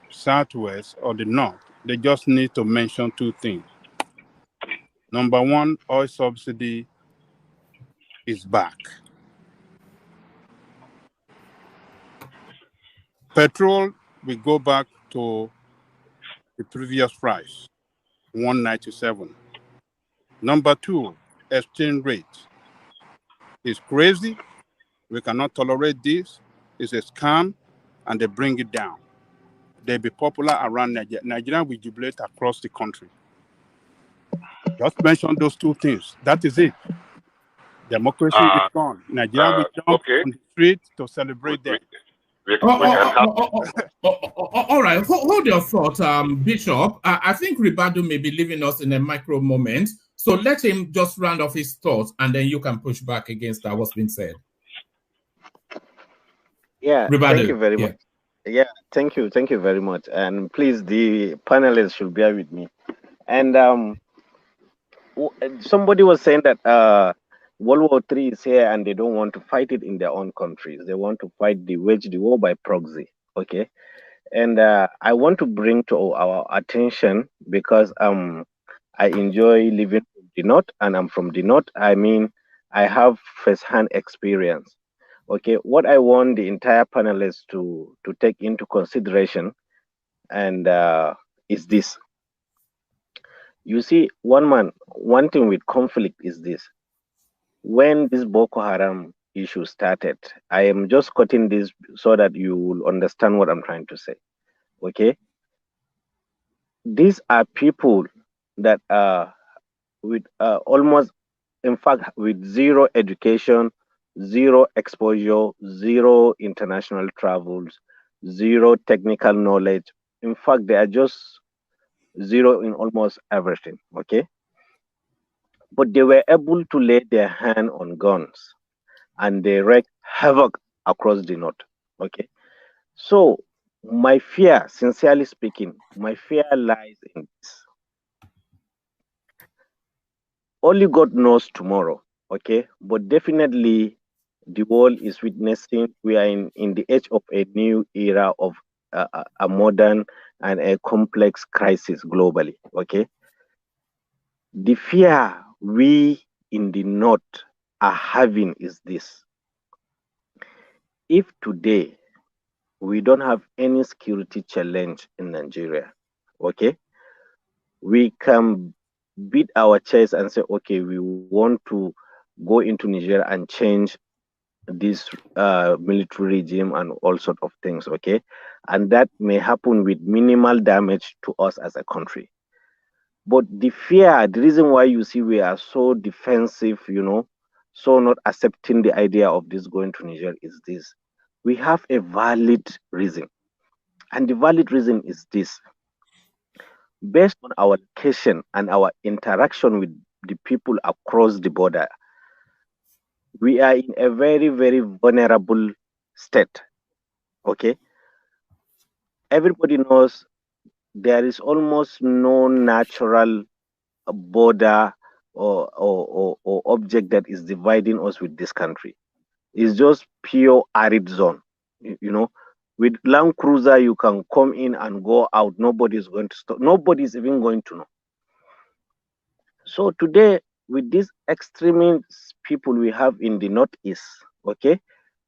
Southwest, or the North, they just need to mention two things. Number one, oil subsidy is back. Petrol will go back to the previous price, 197. Number two, exchange rate is crazy. We cannot tolerate this. It's a scam, and they bring it down. They'll be popular around Nigeria. Nigeria will jubilate across the country. Just mention those two things. That is it. Democracy is gone. Nigeria will jump on the street to celebrate them. All right, hold your thought, Bishop. I think Ribadu may be leaving us in a micro moment, so let him just round off his thoughts, and then you can push back against what's been said. Yeah, Ribadu, thank you very much. Yeah, thank you very much. And please, the panelists should bear with me. And somebody was saying that World War III is here and they don't want to fight it in their own countries. They want to wage the war by proxy. Okay. And I want to bring to our attention, because I enjoy living in the North and I'm from the North. I mean, I have first-hand experience. Okay. What I want the entire panelists to take into consideration and is this. You see, one thing with conflict is this. When this Boko Haram issue started, I am just cutting this so that you will understand what I'm trying to say. Okay? These are people that are with almost, in fact, with zero education, zero exposure, zero international travels, zero technical knowledge. In fact, they are just zero in almost everything. Okay? But they were able to lay their hand on guns and they wreaked havoc across the North. Okay. So my fear, sincerely speaking, my fear lies in this. Only God knows tomorrow. Okay. But definitely the world is witnessing, we are in the age of a new era of a modern and a complex crisis globally. Okay. The fear we in the North are having is this. If today we don't have any security challenge in Nigeria, okay, we can beat our chest and say, okay, we want to go into Niger and change this military regime and all sorts of things, okay? And that may happen with minimal damage to us as a country. But the fear, the reason why you see we are so defensive, so not accepting the idea of this going to Niger is this. We have a valid reason. And the valid reason is this. Based on our location and our interaction with the people across the border, we are in a very, very vulnerable state. Okay? Everybody knows there is almost no natural border or object that is dividing us with this country. It's just pure arid zone. With Land Cruiser, you can come in and go out. Nobody's going to stop. Nobody's even going to know. So today, with these extremist people we have in the Northeast, okay,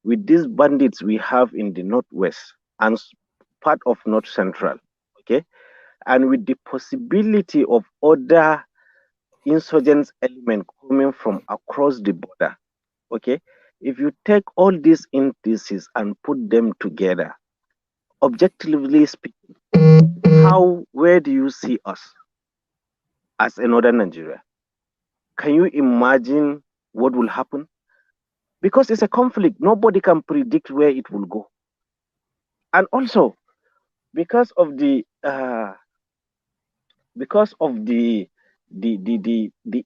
with these bandits we have in the Northwest and part of North Central, okay, and with the possibility of other insurgents element coming from across the border, okay, if you take all these indices and put them together, objectively speaking, where do you see us? as a northern Nigeria. Can you imagine what will happen? Because it's a conflict. Nobody can predict where it will go. And also, because of the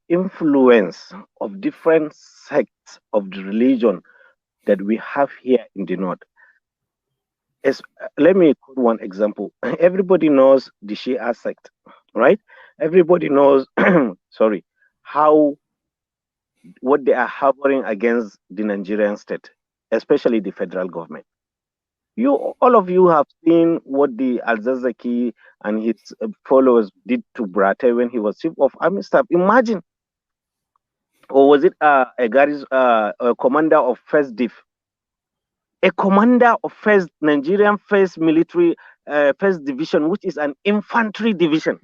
influence of different sects of the religion that we have here in the north. Let me quote one example. Everybody knows the Shia sect, right? Everybody knows, sorry, what they are harboring against the Nigerian state, especially the federal government. All of you have seen what the Al-Zazaki and his followers did to Brate when he was chief of army staff. Imagine, or was it a commander of First Div? A commander of Nigerian First Military First Division, which is an infantry division.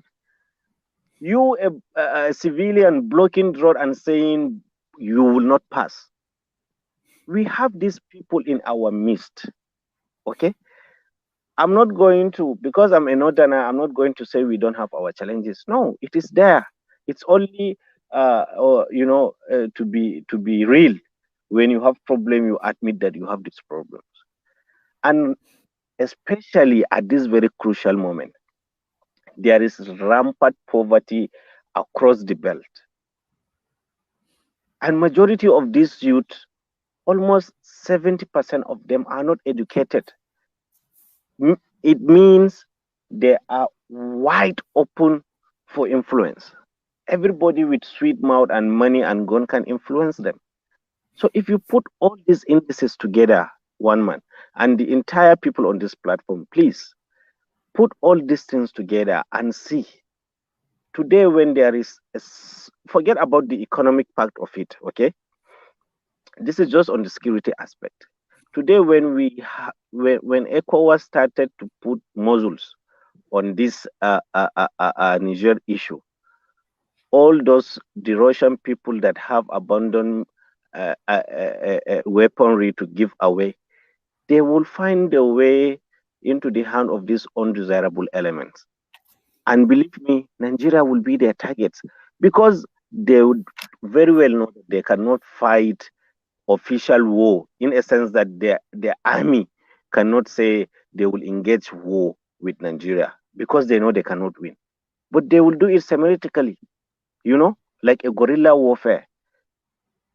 You, a civilian, blocking the road and saying you will not pass. We have these people in our midst. Okay, I'm not going to, because I'm a northerner, I'm not going to say we don't have our challenges. No, it is there. It's only to be real. When you have problem, you admit that you have these problems. And especially at this very crucial moment, there is rampant poverty across the belt. And majority of these youth, almost 70% of them are not educated. It means they are wide open for influence. Everybody with sweet mouth and money and gun can influence them. So if you put all these indices together, one man, and the entire people on this platform, please put all these things together and see. Today, when there is, forget about the economic part of it, okay? This is just on the security aspect. Today, when when ECOWAS started to put muzzles on this Niger issue, all the Russian people that have abandoned weaponry to give away, they will find a way into the hand of these undesirable elements. And believe me, Nigeria will be their targets, because they would very well know that they cannot fight official war, in a sense that their army cannot say they will engage war with Nigeria, because they know they cannot win. But they will do it symmetrically, like a guerrilla warfare.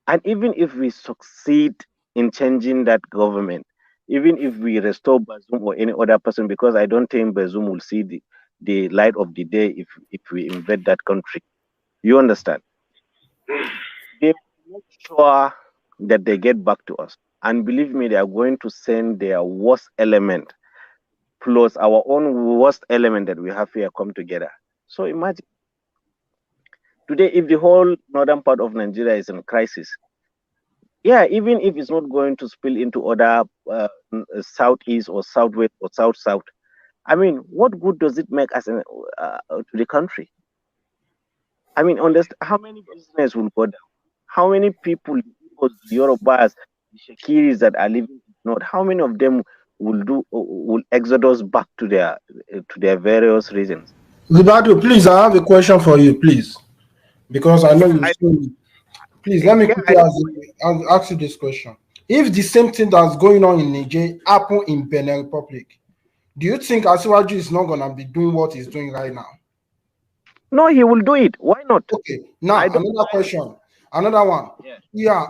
And even if we succeed in changing that government, even if we restore Bazoum or any other person, because I don't think Bazoum will see the light of the day if we invade that country. You understand? They will make sure that they get back to us. And believe me, they are going to send their worst element plus our own worst element that we have here come together. So imagine, today, if the whole northern part of Nigeria is in crisis, yeah, even if it's not going to spill into other southeast or southwest or south, I mean, what good does it make us to the country? I mean, understand how many business will go down? How many people, the Yorubas, the Shakiris that are living in the north, how many of them will exodus back to their various regions? Libado, please, I have a question for you, please, because I know you. Please let me quickly ask you this question. If the same thing that's going on in Niger happen in Benin Republic, do you think Asiwaju is not gonna be doing what he's doing right now? No, he will do it. Why not? Okay. Now another question. Another one. Yeah.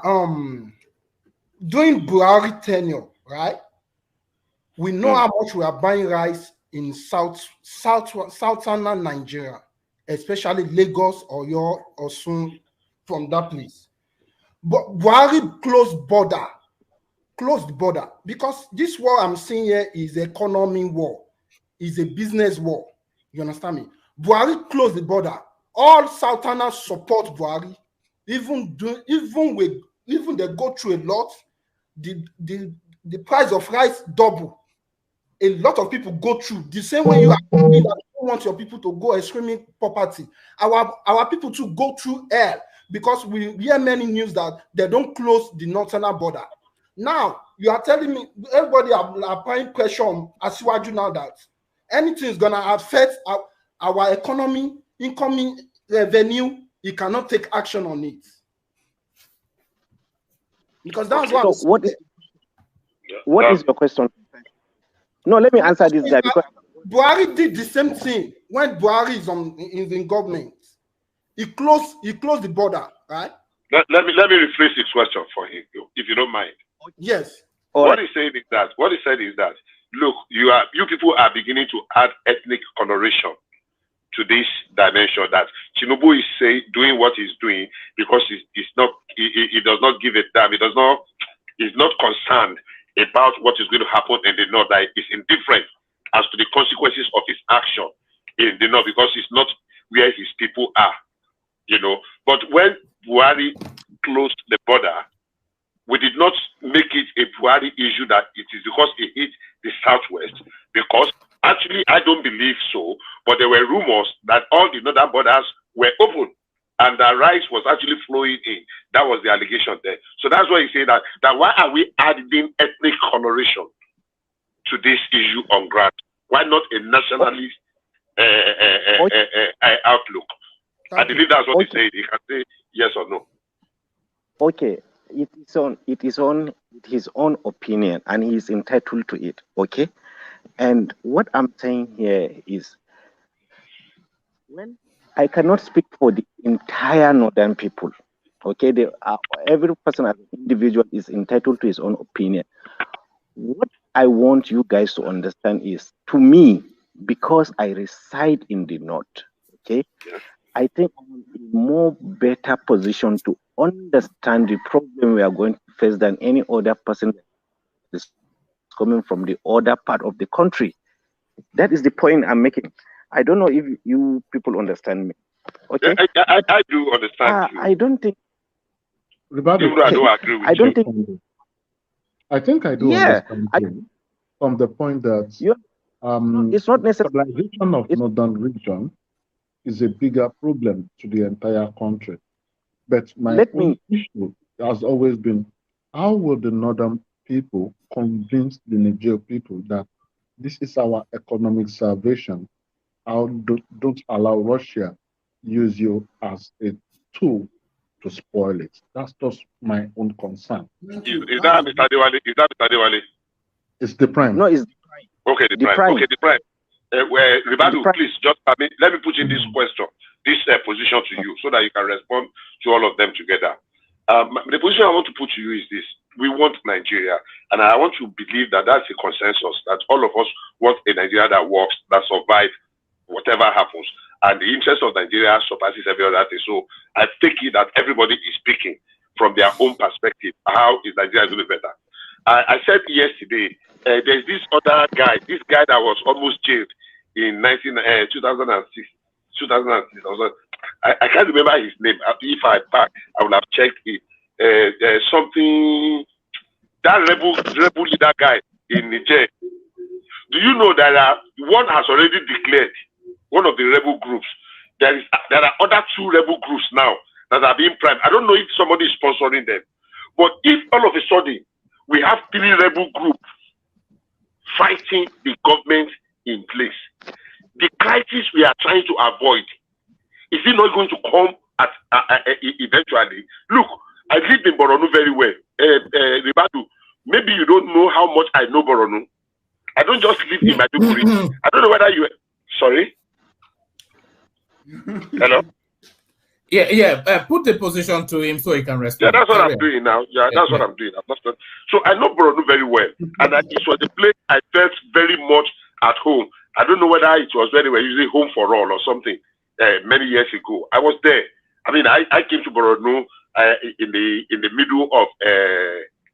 During Buhari tenure, right? We know how much we are buying rice in southern Nigeria, especially Lagos or Osun, from that place. But Buhari closed border, because this war I'm seeing here is economy war, is a business war. You understand me? Buhari closed the border. All Southerners support Buhari, even they go through a lot. The price of rice double. A lot of people go through the same way you are that you don't want your people to go screaming poverty. Our people too go through hell, because we hear many news that they don't close the northern border. Now you are telling me everybody are applying pressure on Asiwaju now that anything is gonna affect our economy, incoming revenue, he cannot take action on it. Because that's so what is your question? No, let me answer this guy, because Buhari did the same thing when Buhari is in government. He closed the border, right? Let me rephrase this question for him, if you don't mind. Yes. What he said is that look, you people are beginning to add ethnic coloration to this dimension, that Tinubu is doing what he's doing because he does not give a damn. He's not concerned about what is going to happen in the north. That is indifferent as to the consequences of his action in the north, because it's not where his people are, you know. But when Buhari closed the border, we did not make it a Buhari issue that it is because it hit the southwest, because actually I don't believe so, but there were rumors that all the northern borders were open and the rice was actually flowing in. That was the allegation there. So that's why he said that why are we adding ethnic coloration to this issue on ground? Why not a nationalist outlook? I believe that's what he said. He can say yes or no. Okay, it is on his own opinion, and he is entitled to it. Okay, and what I'm saying here is, when I cannot speak for the entire northern people. Okay, every person as an individual is entitled to his own opinion. What I want you guys to understand is, to me, because I reside in the north, okay, I think I'm in a more better position to understand the problem we are going to face than any other person that is coming from the other part of the country. That is the point I'm making. I don't know if you people understand me. Okay, I do understand you. I don't think. Even though I don't agree with I don't think. I think I do understand you from the point that it's not necessary. Stabilization of northern region is a bigger problem to the entire country. But my own issue has always been, how will the northern people convince the Niger people that this is our economic salvation? How don't allow Russia use you as a tool to spoil it? That's just my own concern. Is that Mr. Adewale? It's the prime. No, it's okay. The prime. Okay, the prime. Ribadu, please just let me put in this question, this position to you, so that you can respond to all of them together. The position I want to put to you is this: we want Nigeria, and I want to believe that that's a consensus, that all of us want a Nigeria that works, that survives whatever happens, and the interest of Nigeria surpasses every other thing. So I take it that everybody is speaking from their own perspective. How is Nigeria doing better? I said yesterday, there's this other guy, that was almost jailed in 2006. I can't remember his name. If I back, I would have checked it. Something, that rebel leader guy in Niger. Do you know that one has already declared, one of the rebel groups? There are other two rebel groups now that are being primed. I don't know if somebody is sponsoring them, but if all of a sudden we have 3 rebel groups fighting the government in place, the crisis we are trying to avoid, is it not going to come at eventually? Look, I live in Borno very well. Ribadu, maybe you don't know how much I know Borno. I don't just live in Maiduguri. I don't know whether you... Sorry? Hello? Yeah. Put the position to him so he can respond. Yeah, that's what I'm doing now. Yeah, that's what I'm doing. So I know Borno very well, and it was a place I felt very much at home. I don't know whether it was where they were using Home for All or something many years ago. I was there. I mean, I came to Borno in the middle of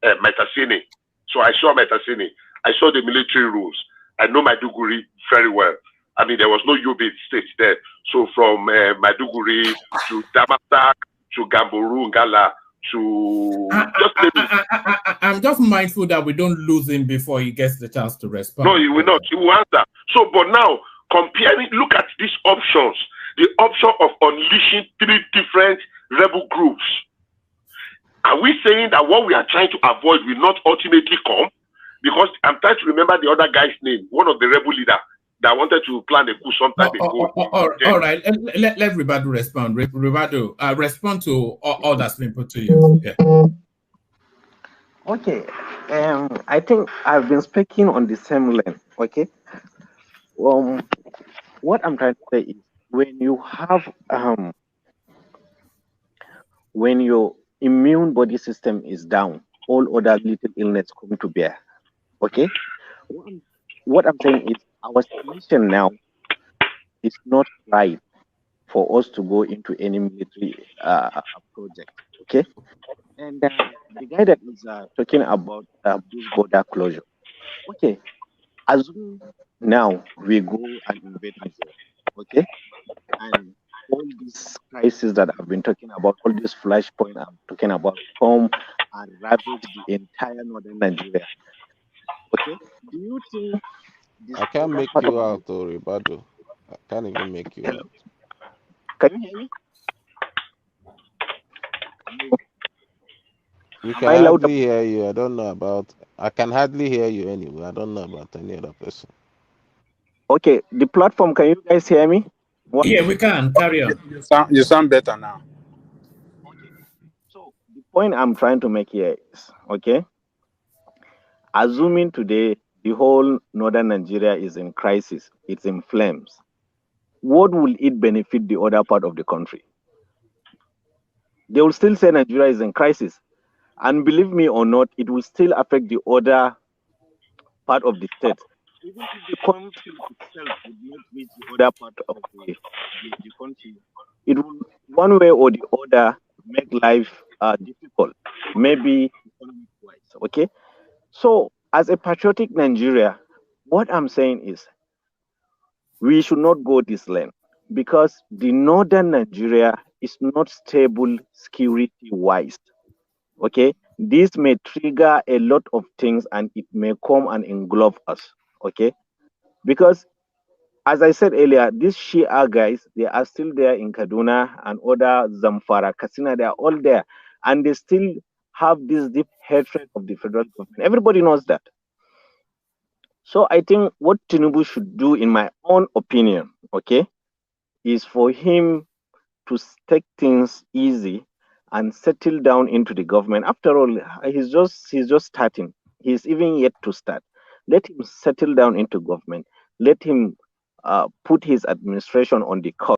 Metasini. So I saw Metasini. I saw the military rules. I know Maiduguri very well. I mean, there was no Yobe state there. So from Maiduguri to Damasak to Gamboru, Ngala to... I'm just mindful that we don't lose him before he gets the chance to respond. No, he will not. He will answer. So, but now, look at these options. The option of unleashing 3 different rebel groups. Are we saying that what we are trying to avoid will not ultimately come? Because I'm trying to remember the other guy's name, one of the rebel leaders. that wanted to plan the coup some time ago. All right, let everybody respond. Ribado, respond to all that's been put to you. Yeah. Okay. I think I've been speaking on the same line. Okay. What I'm trying to say is when your immune body system is down, all other little illness come to bear. Okay. What I'm saying is our situation now is not right for us to go into any military project. Okay. And the guy that is talking about this border closure. Okay. Assume now we go and invade Nigeria. Okay. And all these crises that I've been talking about, all these flashpoints I'm talking about, come and ravage the entire northern Nigeria. Okay. Do you think this I can't make you out, Ribado. I can't even make you out. Can you hear me? We can hardly hear you. I don't know about. I can hardly hear you anyway. I don't know about any other person. Okay, the platform. Can you guys hear me? Yeah, we can. Carry on. You sound better now. Okay. So the point I'm trying to make here is, okay, assuming today the whole northern Nigeria is in crisis, it's in flames, what will it benefit the other part of the country? They will still say Nigeria is in crisis. And believe me or not, it will still affect the other part of the state. Even if the country itself would not reach the other part of the country, it will, one way or the other, make life difficult, maybe economic-wise, okay? So, as a patriotic Nigeria, what I'm saying is, we should not go this lane because the northern Nigeria is not stable security-wise, okay? This may trigger a lot of things and it may come and engulf us, okay? Because as I said earlier, these Shia guys, they are still there in Kaduna and other Zamfara, Katsina, they are all there. And they still have this deep hatred of the federal government. Everybody knows that. So I think what Tinubu should do, in my own opinion, okay, is for him to take things easy and settle down into the government. After all, he's just starting. He's even yet to start. Let him settle down into government. Let him put his administration on the course.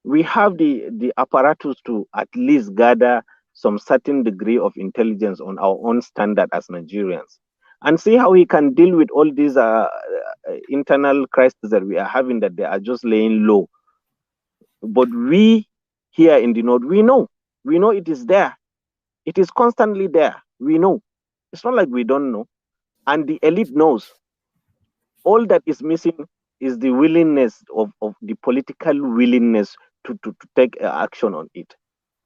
We have the apparatus to at least gather some certain degree of intelligence on our own standard as Nigerians, and see how he can deal with all these internal crises that we are having, that they are just laying low. But we here in the north, we know it is there. It is constantly there. We know. It's not like we don't know. And the elite knows. All that is missing is the willingness of the political willingness to take action on it.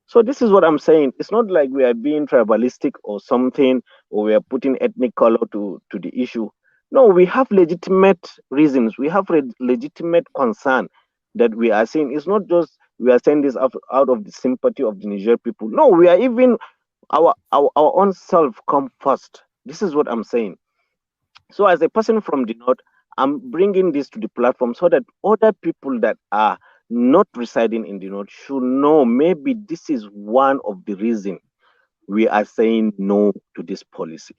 So this is what I'm saying. It's not like we are being tribalistic or something, or we are putting ethnic color to the issue. No, we have legitimate reasons. We have legitimate concern that we are saying. It's not just we are saying this out of the sympathy of the Niger people. No, we are even our own self come first. This is what I'm saying. So as a person from the north, I'm bringing this to the platform so that other people that are not residing in the north should know maybe this is one of the reasons we are saying no to this policy.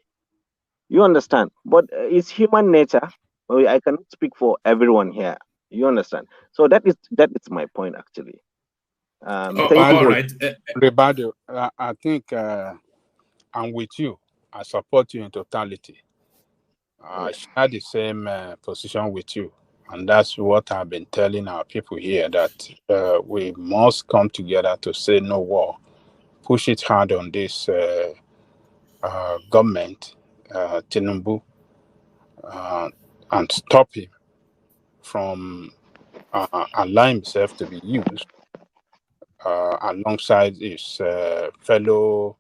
You understand? But it's human nature. I cannot speak for everyone here. You understand? So that is my point, actually. Thank you. All right. Ribado, I think I'm with you. I support you in totality. I share the same position with you. And that's what I've been telling our people here, that we must come together to say no war, push it hard on this government, Tinubu, and stop him from allowing himself to be used alongside his fellow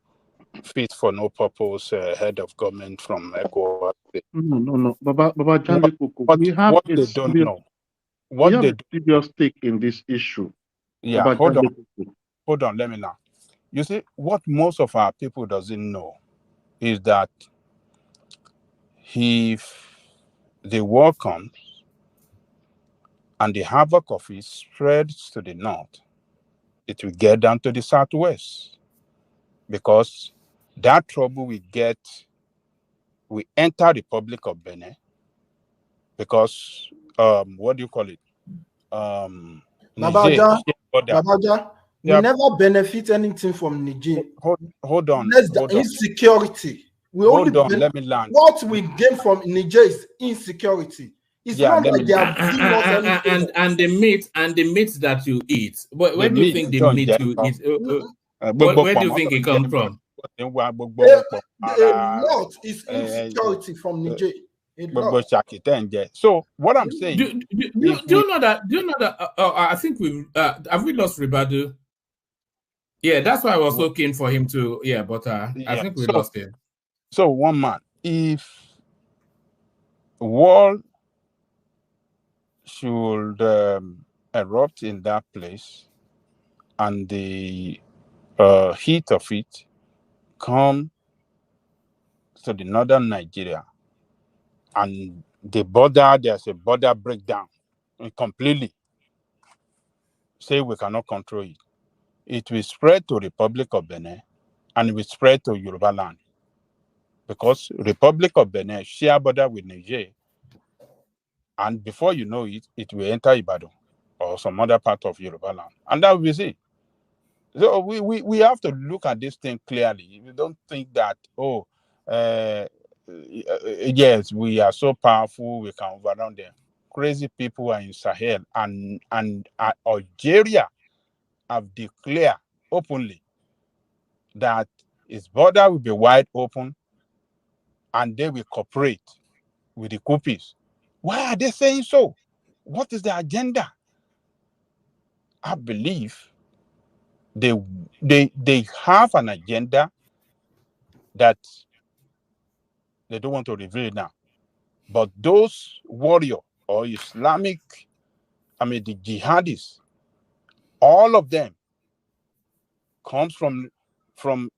fit for no purpose head of government from ECOWAS. No. Baba Jande Koko, we have what a they don't serious, know. we have a serious stake in this issue. Yeah, Baba hold Jande on. Koko. Hold on, let me now. You see, what most of our people doesn't know is that if the war comes and the havoc of it spreads to the north, it will get down to the southwest, because that trouble we enter the Republic of Benin, because what do you call it? Niger, Babaja, we never benefit anything from Niger. Hold on. Insecurity. We only let me land. What we gain from Niger is insecurity. It's not like they are giving us anything. And the meat that you eat. Where do you think the meat you eat? Where do you think it comes from? A lot is insecurity from Niger. So what I'm saying, do you know that? I think we have we lost Ribadu? Yeah, that's why I was so keen for him to. Yeah, but I think we lost him. So one man, if war should erupt in that place, and the heat of it come to the northern Nigeria, and there's a border breakdown completely, say we cannot control it, it will spread to Republic of Benin, and it will spread to Yoruba land, because Republic of Benin share border with Niger, and before you know it, it will enter Ibadan or some other part of Yoruba land, and that will be it. So we have to look at this thing clearly. We don't think that, yes, we are so powerful, we can overrun them. Crazy people are in Sahel, and Algeria have declared openly that its border will be wide open, and they will cooperate with the Coupies. Why are they saying so? What is the agenda? I believe they have an agenda that they don't want to reveal now. But those warriors or the jihadists, all of them comes from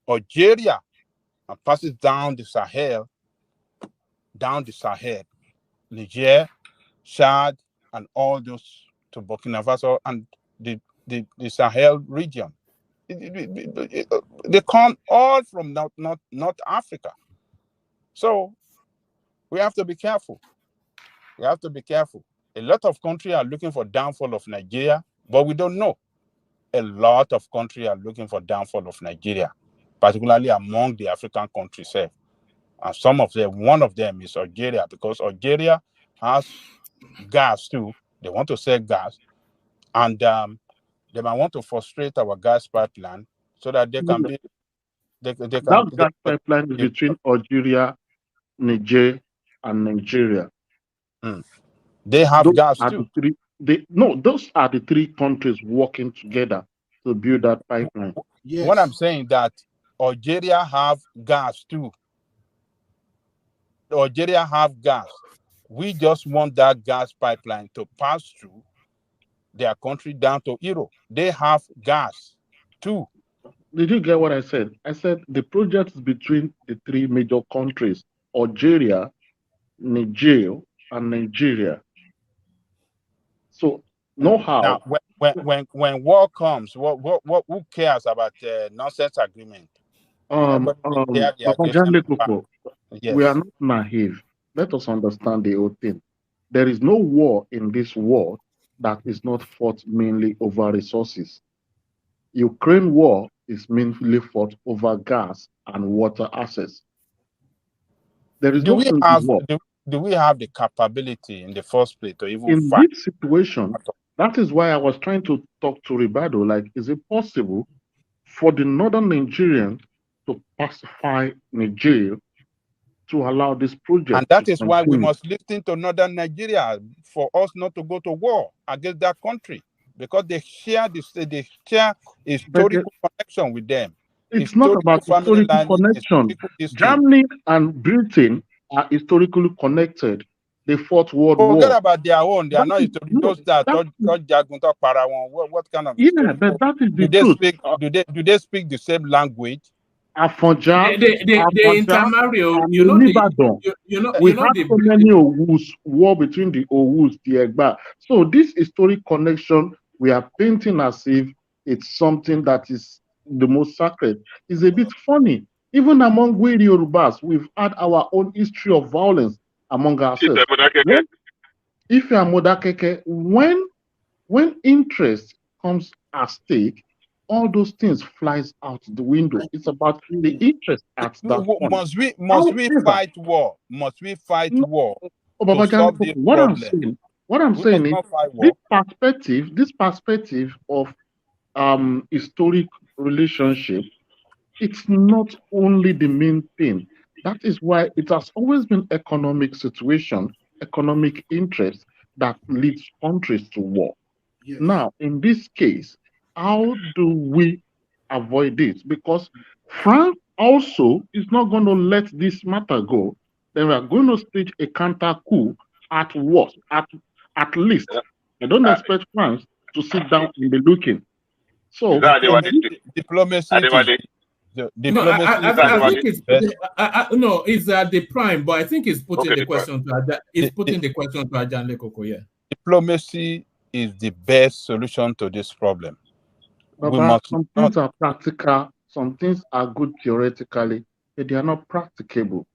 Algeria and passes down the Sahel, Niger, Chad, and all those to Burkina Faso and the Sahel region. They come all from North Africa. So we have to be careful. A lot of countries are looking for downfall of Nigeria, but we don't know. A lot of countries are looking for downfall of Nigeria, particularly among the African countries. And some of them, one of them is Algeria, because Algeria has gas too. They want to sell gas, and they might want to frustrate our gas pipeline so that they can be. That gas pipeline is between Algeria, Niger, and Nigeria. They have those gas are too. Those are the three countries working together to build that pipeline. Yes. What I'm saying that Algeria have gas too. Algeria have gas. We just want that gas pipeline to pass through their country down to Europe. They have gas too. Did you get what I said? I said the project is between the three major countries: Algeria, Niger, and Nigeria. So now, when war comes, who cares about nonsense agreement? Yes. We are not naive. Let us understand the whole thing. There is no war in this world that is not fought mainly over resources. Ukraine war is mainly fought over gas and water access. There is do we have the capability in the first place to even fight? In this situation, that is why I was trying to talk to Ribado. Like, is it possible for the northern Nigerians to pacify Niger to allow this project? And that is why we must listen to northern Nigeria for us not to go to war against that country, because they share historical connection with them. It's not about historical connection. Germany and Britain are historically connected. they fought World Forget War. about their own. They are not those that what kind of yeah, but that is the do they truth. speak do they speak the same language? Afonja, they intermarry. You know we had the so many Owus, war between the Owus, the Egba. So this historic connection we are painting as if it's something that is the most sacred. It's a bit funny. Even among we Yorubas, we've had our own history of violence among ourselves. If you are Modakeke, when interest comes at stake, all those things flies out the window. It's about the interest at that point. Must we fight war? Must we fight war to solve this problem? What I'm saying is this perspective of historic relationship, it's not only the main thing. That is why it has always been economic situation, economic interest that leads countries to war. Yes. Now, in this case, how do we avoid this? Because France also is not going to let this matter go. They are going to stage a counter coup at worst, at least. I don't expect France to sit down and be looking. So diplomacy. No, it's the prime, but I think it's putting the question to Ajanle Koko. Yeah, diplomacy is the best solution to this problem. Some things are practical, some things are good theoretically, but they are not practicable.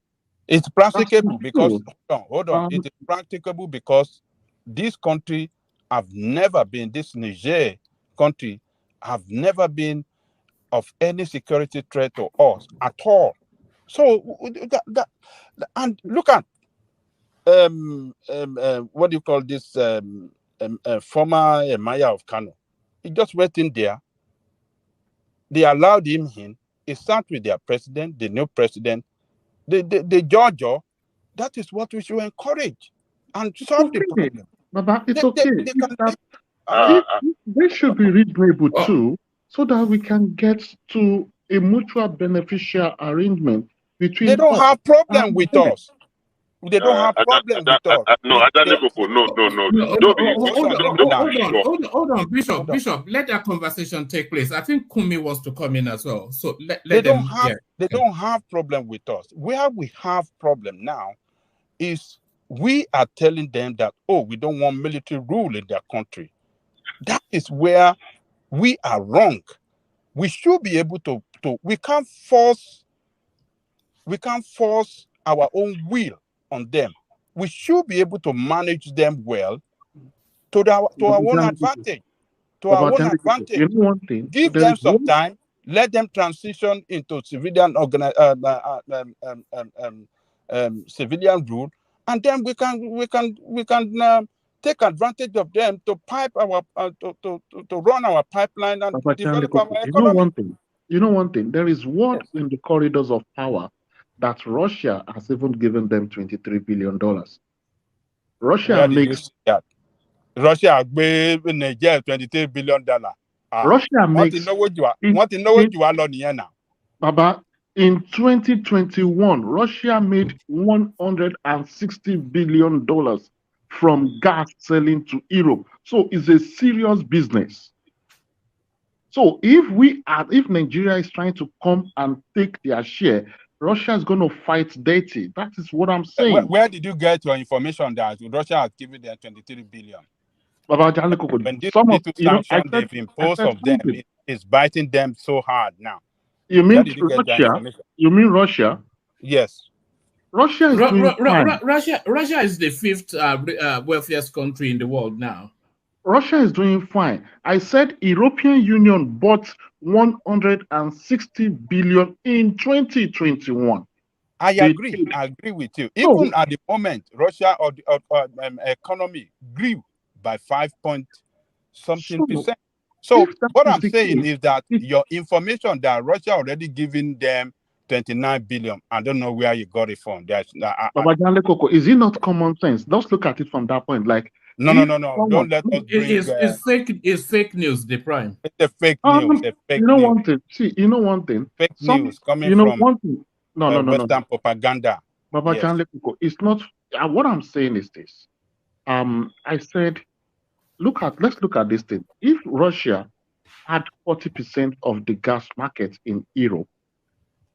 It's practicable because hold on. It is practicable because this country have never been, this Niger country have never been of any security threat to us at all. So and look at what do you call this former mayor of Kano? He just went in there. They allowed him in. He sat with their president, the new president, the Georgia. That is what we should encourage and solve the problem. Baba, it's okay. They should be reasonable too, so that we can get to a mutual beneficial arrangement between. They don't have problem with us. They don't have problem with us. No. Hold on, Bishop. Let that conversation take place. I think Kumi wants to come in as well. So they don't have problem with us. Where we have problem now is we are telling them that we don't want military rule in their country. That is where we are wrong. We should be able to we can't force our own will on them. We should be able to manage them well to our own advantage. You know one thing? Give them some time. Let them transition into civilian civilian rule, and then we can take advantage of them to pipe our to run our pipeline and develop our economy. You know one thing. There is word in the corridors of power that Russia has even given them $23 billion. Russia makes that. Russia gave Niger $23 billion. Russia makes. Want to know what you are on here now? Baba, in 2021, Russia made $160 billion from gas selling to Europe. So it's a serious business. So if Nigeria is trying to come and take their share, Russia is going to fight dirty. That is what I'm saying. Where did you get your information that Russia has given them 23 billion? When this sanction they've imposed of them is biting them so hard now. You mean Russia? You mean Russia? Yes. Russia is doing fine. Russia is the fifth wealthiest country in the world now. Russia is doing fine. I said European Union bought 160 billion in 2021. I agree with you. Even at the moment, Russia economy grew by 5.something%. So what I'm saying is that your information that Russia already given them 29 billion. I don't know where you got it from. Is it not common sense? Let's look at it from that point. Like no. Don't let us bring. It's fake news. The prime. It's a fake news. You know one thing. See, you know one thing. Fake news coming from one thing. No. Western propaganda. Baba Yes. John Lekoko, it's not. What I'm saying is this. I said, let's look at this thing. If Russia had 40% of the gas market in Europe,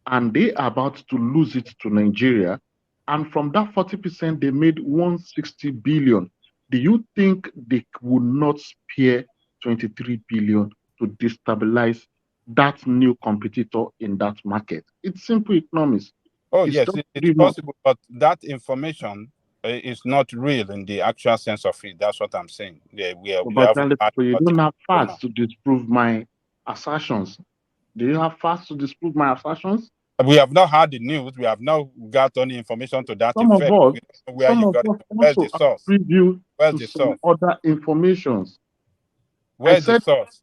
and they are about to lose it to Nigeria, and from that 40%, they made 160 billion. Do you think they would not spare 23 billion to destabilize that new competitor in that market? It's simple economics. Oh, It's yes, just it's pretty much. possible, but that information is not real in the actual sense of it. That's what I'm saying. Yeah, we But haven't had you nothing don't have to know. facts to disprove my assertions. Do you have facts to disprove my assertions? We have not had the news. We have not got any information to that Some of effect. us, We don't know where you got it. Where's the also source? preview Where's to the some source? other informations. Where's the source?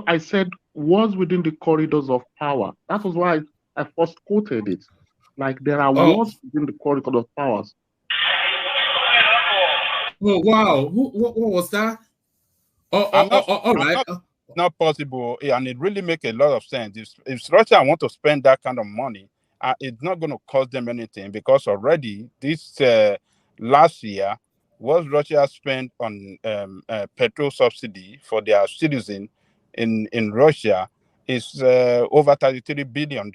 I said was within the corridors of power. That was why I first quoted it. Like there are words within the corridors of powers. Oh wow! What was that? All right. Not possible, and it really makes a lot of sense. If Russia want to spend that kind of money, it's not going to cost them anything, because already this last year, what Russia spent on petrol subsidy for their citizens in Russia is over $33 billion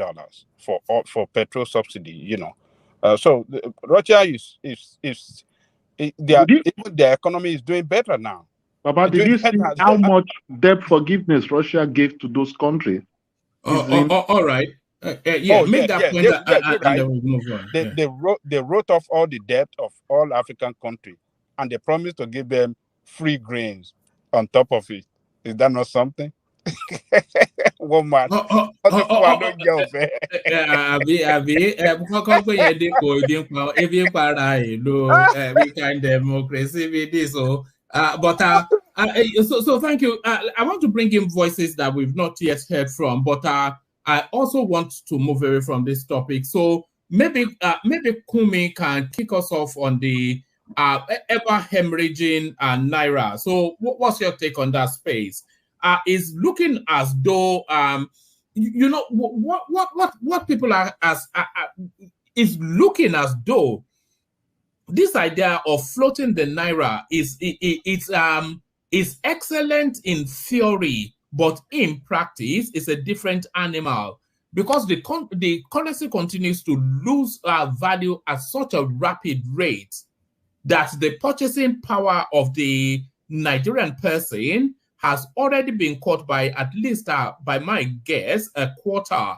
for petrol subsidy. So Russia even their economy is doing better now. Baba, did you see how much debt forgiveness Russia gave to those countries? All right. Make that point, and then we'll move on. They wrote off all the debt of all African countries, and they promised to give them free grains on top of it. Is that not something? Woman, we can democracy with this. So thank you. I want to bring in voices that we've not yet heard from, but I also want to move away from this topic. So maybe Kumi can kick us off on the ever hemorrhaging naira. So what's your take on that space? Is looking as though what people are is looking as though this idea of floating the naira is excellent in theory, but in practice is a different animal, because the currency continues to lose value at such a rapid rate that the purchasing power of the Nigerian person has already been cut by at least, by my guess, a quarter.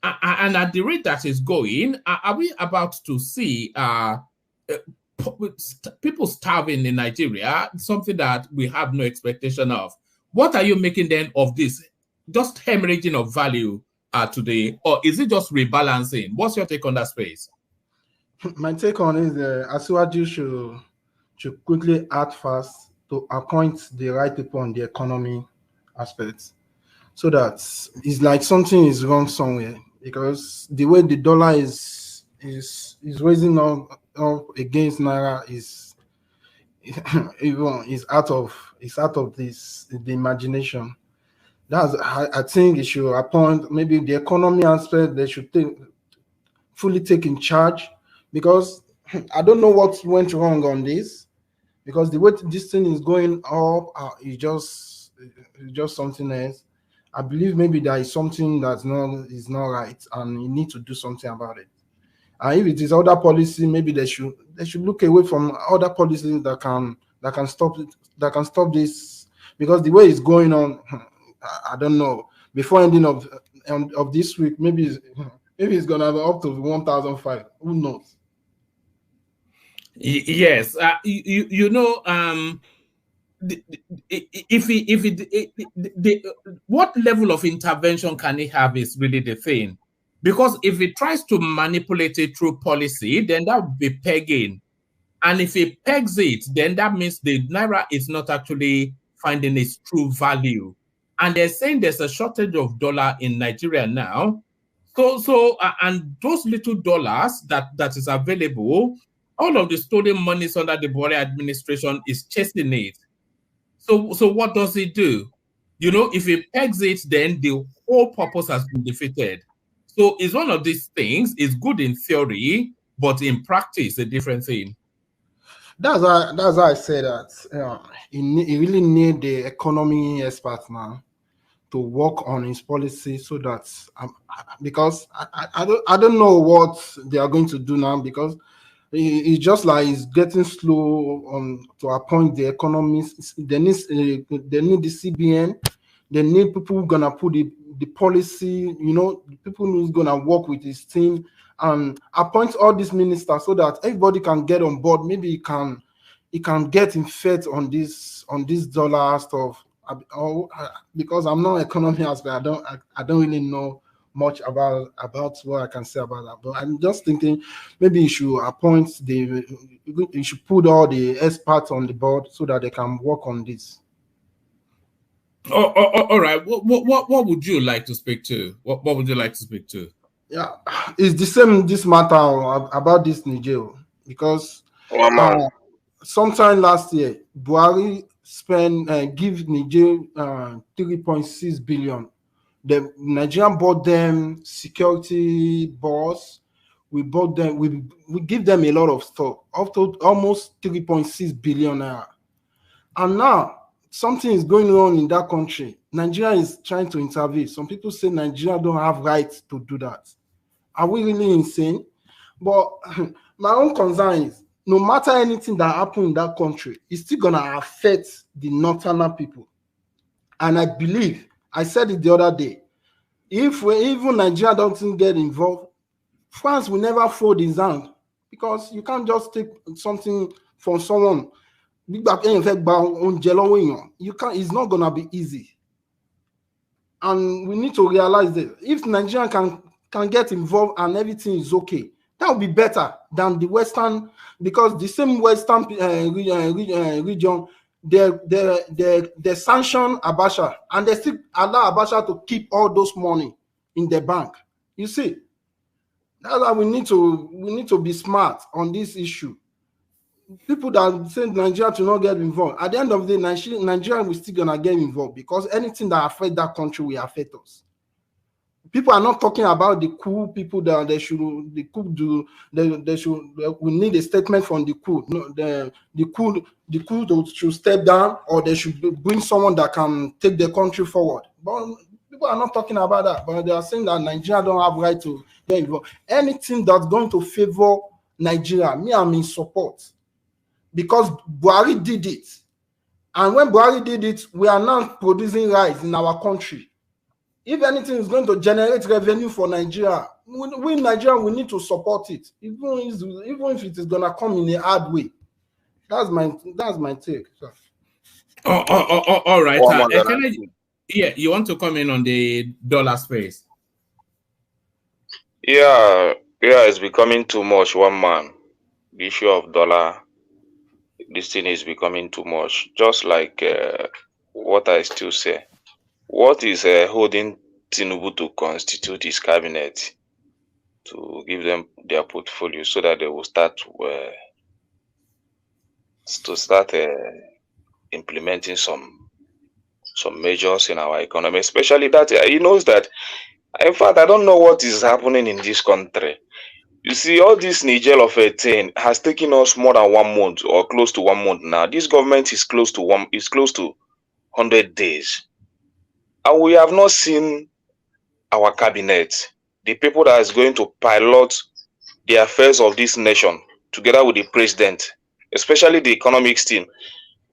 And at the rate that is going, are we about to see people starving in Nigeria, something that we have no expectation of? What are you making then of this? Just hemorrhaging of value today, or is it just rebalancing? What's your take on that space? My take on is Asiwaju should quickly act fast to appoint the right people on the economy aspects, so that it's like something is wrong somewhere, because the way the dollar is raising up against naira is out of the imagination. I think it should appoint maybe the economy aspect. They should fully take in charge, because I don't know what went wrong on this, because the way this thing is going up is just something else. I believe maybe there is something is not right, and you need to do something about it. And if it is other policy, maybe they should look away from other policies that can stop this, because the way it's going on, I don't know. Before ending of this week, maybe it's gonna have up to 1,005. Who knows? Yes, what level of intervention can he have is really the thing, because if he tries to manipulate it through policy, then that would be pegging, and if he pegs it, then that means the naira is not actually finding its true value, and they're saying there's a shortage of dollar in Nigeria now. So and those little dollars that is available, all of the stolen monies under the Bola administration is chasing it. So what does it do? If it pegs it, then the whole purpose has been defeated. So it's one of these things. It's good in theory, but in practice, a different thing. That's why I say that he really need the economy expert now to work on his policy, so that because I don't know what they are going to do now, because it's just like it's getting slow to appoint the economists. They need the CBN. They need people who are gonna put the policy, people who's gonna work with his team and appoint all these ministers, so that everybody can get on board. Maybe he can get in faith on this dollar stuff. Because I'm not an economist, but I don't really know much about what I can say about that. But I'm just thinking maybe you should put all the experts on the board so that they can work on this. All right. What would you like to speak to? What would you like to speak to? Yeah, it's the same this matter about this Niger, because sometime last year Buhari give Niger 3.6 billion. The Nigerian bought them security boss. We bought them. We give them a lot of stuff, up to almost 3.6 billion naira. And now something is going on in that country. Nigeria is trying to intervene. Some people say Nigeria don't have rights to do that. Are we really insane? But my own concern is, no matter anything that happens in that country, it's still gonna affect the northern people. And I believe, I said it the other day, if even Nigeria doesn't get involved, France will never fold his hand, because you can't just take something from someone. You can't. It's not gonna be easy, and we need to realize that if Nigeria can get involved and everything is okay, that would be better than the Western, because the same Western region, they sanction Abacha, and they still allow Abacha to keep all those money in the bank. You see, that's why we need to be smart on this issue. People that say Nigeria to not get involved, at the end of the day, Nigeria will still gonna get involved, because anything that affects that country will affect us. People are not talking about the coup people that we need a statement from the coup. No, the coup should step down, or they should bring someone that can take the country forward. But people are not talking about that. But they are saying that Nigeria don't have right to get involved. Anything that's going to favor Nigeria, I'm in support, because Buhari did it, and when Buhari did it, we are now producing rice in our country. If anything is going to generate revenue for Nigeria, we Nigeria, we need to support it, even if it is gonna come in a hard way. That's my take. All right. You want to come in on the dollar space? Yeah, it's becoming too much. One man, the issue of dollar, this thing is becoming too much. Just like what I still say. What is holding Tinubu to constitute his cabinet, to give them their portfolio, so that they will start implementing some measures in our economy, especially that he knows that. In fact, I don't know what is happening in this country. You see, all this Niger of a thing has taken us more than 1 month, or close to 1 month now. This government is close to 100 days. And we have not seen our cabinet, the people that is going to pilot the affairs of this nation, together with the president, especially the economics team,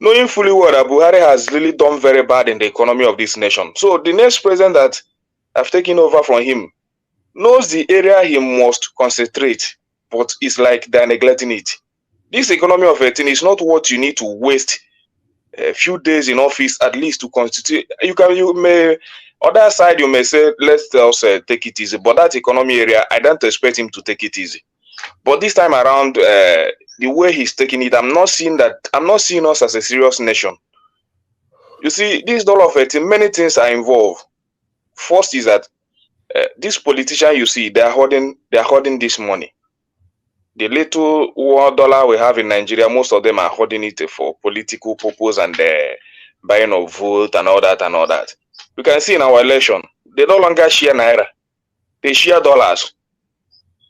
knowing fully well that Buhari has really done very bad in the economy of this nation. So the next president that have taken over from him knows the area he must concentrate, but it's like they're neglecting it. This economy of a thing is not what you need to waste a few days in office at least to constitute. You may, other side you may say, let's also take it easy, but that economy area, I don't expect him to take it easy. But this time around, the way he's taking it, I'm not seeing us as a serious nation. You see, this dollar of 18, many things are involved. First is that this politician you see, they're holding this money. The little dollar we have in Nigeria, most of them are holding it for political purpose and buying of vote and all that. You can see in our election, they no longer share naira, they share dollars.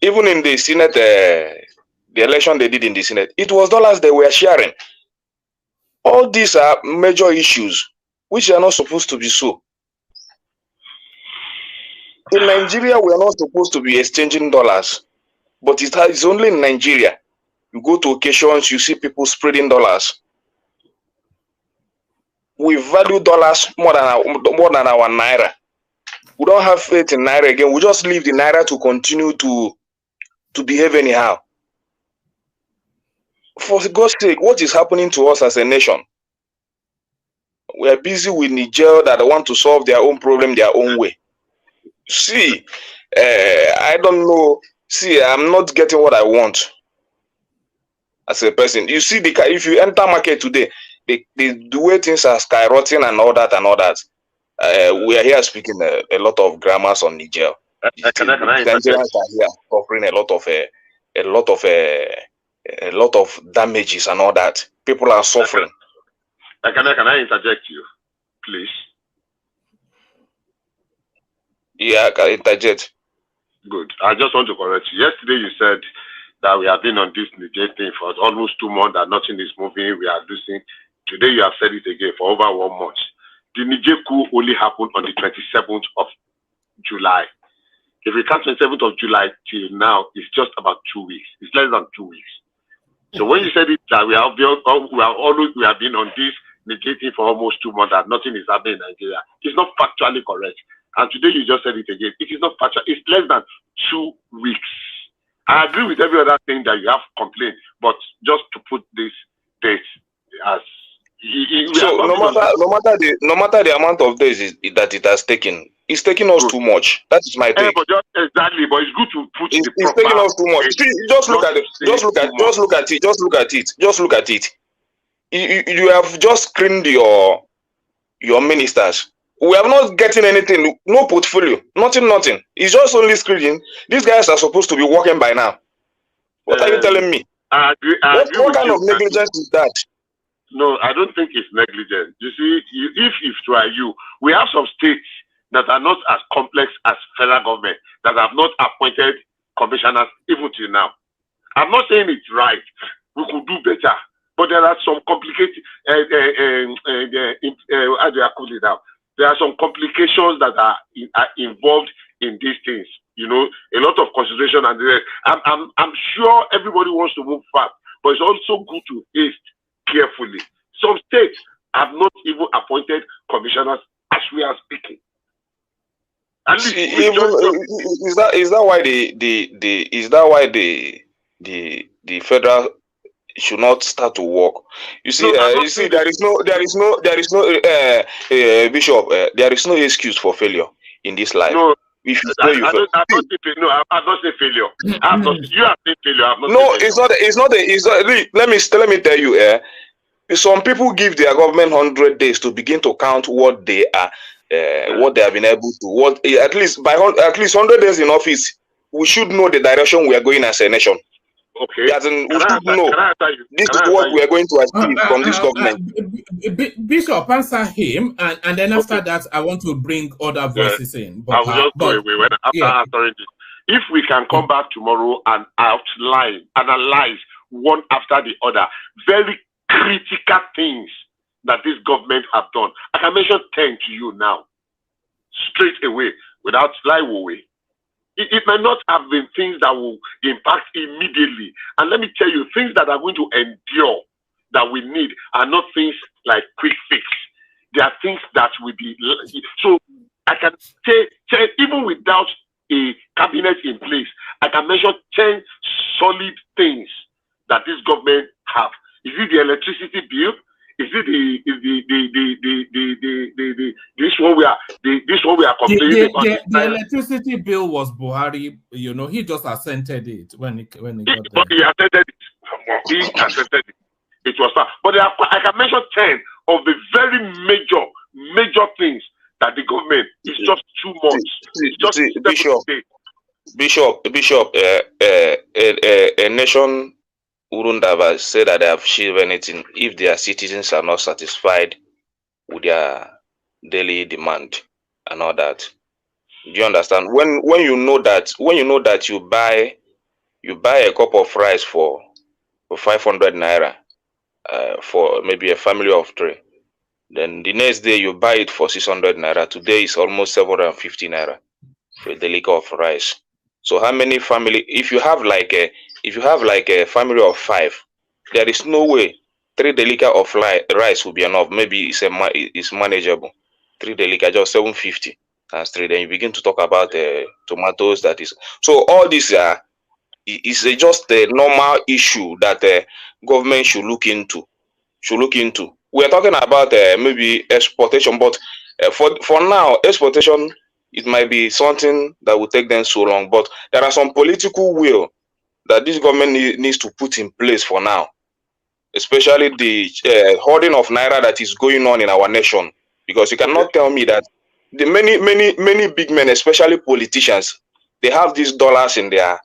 Even in the Senate, the election they did in the Senate, it was dollars they were sharing. All these are major issues which are not supposed to be so. In Nigeria, we are not supposed to be exchanging dollars, but it's only in Nigeria. You go to occasions, you see people spreading dollars. We value dollars more than our naira. We don't have faith in naira again. We just leave the naira to continue to behave anyhow. For God's sake, what is happening to us as a nation? We are busy with Niger that want to solve their own problem their own way. See, I don't know. See, I'm not getting what I want as a person. You see, if you enter market today, the way things are skyrocketing and all that. We are here speaking a lot of grammars on Niger. Nigerians are here offering a lot of damages and all that. People are suffering. Can I interject you, please? Yeah, I can interject. Good. I just want to correct you. Yesterday you said that we have been on this Niger thing for almost 2 months and nothing is moving. We are losing. Today you have said it again for over 1 month. The Niger coup only happened on the 27th of July. If we count 27th of July till now, it's just about 2 weeks. It's less than 2 weeks. So when you said it that we have been on this Niger thing for almost 2 months and nothing is happening in Nigeria, it's not factually correct. And today you just said it again. It is not factual. It's less than 2 weeks. I agree with every other thing that you have complained, but just to put this date as so no matter the amount of days that it has taken, it's taking us too much. That is my thing. But exactly, but it's good to put it's taking us too much. Just look at it. You have just screened your ministers. We have not getting anything, no portfolio, nothing. It's just only screening. These guys are supposed to be working by now. What are you telling me? I agree what kind of negligence is that? No, I don't think it's negligent. You see, if it were you, we have some states that are not as complex as federal government that have not appointed commissioners even till now. I'm not saying it's right. We could do better, but there are some complicated. How do I call it now? There are some complications that are involved in these things. You know, a lot of consideration, and I'm sure everybody wants to move fast, but it's also good to haste carefully. Some states have not even appointed commissioners as we are speaking. At least is that why the federal should not start to work? You see, there is no Bishop. There is no excuse for failure in this life. No, I'm not saying failure. You have said failure. It's not. Let me tell you. Some people give their government 100 days to begin to count what they are, what they have been able to. At least 100 days in office, we should know the direction we are going as a nation. Okay. We should know this is what we are going to achieve from this government. Bishop, answer him, and then after that, I want to bring other voices in. But, I will just go away after answering this. If we can come back tomorrow and analyze one after the other, very critical things that this government have done. I can mention 10 to you now, straight away, without lie away. It might not have been things that will impact immediately. And let me tell you, things that are going to endure that we need are not things like quick fix. They are things that will be. So I can say, even without a cabinet in place, I can mention 10 solid things that this government have. Is it the electricity bill? Is it this one we are complaining about? The electricity bill was Buhari. You know, he just assented it when he got there. But he assented it. He assented it. It was fine. But I can mention 10 of the very major things that the government is just 2 months. It's just Bishop, a nation wouldn't have said that they have achieved anything if their citizens are not satisfied with their daily demand and all that. Do you understand? When you know that you buy You buy a cup of rice for 500 naira for maybe a family of 3. Then the next day you buy it for 600 naira. Today is almost 750 naira for a delica of rice. So how many family? If you have like a family of 5, there is no way 3 delica of rice will be enough. Maybe it's manageable. 3 delica, just 750 times 3. Then you begin to talk about tomatoes. That is so. All these is just a normal issue that government should look into. We are talking about maybe exportation, but for now, exportation, it might be something that will take them so long. But there are some political will that this government needs to put in place for now, especially the hoarding of naira that is going on in our nation. Because you cannot tell me that the many big men, especially politicians, they have these dollars in their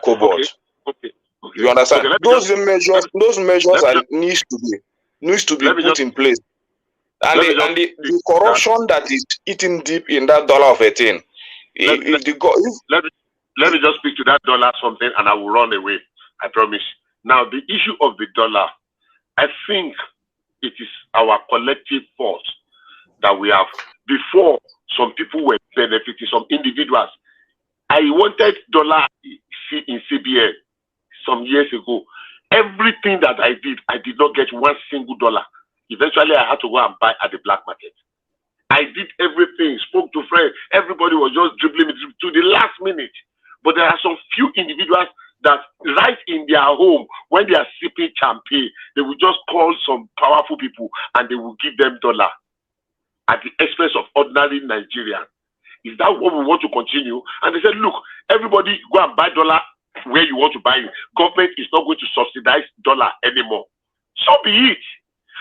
cupboard. Okay. You understand? Okay, Those measures needs to be put in place. And the corruption that is eating deep in that dollar of a thing. Let me just speak to that dollar something, and I will run away. I promise. Now, the issue of the dollar, I think it is our collective force that we have. Before, some people were benefiting, some individuals. I wanted dollar in CBN some years ago. Everything that I did not get $1 single. Eventually, I had to go and buy at the black market. I did everything, spoke to friends. Everybody was just dribbling me to the last minute. But there are some few individuals that right in their home, when they are sipping champagne, they will just call some powerful people and they will give them dollar at the expense of ordinary Nigerians. Is that what we want to continue? And they said, look, everybody go and buy dollar where you want to buy it. Government is not going to subsidize dollar anymore. So be it.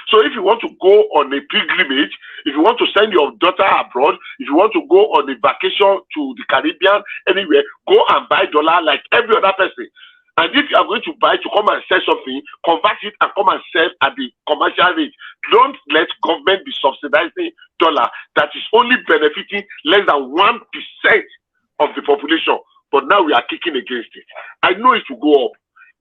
So if you want to go on a pilgrimage, if you want to send your daughter abroad, if you want to go on a vacation to the Caribbean, anywhere, go and buy dollar like every other person. And if you are going to buy to come and sell something, convert it and come and sell at the commercial rate. Don't let government be subsidizing dollar that is only benefiting less than 1% of the population. But now we are kicking against it. I know it will go up.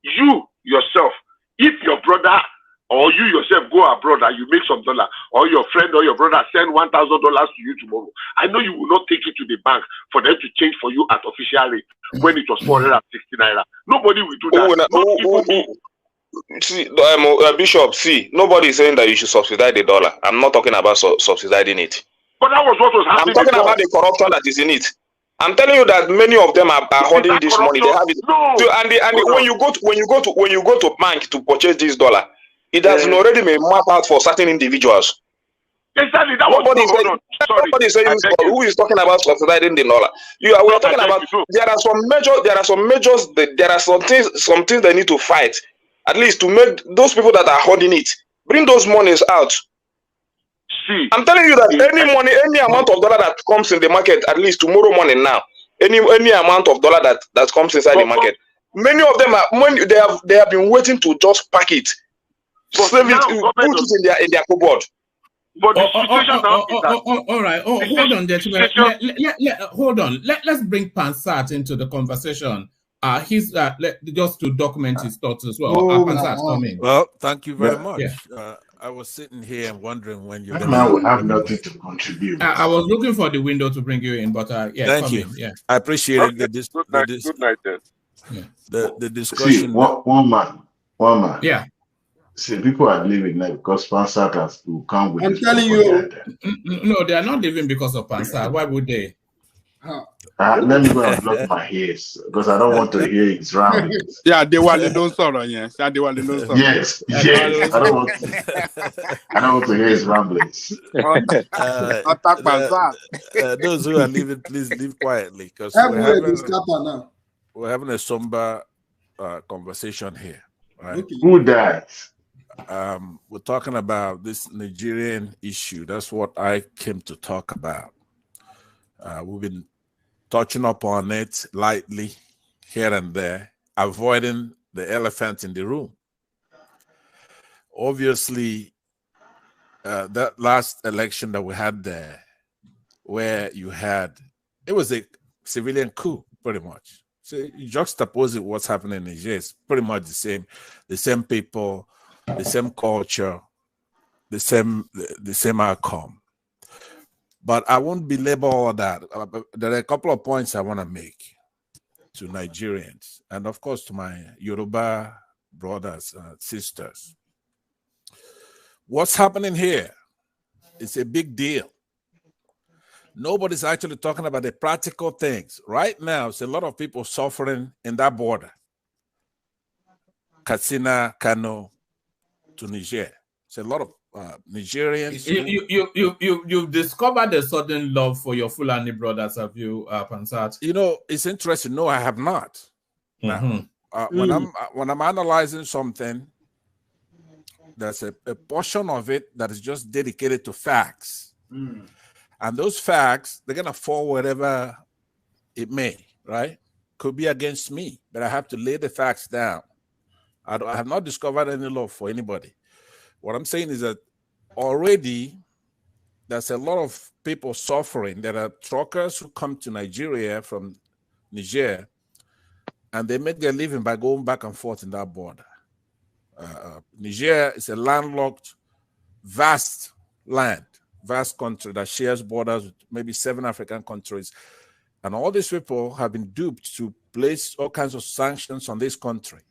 You yourself, if your brother or you yourself go abroad and you make some dollar, or your friend or your brother send $1,000 to you tomorrow, I know you will not take it to the bank for them to change for you at official rate when it was 460 naira. Nobody will do that. See, Bishop, see, nobody is saying that you should subsidize the dollar. I'm not talking about subsidizing it. But that was what was happening. I'm talking about the corruption that is in it. I'm telling you that many of them are holding this money. They have it. No. So, when you go to bank to purchase this dollar, it has already been mapped out for certain individuals. Exactly. That nobody was saying who is talking about subsidizing the dollar. We are talking about there are some measures. There are some things they need to fight, at least to make those people that are holding it bring those monies out. See, I'm telling you that any amount of dollar that comes in the market, at least tomorrow morning now, any amount of dollar that comes inside the market, many of them they have been waiting to just pack it, save it, put it in their cupboard. But the situation now is that all right. Hold on, gentlemen. Hold on. Let's bring Pansat into the conversation. He's just to document his thoughts as well. Pansat, come in. Well, thank you very much. Yeah. I was sitting here and wondering when you're going to... will have nothing to contribute. I was looking for the window to bring you in, but thank you. Yeah. I appreciate it. Good night, then. Yeah. The discussion. See, one man. Yeah. See, people are leaving now because Pansat has to come with. I'm telling you. No, they are not leaving because of Pansat. Why would they? Let me go and block my ears because I don't want to hear his ramblings. Yeah, they want to do something. Yes, they want to do something. Yes. I don't want to hear his ramblings. Those who are leaving, please leave quietly because we're having a somber conversation here. Right? Okay. Who died? We're talking about this Nigerian issue. That's what I came to talk about. We've been touching upon it lightly here and there, avoiding the elephant in the room. Obviously, that last election that we had there, where it was a civilian coup, pretty much, So you juxtapose it, what's happening in Niger. It's pretty much the same people, the same culture, the same outcome. But I won't belabor all that. There are a couple of points I want to make to Nigerians, and of course to my Yoruba brothers and sisters. What's happening here is a big deal. Nobody's actually talking about the practical things. Right now, there's a lot of people suffering in that border. Katsina, Kano, to Niger. It's a lot of Nigerians. You've discovered a sudden love for your Fulani brothers, have you, Pansat? You know, it's interesting. No, I have not. Now, when I'm analyzing something, there's a portion of it that is just dedicated to facts. And those facts, they're going to fall wherever it may, right? Could be against me, but I have to lay the facts down. I have not discovered any love for anybody. What I'm saying is that already there's a lot of people suffering. There are truckers who come to Nigeria from Niger, and they make their living by going back and forth in that border. Niger is a landlocked, vast land, vast country that shares borders with maybe 7 African countries. And all these people have been duped to place all kinds of sanctions on this country.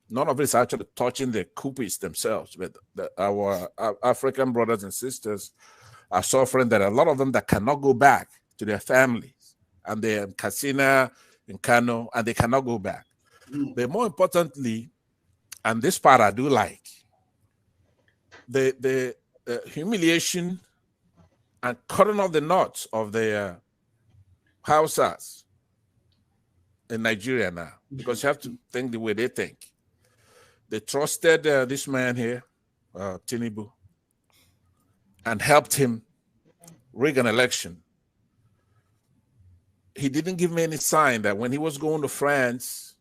None of it is actually touching the Coupists themselves, but our African brothers and sisters are suffering. There are a lot of them that cannot go back to their families, and they're in Katsina, in Kano, and they cannot go back. But more importantly, and this part I do like, the humiliation and cutting off the knots of the Hausas in Nigeria now, because you have to think the way they think. They trusted this man here, Tinubu, and helped him rig an election. He didn't give me any sign that when he was going to France,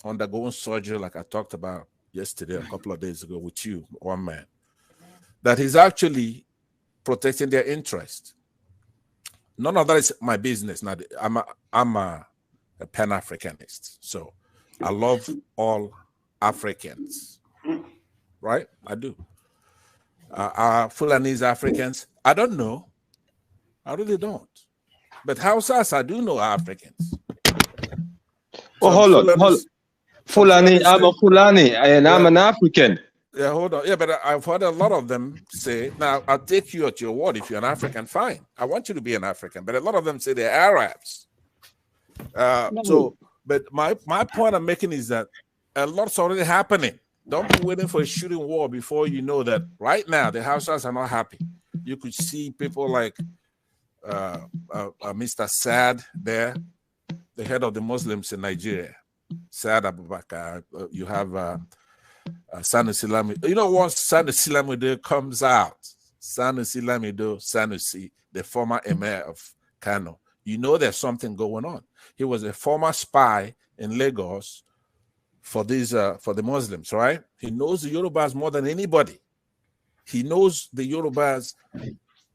undergoing surgery, like I talked about yesterday, a couple of days ago with you, one man, that he's actually protecting their interest. None of that is my business. Now, I'm a Pan-Africanist, so I love all Africans, right? I do. Are Fulanese Africans? I don't know. I really don't. But Hausas, I do know are Africans. Oh, hold on. Fulani, I'm a Fulani, and I'm an African. Yeah, hold on. Yeah, but I've heard a lot of them say, now, I'll take you at your word. If you're an African, fine. I want you to be an African. But a lot of them say they're Arabs. So, but my point I'm making is that a lot's already happening. Don't be waiting for a shooting war before you know that right now the Hausas are not happy. You could see people like Mr. Saad there, the head of the Muslims in Nigeria, Saad Abubakar. You have Sanusi Lamido. You know, once Sanusi Lamido comes out, Sanusi Lamido, Sanusi, the former emir of Kano, you know there's something going on. He was a former spy in Lagos for the Muslims, right? He knows the Yorubas more than anybody. He knows the Yorubas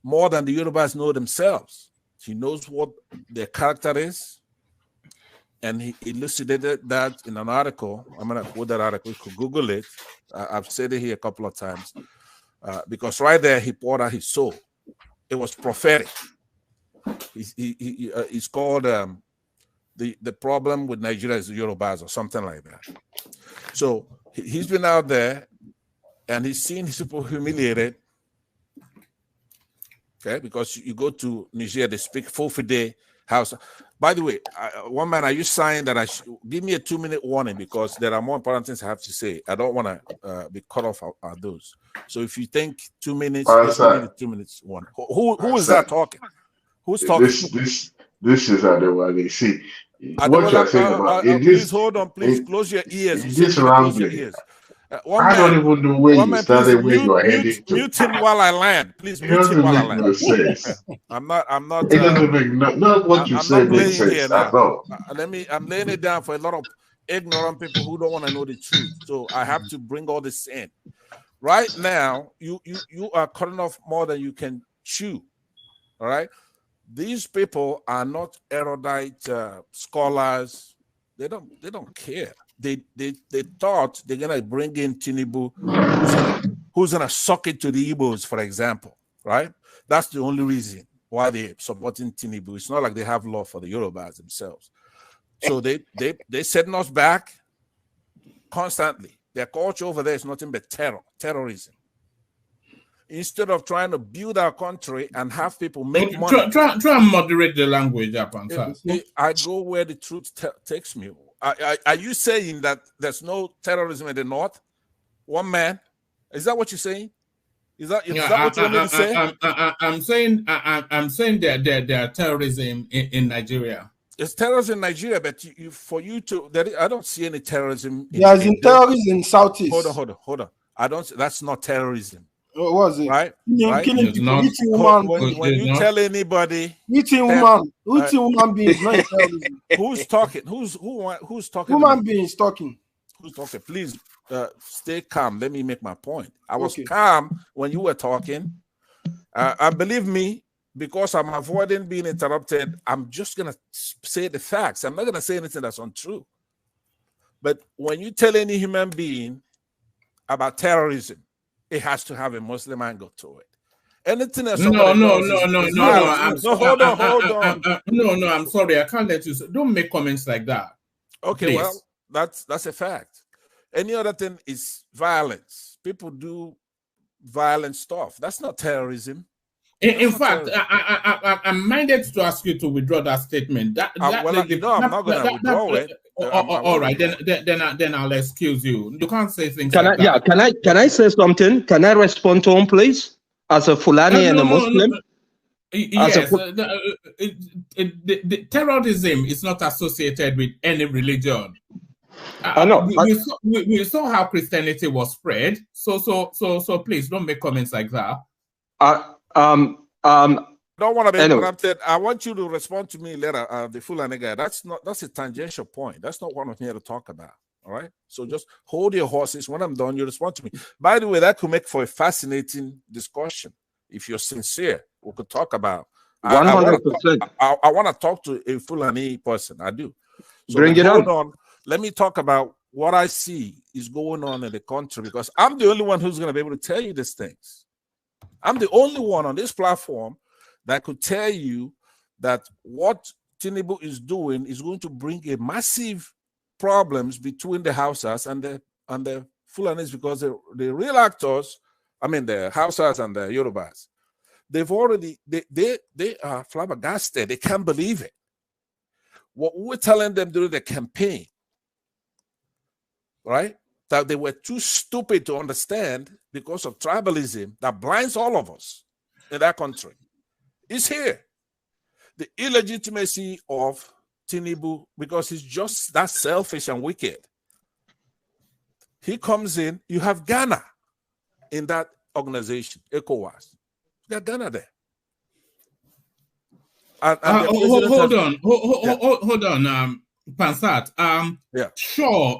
more than the Yorubas know themselves. He knows what their character is, and he elucidated that in an article. I'm going to quote that article. You could Google it. I've said it here a couple of times because right there he poured out his soul. It was prophetic. He's called the problem with Nigeria is the Yorubas or something like that. So he's been out there and he's seen his people humiliated. Okay, because you go to Niger, they speak Fulfide House. By the way, one man, are you saying that I should give me a 2-minute warning because there are more important things I have to say? I don't want to be cut off at those. So if you think 2 minutes, just give me the 2 minutes warning. Who is that talking? Who's talking? This is Adewale. See, what you're saying about please hold on. Please close your ears. This close your ears. I don't even know where you started, where you are heading to. Mute him while I land. Please mute him while I land. No sense. I'm not. It doesn't make not what you say makes sense at all. I'm laying it down for a lot of ignorant people who don't want to know the truth. So I have to bring all this in. Right now, you are cutting off more than you can chew. All right. These people are not erudite scholars. They don't care. They thought they're gonna bring in Tinubu, who's gonna suck it to the Igbos, for example, right? That's the only reason why they're supporting Tinubu. It's not like they have love for the Yorubas themselves. So they setting us back constantly. Their culture over there is nothing but terrorism. Instead of trying to build our country and have people make money. Try and moderate the language up and I go where the truth takes me. Are you saying that there's no terrorism in the north? One man? Is that what you're saying? Is that what you want me to say? I'm saying there are terrorism in Nigeria. It's terrorism in Nigeria, but for you to, I don't see any terrorism. There's terrorism in Southeast. Hold on. That's not terrorism. What was it? Right? Killing people, eating woman. When you tell anybody, eating woman beings, not terrorism. Who's talking? Who's talking? Woman beings talking. Who's talking? Please stay calm. Let me make my point. I was calm when you were talking. And believe me, because I'm avoiding being interrupted, I'm just gonna say the facts. I'm not gonna say anything that's untrue. But when you tell any human being about terrorism, it has to have a Muslim angle to it. Anything else? No. Hold on. No. I'm sorry. I can't let you. Don't make comments like that. Okay, please. Well, that's a fact. Any other thing is violence. People do violent stuff. That's not terrorism. In fact, I'm minded to ask you to withdraw that statement. I'm not going to withdraw it. All right, then I'll excuse you. You can't say things like that. Yeah, can I say something? Can I respond to him, please? As a Fulani and a Muslim? Yes, the terrorism is not associated with any religion. I know. We saw how Christianity was spread. So please don't make comments like that. Don't want to be interrupted. I want you to respond to me later. The Fulani guy. That's a tangential point. That's not what I'm here to talk about. All right. So just hold your horses. When I'm done, you respond to me. By the way, that could make for a fascinating discussion. If you're sincere, we could talk about. 100%. I want to talk to a Fulani person. I do. So bring it on. Let me talk about what I see is going on in the country, because I'm the only one who's going to be able to tell you these things. I'm the only one on this platform that could tell you that what Tinubu is doing is going to bring a massive problems between the Hausas and the Fulanis, because the real actors, I mean the Hausas and the Yorubas, they are flabbergasted. They can't believe it. What we're telling them during the campaign, right? That they were too stupid to understand because of tribalism that blinds all of us in that country. It's here. The illegitimacy of Tinubu, because he's just that selfish and wicked. He comes in, you have Ghana in that organization, ECOWAS. You got Ghana there. Hold on, Pansat.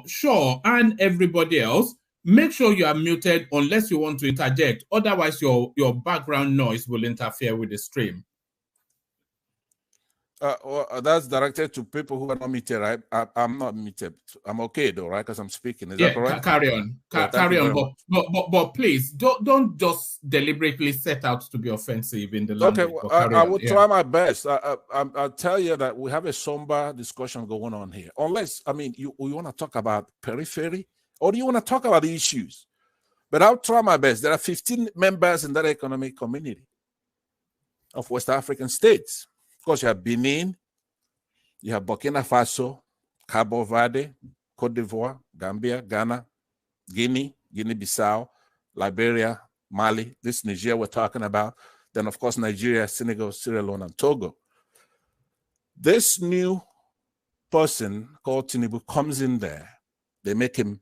Sure, and everybody else, make sure you are muted unless you want to interject. Otherwise, your background noise will interfere with the stream. That's directed to people who are not muted, right? I'm not muted. I'm okay though, right? Because I'm speaking. Is that correct? Carry on. Carry on. But please don't just deliberately set out to be offensive in the language. Okay, I will try my best. I'll tell you that we have a somber discussion going on here. Unless, I mean, you want to talk about periphery, or do you want to talk about the issues? But I'll try my best. There are 15 members in that economic community of West African states. Of course, you have Benin, you have Burkina Faso, Cabo Verde, Cote d'Ivoire, Gambia, Ghana, Guinea-Bissau, Liberia, Mali, this Niger we're talking about. Then, of course, Nigeria, Senegal, Sierra Leone, and Togo. This new person called Tinubu comes in there. They make him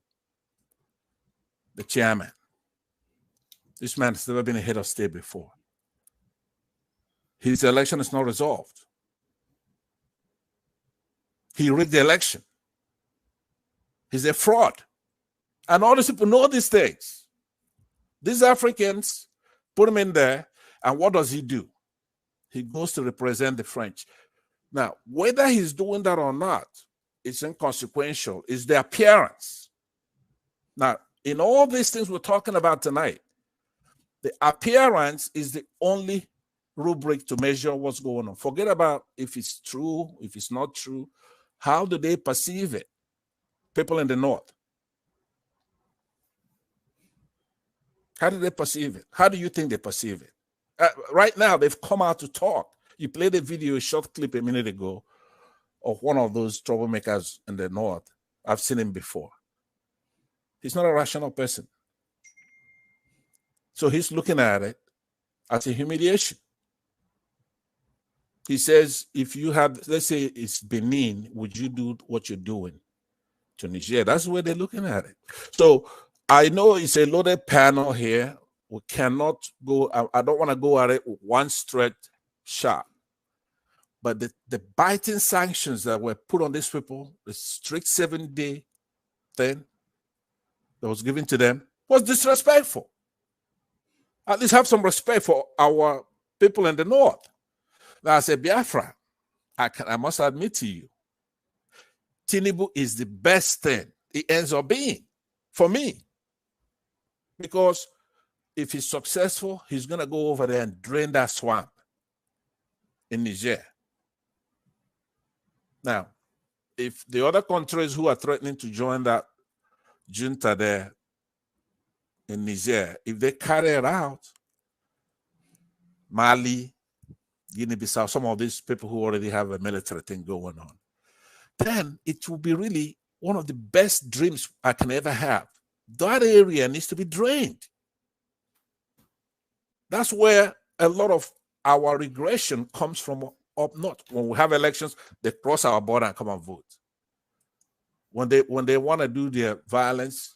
the chairman. This man has never been a head of state before. His election is not resolved. He rigged the election. He's a fraud. And all these people know these things. These Africans put him in there, and what does he do? He goes to represent the French. Now, whether he's doing that or not, it's inconsequential. It's the appearance. Now, in all these things we're talking about tonight, the appearance is the only rubric to measure what's going on. Forget about if it's true, if it's not true. How do they perceive it? People in the North. How do they perceive it? How do you think they perceive it? Right now, they've come out to talk. You played a video, a short clip a minute ago of one of those troublemakers in the North. I've seen him before. He's not a rational person. So he's looking at it as a humiliation. He says, if you had, let's say it's Benin, would you do what you're doing to Niger? That's the way they're looking at it. So I know it's a loaded panel here. We cannot go, I don't want to go at it with one straight shot. But the biting sanctions that were put on these people, the strict 7-day thing that was given to them, was disrespectful. At least have some respect for our people in the North. Now, as a Biafran, I must admit to you, Tinubu is the best thing it ends up being for me. Because if he's successful, he's going to go over there and drain that swamp in Niger. Now, if the other countries who are threatening to join that junta there in Niger, if they carry it out, Mali, Guinea-Bissau, some of these people who already have a military thing going on, then it will be really one of the best dreams I can ever have. That area needs to be drained. That's where a lot of our regression comes from up north. When we have elections, they cross our border and come and vote. When they want to do their violence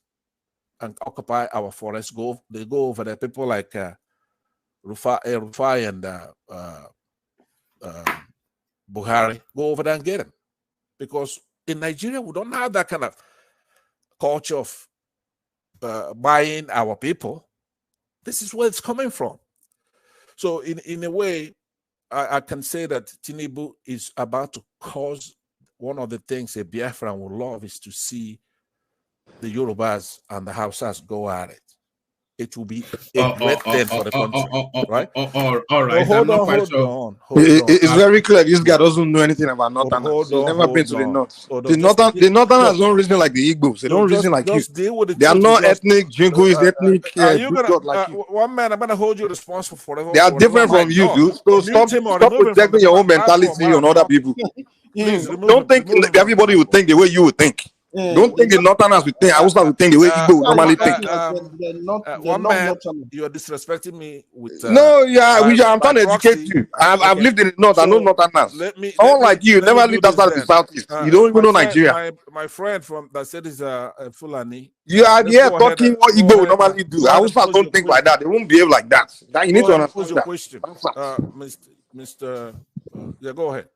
and occupy our forests, they go over there. People like Rufai and Buhari go over there and get them. Because in Nigeria, we don't have that kind of culture of buying our people. This is where it's coming from. So in a way, I can say that Tinubu is about to cause one of the things a Biafran would love is to see the Yorubas and the Hausas go at it. It will be a great thing for the country, right? All right. Hold on. It's very clear. This guy doesn't know anything about Northerners. He's never been to the North. The Northerners don't reason like the Igbos. They don't reason like you. They are not ethnic Jingoist, ethnic. One man, I'm going to hold you responsible forever. They are different from you, dude. So stop projecting your own mentality on other people. Don't think everybody would think the way you would think. Don't think the Northerners would think. I also would think the way Igbo normally think. One man, you are disrespecting me with. No, I'm trying to educate you. I've lived in the North. I know Northerners. Someone like you never lived outside the Southeast. You don't even know Nigeria. My friend from that said is Fulani. You are here talking what Igbo would normally do. I also don't think like that. They won't behave like that. You need to understand that. Question, Mr. Yeah, go ahead.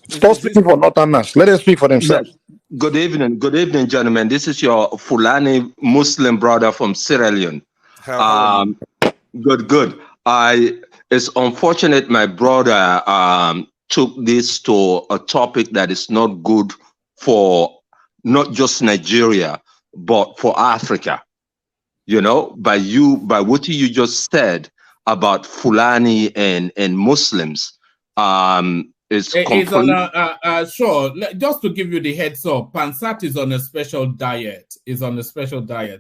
Stop speaking for Northerners. Let them speak for themselves. Good evening, gentlemen. This is your Fulani Muslim brother from Sierra Leone. Good. It's unfortunate my brother took this to a topic that is not good for not just Nigeria, but for Africa. You know, by what you just said about Fulani and Muslims. It's on sure. Just to give you the heads up, Pansat is on a special diet.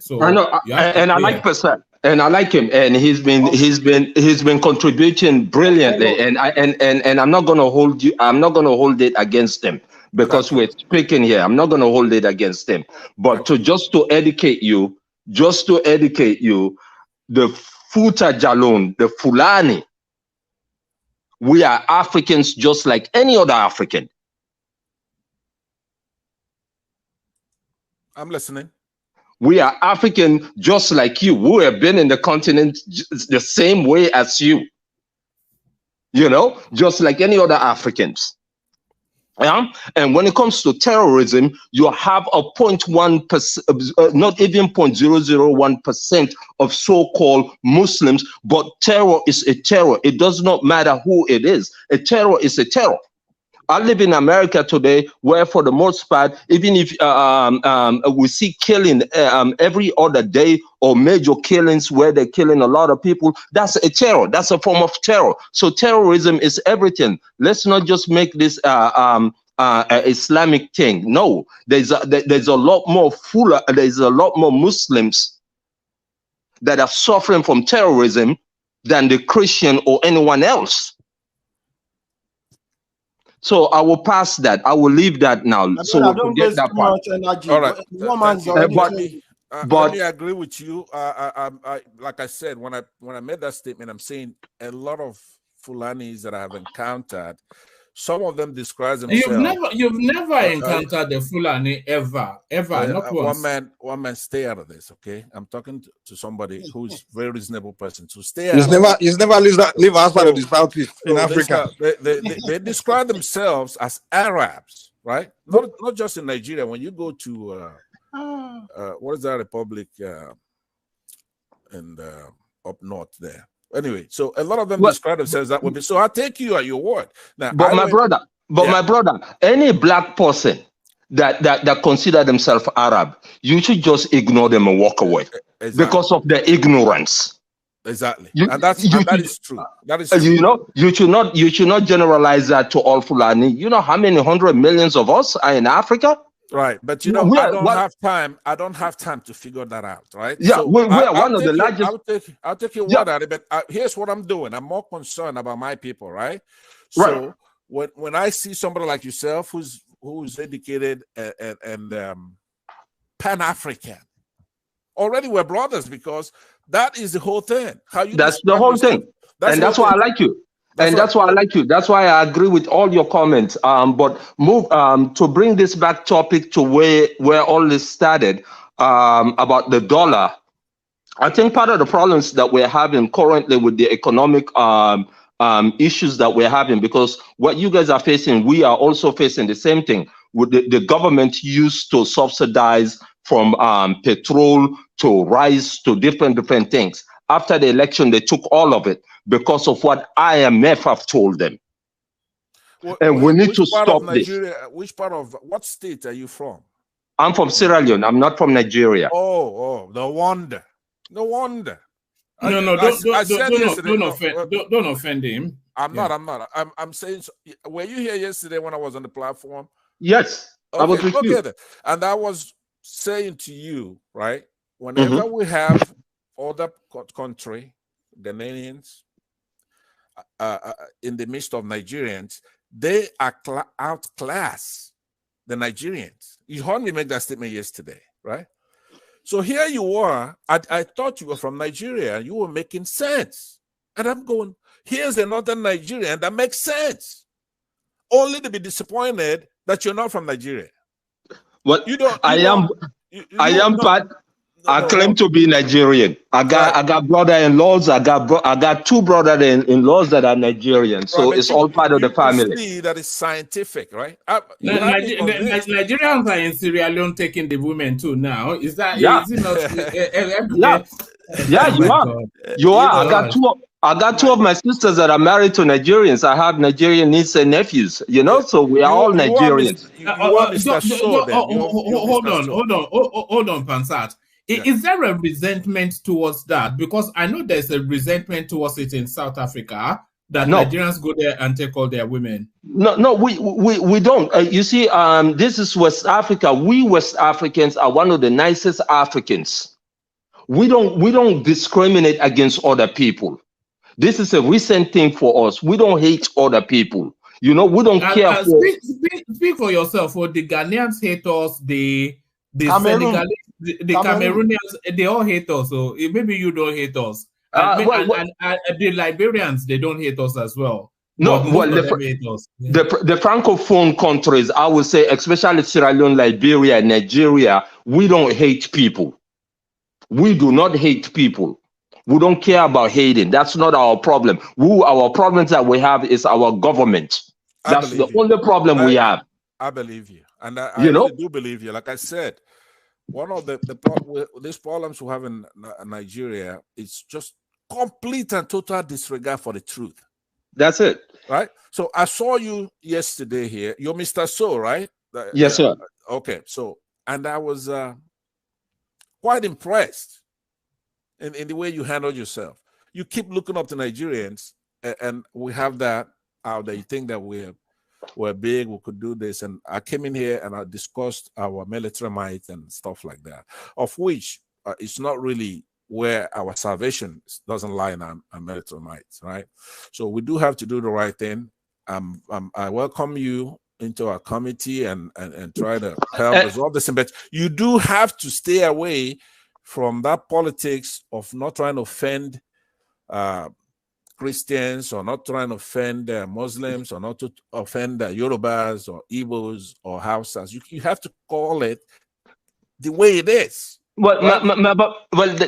So I know, and I like Pansat, and I like him, and he's been contributing brilliantly, and I'm not gonna hold you. I'm not gonna hold it against him because we're speaking here. I'm not gonna hold it against him, but just to educate you, the Futa Jalon, the Fulani. We are Africans just like any other African. I'm listening. We are African just like you. We have been in the continent the same way as you. You know, just like any other Africans. And when it comes to terrorism, you have a 0.1%, not even 0.001% of so-called Muslims, but terror is a terror. It does not matter who it is. A terror is a terror. I live in America today, where for the most part, even if we see killing every other day or major killings where they're killing a lot of people, that's a terror. That's a form of terror. So terrorism is everything. Let's not just make this Islamic thing. No, there's a lot more there's a lot more Muslims that are suffering from terrorism than the Christian or anyone else. So I will pass that. I will leave that now. So we'll forget that part. All right. Let me agree with you. I like I said, when I made that statement, I'm saying a lot of Fulanis that I have encountered, some of them describe themselves. You've never encountered the Fulani ever, not once. One man, stay out of this, okay? I'm talking to somebody who's a very reasonable person. So stay out. He's never live outside of the Southeast in Africa. They describe themselves as Arabs, right? Not just in Nigeria. When you go to what is that republic up north there? Anyway, so a lot of them describe themselves that way. So I'll take you at your word. Now, but my brother, any black person that consider themselves Arab, you should just ignore them and walk away because of their ignorance. Exactly, and that is true. That is true. You should not generalize that to all Fulani. You know how many 100 millions of us are in Africa? Right, but I don't have time to figure that out, right? Yeah, so we're one of the largest. I'll take your word at it, but here's what I'm doing. I'm more concerned about my people, right? So when I see somebody like yourself who's educated and Pan-African, already we're brothers because that is the whole thing. That's the whole thing, and that's why I like you. That's why I like you. That's why I agree with all your comments. But move to bring this back topic to where all this started about the dollar. I think part of the problems that we're having currently with the economic issues that we're having, because what you guys are facing, we are also facing the same thing. With the government used to subsidize from petrol to rice to different things. After the election, they took all of it because of what IMF have told them. We need to stop this. What state are you from? I'm from Sierra Leone. I'm not from Nigeria. Oh, no wonder. No wonder. Don't offend him. I'm not. I'm saying, were you here yesterday when I was on the platform? Yes, okay, I was with you. And I was saying to you, right, whenever we have other country, Ghanaians, in the midst of Nigerians, they are outclass the Nigerians. You heard me make that statement yesterday, right? So here you are. I thought you were from Nigeria and you were making sense. And I'm going, here's another Nigerian that makes sense. Only to be disappointed that you're not from Nigeria. What I claim to be Nigerian. I got brother-in-laws. I got two brother-in-laws that are Nigerian. So it's all part of the family. See that is scientific, right? Nigerians are in Sierra Leone taking the women too now. Is that? Yeah. Is it not, yeah, you are. You are. I got two of my sisters that are married to Nigerians. I have Nigerian nieces and nephews. So we are all Nigerians. Hold on, Pansat. Is there a resentment towards that? Because I know there's a resentment towards it in South Africa that Nigerians go there and take all their women. No, we don't. You see, this is West Africa. We West Africans are one of the nicest Africans. We don't discriminate against other people. This is a recent thing for us. We don't hate other people. We don't care. Speak for yourself. For the Ghanaians hate us, the Senegalese, the Cameroonians, they all hate us. So maybe you don't hate us. And the Liberians, they don't hate us as well. No, the Francophone countries, I would say, especially Sierra Leone, Liberia, Nigeria, we don't hate people. We do not hate people. We don't care about hating. That's not our problem. Our problems that we have is our government. That's the only problem we have. I believe you, and I You know? really do believe you. Like I said, one of these problems we have in Nigeria is just complete and total disregard for the truth. That's it. Right. So I saw you yesterday here. You're Mr. So, right? Yes, sir. Okay. So, and I was quite impressed in the way you handled yourself. You keep looking up to Nigerians, and we have that out there. You think that we're big, we could do this. And I came in here and I discussed our military might and stuff like that, of which it's not really where our salvation doesn't lie in our military might, right? So we do have to do the right thing. I welcome you into our committee and try to help resolve this. But you do have to stay away from that politics of not trying to offend Christians, or not trying to offend Muslims, or not to offend Yorubas or Igbos or Hausas. You have to call it the way it is. Well, right?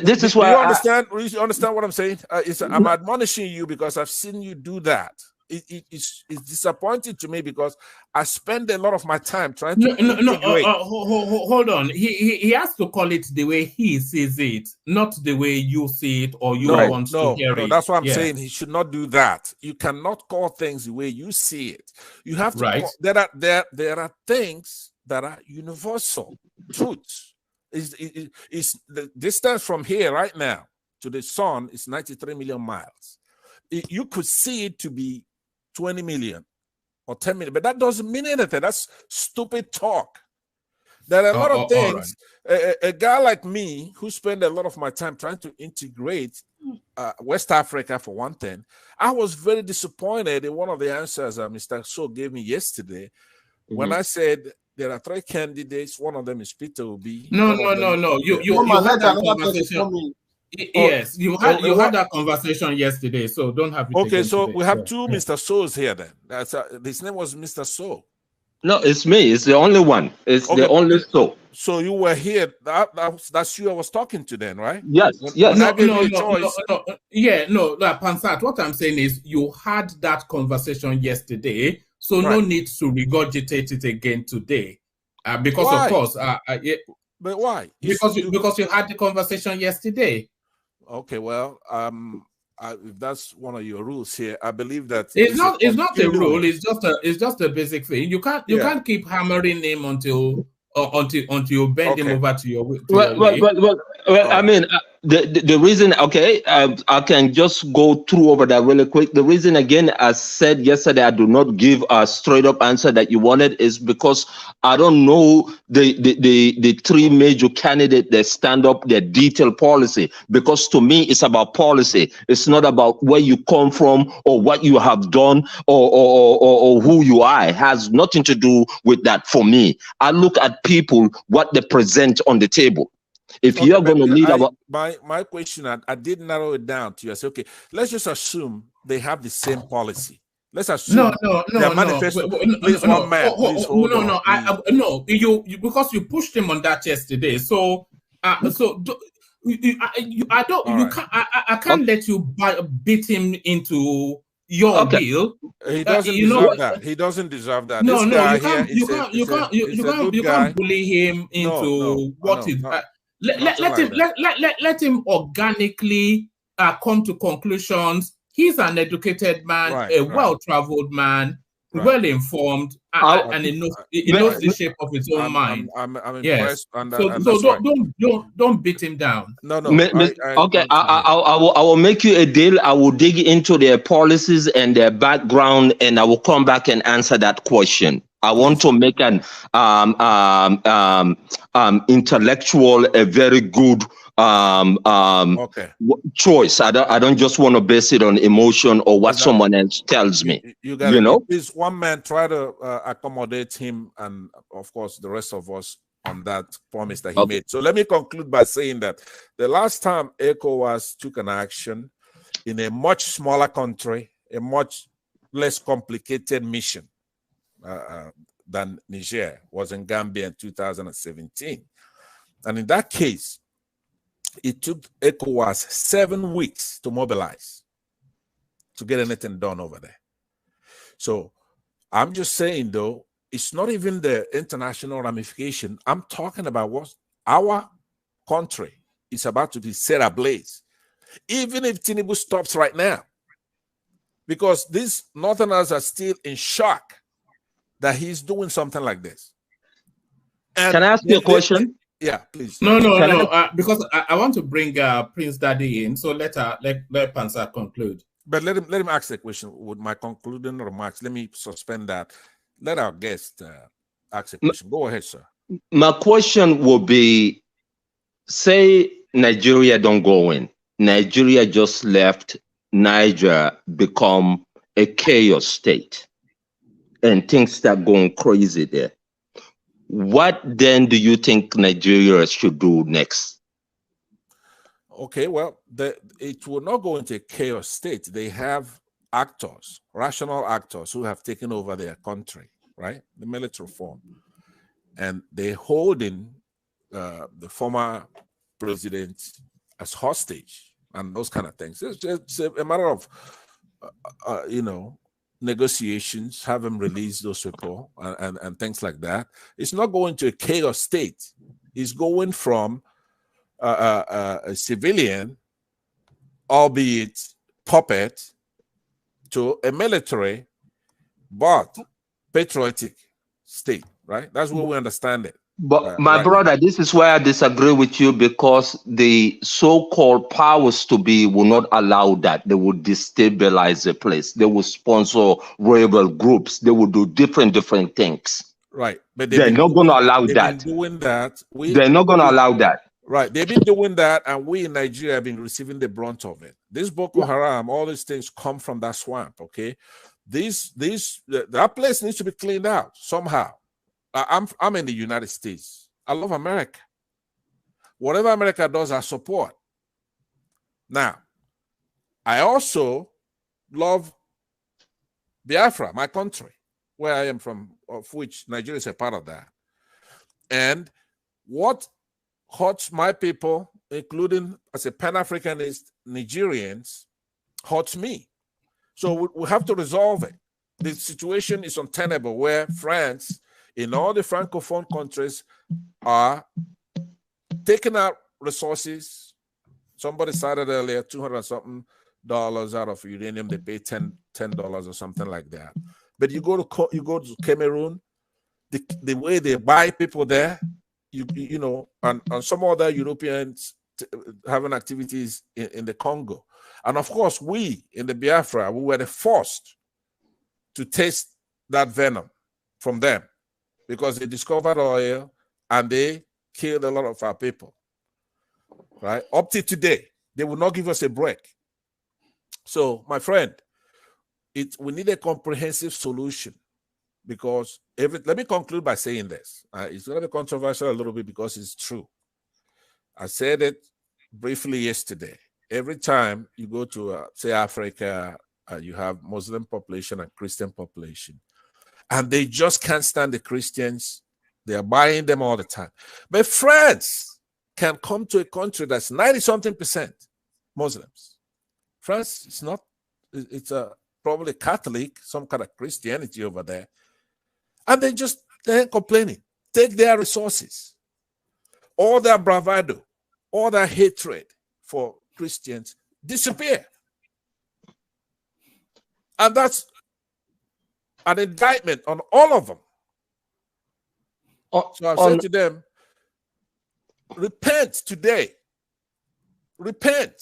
This is do why you understand? You understand what I'm saying? I'm admonishing you because I've seen you do that. It's disappointing to me because I spend a lot of my time trying to integrate. Hold on. He has to call it the way he sees it, not the way you see it or you want to hear it. That's what I'm saying. He should not do that. You cannot call things the way you see it. You have to. Call, there are things that are universal truths. Is the distance from here right now to the sun is 93 million miles. You could see it to be 20 million or 10 million, but that doesn't mean anything. That's stupid talk. There are a lot of things. Right. A guy like me who spent a lot of my time trying to integrate West Africa, for one thing, I was very disappointed in one of the answers Mr. So gave me yesterday when I said there are 3 candidates. One of them is Peter Obi. No. You had that conversation. Yes, you had that conversation yesterday, so don't have it. Okay, so we have 2 Mr. So's here then. His name was Mr. So. No, it's me. It's the only one. It's the only So. So you were here. That's you I was talking to then, right? Yes. Yes. No. Pansat, what I'm saying is you had that conversation yesterday, so no need to regurgitate it again today. Because why? Of course, but why? Because you had the conversation yesterday. Okay, well, if that's one of your rules here, I believe that it's not a rule. It's just a basic thing. You can't keep hammering him until you bend him over to your way. I mean, the reason, I can just go through over that really quick. The reason, again, as said yesterday, I do not give a straight up answer that you wanted is because I don't know the 3 major candidates that stand up their detailed policy. Because to me, it's about policy. It's not about where you come from or what you have done or who you are. It has nothing to do with that for me. I look at people, what they present on the table. If you're going to lead my question, I did narrow it down to you. I said, okay, let's just assume they have the same policy. Let's assume manifesto. Because you pushed him on that yesterday. So I can't let you beat him into your deal. He doesn't deserve that. He doesn't deserve that. You can't bully him into what is. Let him organically come to conclusions. He's an educated man, well-traveled man, well-informed, and he knows the shape of his own mind. I'm impressed. So don't beat him down. No. I will make you a deal. I will dig into their policies and their background, and I will come back and answer that question. I want to make an intellectual, a very good choice. I don't just want to base it on emotion or what someone else tells me. You know, this one man try to accommodate him, and of course the rest of us on that promise that he made. So let me conclude by saying that the last time ECOWAS took an action in a much smaller country, a much less complicated mission than Niger was in Gambia in 2017. And in that case, it took ECOWAS 7 weeks to mobilize to get anything done over there. So I'm just saying, though, it's not even the international ramification. I'm talking about what our country is about to be set ablaze. Even if Tinubu stops right now, because these Northerners are still in shock that he's doing something like this. And can I ask you a question? Yeah, please. No. Because I want to bring Prince Daddy in, so let Pansa conclude. But let him ask the question with my concluding remarks. Let me suspend that. Let our guest ask a question. Go ahead, sir. My question would be, say Nigeria don't go in. Nigeria just left Niger become a chaos state and things start going crazy there. What then do you think Nigeria should do next? Okay, well, it will not go into a chaos state. They have actors, rational actors who have taken over their country, right? The military form. And they're holding the former president as hostage and those kind of things. It's a matter of, negotiations, have him release those people and things like that. It's not going to a chaos state. It's going from a civilian, albeit puppet, to a military, but patriotic state, right? That's where we understand it. But my brother, this is where I disagree with you, because the so-called powers to be will not allow that. They will destabilize the place. They will sponsor rebel groups. They will do different things. Right. But they're not going to allow that. Doing that. They're not going to allow that. Right. They've been doing that, and we in Nigeria have been receiving the brunt of it. This Boko Haram, all these things come from that swamp, okay? That place needs to be cleaned out somehow. I'm in the United States. I love America. Whatever America does, I support. Now, I also love Biafra, my country, where I am from, of which Nigeria is a part of that. And what hurts my people, including as a Pan-Africanist, Nigerians, hurts me. So we have to resolve it. The situation is untenable where France, in all the Francophone countries, are taking out resources. Somebody cited earlier, $200-something out of uranium. They pay $10 or something like that. But you go to Cameroon, the way they buy people there, and some other Europeans having activities in the Congo. And of course, we in the Biafra, we were the first to taste that venom from them, because they discovered oil and they killed a lot of our people, right? Up to today, they will not give us a break. So, my friend, we need a comprehensive solution, because let me conclude by saying this. It's going to be controversial a little bit because it's true. I said it briefly yesterday. Every time you go to, say, Africa, you have Muslim population and Christian population, and they just can't stand the Christians. They are buying them all the time. But France can come to a country that's 90-something% Muslims. France is not, it's probably Catholic, some kind of Christianity over there. And they ain't complaining. Take their resources, all their bravado, all their hatred for Christians disappear. And that's an indictment on all of them. So I've said to them, repent today. Repent.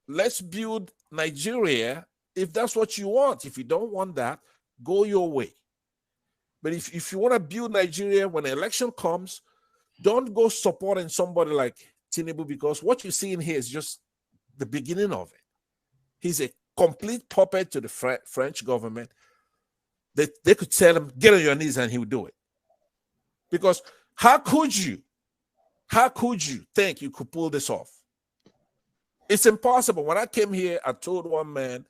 Let's build Nigeria if that's what you want. If you don't want that, go your way. But if you want to build Nigeria, when the election comes, don't go supporting somebody like Tinubu, because what you see in here is just the beginning of it. He's a complete puppet to the French government. They could tell him, get on your knees, and he would do it. Because how could you think you could pull this off? It's impossible. When I came here, I told one man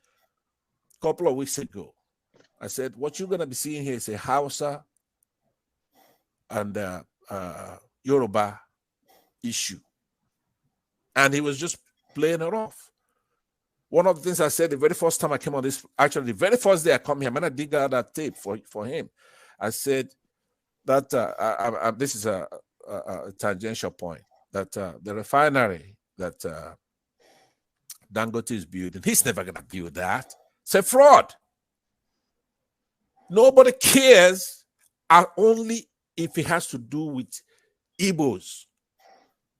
a couple of weeks ago, I said, what you're going to be seeing here is a Hausa and Yoruba issue. And he was just playing it off. One of the things I said the very first time I came on this, actually the very first day I come here, I'm going to dig out that tape for him. I said, that this is a tangential point, that the refinery that Dangote is building, he's never going to build that. It's a fraud. Nobody cares, only if it has to do with Igbos.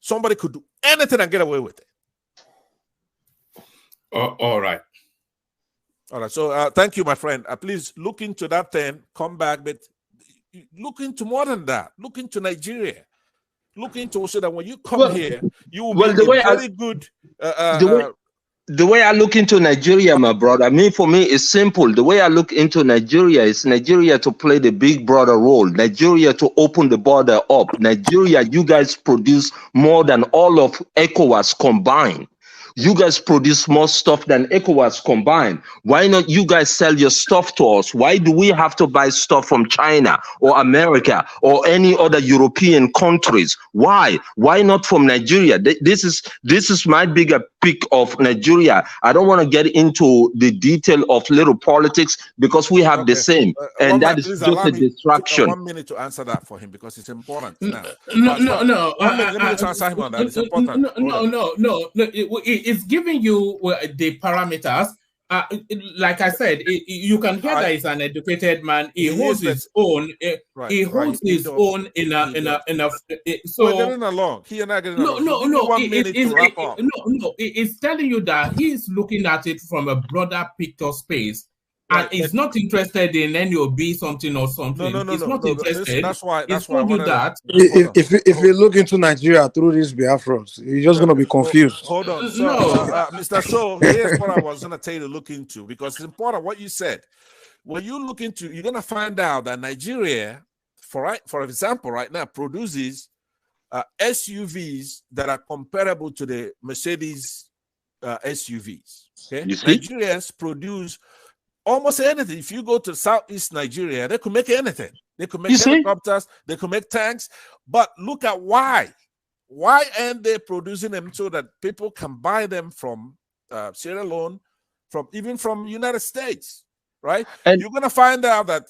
Somebody could do anything and get away with it. All right. All right. So thank you, my friend. Please look into that thing, come back, but look into more than that. Look into Nigeria. Look into, so that when you come here, you will be very good. The way I look into Nigeria, my brother, I mean, for me, it's simple. The way I look into Nigeria is Nigeria to play the big brother role. Nigeria to open the border up. Nigeria, you guys produce more than all of ECOWAS combined. You guys produce more stuff than ECOWAS combined. Why not you guys sell your stuff to us? Why do we have to buy stuff from China or America or any other European countries? Why? Why not from Nigeria? This is my bigger pick of Nigeria. I don't want to get into the detail of little politics because we have the same, and that is just a distraction. 1 minute to answer that for him because it's important now. No. 1 minute. Let me just answer him on that. It's important. No. It's giving you the parameters. Like I said, you can hear that he's an educated man. He holds his own. He holds his own in a. So we're getting along. He and I getting along. No. 1 minute to wrap up. No. It's telling you that he's looking at it from a broader picture space. And he's not interested in any NOB something or something. No. He's not interested. That's why. That. If you look into Nigeria through these Biafras, you're just going to be confused. Hold on. So, Mr. So, here's what I was going to tell you to look into, because it's important what you said. When you look into, you're going to find out that Nigeria, for example, right now produces SUVs that are comparable to the Mercedes SUVs. Okay, Nigerians produce almost anything. If you go to Southeast Nigeria, they could make anything. They could make helicopters, they could make tanks. But look at why. Why aren't they producing them so that people can buy them from Sierra Leone, even from United States, right? And you're going to find out that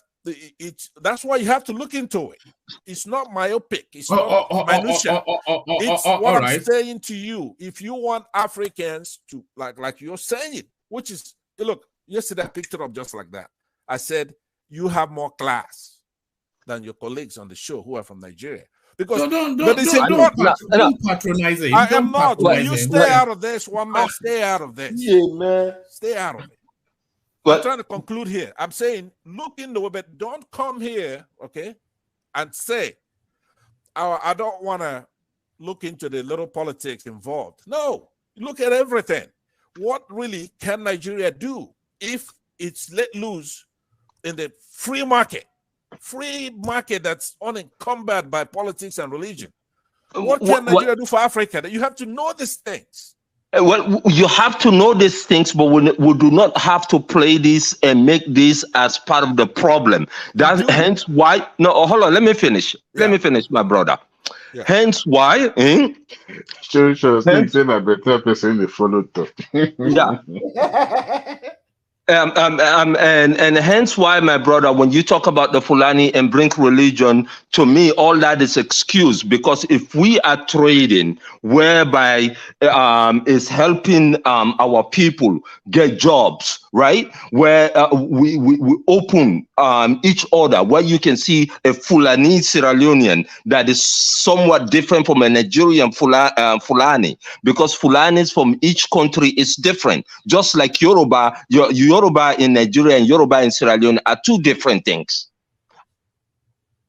that's why you have to look into it. It's not myopic. It's not minutia. It's what I'm saying to you. If you want Africans to, like you're saying, which is, look, yesterday I picked it up just like that. I said, you have more class than your colleagues on the show who are from Nigeria. Because don't patronize it. I am not. You stay out of this, one man. Stay out of this. Yeah, man. Stay out of it. I'm trying to conclude here. I'm saying, look in the way, but don't come here, okay, and say, I don't want to look into the little politics involved. No, look at everything. What really can Nigeria do if it's let loose in the free market that's unencumbered by politics and religion? What can Nigeria do for Africa? You have to know these things. Well, you have to know these things, but we do not have to play this and make this as part of the problem. That's hence why. No, hold on. Let me finish. Yeah. Let me finish, my brother. Yeah. Hence why. Sure. Say my better person they follow too. Yeah. And hence why, my brother, when you talk about the Fulani and bring religion, to me, all that is excuse, because if we are trading whereby is helping our people get jobs, right? Where we open each other, where you can see a Fulani Sierra Leonean that is somewhat different from a Nigerian Fulani, because Fulanis from each country is different. Just like Yoruba, Yoruba in Nigeria and Yoruba in Sierra Leone are two different things.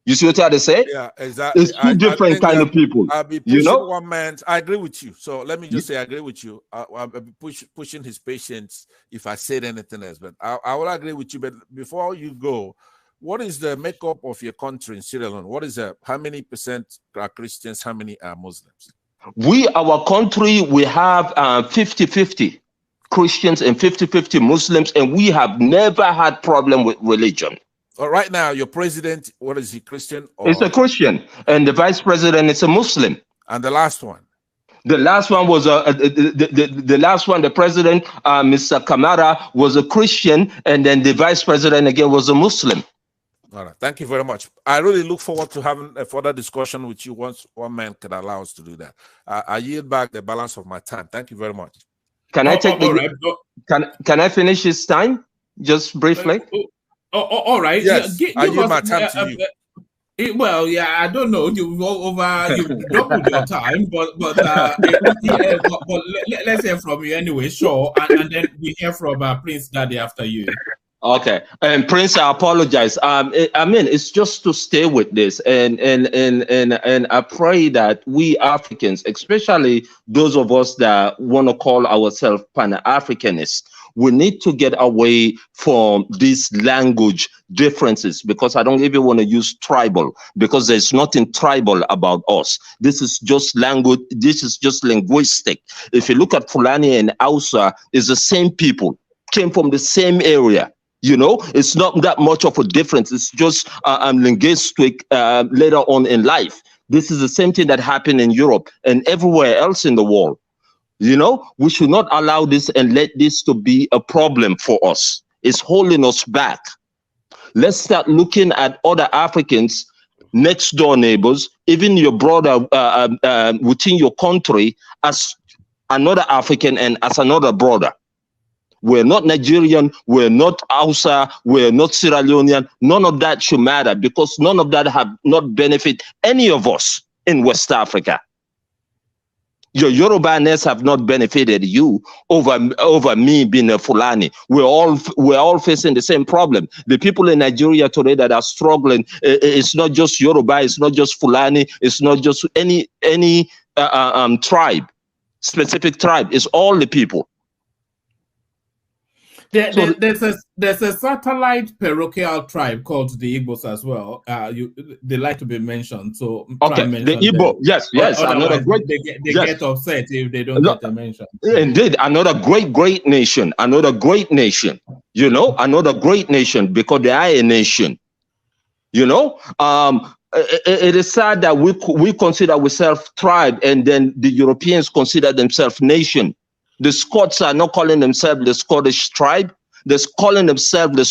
You see what I say? Yeah, exactly. It's two different kind of people. I'll be pushing one man. I agree with you. So let me just say I agree with you. I'll be pushing his patience if I said anything else. But I will agree with you. But before you go, what is the makeup of your country in Sierra Leone? What is how many percent are Christians? How many are Muslims? Our country, we have 50-50 Christians and 50-50 Muslims, and we have never had problem with religion. Right now, your president, what is he, Christian? It's a Christian, and the vice president is a Muslim. And the last one? The last one was the president, Mr. Kamara, was a Christian, and then the vice president again was a Muslim. All right. Thank you very much. I really look forward to having a further discussion with you once one man can allow us to do that. I yield back the balance of my time. Thank you very much. Can I take Can I finish this time? Just briefly. All right. Yes. Yeah, I yield my time to you. Well, yeah, I don't know. You doubled your time, but let's hear from you anyway. Sure, and then we hear from Prince Daddy after you. Okay, and Prince, I apologize. I mean, it's just to stay with this, and I pray that we Africans, especially those of us that want to call ourselves Pan-Africanists, we need to get away from these language differences, because I don't even want to use tribal, because there's nothing tribal about us. This is just language. This is just linguistic. If you look at Fulani and Hausa, it's the same people, came from the same area. You know, it's not that much of a difference. It's just linguistic later on in life. This is the same thing that happened in Europe and everywhere else in the world. You know, we should not allow this and let this to be a problem for us. It's holding us back. Let's start looking at other Africans, next door neighbors, even your brother within your country as another African and as another brother. We're not Nigerian, we're not Hausa, we're not Sierra Leonean. None of that should matter, because none of that have not benefit any of us in West Africa. Your Yoruba-ness have not benefited you over me being a Fulani. We're all facing the same problem. The people in Nigeria today that are struggling, it's not just Yoruba, it's not just Fulani, it's not just any tribe, specific tribe. It's all the people. There's a satellite parochial tribe called the Igbos as well. They like to be mentioned. So okay, the Igbo, yes. Another great. They get upset if they don't get a mention. Indeed, another great nation. Another great nation. You know, another great nation, because they are a nation. You know, it is sad that we consider ourselves tribe, and then the Europeans consider themselves nation. The Scots are not calling themselves the Scottish tribe. They're calling themselves the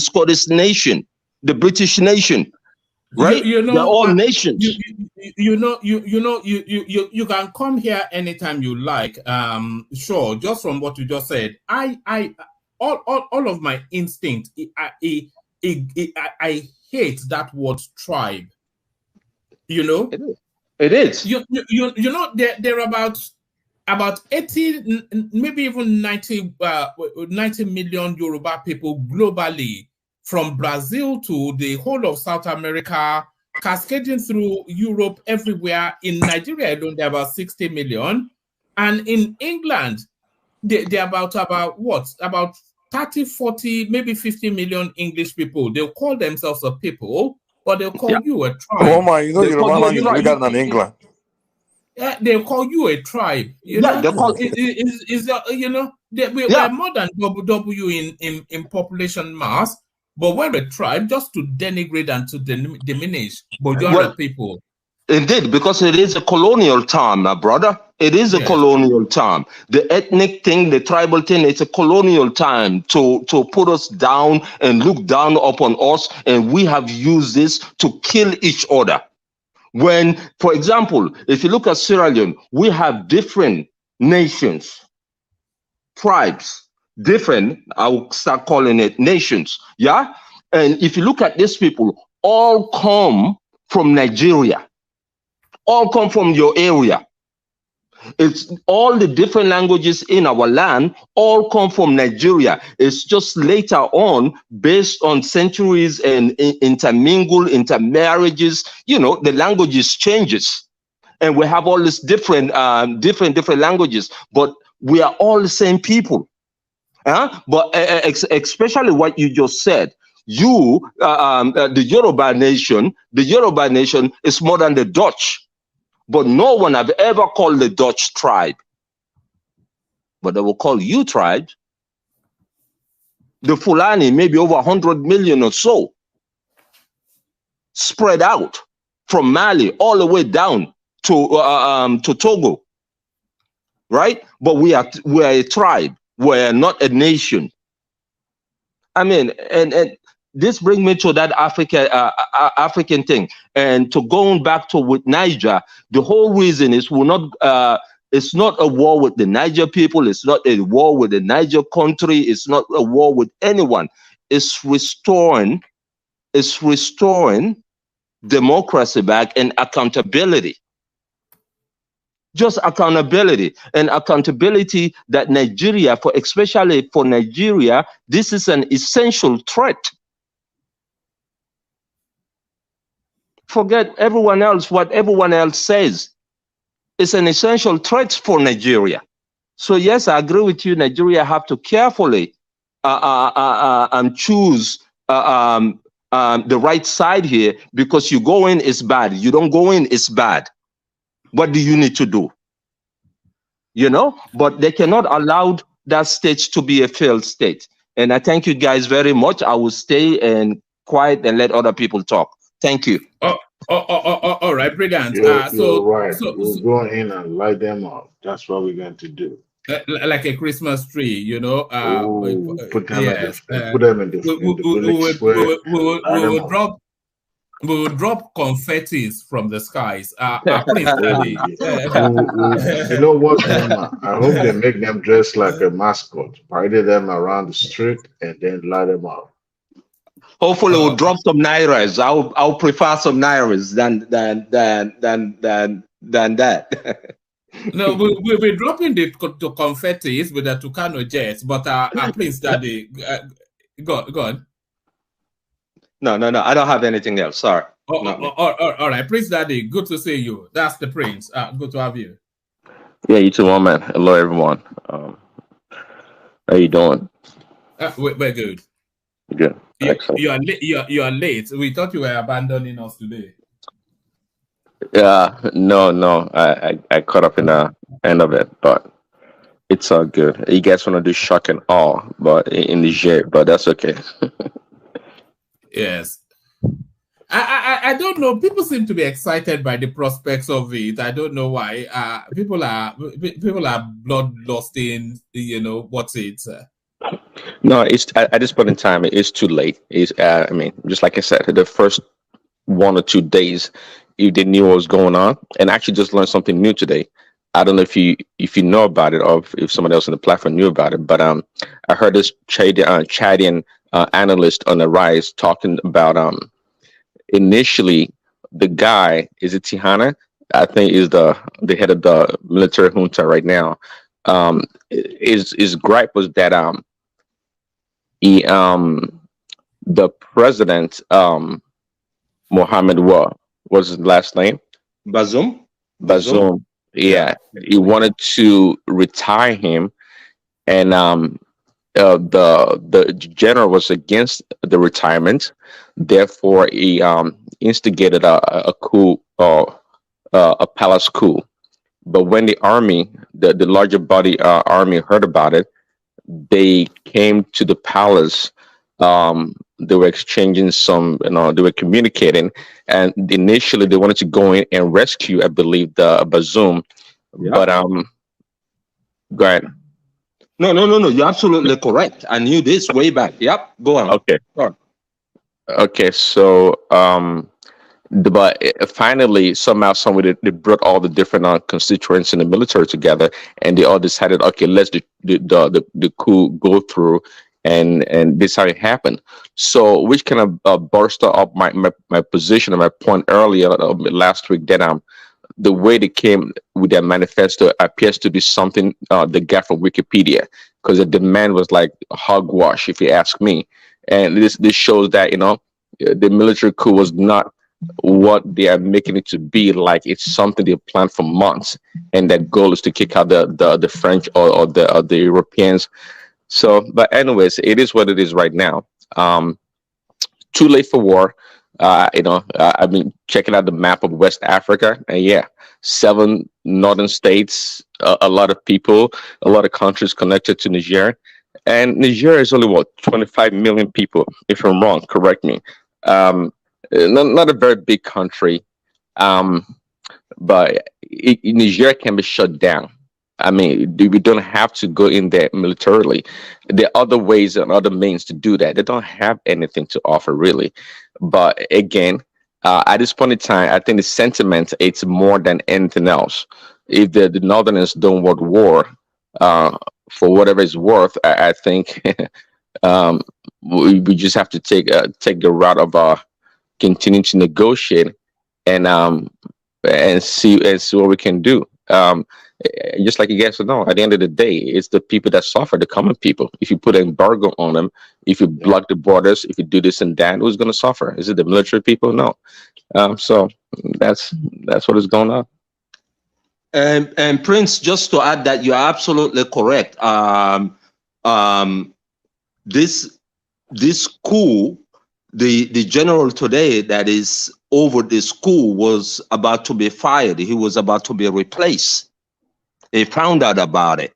Scottish nation, the British nation, right? You know, they're all nations. You can come here anytime you like. Sure, just from what you just said, all of my instinct, I hate that word tribe. You know, it is. You know, they're about 80, maybe even 90 million Yoruba people globally, from Brazil to the whole of South America, cascading through Europe, everywhere. In Nigeria alone, there are about 60 million. And in England, they're about what? About 30, 40, maybe 50 million English people. They'll call themselves a people, but they'll call you a tribe. Oh my, you know, Yoruba land is bigger than England. Yeah, they'll call you a tribe. You know, we're more than W in population mass, but we're a tribe just to denigrate and to diminish majority of people. Indeed, because it is a colonial term, my brother. It is a colonial term. The ethnic thing, the tribal thing, it's a colonial term to put us down and look down upon us, and we have used this to kill each other. When, for example, if you look at Sierra Leone, we have different nations, tribes, different, I will start calling it nations, yeah? And if you look at these people, all come from Nigeria, all come from your area. It's all the different languages in our land all come from Nigeria. It's just later on, based on centuries and intermarriages, you know, the languages changes, and we have all these different languages, but we are all the same people. But especially what you just said, the Yoruba nation is more than the Dutch. But no one have ever called the Dutch tribe. But they will call you tribe. The Fulani, maybe over 100 million or so, spread out from Mali all the way down to Togo, right? But we are a tribe. We are not a nation. I mean, and this brings me to that African thing. And to going back to with Niger, the whole reason is it's not a war with the Niger people. It's not a war with the Niger country. It's not a war with anyone. It's restoring democracy back and accountability. Just accountability, and accountability that Nigeria, especially for Nigeria, this is an essential threat. Forget everyone else, what everyone else says. It's an essential threat for Nigeria. So yes, I agree with you. Nigeria have to carefully choose the right side here, because you go in, it's bad. You don't go in, it's bad. What do you need to do? You know, but they cannot allow that state to be a failed state. And I thank you guys very much. I will stay and quiet and let other people talk. Thank you. All right, brilliant. You're right. We'll go in and light them up. That's what we're going to do. Like a Christmas tree, you know. Put them in the village square. We will drop confettis from the skies. Prince Daddy. You know what, Mama? I hope they make them dress like a mascot, parade them around the street, and then light them up. Hopefully, we'll drop some nairas. I'll prefer some nairas than that. No, we'll be dropping the confettis with the Tucano jets, but Prince Daddy, go on. No, I don't have anything else. Sorry. All right, Prince Daddy, good to see you. That's the Prince. Good to have you. Yeah, you too, man. Hello, everyone. How you doing? We're good. Good. Excellent. You are late. We thought you were abandoning us today. Yeah, no. I caught up in the end of it, but it's all good. You guys want to do shock and awe, but in Niger, but that's okay. Yes. I don't know. People seem to be excited by the prospects of it. I don't know why. People are bloodlusting. You know what's it? No, it's at this point in time, it's too late. I mean, just like I said, the first 1 or 2 days, if they knew what was going on, and I actually just learned something new today. I don't know if you know about it, or if somebody else on the platform knew about it, but I heard this Chadian analyst on the rise talking about initially the guy, is it Tihana? I think is the head of the military junta right now. His gripe was that the president Mohammed was his last name? Bazoum. Yeah, he wanted to retire him, and the general was against the retirement. Therefore, he instigated a coup, a palace coup. But when the army, the larger body army, heard about it, they came to the palace. They were exchanging some, they were communicating, and initially they wanted to go in and rescue, I believe, the Bazoum. Yeah. But go ahead. No, you're absolutely correct. I knew this way back. Yep, go on. Okay. Okay, so but finally, somehow, somebody they brought all the different constituents in the military together, and they all decided, okay, let's the coup go through, and this is how it happened. So, which kind of bolster up my position and my point earlier last week that the way they came with their manifesto appears to be something they got from Wikipedia, because the demand was like hogwash, if you ask me. And this shows that the military coup was not what they are making it to be. Like, it's something they planned for months, and that goal is to kick out the French or the Europeans. So, but anyways, it is what it is right now. Too late for war. I've been checking out the map of West Africa, and 7 northern states, a lot of people, a lot of countries connected to Niger. And Niger is only 25 million people. If I'm wrong, correct me. Not a very big country, but Niger can be shut down. I mean, we don't have to go in there militarily. There are other ways and other means to do that. They don't have anything to offer really. But again, at this point in time, I think the sentiment it's more than anything else. If the Northerners don't want war, for whatever it's worth, I think we just have to take the route of continuing to negotiate and see what we can do. Just like you guys know, at the end of the day, it's the people that suffer, the common people. If you put an embargo on them, if you block the borders, if you do this and that, who's going to suffer? Is it the military people? No. So that's what is going on. And Prince, just to add that you're absolutely correct. This coup, the general today that is over this coup was about to be fired. He was about to be replaced. He found out about it.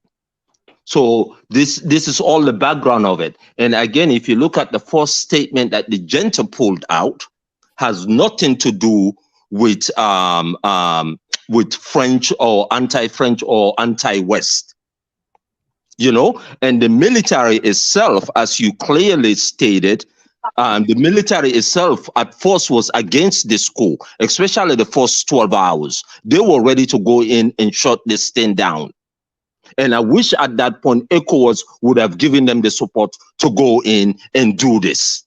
So this is all the background of it. And again, if you look at the first statement that the junta pulled out, has nothing to do with French or anti-French or anti-West. You know, and the military itself, as you clearly stated, the military itself at first was against this coup, especially the first 12 hours. They were ready to go in and shut this thing down. And I wish at that point ECOWAS would have given them the support to go in and do this.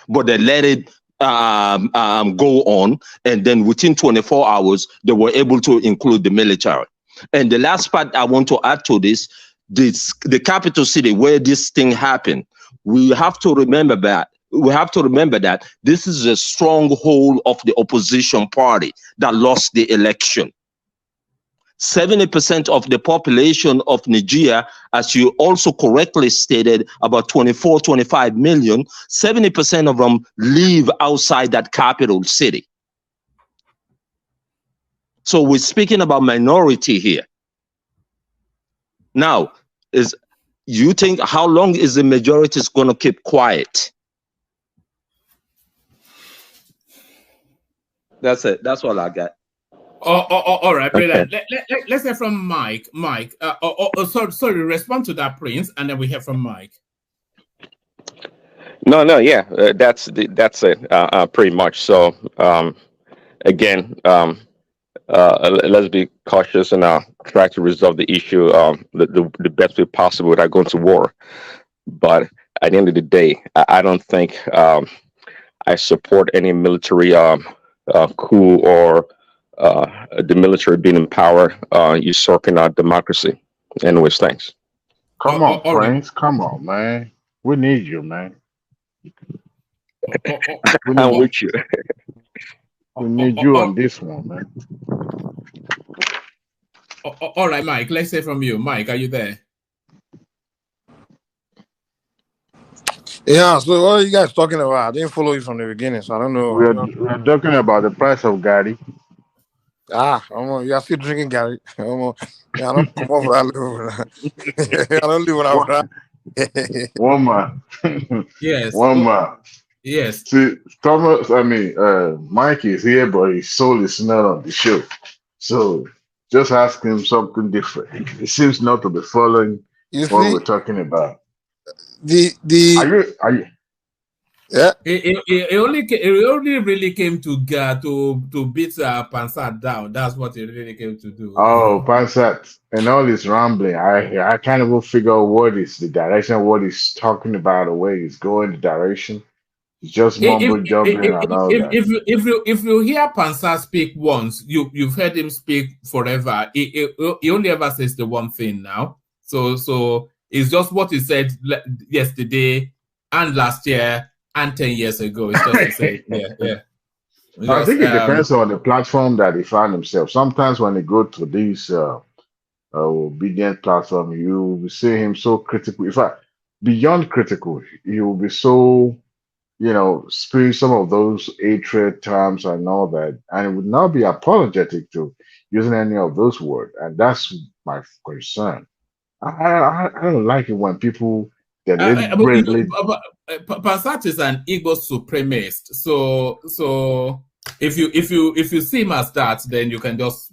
But they let it go on, and then within 24 hours, they were able to include the military. And the last part I want to add to this, the capital city where this thing happened, we have to remember that. We have to remember that this is a stronghold of the opposition party that lost the election. 70% of the population of Niger, as you also correctly stated, about 24, 25 million, 70% of them live outside that capital city. So we're speaking about minority here. Now, you think how long is the majority going to keep quiet? That's it. That's all I got. All right, Okay. brother. Let's hear from Mike. Mike, sorry, respond to that, Prince, and then we hear from Mike. No, yeah, that's it, pretty much. So again, let's be cautious and try to resolve the issue the best way possible without going to war. But at the end of the day, I don't think I support any military coup or the military being in power, usurping our democracy. Anyways, thanks. Come on, Prince. Come on, man. We need you, man. I'm with you. We need you on this one, man. All right, Mike, let's hear from you. Mike, are you there? Yeah, so what are you guys talking about? I didn't follow you from the beginning, so I don't know. We're talking about the price of Gary. You are still drinking Gary. I don't come over that level. I don't live without that. One man. Yes. One man. Yes. See, Thomas, Mike is here, but his soul is not on the show. So just ask him something different. He seems not to be following what we're talking about. Are you? Yeah. It only really came to beat Pansat down. That's what it really came to do. Oh, Pansat and all this rambling. I can't even figure out what is the direction, what he's talking about, the way he's going, the direction. It's just mumbo jumbling and all that. If you hear Pansat speak once, you've heard him speak forever. He only ever says the one thing now. So it's just what he said yesterday and last year and 10 years ago. It's just to say, yeah. I think it depends on the platform that he found himself. Sometimes when he go to these obedient platform, you will see him so critical. In fact, beyond critical, he will be so, spewing some of those hatred terms and all that, and it would not be apologetic to using any of those words. And that's my concern. I don't like it when people deliberately. Pansat is an ego supremacist. So if you see him as that, then you can just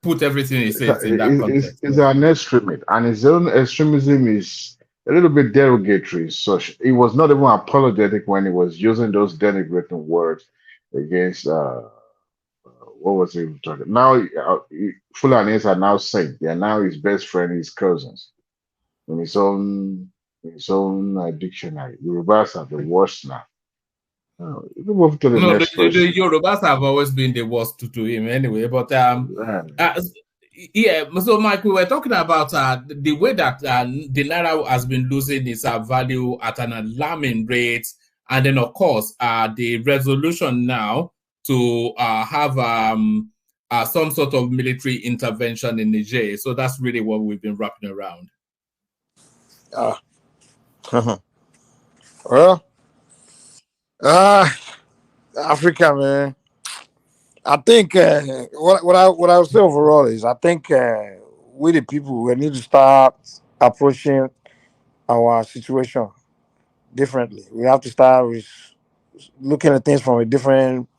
put everything he says in that context. It's an extremist, and his own extremism is a little bit derogatory. So he was not even apologetic when he was using those denigrating words against what was he talking? Now Fulanis are now saying they are now his best friend, his cousins, in his own dictionary. Yorubas are the worst now. Move to the next the question. Yorubas have always been the worst to him anyway. But yeah, so Mike, we were talking about the way that the Naira has been losing its value at an alarming rate. And then, of course, the resolution now to have some sort of military intervention in Niger. So that's really what we've been wrapping around. Well, Africa, man. I think what I would say overall is I think we the people we need to start approaching our situation differently. We have to start with looking at things from a different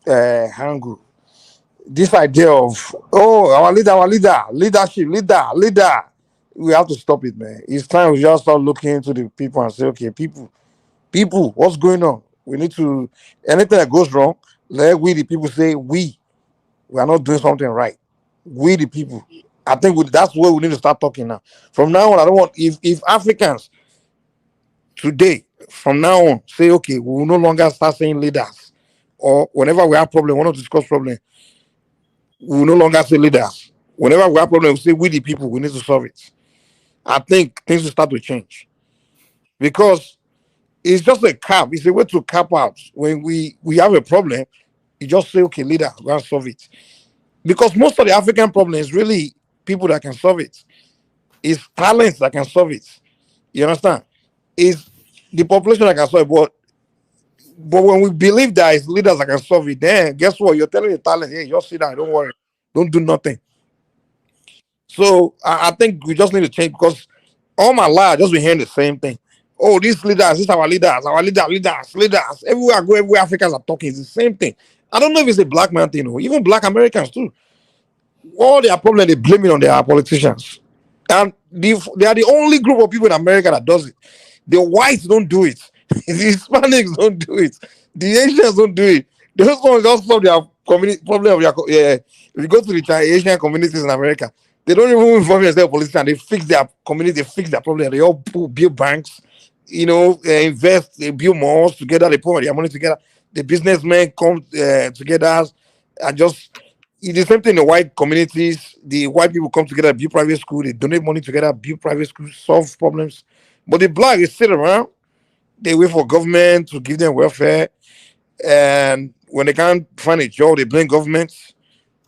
angle. This idea of our leadership, leader, we have to stop it, man. It's time we just start looking into the people and say, okay, people, what's going on? We need to anything that goes wrong, let we the people say we are not doing something right. We the people. I think that's where we need to start talking now. From now on, I don't want if Africans today, from now on, say okay, we will no longer start saying leaders, or whenever we have problem, we want to discuss problem, we will no longer say leaders. Whenever we have problem, we say we the people, we need to solve it. I think things will start to change because it's just a cap. It's a way to cap out when we have a problem. You just say okay, leader, go and solve it. Because most of the African problem is really people that can solve it. It's talents that can solve it. You understand? It's the population that can solve it. But when we believe that it's leaders that can solve it, then guess what? You're telling the talent, hey, just sit down, don't worry, don't do nothing. So I think we just need to change because all my life I've just been hearing the same thing. Oh, these leaders, these are our leaders, leaders. Everywhere I go, everywhere Africans are talking, it's the same thing. I don't know if it's a black man thing, or even black Americans too. All their problem they blame it on their politicians. And they are the only group of people in America that does it. The whites don't do it. The Hispanics don't do it. The Asians don't do it. Those ones just solve their community problem. If you go to the Asian communities in America, they don't even involve themselves in politics. They fix their community, they fix their problem. They all build banks, invest, they build malls together, they put their money together. The businessmen come together and just it's the same thing in the white communities. The white people come together, build private school, they donate money together, build private schools, solve problems. But the black is sit around, they wait for government to give them welfare. And when they can't find a job, they blame government.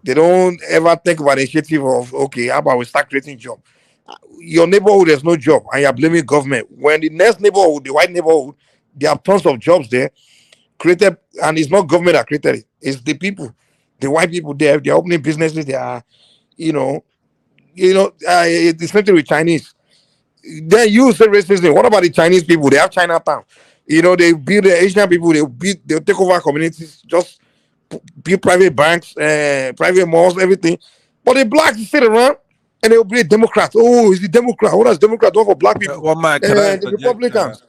They don't ever think about the initiative of, okay, how about we start creating jobs? Your neighborhood, there's no job, and you're blaming government. When the next neighborhood, the white neighborhood, there are tons of jobs there created, and it's not government that created it, it's the people. The white people there, they're opening businesses. They are, it's the same thing with Chinese. Then you say racism. What about the Chinese people? They have Chinatown. They build the Asian people. They'll take over communities. Just build private banks, private malls, everything. But the blacks sit around and they'll be Democrats. Oh, it's the Democrat. What does Democrat do for black people? The Republicans.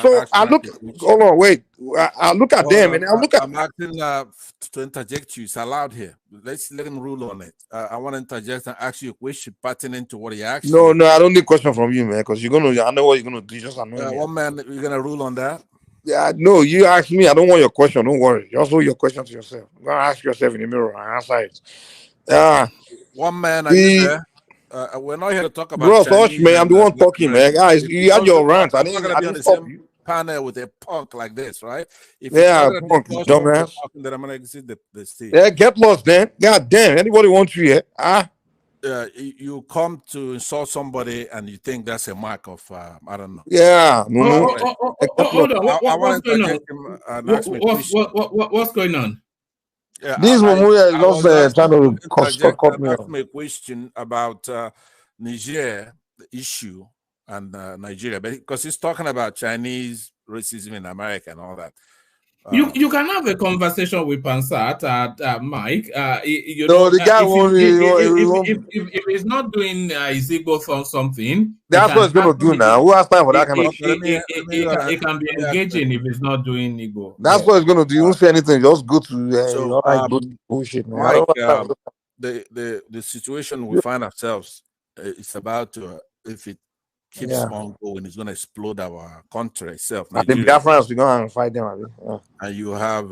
So I look. Hold on, wait. I look at them and I look at. I'm asking to interject you. It's allowed here. Let him rule on it. I want to interject and ask you a question pertinent to what he asked. No, I don't need a question from you, man, because I know what you're gonna do. Just annoy me. One man, you're gonna rule on that. Yeah, no, you ask me. I don't want your question. Don't worry. Just hold your question to yourself. You're gonna ask yourself in the mirror and answer it. One man, are you there? We're not here to talk about. Bro, Tosh, man, I'm the one talking, man. Guys, you had your rant. I didn't stop you. Panel with a punk like this, right? If punk, dumbass. Then I'm gonna exit the stage. Yeah, get lost, man. God damn, anybody wants you here? You come to insult somebody and you think that's a mark of I don't know. Yeah. Hold on. What's going on? What's going on? Yeah, this one we are just trying to cut me off. Ask me a question about Niger, the issue, and Nigeria, because he's talking about Chinese racism in America and all that. You can have a conversation with Pansat at Mike. You No, know, the guy won't. if he's not doing his ego for something, That's what he's gonna do now. Who has time for that kind of shit? It can be engaging if he's not doing ego. That's what he's gonna do. You won't say anything. Just go to So, bullshit, man. Mike, the situation we find ourselves, it's about to, if it keeps on going, it's going to explode our country itself. And the Biafrans, we're going to fight them. And you have,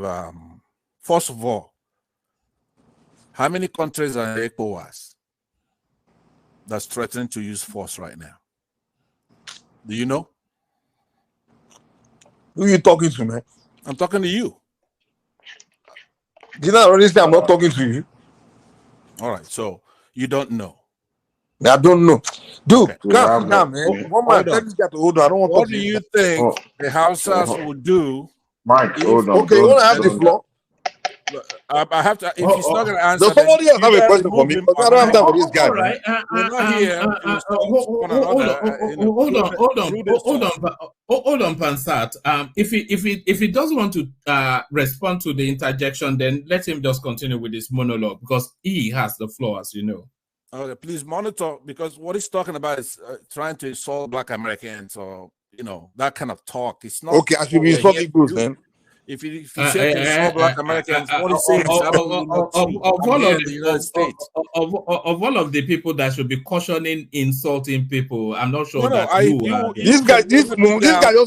first of all, how many countries are in ECOWAS that's threatening to use force right now? Do you know? Who are you talking to, man? I'm talking to you. Did I already say I'm not talking to you? All right, so you don't know. I don't know. Dude, calm down, man. Tell this guy to hold on. I don't want to. What do you think the Hausas will do? Mike, hold on. Okay, you want to have the floor? I have to. If he's not going to answer, does somebody else have a question for me? Because I don't have time for this guy. All right. Hold on, Pansat. If he doesn't want to respond to the interjection, then let him just continue with his monologue because he has the floor, as you know. Okay, please monitor, because what he's talking about is trying to insult Black Americans or that kind of talk. It's not okay. I should be insulting Bruce then. If you say to insult Black Americans, what he's saying is of all of the people that should be cautioning insulting people, I'm not sure that this guy just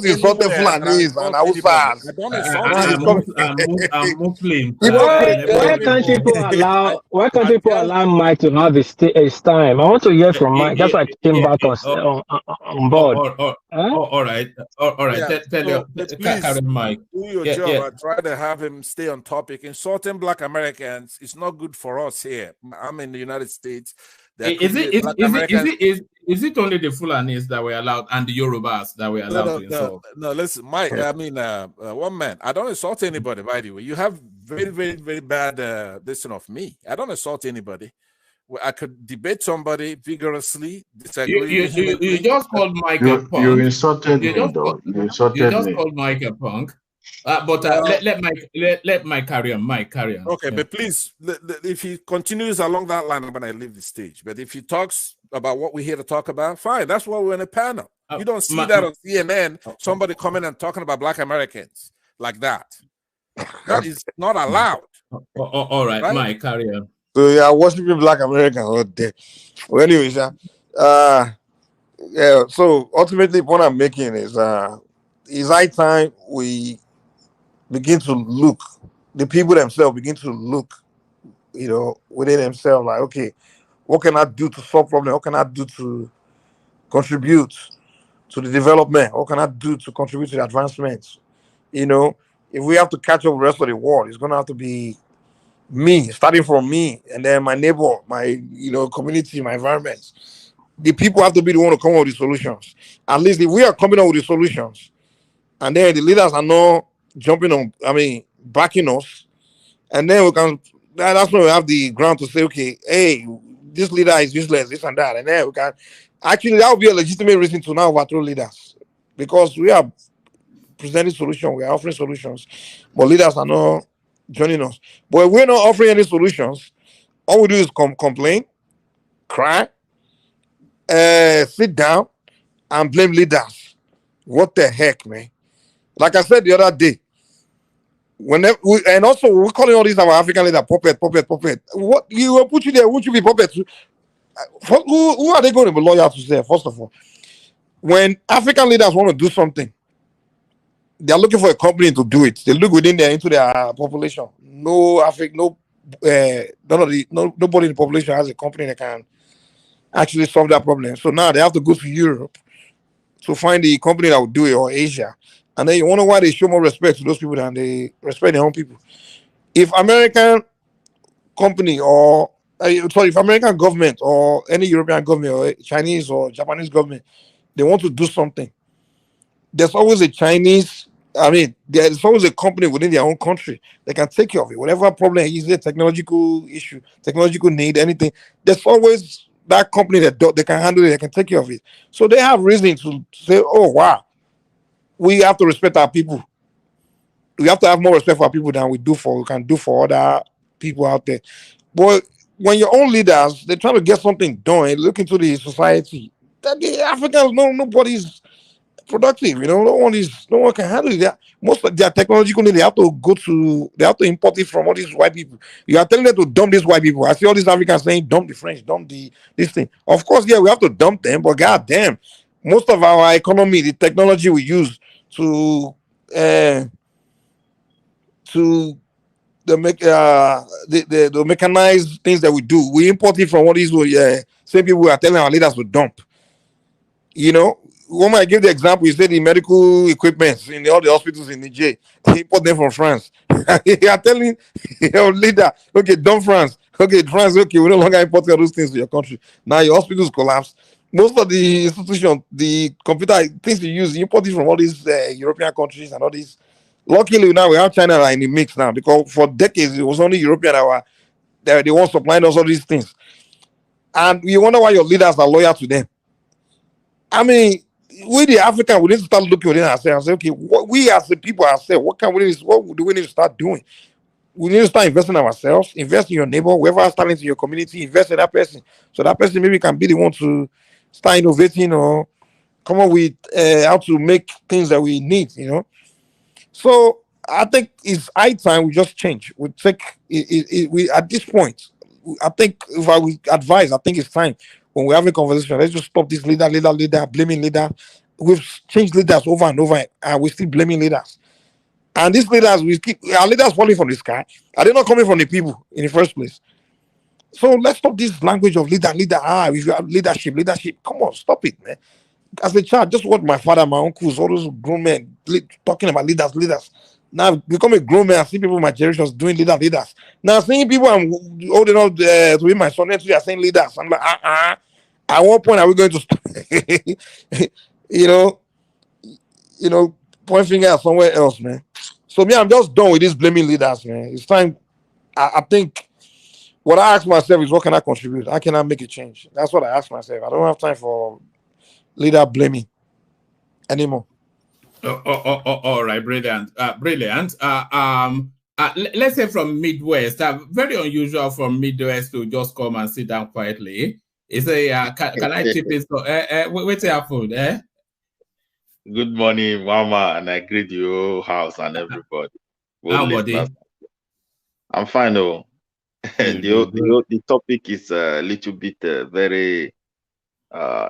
insulted Fulanis and Hausas. I'm Muslim. Why can't people allow Mike to have his time? I want to hear from Mike. That's why I came back on board. All right. Tell your Mike. Do your job. I try to have him stay on topic. Insulting Black Americans is not good for us here. I'm in the United States. Is it only the Fulanis that were allowed and the Yorubas that were allowed to insult? No, listen, Mike. I mean, one man. I don't insult anybody. By the way, you have very, very, very bad listening of me. I don't insult anybody. I could debate somebody vigorously, disagree. You just called Mike a punk. You insulted me, though. You just called Mike a punk. Let Mike carry on. Mike, carry on. Okay, but please, if he continues along that line, I'm going to leave the stage. But if he talks about what we're here to talk about, fine. That's why we're in a panel. You don't see that on CNN, somebody coming and talking about Black Americans like that. That is not allowed. All right, Mike, carry on. So yeah, worshiping Black Americans out there. Well, anyways, so ultimately, what I'm making is it's high time we begin to look. The people themselves begin to look, within themselves. Like, okay, what can I do to solve problems? What can I do to contribute to the development? What can I do to contribute to the advancements? If we have to catch up with the rest of the world, it's gonna have to be me, starting from me, and then my neighbor, my community, my environment. The people have to be the one to come up with the solutions. At least if we are coming up with the solutions, and then the leaders are not backing us, and then we can. That's when we have the ground to say, okay, hey, this leader is useless, this and that, and then we can. Actually, that would be a legitimate reason to now overthrow leaders, because we are presenting solutions, we are offering solutions, but leaders are not joining us. But if we're not offering any solutions, all we do is complain, cry, sit down, and blame leaders. What the heck, man? Like I said the other day, and also we're calling all these our African leaders puppet. What you will put you there? Won't you be puppet? Who are they going to be loyal to? Say, first of all, when African leaders want to do something, they are looking for a company to do it. They look into their population. Nobody in the population has a company that can actually solve that problem. So now they have to go to Europe to find the company that will do it, or Asia. And then you wonder why they show more respect to those people than they respect their own people. If American company if American government or any European government or Chinese or Japanese government, they want to do something, there's always there's always a company within their own country that can take care of it. Whatever problem is, a technological issue, technological need, anything, there's always that company that they can handle it, they can take care of it. So they have reason to say, oh, wow, we have to respect our people. we have to have more respect for our people than we can do for other people out there. But when your own leaders, they're trying to get something done, look into the society. That the Africans, nobody's productive. No one can handle it. Most of their technological need, they have to import it from all these white people. You are telling them to dump these white people. I see all these Africans saying dump the French, dump this thing. Of course, yeah, we have to dump them, but goddamn, most of our economy, the technology we use uh, to the mechanized things that we do, we import it from all these same people who are telling our leaders to dump. One might give the example, you say the medical equipment in all the hospitals in Niger, they import them from France. You are telling your leader, okay, dump France. Okay, France, okay, we no longer import all those things to your country. Now your hospitals collapse. Most of the institutions, the computer things you use, you import it from all these European countries and all these. Luckily, now we have China in the mix now, because for decades it was only European that they weren't supplying us all these things. And you wonder why your leaders are loyal to them. I mean, we the African, we need to start looking within ourselves and say, okay, what we as the people ourselves, what do we need to start doing? We need to start investing in ourselves, invest in your neighbor, whoever has talent in your community, invest in that person. So that person maybe can be the one to start innovating or come up with how to make things that we need, So I think it's high time we just change. We take we at this point. I think if I would advise, I think it's time when we have a conversation. Let's just stop this leader, blaming leader. We've changed leaders over and over, and we're still blaming leaders. And these leaders, our leaders falling from the sky. Are they not coming from the people in the first place? So let's stop this language of leader. If you have leadership. Come on, stop it, man. As a child, just what my father, my uncles, all those grown men talking about leaders. Now I've become a grown man. I see people in my generations doing leaders. Now seeing people I'm old enough to be my son, they are saying leaders. I'm like, At what point are we going to stop? you know, point finger at somewhere else, man. So me, I'm just done with this blaming leaders, man. It's time. I think what I ask myself is, what can I contribute? How can I make a change? That's what I ask myself. I don't have time for leader blaming anymore. All right, brilliant. Let's say from Midwest, very unusual from Midwest to just come and sit down quietly. It's can I chip in? What's your food? Good morning, Mama, and I greet you, house, and everybody. I'm fine, though. The topic is a little bit very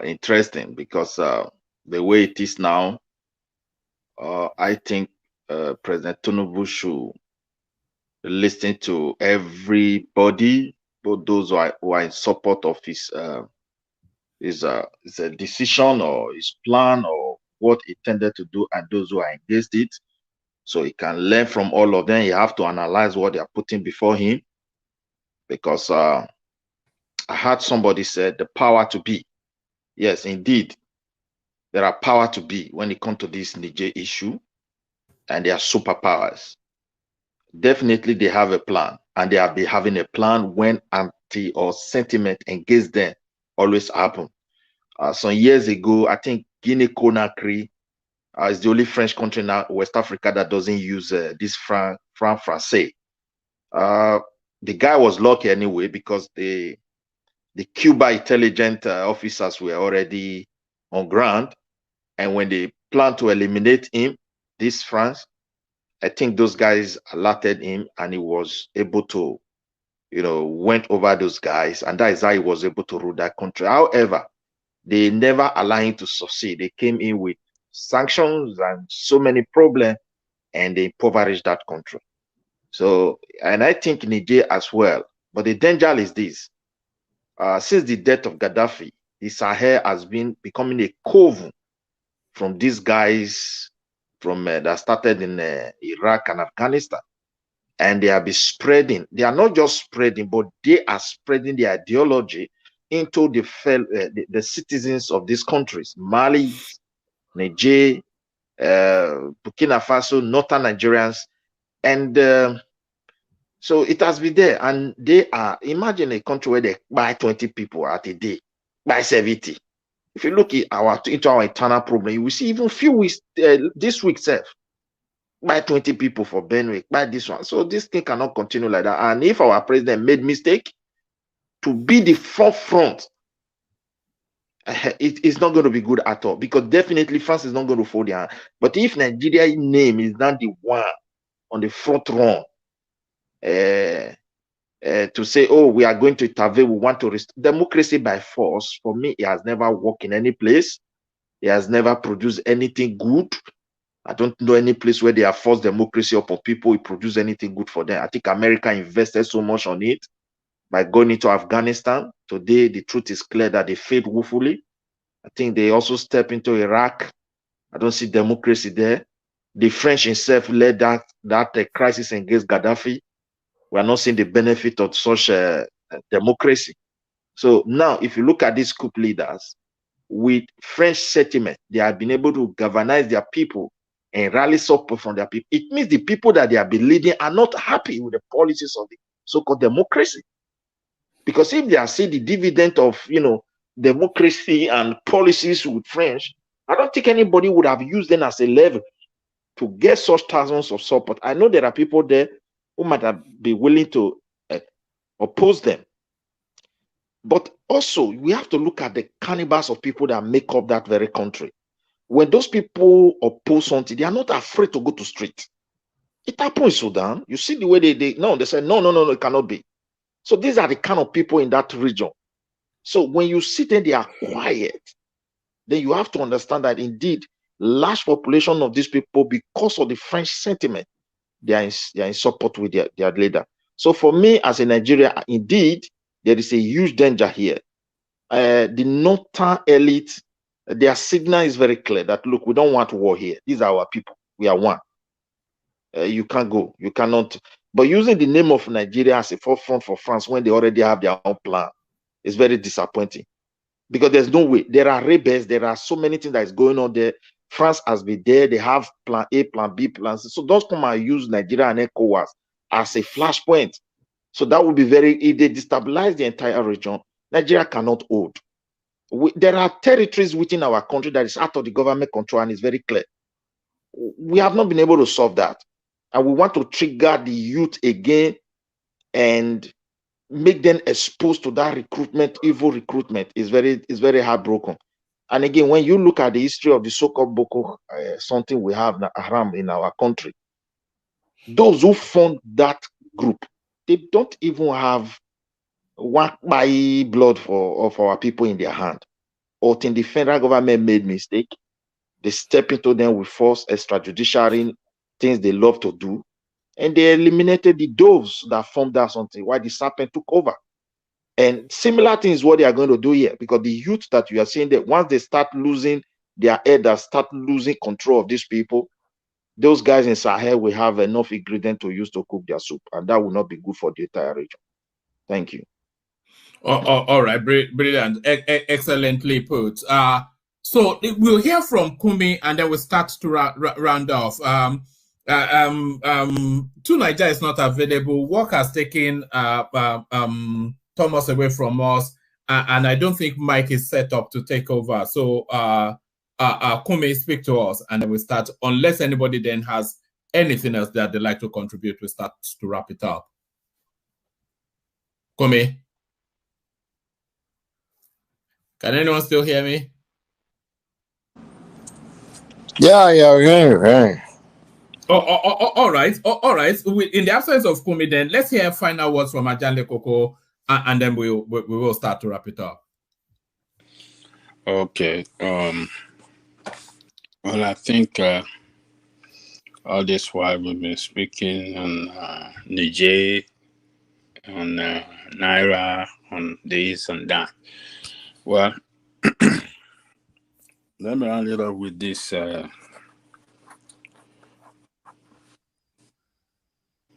interesting because the way it is now, I think President Tinubu should listen to everybody, both those who are in support of his decision or his plan or what he intended to do, and those who are against it. So he can learn from all of them. You have to analyze what they are putting before him. Because I heard somebody said the power to be. Yes, indeed. There are power to be when it comes to this Niger issue, and they are superpowers. Definitely they have a plan, and they have been having a plan when anti or sentiment against them always happen. Some years ago, I think Guinea-Conakry is the only French country now, West Africa, that doesn't use this franc français. The guy was lucky anyway, because the Cuba intelligence officers were already on ground, and when they planned to eliminate him, this France, I think those guys alerted him, and he was able to, went over those guys, and that is how he was able to rule that country. However, they never allowed him to succeed. They came in with sanctions and so many problems, and they impoverished that country. So, and I think Niger as well. But the danger is this. Since the death of Gaddafi, the Sahel has been becoming a coven from these guys that started in Iraq and Afghanistan. And they have been spreading. They are not just spreading, but they are spreading their ideology into the citizens of these countries. Mali, Niger, Burkina Faso, northern Nigerians. And so it has been there. And they are, imagine a country where they buy 20 people at a day, buy 70. If you look into our internal problem, you will see even few weeks, this week itself, buy 20 people for Benwick, buy this one. So this thing cannot continue like that. And if our president made mistake to be the forefront, it's not going to be good at all, because definitely France is not going to fold their hand. But if Nigeria's name is not the one on the front run, to say, oh, we are going to intervene, we want to restore democracy by force, for me, it has never worked in any place. It has never produced anything good. I don't know any place where they have forced democracy upon people, it produce anything good for them. I think America invested so much on it by going into Afghanistan. Today, the truth is clear that they failed woefully. I think they also stepped into Iraq. I don't see democracy there. The French itself led that crisis against Gaddafi. We are not seeing the benefit of such democracy. So now, if you look at these coup leaders, with French sentiment, they have been able to galvanize their people and rally support from their people. It means the people that they have been leading are not happy with the policies of the so-called democracy. Because if they are seeing the dividend of, democracy and policies with French, I don't think anybody would have used them as a level to get such thousands of support. I know there are people there who might have been willing to oppose them. But also, we have to look at the cannibals of people that make up that very country. When those people oppose something, they are not afraid to go to street. It happened in Sudan. You see the way they say, no, it cannot be. So these are the kind of people in that region. So when you sit there, they are quiet. Then you have to understand that indeed, large population of these people, because of the French sentiment, they are in support with their leader. So for me, as a Nigerian, indeed, there is a huge danger here. The northern elite, their signal is very clear that, look, we don't want war here. These are our people. We are one. You can't go. You cannot. But using the name of Nigeria as a forefront for France when they already have their own plan is very disappointing. Because there's no way. There are rebels. There are so many things that is going on there. France has been there. They have plan A, plan B, plan C. So don't come and use Nigeria and ECOWAS as a flashpoint. So that would be if they destabilize the entire region, Nigeria cannot hold. There are territories within our country that is out of the government control, and it's very clear. We have not been able to solve that. And we want to trigger the youth again and make them exposed to that recruitment, evil recruitment. Is very heartbroken. And again, when you look at the history of the so-called Boko, something we have Haram in our country, those who formed that group, they don't even have one by blood of our people in their hand. Or think the federal government made mistake, they step into them with force, extrajudiciary, things they love to do, and they eliminated the doves that formed that something while the serpent took over. And similar things what they are going to do here, because the youth that you are seeing that once they start losing their head, that start losing control of these people, those guys in Sahel will have enough ingredient to use to cook their soup, and that will not be good for the entire region. Thank you. All right, brilliant, excellently put. So we'll hear from Kumi, and then we'll start to round off. To Niger is not available. Work has taken Thomas away from us, and I don't think Mike is set up to take over. So Kumi, speak to us, and then we start. Unless anybody then has anything else that they'd like to contribute, we start to wrap it up. Kumi. Can anyone still hear me? Yeah. All right. In the absence of Kumi, then let's hear final words from Ajale Koko, and then we will start to wrap it up. Okay. Well, I think all this while we've been speaking on Niger, on Naira, on this and that. Well, let me round it up with this.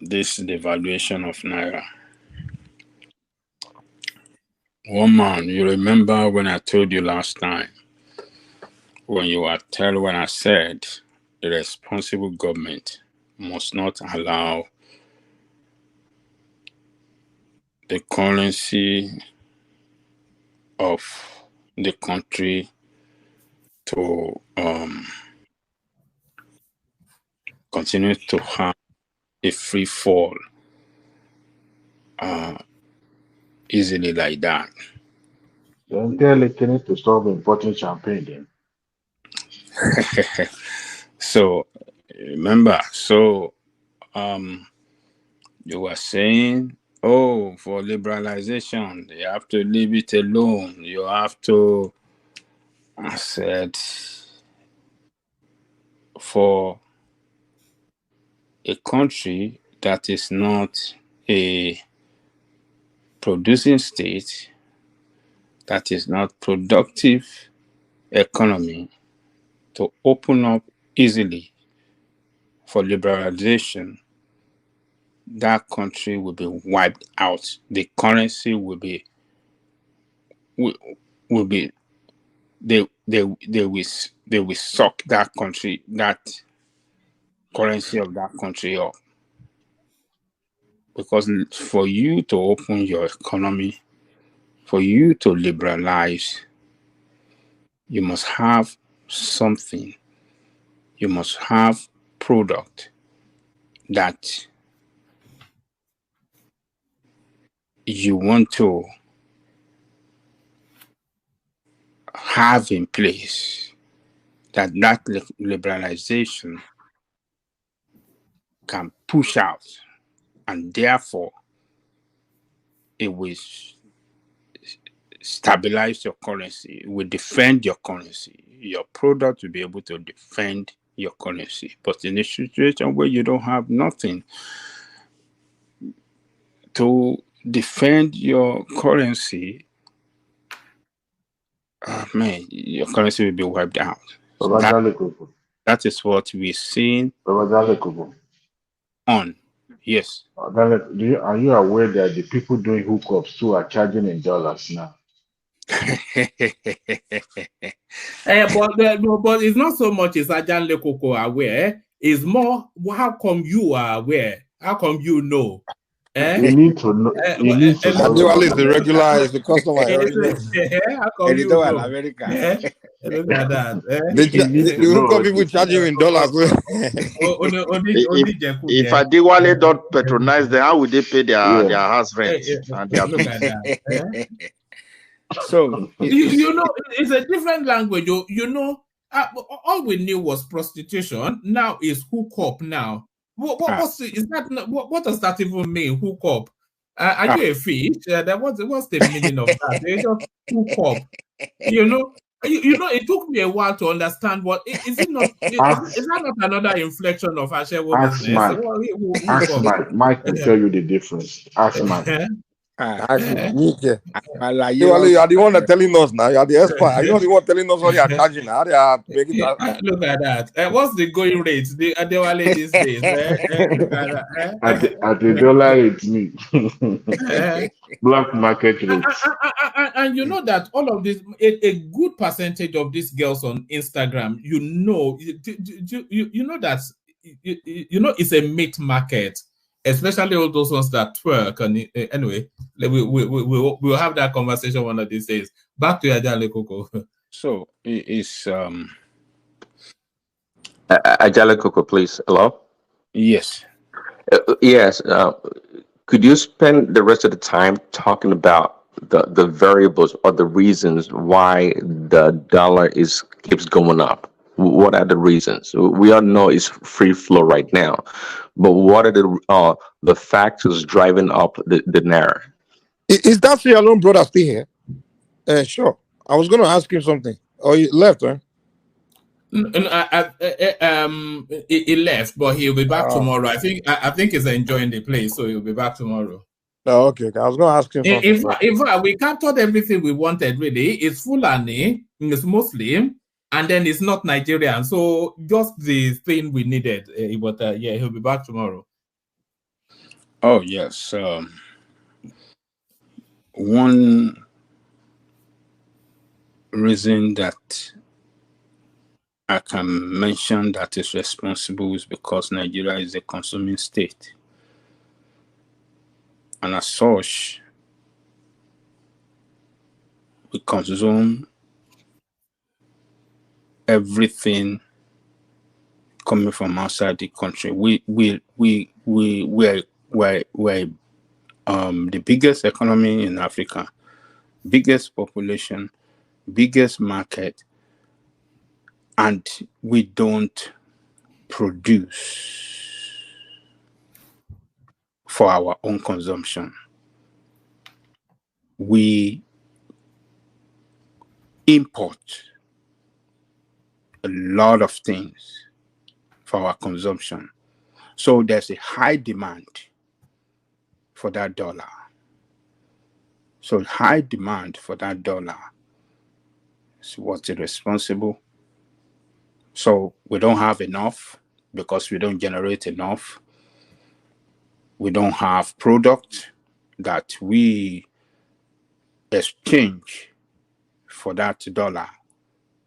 This devaluation of Naira. Woman, you remember when I told you last time, when I said the responsible government must not allow the currency of the country to continue to have a free fall easily like that. Then tell Ekene to stop importing champagne then. So remember, you were saying, oh, for liberalization, you have to leave it alone. You have to, I said, for a country that is not a producing state, that is not productive economy, to open up easily for liberalization, that country will be wiped out. The currency will be they will suck that country, that currency of that country up. Because for you to open your economy, for you to liberalize, you must have something. You must have product that you want to have in place, that liberalization can push out, and therefore it will stabilize your currency, it will defend your currency. Your product will be able to defend your currency. But in a situation where you don't have nothing to defend your currency, man, your currency will be wiped out. So that is what we're seeing on. Yes. Are you aware that the people doing hookups too are charging in dollars now? But it's not so much is Ajan Lekoko aware. It's more how come you are aware? How come you know? You need to know. You need to know. Adewale is the regular, is the customer. How come you know? Look at that. The hookup people charge you in dollars. If Adewale don't patronize them, how would they pay their house rent and their look at that. So you know, it's a different language. You know, all we knew was prostitution. Now is hookup. Now, what does that even mean? Hookup. Are you a fish? What's the meaning of that? They just hookup. You know, it took me a while to understand what is it not? Is that not another inflection of Ashewo business? Ask Mike. Mike will tell you the difference. Ask Mike. You are the one that telling us now. You are the expert. Are you not the one telling us what you are charging now? Look at that. What's the going rate? The Adewale these days. Look at that. At the dollar, it's me. Black market rates. And you know that all of this, a good percentage of these girls on Instagram, you know that it's a meat market. Especially all those ones that twerk. And anyway, we'll have that conversation one of these days. Back to Ajale Koko. So it's Ajale Koko, please. Hello. Yes. Yes. Could you spend the rest of the time talking about the variables or the reasons why the dollar keeps going up? What are the reasons? We all know it's free flow right now, but what are the factors driving up the naira? Is that your alone brother still here? Sure. I was going to ask him something. Oh, he left, right? He left, but he'll be back tomorrow. I think he's enjoying the place, so he'll be back tomorrow. Oh, okay. I was going to ask him something. In fact, we captured everything we wanted, really. It's Fulani, it's Muslim, and then it's not Nigerian. So just the thing we needed. But he'll be back tomorrow. Oh, yes. One reason that I can mention that is responsible is because Nigeria is a consuming state. And as such, we consume everything coming from outside the country. We're the biggest economy in Africa, biggest population, biggest market, and we don't produce for our own consumption. We import a lot of things for our consumption. So there's a high demand for that dollar. So high demand for that dollar is what's irresponsible. So we don't have enough because we don't generate enough. We don't have product that we exchange for that dollar.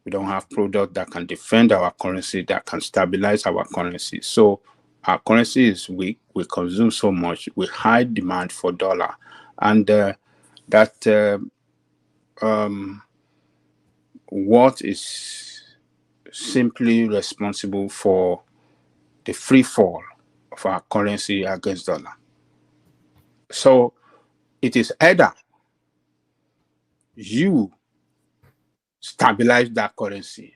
We don't have product that can defend our currency, that can stabilize our currency. So our currency is weak. We consume so much with high demand for dollar. And what is simply responsible for the free fall of our currency against dollar. So it is either you stabilize that currency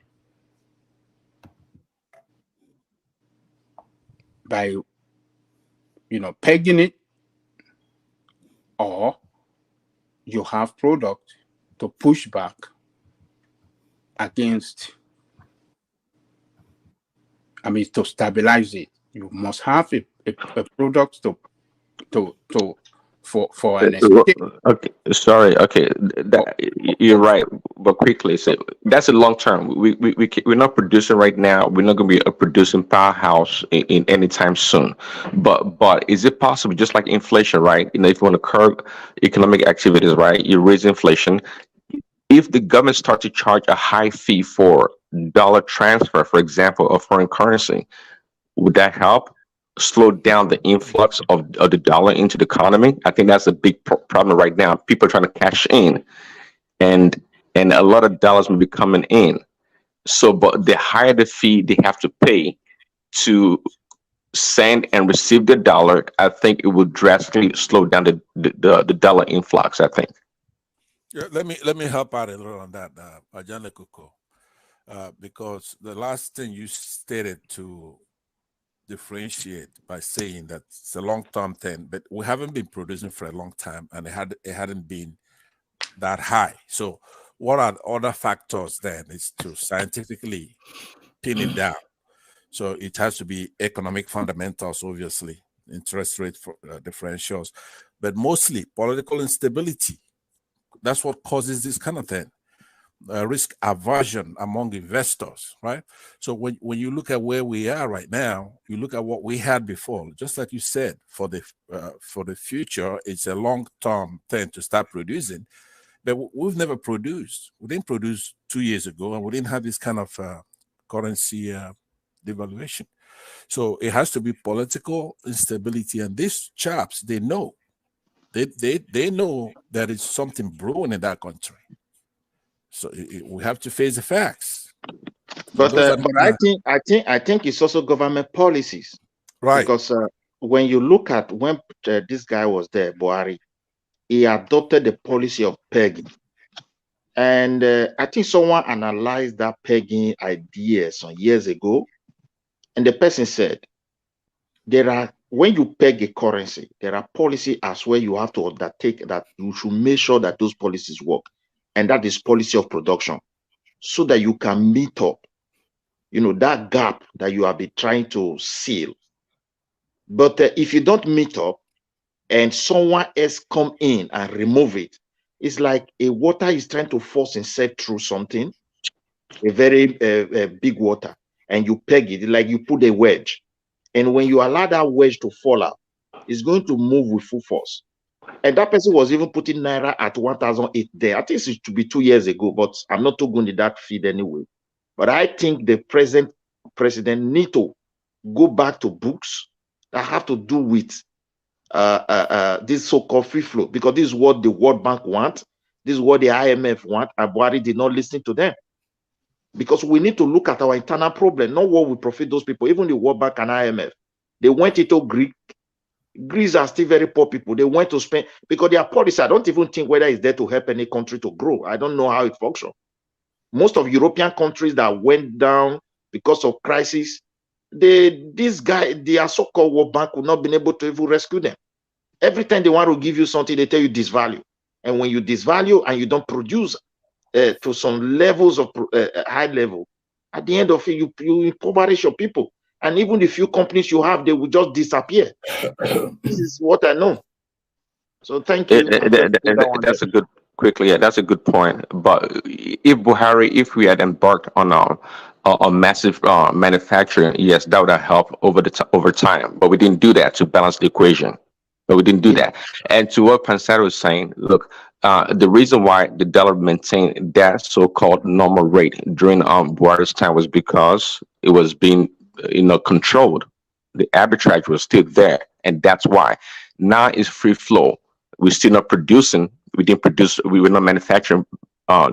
by, pegging it, or you have product to push back against, to stabilize it. You must have a product for an exchange. Okay, sorry. Okay, you're right. But quickly, so that's a long term. We're not producing right now. We're not going to be a producing powerhouse in any time soon. But is it possible, just like inflation, right? If you want to curb economic activities, right, you raise inflation. If the government starts to charge a high fee for dollar transfer, for example, of foreign currency, would that help slow down the influx of the dollar into the economy? I think that's a big problem right now. People are trying to cash in, and a lot of dollars will be coming in. So, but the higher the fee they have to pay to send and receive the dollar, I think it will drastically slow down the dollar influx, I think. Yeah, let me help out a little on that, Ajane Kuko, because the last thing you stated to differentiate by saying that it's a long-term thing, but we haven't been producing for a long time, and it hadn't been that high. So what are other factors then is to scientifically pin it down. So it has to be economic fundamentals, obviously, interest rate differentials, but mostly political instability. That's what causes this kind of thing. Risk aversion among investors, right? So when you look at where we are right now, you look at what we had before. Just like you said, for the future, it's a long-term thing to start producing. But we've never produced. We didn't produce 2 years ago, and we didn't have this kind of currency devaluation. So it has to be political instability, and these chaps, they know. They know that it's something brewing in that country. So we have to face the facts. But I think it's also government policies, right? Because when you look at when this guy was there, Buhari, he adopted the policy of pegging, and I think someone analyzed that pegging idea some years ago, and the person said when you peg a currency, there are policies as well you have to undertake that you should make sure that those policies work, and that is policy of production, so that you can meet up, that gap that you have been trying to seal. But if you don't meet up and someone else come in and remove it, it's like a water is trying to force itself through something, a very big water, and you peg it, like you put a wedge. And when you allow that wedge to fall out, it's going to move with full force. And that person was even putting Naira at 1,008 there. I think it should be 2 years ago, but I'm not too good in that feed anyway. But I think the present president need to go back to books that have to do with this so-called free flow, because this is what the World Bank want, this is what the IMF want, and Buhari did not listen to them. because we need to look at our internal problem, not what will profit those people. Even the World Bank and IMF, they went into Greece are still very poor people. They went to spend because their policy. I don't even think whether it's there to help any country to grow. I don't know how it functions. Most of European countries that went down because of crisis, their so-called World Bank would not been able to even rescue them. Every time they want to give you something, they tell you disvalue. And when you disvalue and you don't produce to some levels of high level, at the end of it, you impoverish your people. And even the few companies you have, they will just disappear. This is what I know. So thank you. That's a good quickly. Yeah, that's a good point. But if we had embarked on a massive manufacturing, yes, that would have helped over time. But we didn't do that to balance the equation. But we didn't do that. And to what Pansaro was saying, look, the reason why the dollar maintained that so-called normal rate during Buhari's time was because it was being, controlled. The arbitrage was still there, and that's why. Now it's free flow. We're still not producing. We didn't produce. We were not manufacturing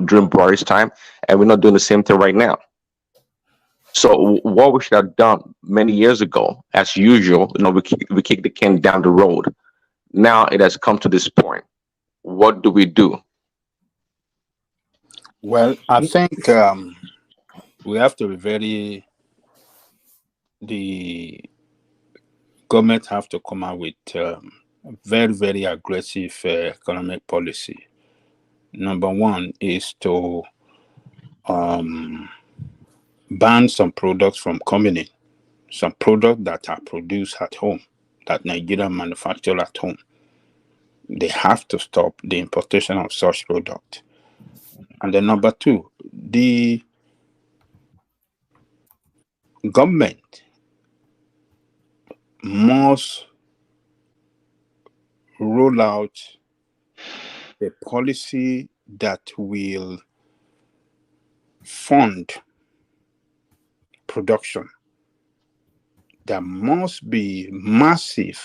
during Buhari's time, and we're not doing the same thing right now. So what we should have done many years ago, as usual, we kick the can down the road. Now it has come to this point. What do we do? Well, I think we have to be the government have to come out with very, very aggressive economic policy. Number one is to ban some products from coming in, some products that are produced at home, that Nigeria manufacture at home. They have to stop the importation of such product. And then number two, the government must roll out a policy that will fund production. There must be massive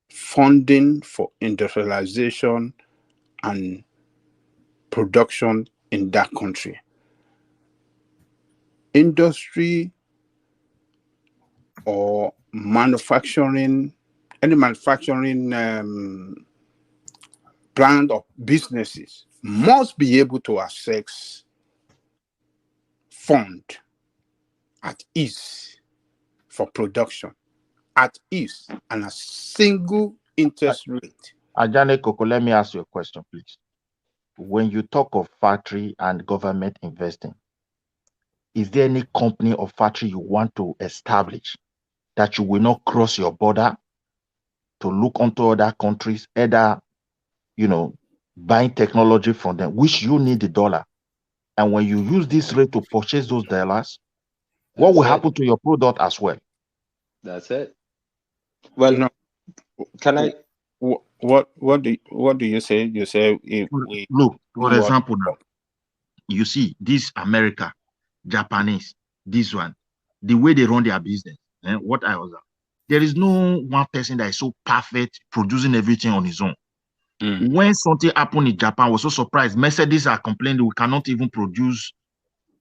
funding for industrialization and production in that country. Industry or manufacturing, any manufacturing plant or businesses must be able to access fund at ease for production, at ease and a single interest rate. Ajane Koko, let me ask you a question, please. When you talk of factory and government investing, is there any company or factory you want to establish that you will not cross your border to look onto other countries, either, buying technology from them, which you need the dollar? And when you use this rate to purchase those dollars, what will happen to your product as well? That's it. Well, no. Can I? What do you say? You say if we look, for example, now you see this America, Japanese, this one, the way they run their business. There is no one person that is so perfect producing everything on his own. When something happened in Japan, I was so surprised. Mercedes are complaining we cannot even produce,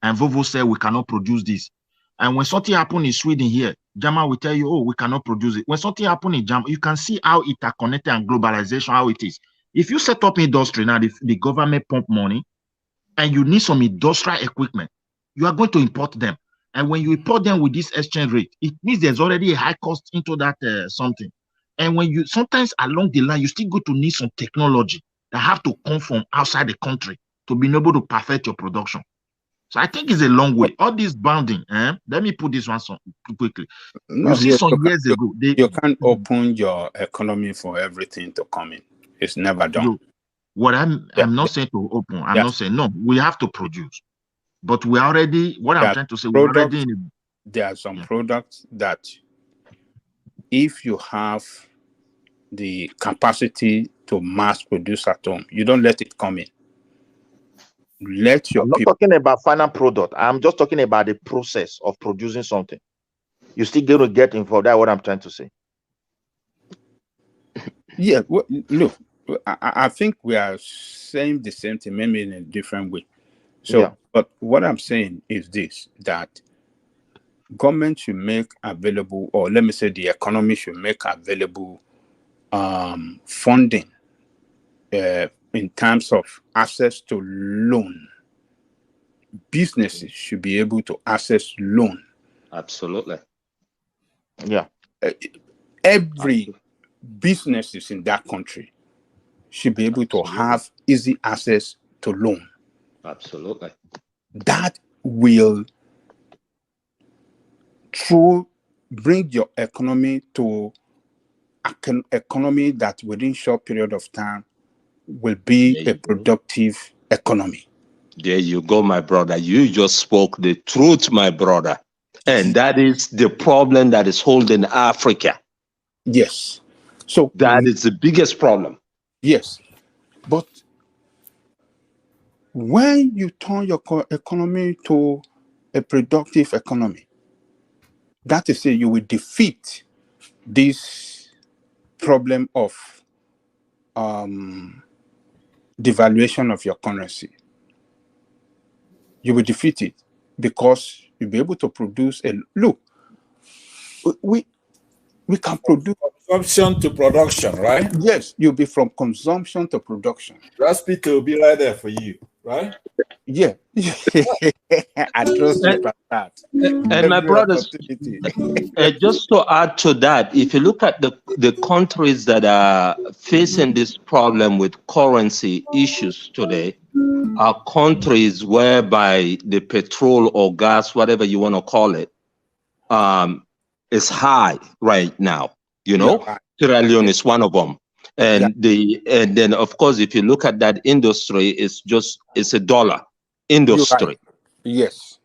and Volvo said we cannot produce this. And when something happened in Sweden here, German will tell you, oh, we cannot produce it. When something happened in Germany, you can see how interconnected and globalization, how it is. If you set up industry now, the government pump money, and you need some industrial equipment, you are going to import them. And when you import them with this exchange rate, it means there's already a high cost into that something. And when you sometimes along the line, you still go to need some technology that have to come from outside the country to be able to perfect your production. So I think it's a long way. All this bounding, let me put this one quickly. No, you see some years ago, you can't open your economy for everything to come in. It's never done. No, what I'm not saying to open. I'm not saying no. We have to produce, but we already. What I'm trying to say, we're already in. There are some products that, if you have the capacity to mass produce at home, you don't let it come in. Let your I'm not talking about final product. I'm just talking about the process of producing something. You're still going to get involved. That's what I'm trying to say. Yeah, look, I think we are saying the same thing, maybe in a different way. So, but what I'm saying is this, that government should make available, or let me say the economy should make available funding in terms of access to loan. Businesses should be able to access loan. Absolutely. Yeah. Every businesses in that country should be able to have easy access to loan. Absolutely. That will bring your economy to an economy that within short period of time will be a productive economy. There you go, my brother. You just spoke the truth, my brother. And that is the problem that is holding Africa. Yes. So that is the biggest problem. Yes. But when you turn your economy to a productive economy, that is, you will defeat this problem of devaluation of your currency. You will defeat it because you'll be able to produce we can produce consumption to production, right? Yes, you'll be from consumption to production. That speaker will be right there for you, right? Yeah. I trust you for that. And my brothers, just to add to that, if you look at the countries that are facing this problem with currency issues today, are countries whereby the petrol or gas, whatever you want to call it, is high right now. You know, Sierra Leone is one of them. And then of course, if you look at that industry, it's a dollar industry. Right. Yes.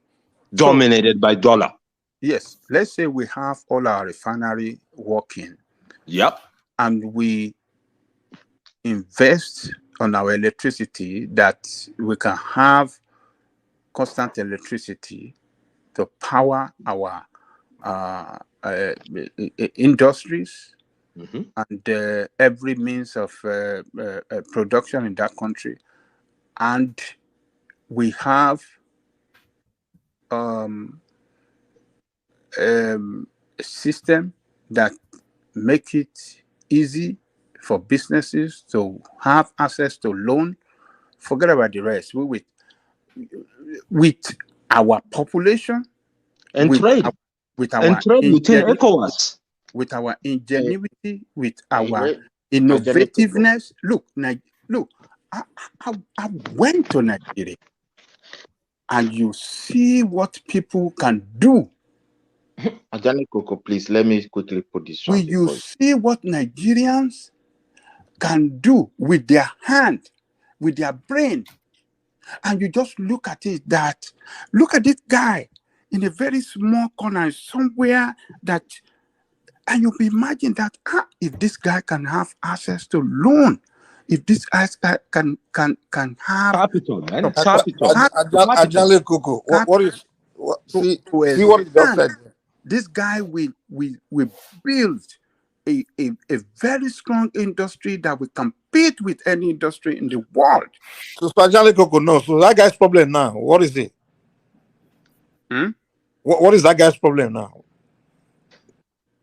Dominated by dollar. Yes. Let's say we have all our refinery working. Yep. And we invest on our electricity that we can have constant electricity to power our industries and every means of production in that country. And we have a system that make it easy for businesses to have access to loan. Forget about the rest. With our population and trade, with our trade within ECOWAS, with our ingenuity, with our innovativeness. Look, I went to Nigeria, and you see what people can do. Ajani Coco, please let me quickly put this one. Will you see what Nigerians can do with their hand, with their brain? And you just look at it look at this guy in a very small corner somewhere and you imagine that if this guy can have access to loan, if this guy can have capital, man. Ajani Coco, see what he just said. This guy will build a very strong industry that will compete with any industry in the world. So Ajani Coco, no. So that guy's problem now, what is it? What is that guy's problem now?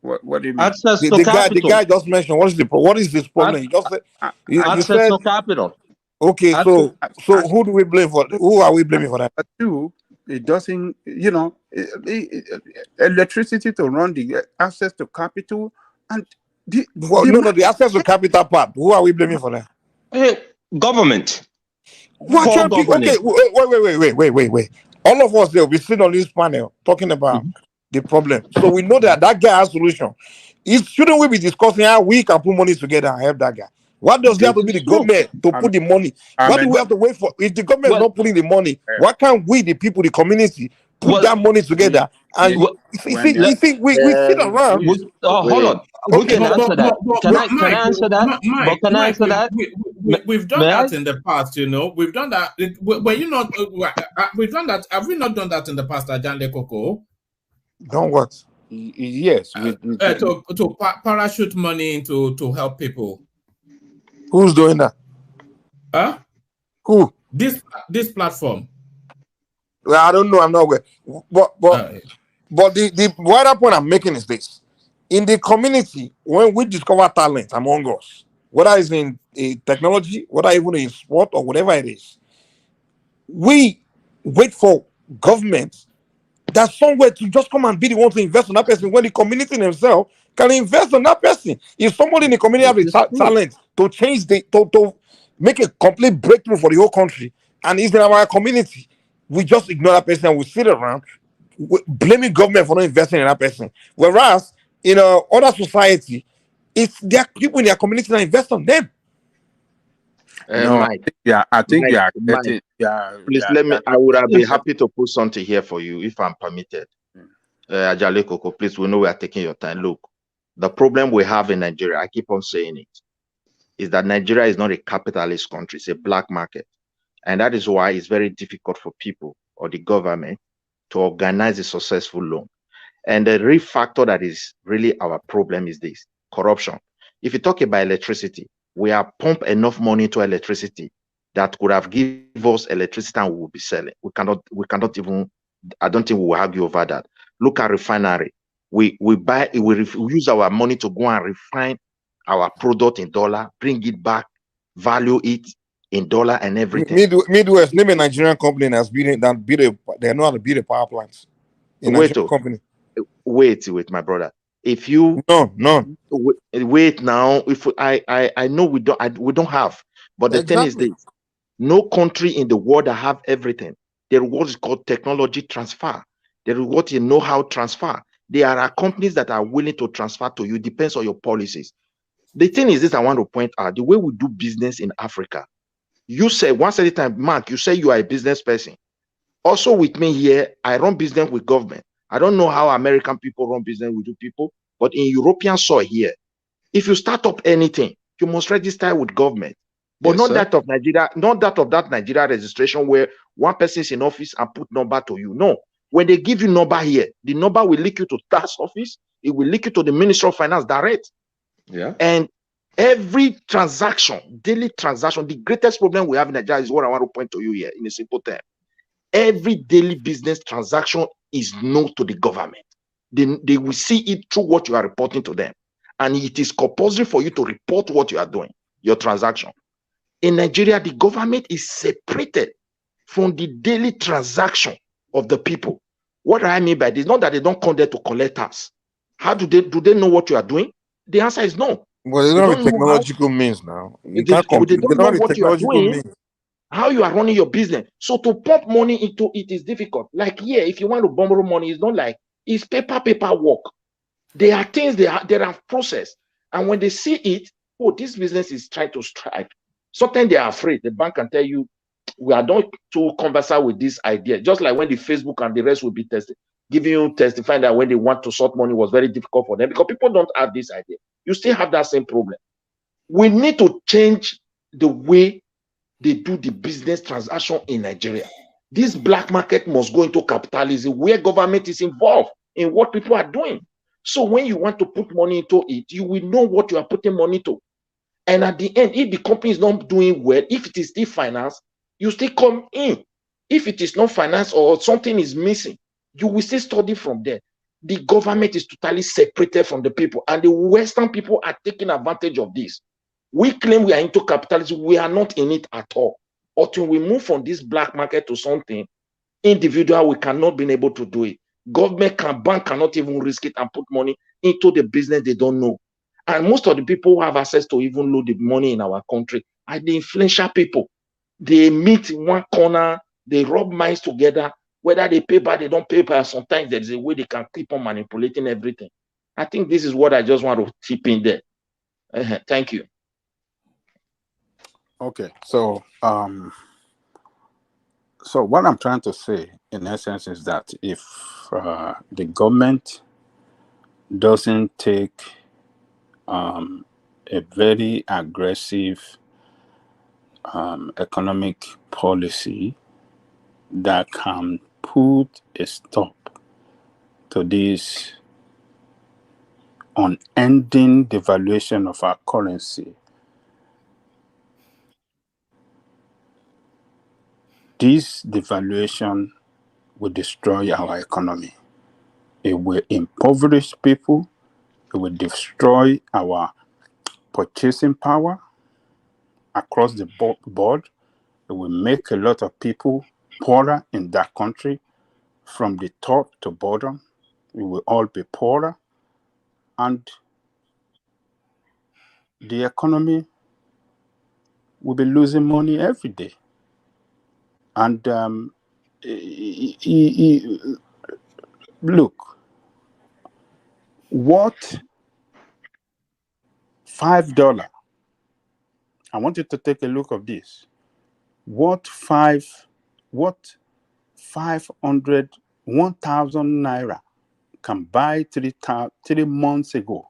What do you mean? The guy just mentioned what is this problem? He just said access to capital. Okay, so who do we blame for? Who are we blaming for that? It doesn't, electricity to run the access to capital and the access to capital part. Who are we blaming for that? Government. Okay, wait. All of us there will be sitting on this panel talking about the problem. So we know that guy has solution. Shouldn't we be discussing how we can put money together and help that guy? What does there have to be the government to put the money? What do we have to wait for? If the government is not putting the money, why can't we, the people, the community, put that money together? And you think we sit around? Hold on. Who can answer that? Can I answer that? Can I answer that? We've done that in the past, We've done that. We've done that. Have we not done that in the past, Ajani Coco? Done what? Yes. To parachute money to help people. Who's doing that? Huh? Who? This platform. Well, I don't know. I'm not aware. But the wider point I'm making is this: in the community, when we discover talent among us, whether it's in technology, whether even in sport or whatever it is, we wait for government that somewhere to just come and be the one to invest on that person when the community themselves can invest on that person. If somebody in the community have the talent to change to make a complete breakthrough for the whole country, and it's in our community, we just ignore that person and we sit around blaming government for not investing in that person. Whereas in other society, it's their people in their community that invest on them. No, Mike, I think you are Mike, getting. Yeah, please let me. I would have been happy to put something here for you if I'm permitted. Ajale Koko, please. We know we are taking your time. Look, the problem we have in Nigeria, I keep on saying it, is that Nigeria is not a capitalist country; it's a black market, and that is why it's very difficult for people or the government to organize a successful loan. And the real factor that is really our problem is this: corruption. If you talk about electricity, we have pumped enough money into electricity that could have given us electricity and we will be selling. We cannot even, I don't think we will argue over that. Look at refinery. We use our money to go and refine our product in dollar, bring it back, value it in dollar and everything. Midwest, name a Nigerian company that's they know how to build a power plant. Company. Wait, my brother. If you wait now, if I know we don't have, but the thing is this: no country in the world that have everything. There is what is called technology transfer. There is what you know how transfer. There are companies that are willing to transfer to you. Depends on your policies. The thing is this: I want to point out the way we do business in Africa. You say once at a time, Mark. You say you are a business person. Also with me here, I run business with government. I don't know how American people run business with people, but in European soil here, if you start up anything, you must register with government. But not that of Nigeria, not that of that Nigeria registration where one person is in office and put number to you. No. When they give you number here, the number will link you to tax office, it will link you to the Ministry of Finance direct. Yeah. And every transaction, daily transaction, the greatest problem we have in Nigeria is what I want to point to you here in a simple term. Every daily business transaction is known to the government. They will see it through what you are reporting to them. And it is compulsory for you to report what you are doing, your transaction. In Nigeria, the government is separated from the daily transaction of the people. What I mean by this, not that they don't come there to collect tax. How do they know what you are doing? The answer is no. Well, they don't have technological means now. They don't know what you are doing. How you are running your business. So to pump money into it is difficult. Like here, if you want to borrow money, it's not like it's paper work. There are things there are process. And when they see it, oh, this business is trying to strive. Sometimes they are afraid. The bank can tell you, we are not too conversant with this idea. Just like when the Facebook and the rest will be giving you testifying that when they want to sort money was very difficult for them because people don't have this idea. You still have that same problem. We need to change the way they do the business transaction in Nigeria. This black market must go into capitalism where government is involved in what people are doing. So when you want to put money into it, you will know what you are putting money to. And at the end, if the company is not doing well, if it is still finance, you still come in. If it is not finance or something is missing, you will still study from there. The government is totally separated from the people, and the Western people are taking advantage of this. We claim we are into capitalism. We are not in it at all. Until we move from this black market to something individual, we cannot be able to do it. Bank cannot even risk it and put money into the business they don't know. And most of the people who have access to even load the money in our country are the influential people. They meet in one corner, they rub minds together. Whether they pay back, they don't pay back. Sometimes there is a way they can keep on manipulating everything. I think this is what I just want to tip in there. Thank you. Okay, so what I'm trying to say in essence is that if the government doesn't take a very aggressive economic policy that can put a stop to this unending devaluation of our currency, this devaluation will destroy our economy. It will impoverish people. It will destroy our purchasing power across the board. It will make a lot of people poorer in that country, from the top to bottom. We will all be poorer, and the economy will be losing money every day. And look, what $5? I want you to take a look of this. What 500, 1,000 naira can buy 3 months ago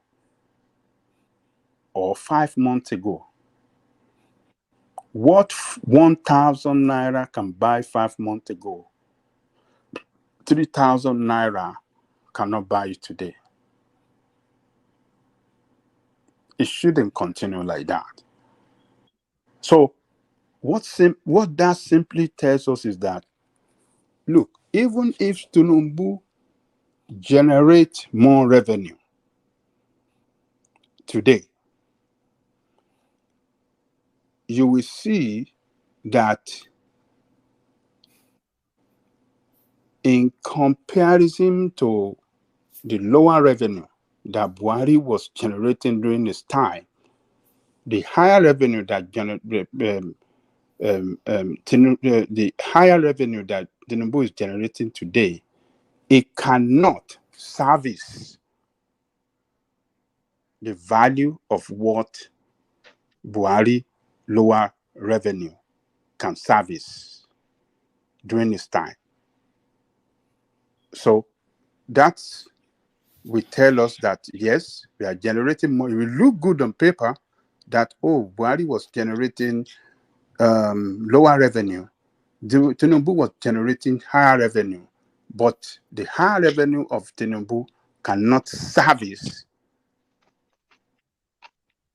or 5 months ago? What 1,000 naira can buy 5 months ago, 3,000 naira cannot buy it today. It shouldn't continue like that. So what that simply tells us is that, look, even if Tinubu generates more revenue today, you will see that in comparison to the lower revenue that Buhari was generating during his time, the higher revenue that the higher revenue that Tinubu is generating today, it cannot service the value of what Buhari lower revenue can service during his time. So that's will tell us that yes, we are generating more. It will look good on paper that, oh, Buhari was generating lower revenue. Tinubu was generating higher revenue, but the higher revenue of Tinubu cannot service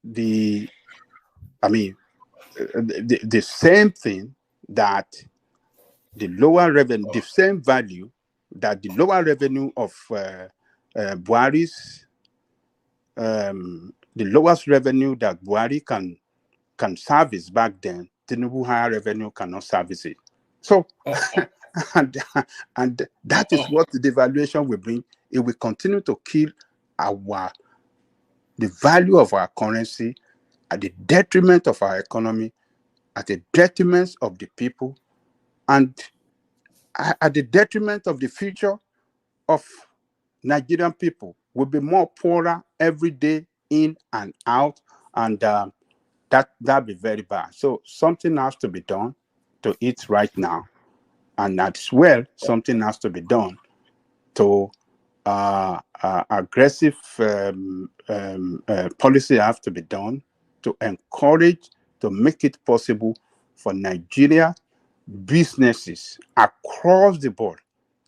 the same thing that the lower revenue, the same value that the lower revenue of Buhari's, the lowest revenue that Buhari can service back then, Tinubu higher revenue cannot service it. So, and that is what the devaluation will bring. It will continue to kill the value of our currency at the detriment of our economy, at the detriment of the people, and at the detriment of the future of Nigerian people. Will be more poorer every day, in and out, and that'll be very bad. So something has to be done to it right now, and as well, something has to be done to aggressive policy have to be done to encourage, to make it possible for Nigeria businesses across the board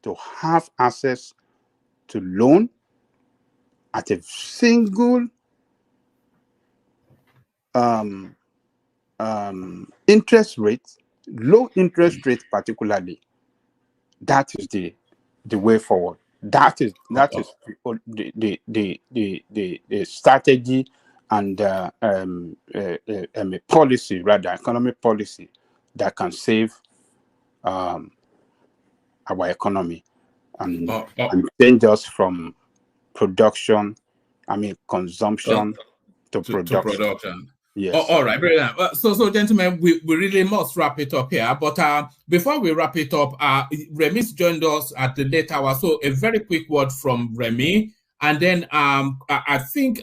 to have access to loan at a single interest rate, low interest rate particularly. That is the way forward. That is the strategy and a policy, rather economic policy, that can save our economy and change us from consumption to production. Yes. All right, brilliant. So gentlemen, we really must wrap it up here. But before we wrap it up, Remi's joined us at the late hour. So a very quick word from Remi, and then I think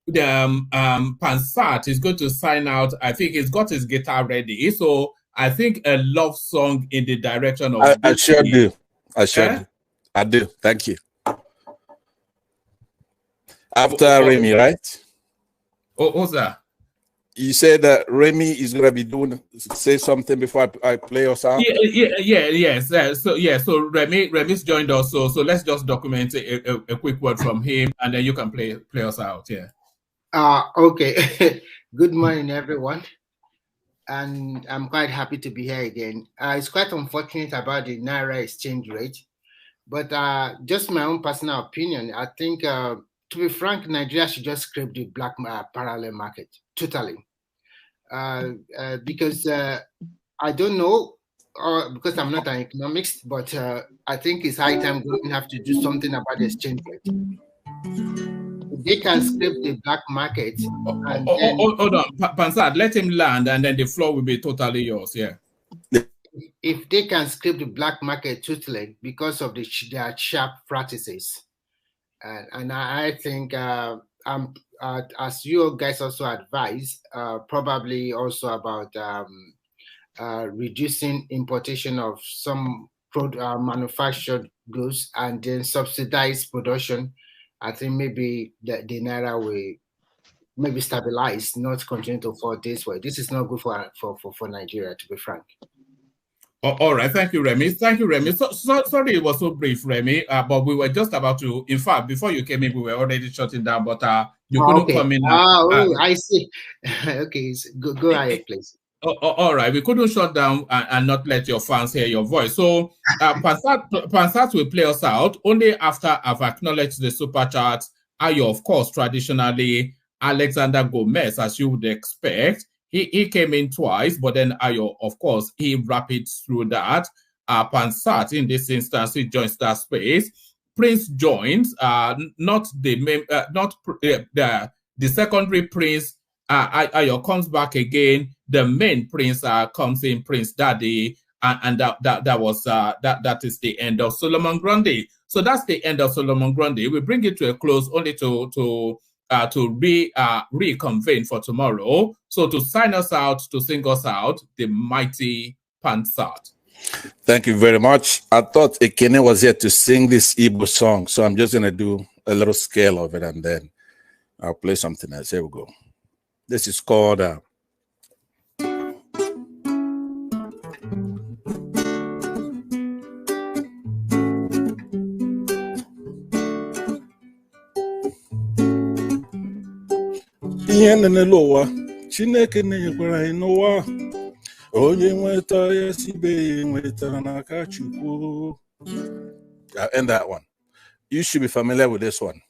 Pansat is going to sign out. I think he's got his guitar ready. So I think a love song in the direction of I sure do. I do. Thank you. After Remi, right? What's that? You said that Remi is going to be say something before I play us out? Yes. So Remi's joined us. So let's just document a quick word from him, and then you can play us out. Yeah. Okay. Good morning, everyone. and I'm quite happy to be here again. It's quite unfortunate about the Naira exchange rate, but just my own personal opinion, I think, to be frank, Nigeria should just scrape the black parallel market totally, because I don't know, because I'm not an economist, but I think it's high time government have to do something about the exchange rate. They can scrape the black market. And then, hold on, Pansat, let him land, and then the floor will be totally yours. Yeah. If they can scrape the black market totally because of their sharp practices, and I think as you guys also advise, probably also about reducing importation of some manufactured goods and then subsidize production. I think maybe the Naira will maybe stabilize, not continue to fall this way. This is not good for Nigeria, to be frank. All right, thank you, Remy. Thank you, Remy. So sorry it was so brief, Remy, but we were just about to, in fact, before you came in, we were already shutting down, but you couldn't come in. I see. Okay, go ahead, please. All right, we couldn't shut down and not let your fans hear your voice. So Pansat will play us out only after I've acknowledged the super chats. Ayo, of course, traditionally, Alexander Gomez, as you would expect. He came in twice, but then Ayo, of course, he rapid through that. Pansat, in this instance, he joins that space. Prince joins, not the main, the secondary Prince. Ayo comes back again. The main Prince comes in, Prince Daddy, and that is the end of Solomon Grundy. So that's the end of Solomon Grundy. We bring it to a close only to reconvene for tomorrow. So to sign us out, to sing us out, the mighty Pansat. Thank you very much. I thought Ekene was here to sing this Igbo song, so I'm just going to do a little scale of it, and then I'll play something else. Here we go. This is called ihe n'elu ụwa Chineke na-enyekwara anyị n'ụwa onye nweta ya sibe ya nwetara n'aka Chukwu. I'll end that one. You should be familiar with this one.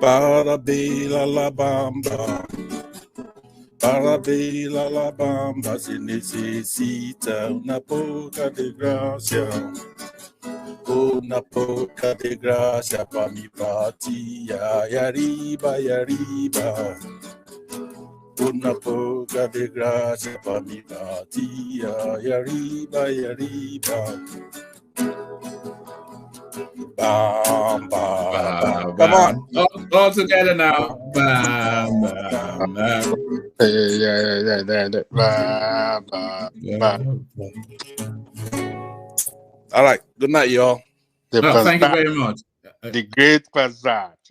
Parabela la bamba, parabela la bamba, se necesita una poca de gracia, una poca de gracia pa mi patria, y arriba, una poca de gracia pa mi patria, y arriba, Bam, bam, come on. All together now. Bam, bam, bam. Yeah. Bam. All right. Good night, y'all. Thank you very much. The great Bazaar.